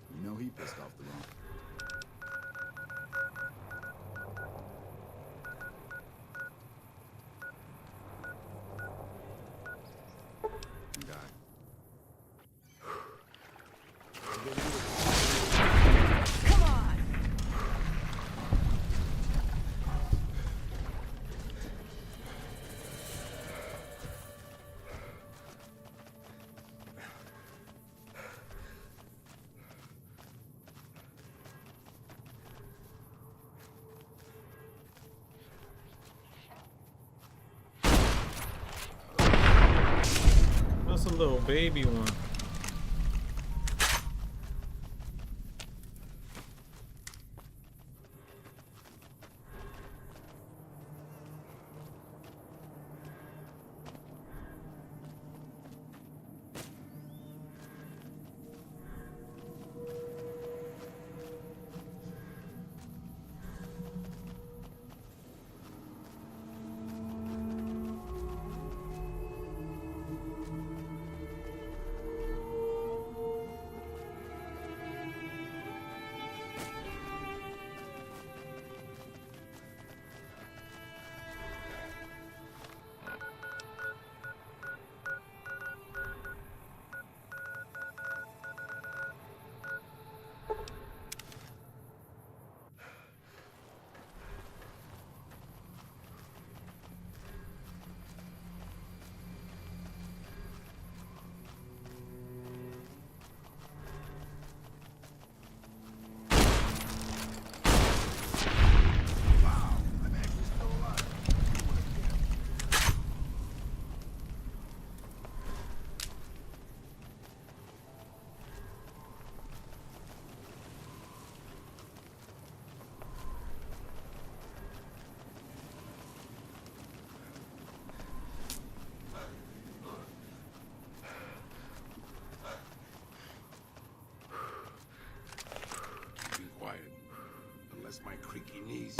You know he pissed off the wrong. Guy. Come on! That's a little baby one. Be quiet. Unless my creaky knees.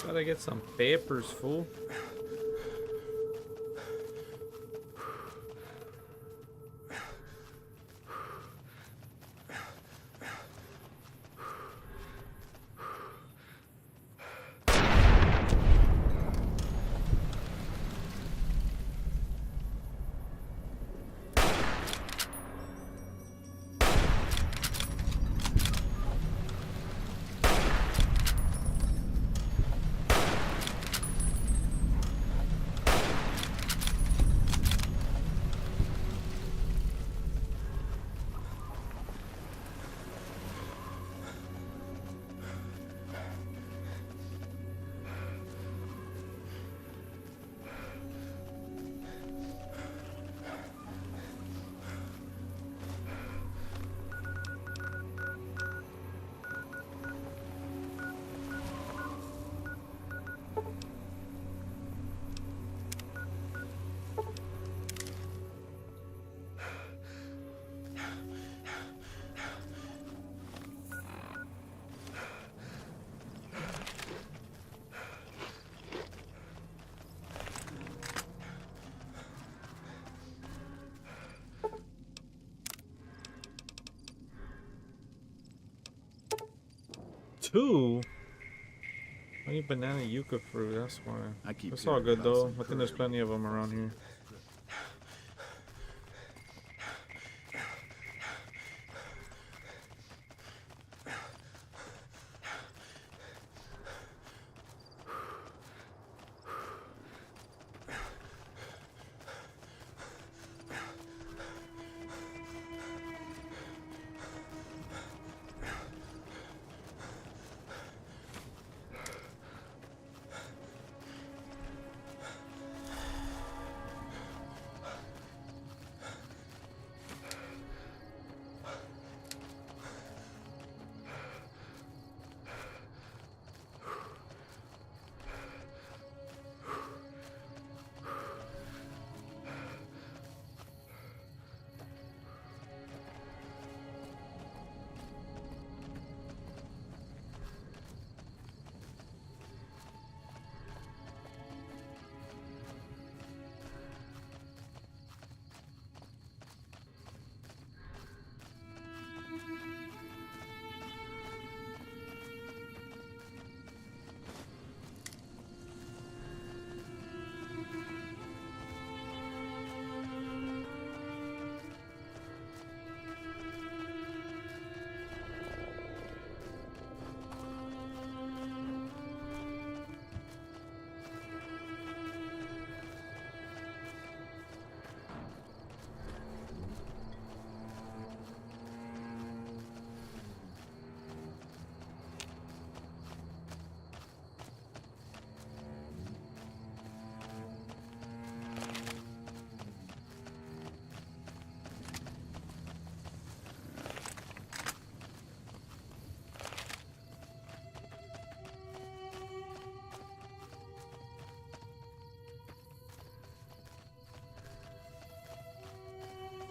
Gotta get some papers, fool. 2? I need banana yucca fruit, that's why. It's all good though. I think there's plenty of them around here.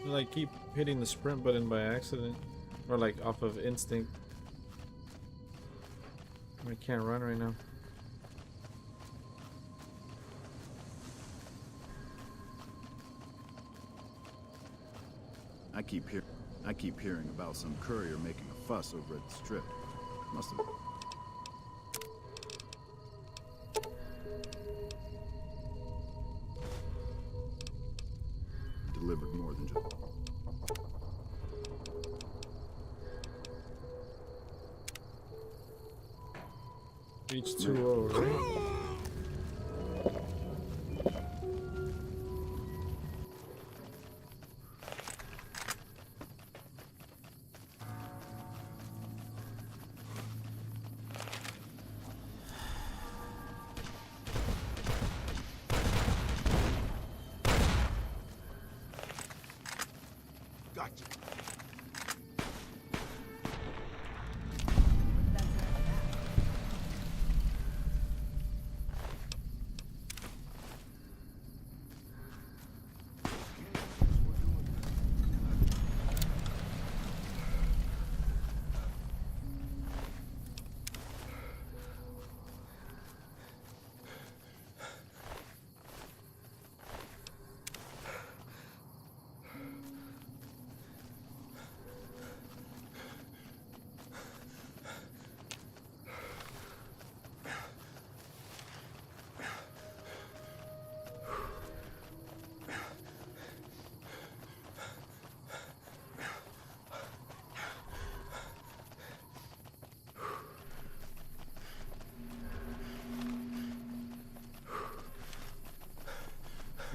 Like keep hitting the sprint button by accident, or like off of instinct. I can't run right now. I keep hearing about some courier making a fuss over at the strip. Must have. Delivered more than just. H2O, right? Gotcha.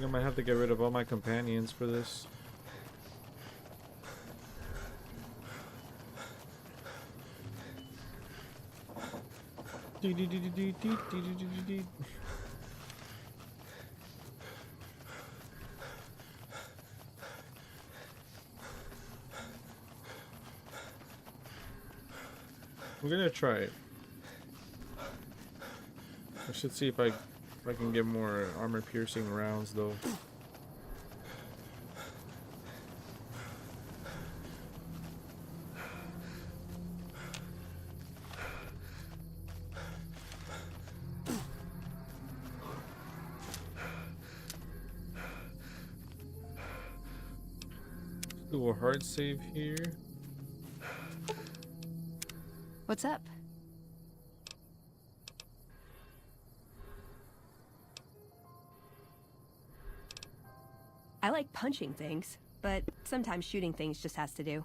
I might have to get rid of all my companions for this. We're gonna try it. I should see if I can get more armor piercing rounds though. Do a hard save here. What's up? I like punching things, but sometimes shooting things just has to do.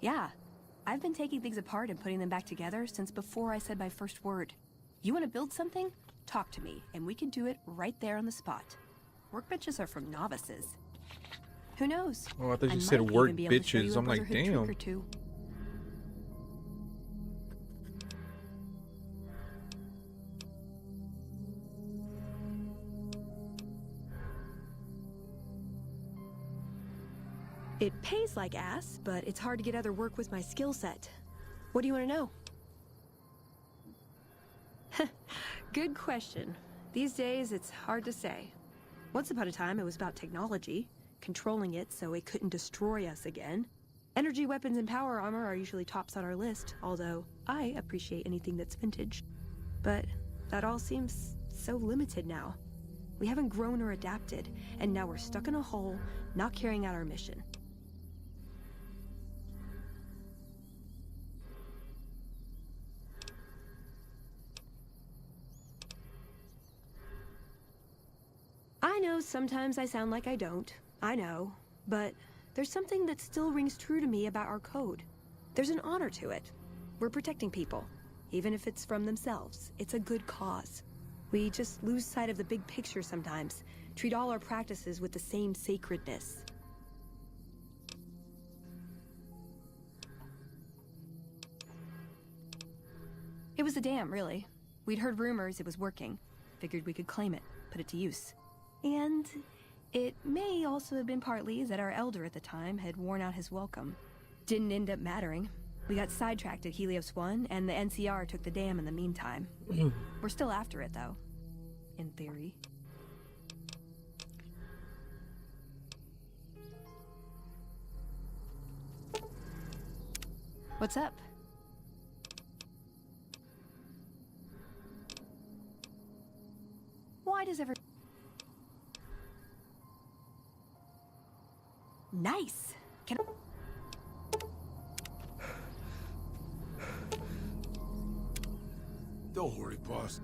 Yeah, I've been taking things apart and putting them back together since before I said my first word. You want to build something? Talk to me, and we can do it right there on the spot. Workbenches are from novices. Who knows? Oh, I thought you might said even work be able to show you bitches. a I'm like, Brotherhood trick damn. or two. It pays like ass, but it's hard to get other work with my skill set. What do you want to know? Good question. These days, it's hard to say. Once upon a time, it was about technology, controlling it so it couldn't destroy us again. Energy weapons and power armor are usually tops on our list, although I appreciate anything that's vintage. But that all seems so limited now. We haven't grown or adapted, and now we're stuck in a hole, not carrying out our mission. I know sometimes I sound like I don't. I know. But there's something that still rings true to me about our code. There's an honor to it. We're protecting people. Even if it's from themselves. It's a good cause. We just lose sight of the big picture sometimes. Treat all our practices with the same sacredness. It was a dam, really. We'd heard rumors it was working. Figured we could claim it, put it to use. And it may also have been partly that our elder at the time had worn out his welcome. Didn't end up mattering. We got sidetracked at Helios 1, and the NCR took the dam in the meantime. We're still after it, though. In theory. What's up? Why does every... Nice. Can Don't worry, boss.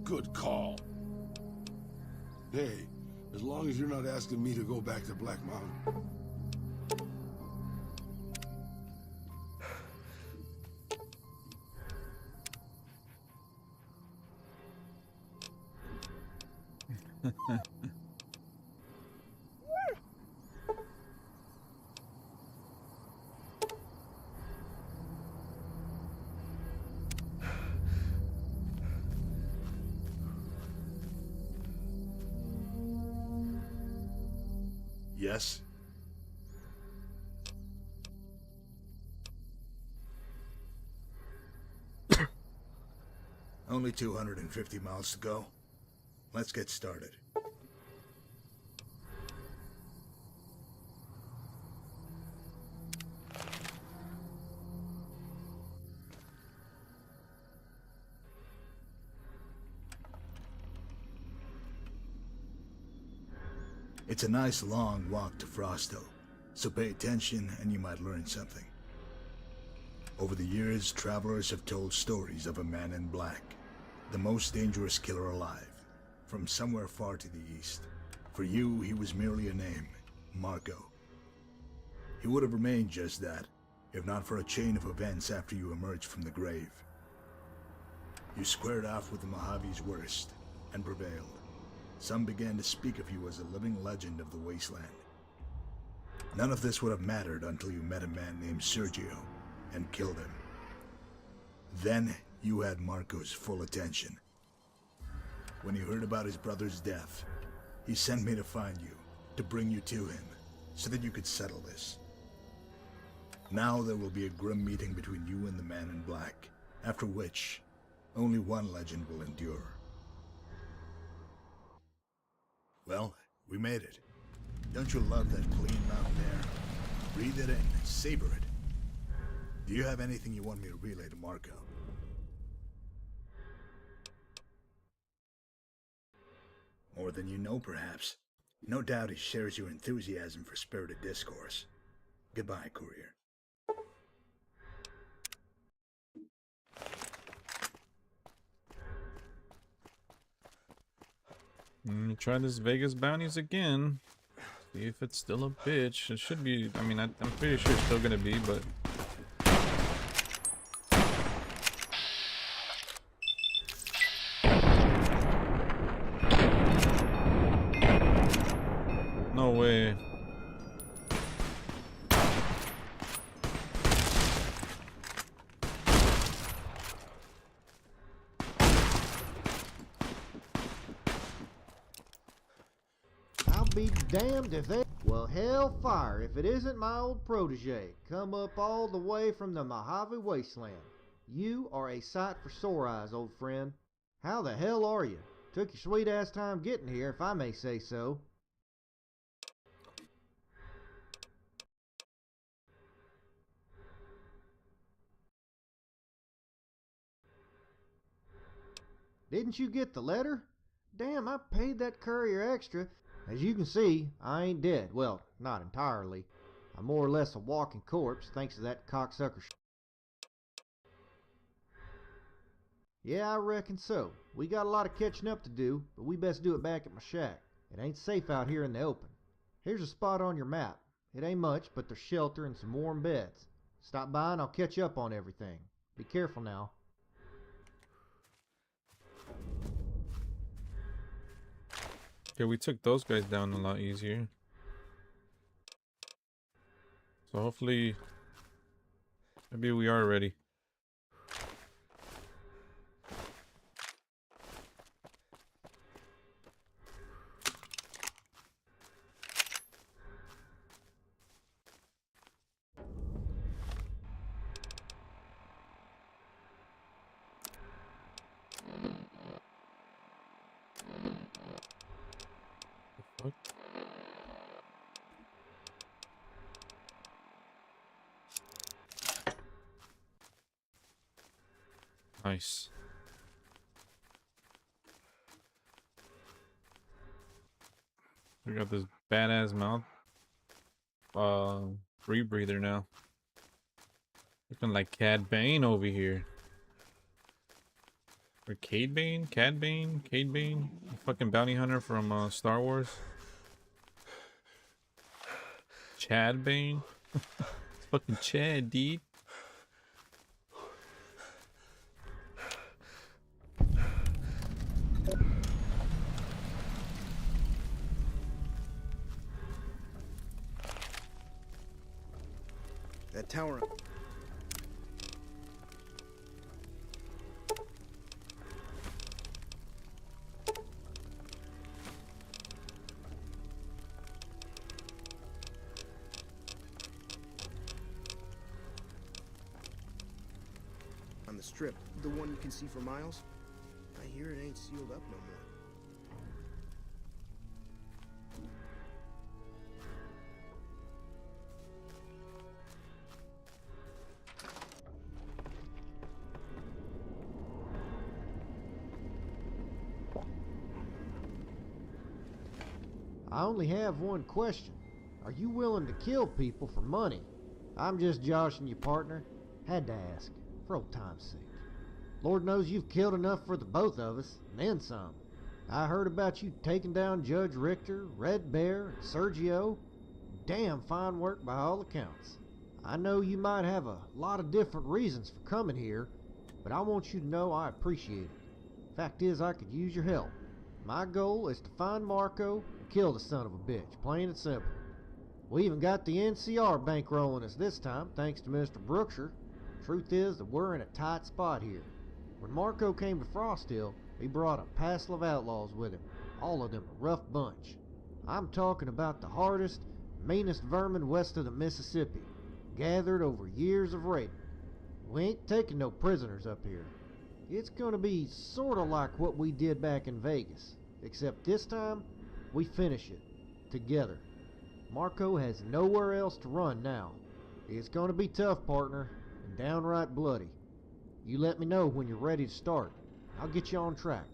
Good call. Hey, as long as you're not asking me to go back to Black Mountain. Yes? Only 250 miles to go. Let's get started. It's a nice long walk to Frosto, so pay attention and you might learn something. Over the years, travelers have told stories of a man in black, the most dangerous killer alive, from somewhere far to the east. For you, he was merely a name, Marco. He would have remained just that, if not for a chain of events after you emerged from the grave. You squared off with the Mojave's worst, and prevailed. Some began to speak of you as a living legend of the Wasteland. None of this would have mattered until you met a man named Sergio and killed him. Then you had Marco's full attention. When he heard about his brother's death, he sent me to find you, to bring you to him, so that you could settle this. Now there will be a grim meeting between you and the man in black, after which only one legend will endure. Well, we made it. Don't you love that clean mountain air? Breathe it in, savor it. Do you have anything you want me to relay to Marco? More than you know, perhaps. No doubt he shares your enthusiasm for spirited discourse. Goodbye, courier. Try this Vegas bounties again. See if it's still a bitch. It should be. I mean, I'm pretty sure it's still gonna be, but. No way. I'll be damned if they... Well, hellfire if it isn't my old protege, come up all the way from the Mojave Wasteland. You are a sight for sore eyes, old friend. How the hell are you? Took your sweet ass time getting here, if I may say so. Didn't you get the letter? Damn, I paid that courier extra. As you can see, I ain't dead. Well, not entirely. I'm more or less a walking corpse, thanks to that cocksucker. Yeah, I reckon so. We got a lot of catching up to do, but we best do it back at my shack. It ain't safe out here in the open. Here's a spot on your map. It ain't much, but there's shelter and some warm beds. Stop by and I'll catch up on everything. Be careful now. Yeah, we took those guys down a lot easier. So hopefully, maybe we are ready. What? Nice. We got this badass mouth rebreather now. Looking like Cad Bane over here. Or Cade Bane? Cad Bane? Cade Bane? The fucking bounty hunter from Star Wars. Chad Bane? It's fucking Chad, dude. That tower... on the strip, the one you can see for miles. I hear it ain't sealed up no more. I only have one question. Are you willing to kill people for money? I'm just joshing you, partner. Had to ask, for old time's sake. Lord knows you've killed enough for the both of us, and then some. I heard about you taking down Judge Richter, Red Bear, and Sergio. Damn fine work by all accounts. I know you might have a lot of different reasons for coming here, but I want you to know I appreciate it. Fact is, I could use your help. My goal is to find Marco and kill the son of a bitch, plain and simple. We even got the NCR bankrolling us this time, thanks to Mr. Brookshire. Truth is that we're in a tight spot here. When Marco came to Frost Hill, he brought a passel of outlaws with him, all of them a rough bunch. I'm talking about the hardest, meanest vermin west of the Mississippi, gathered over years of raiding. We ain't taking no prisoners up here. It's gonna be sorta like what we did back in Vegas, except this time, we finish it, together. Marco has nowhere else to run now. It's gonna be tough, partner, and downright bloody. You let me know when you're ready to start. I'll get you on track.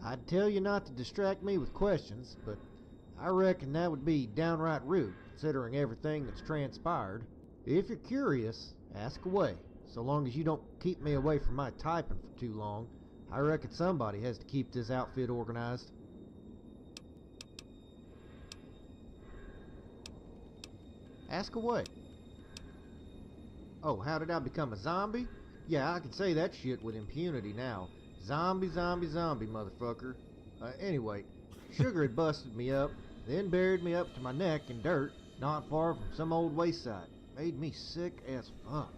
I'd tell you not to distract me with questions, but I reckon that would be downright rude, considering everything that's transpired. If you're curious, ask away. So long as you don't keep me away from my typing for too long, I reckon somebody has to keep this outfit organized. Ask away. Oh, how did I become a zombie? Yeah, I can say that shit with impunity now. Zombie, zombie, zombie, motherfucker. Anyway, Sugar had busted me up, then buried me up to my neck in dirt, not far from some old wayside. Made me sick as fuck.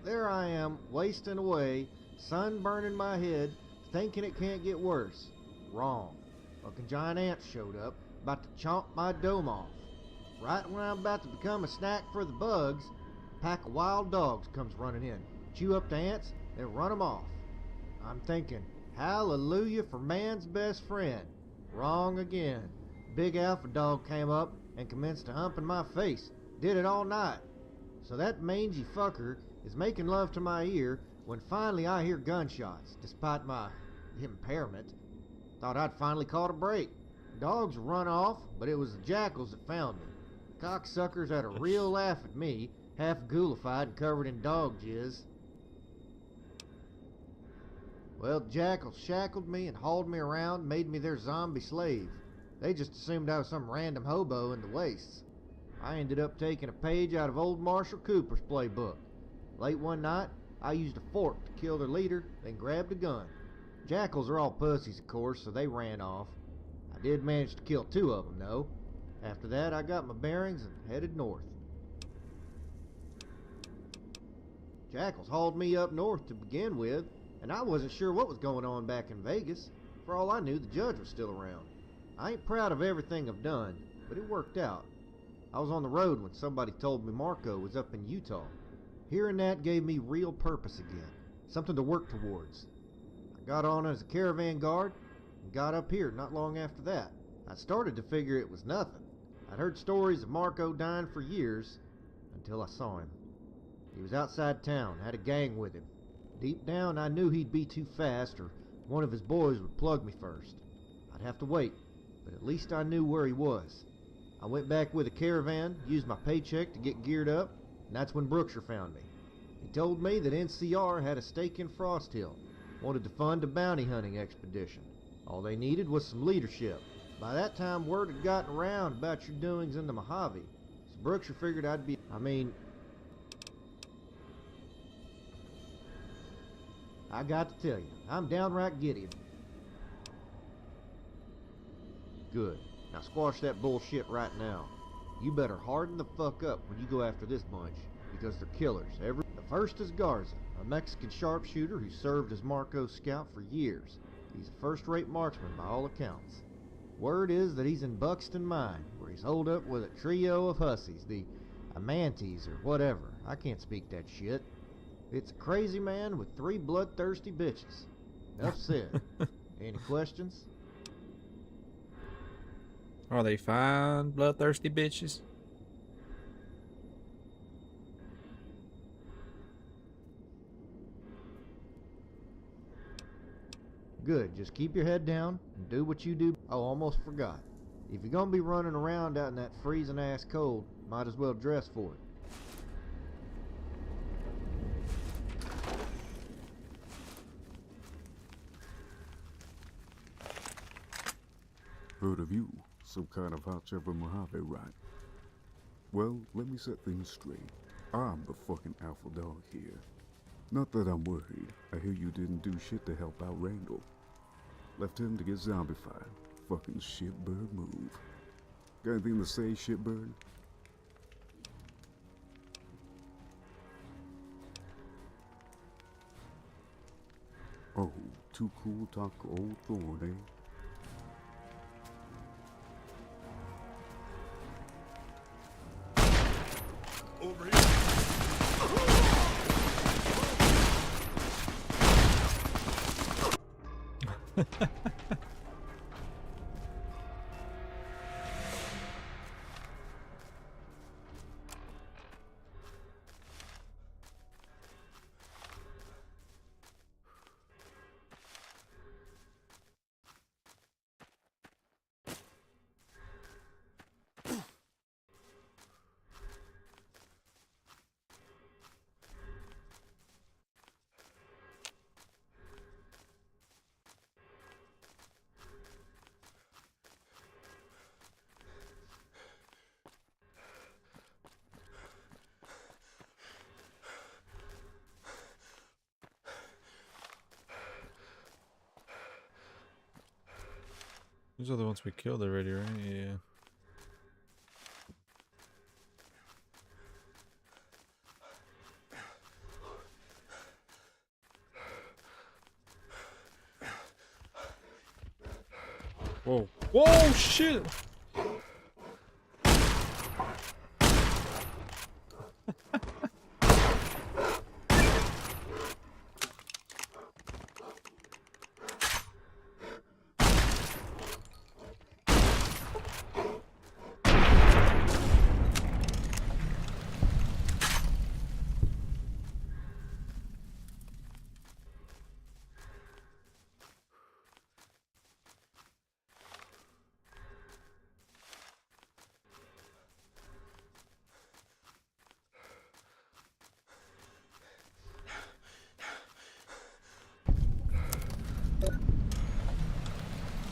There I am, wasting away, sun burning my head, thinking it can't get worse. Wrong. Fucking giant ants showed up, about to chomp my dome off. Right when I'm about to become a snack for the bugs, a pack of wild dogs comes running in, chew up the ants, then run them off. I'm thinking, hallelujah for man's best friend. Wrong again. Big alpha dog came up and commenced to humping my face. Did it all night. So that mangy fucker is making love to my ear when finally I hear gunshots, despite my impairment. Thought I'd finally caught a break. Dogs run off, but it was the jackals that found me. Cocksuckers had a real laugh at me, half ghoulified and covered in dog jizz. Well, the jackals shackled me and hauled me around and made me their zombie slave. They just assumed I was some random hobo in the wastes. I ended up taking a page out of old Marshall Cooper's playbook. Late one night, I used a fork to kill their leader, then grabbed a gun. Jackals are all pussies, of course, so they ran off. I did manage to kill 2 of them, though. After that, I got my bearings and headed north. Jackals hauled me up north to begin with, and I wasn't sure what was going on back in Vegas. For all I knew, the judge was still around. I ain't proud of everything I've done, but it worked out. I was on the road when somebody told me Marco was up in Utah. Hearing that gave me real purpose again, something to work towards. I got on as a caravan guard and got up here not long after that. I started to figure it was nothing. I'd heard stories of Marco dying for years until I saw him. He was outside town, had a gang with him. Deep down, I knew he'd be too fast or one of his boys would plug me first. I'd have to wait, but at least I knew where he was. I went back with a caravan, used my paycheck to get geared up, and that's when Brookshire found me. He told me that NCR had a stake in Frost Hill, wanted to fund a bounty hunting expedition. All they needed was some leadership. By that time, word had gotten around about your doings in the Mojave, so Brookshire figured I'd be... I got to tell you, I'm downright giddy. Good. Now squash that bullshit right now. You better harden the fuck up when you go after this bunch, because they're killers. The first is Garza, a Mexican sharpshooter who served as Marco's scout for years. He's a first-rate marksman by all accounts. Word is that he's in Buxton Mine, where he's holed up with a trio of hussies, the Amantes or whatever. I can't speak that shit. It's a crazy man with 3 bloodthirsty bitches. Enough said. Any questions? Are they fine, bloodthirsty bitches? Good, just keep your head down and do what you do. Oh, almost forgot. If you're gonna be running around out in that freezing ass cold, might as well dress for it. Heard of you. Some kind of hot chopper Mojave, right? Well, let me set things straight. I'm the fucking alpha dog here. Not that I'm worried. I hear you didn't do shit to help out Randall. Left him to get zombified. Fucking shitbird move. Got anything to say, shitbird? Oh, too cool to talk to old Thorn, eh? Over here. These are the ones we killed already, right? Yeah. Whoa. Whoa, shit!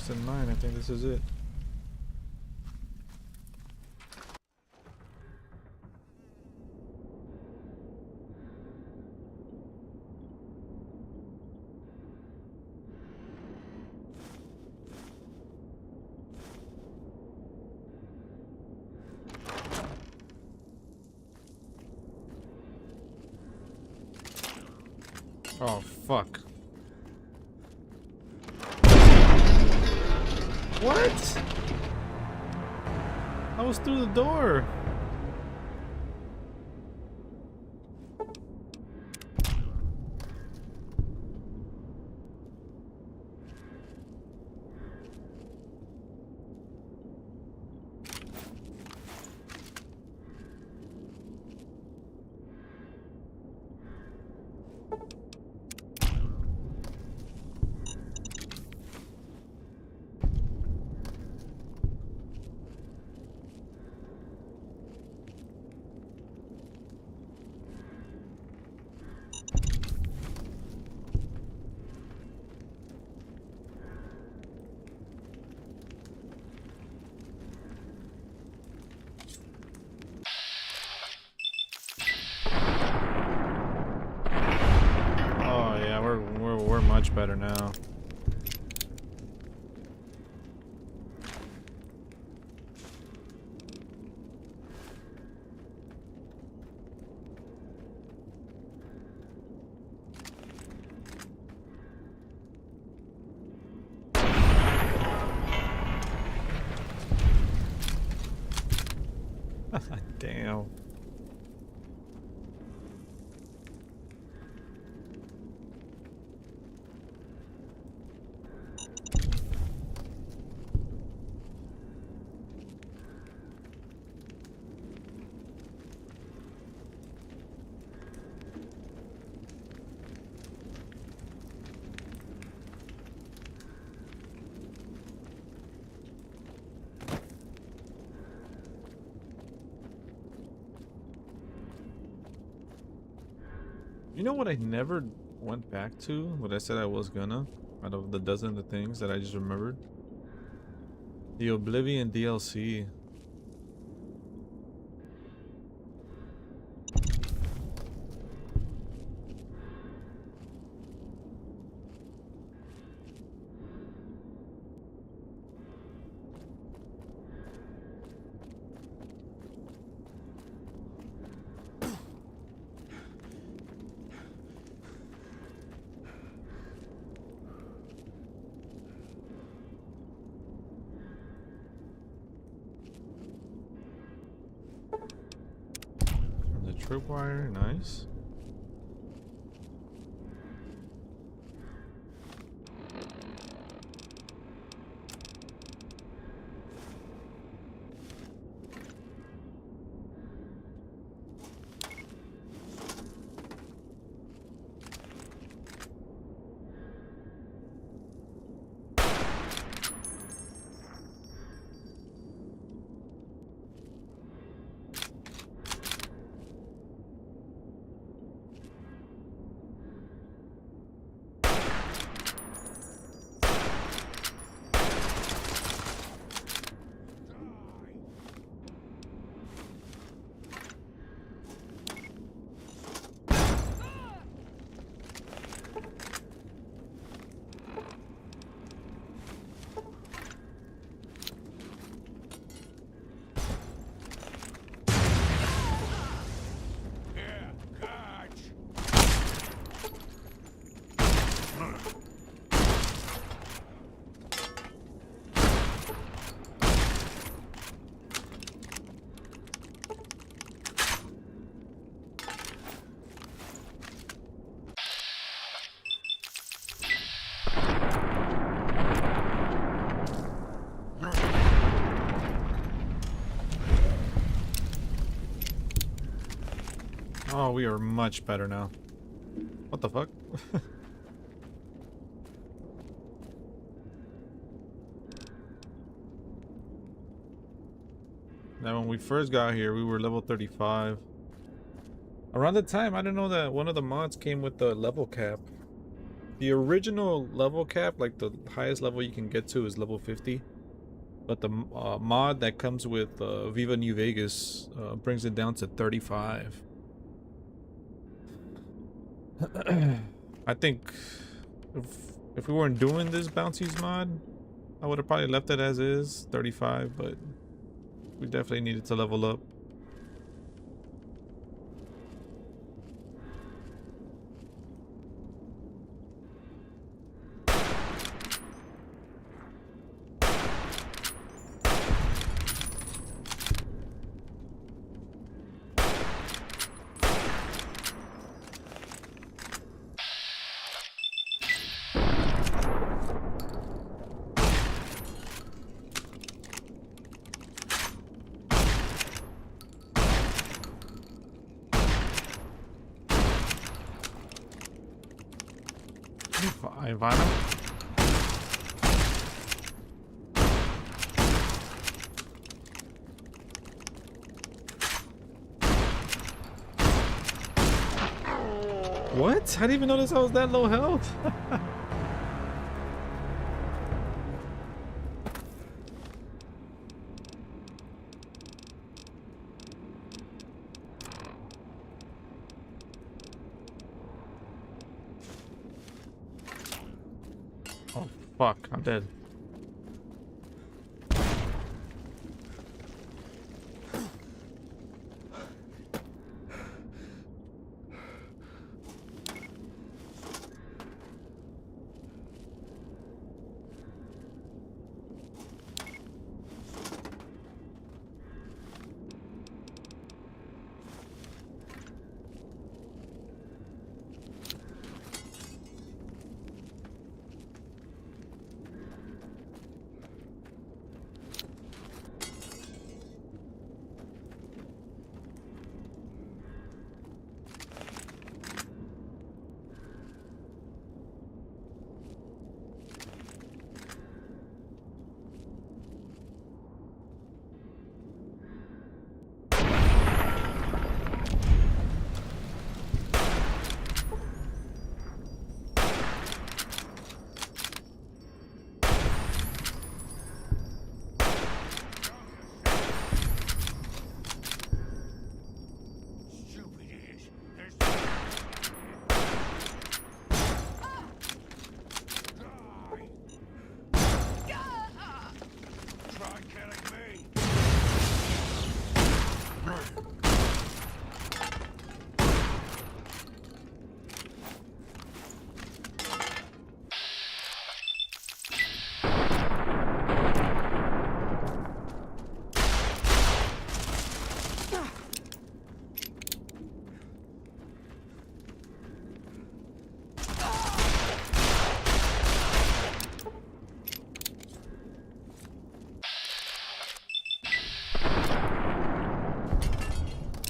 It's a 9, I think this is it. Oh, fuck. What? I was through the door. We're much better now. Damn. You know what I never went back to? What I said I was gonna? Out of the dozen of things that I just remembered? The Oblivion DLC. Tripwire, nice. Oh, we are much better now. What the fuck? Now, when we first got here, we were level 35. Around the time, I didn't know that one of the mods came with the level cap. The original level cap, like the highest level you can get to, is level 50. But the mod that comes with Viva New Vegas brings it down to 35. I think if we weren't doing this Bounties mod, I would have probably left it as is, 35, but we definitely needed to level up. Ivana? What? I didn't even notice I was that low health. Oh, fuck. I'm dead.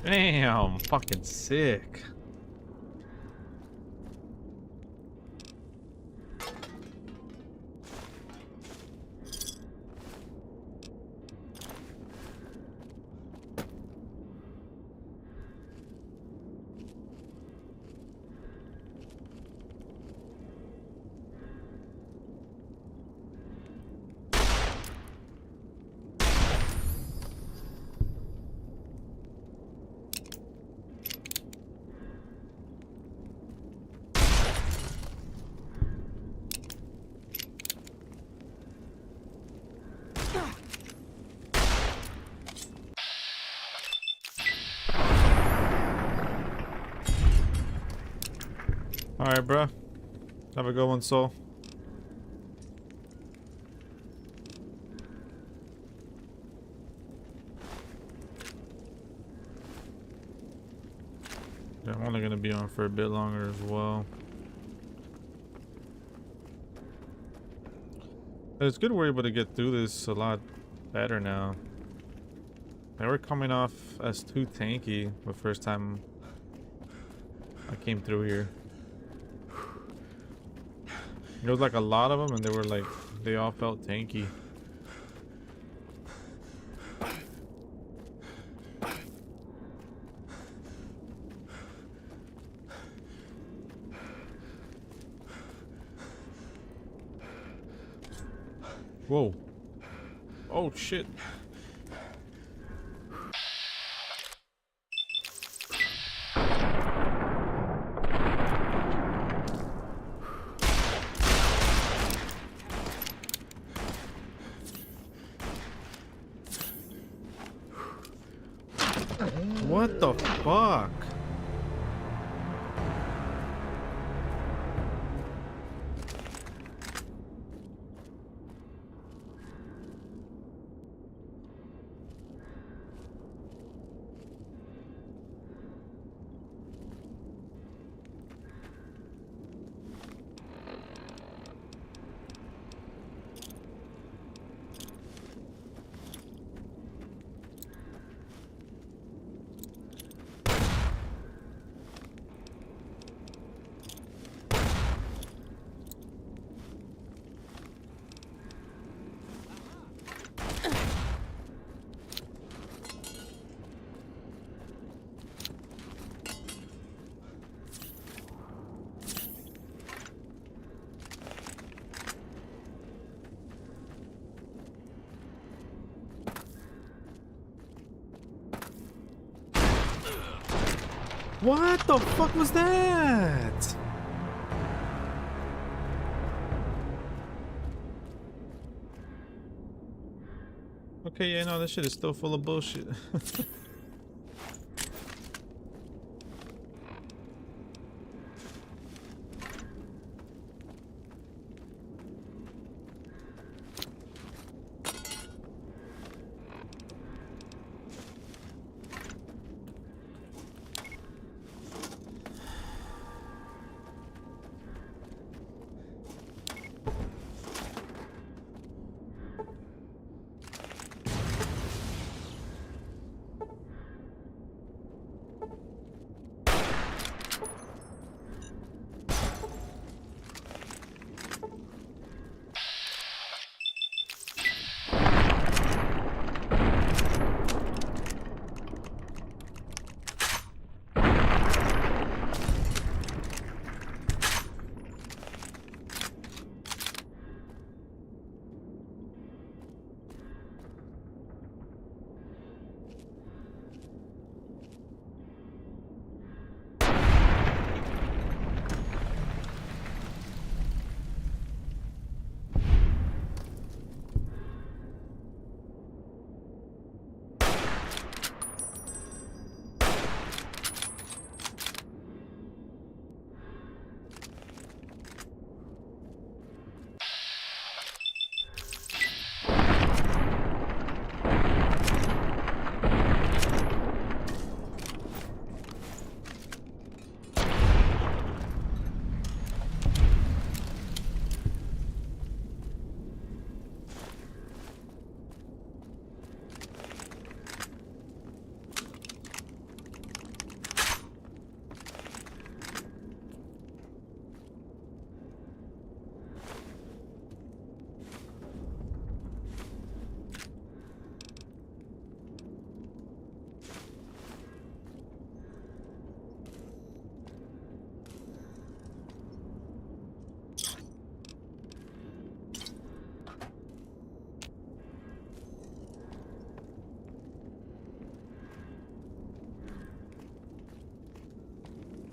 Damn, fucking sick. Alright, bro. Have a good one, Soul. Yeah, I'm only gonna be on for a bit longer as well. But it's good we're able to get through this a lot better now. They were coming off as too tanky the first time I came through here. There was like a lot of them, and they were like, they all felt tanky. Whoa. Oh shit. What the fuck? What the fuck was that? Okay, yeah, no, this shit is still full of bullshit.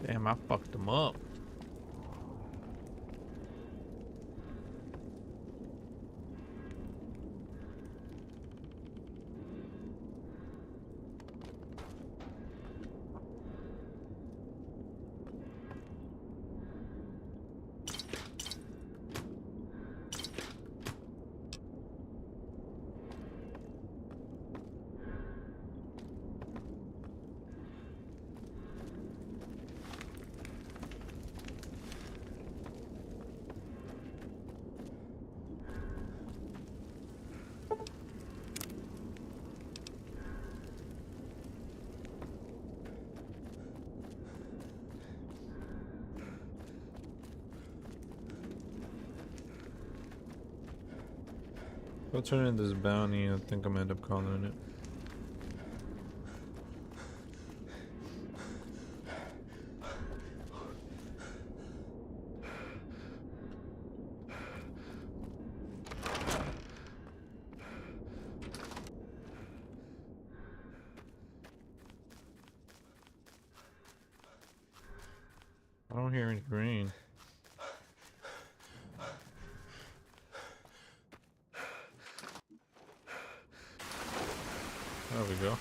Damn, I fucked him up. Go turn in this bounty. I think I'm gonna end up calling it. I don't hear any rain. There we go.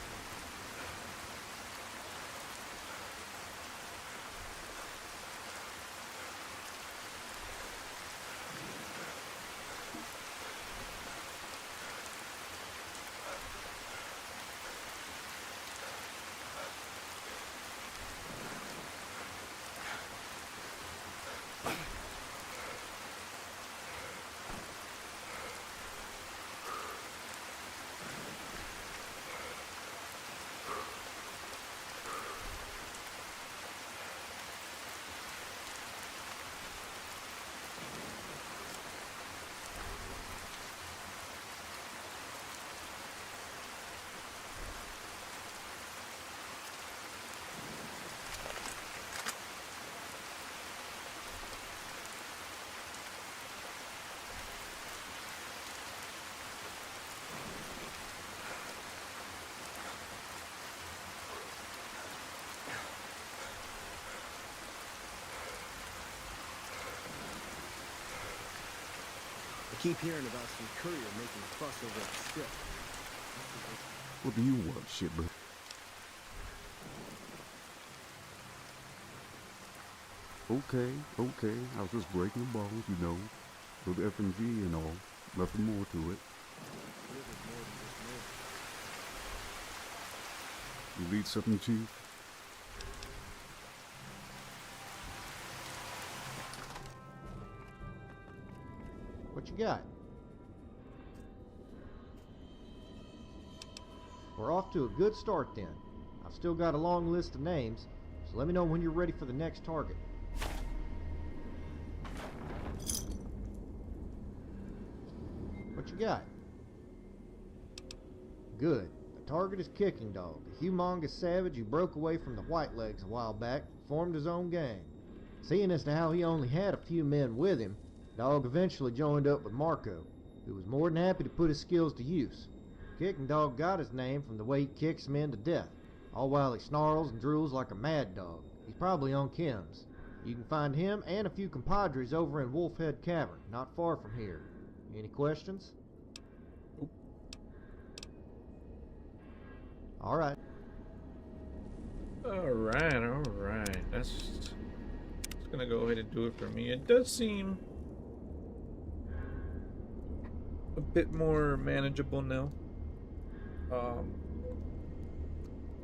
I keep hearing about some courier making a fuss over at the strip. What do you want, shitbird? Okay. I was just breaking the balls, you know. With F&G and all. Nothing more to it. You need something, Chief? What you got? We're off to a good start then. I've still got a long list of names, so let me know when you're ready for the next target. What you got? Good. The target is Kicking Dog, a humongous savage who broke away from the Whitelegs a while back and formed his own gang. Seeing as to how he only had a few men with him, Dog eventually joined up with Marco, who was more than happy to put his skills to use. Kicking Dog got his name from the way he kicks men to death, all while he snarls and drools like a mad dog. He's probably on chems. You can find him and a few compadres over in Wolfhead Cavern, not far from here. Any questions? Alright. Alright. That's gonna go ahead and do it for me. It does seem a bit more manageable now.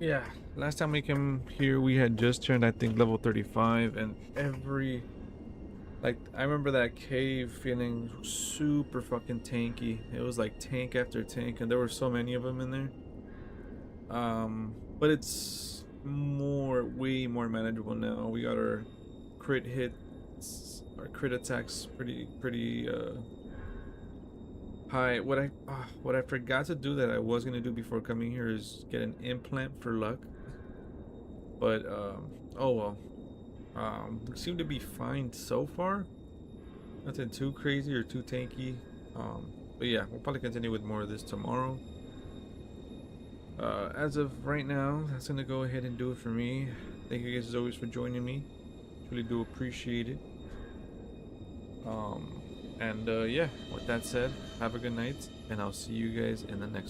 Yeah, last time we came here we had just turned, I think, level 35, and I remember that cave feeling super fucking tanky. It was like tank after tank, and there were so many of them in there. But it's way more manageable now. We got our crit hits, our crit attacks pretty high. What I forgot to do that I was gonna do before coming here is get an implant for luck. But oh well. We seem to be fine so far. Nothing too crazy or too tanky. But yeah, we'll probably continue with more of this tomorrow. As of right now, that's gonna go ahead and do it for me. Thank you guys as always for joining me. Really do appreciate it. Yeah, with that said, have a good night, and I'll see you guys in the next one.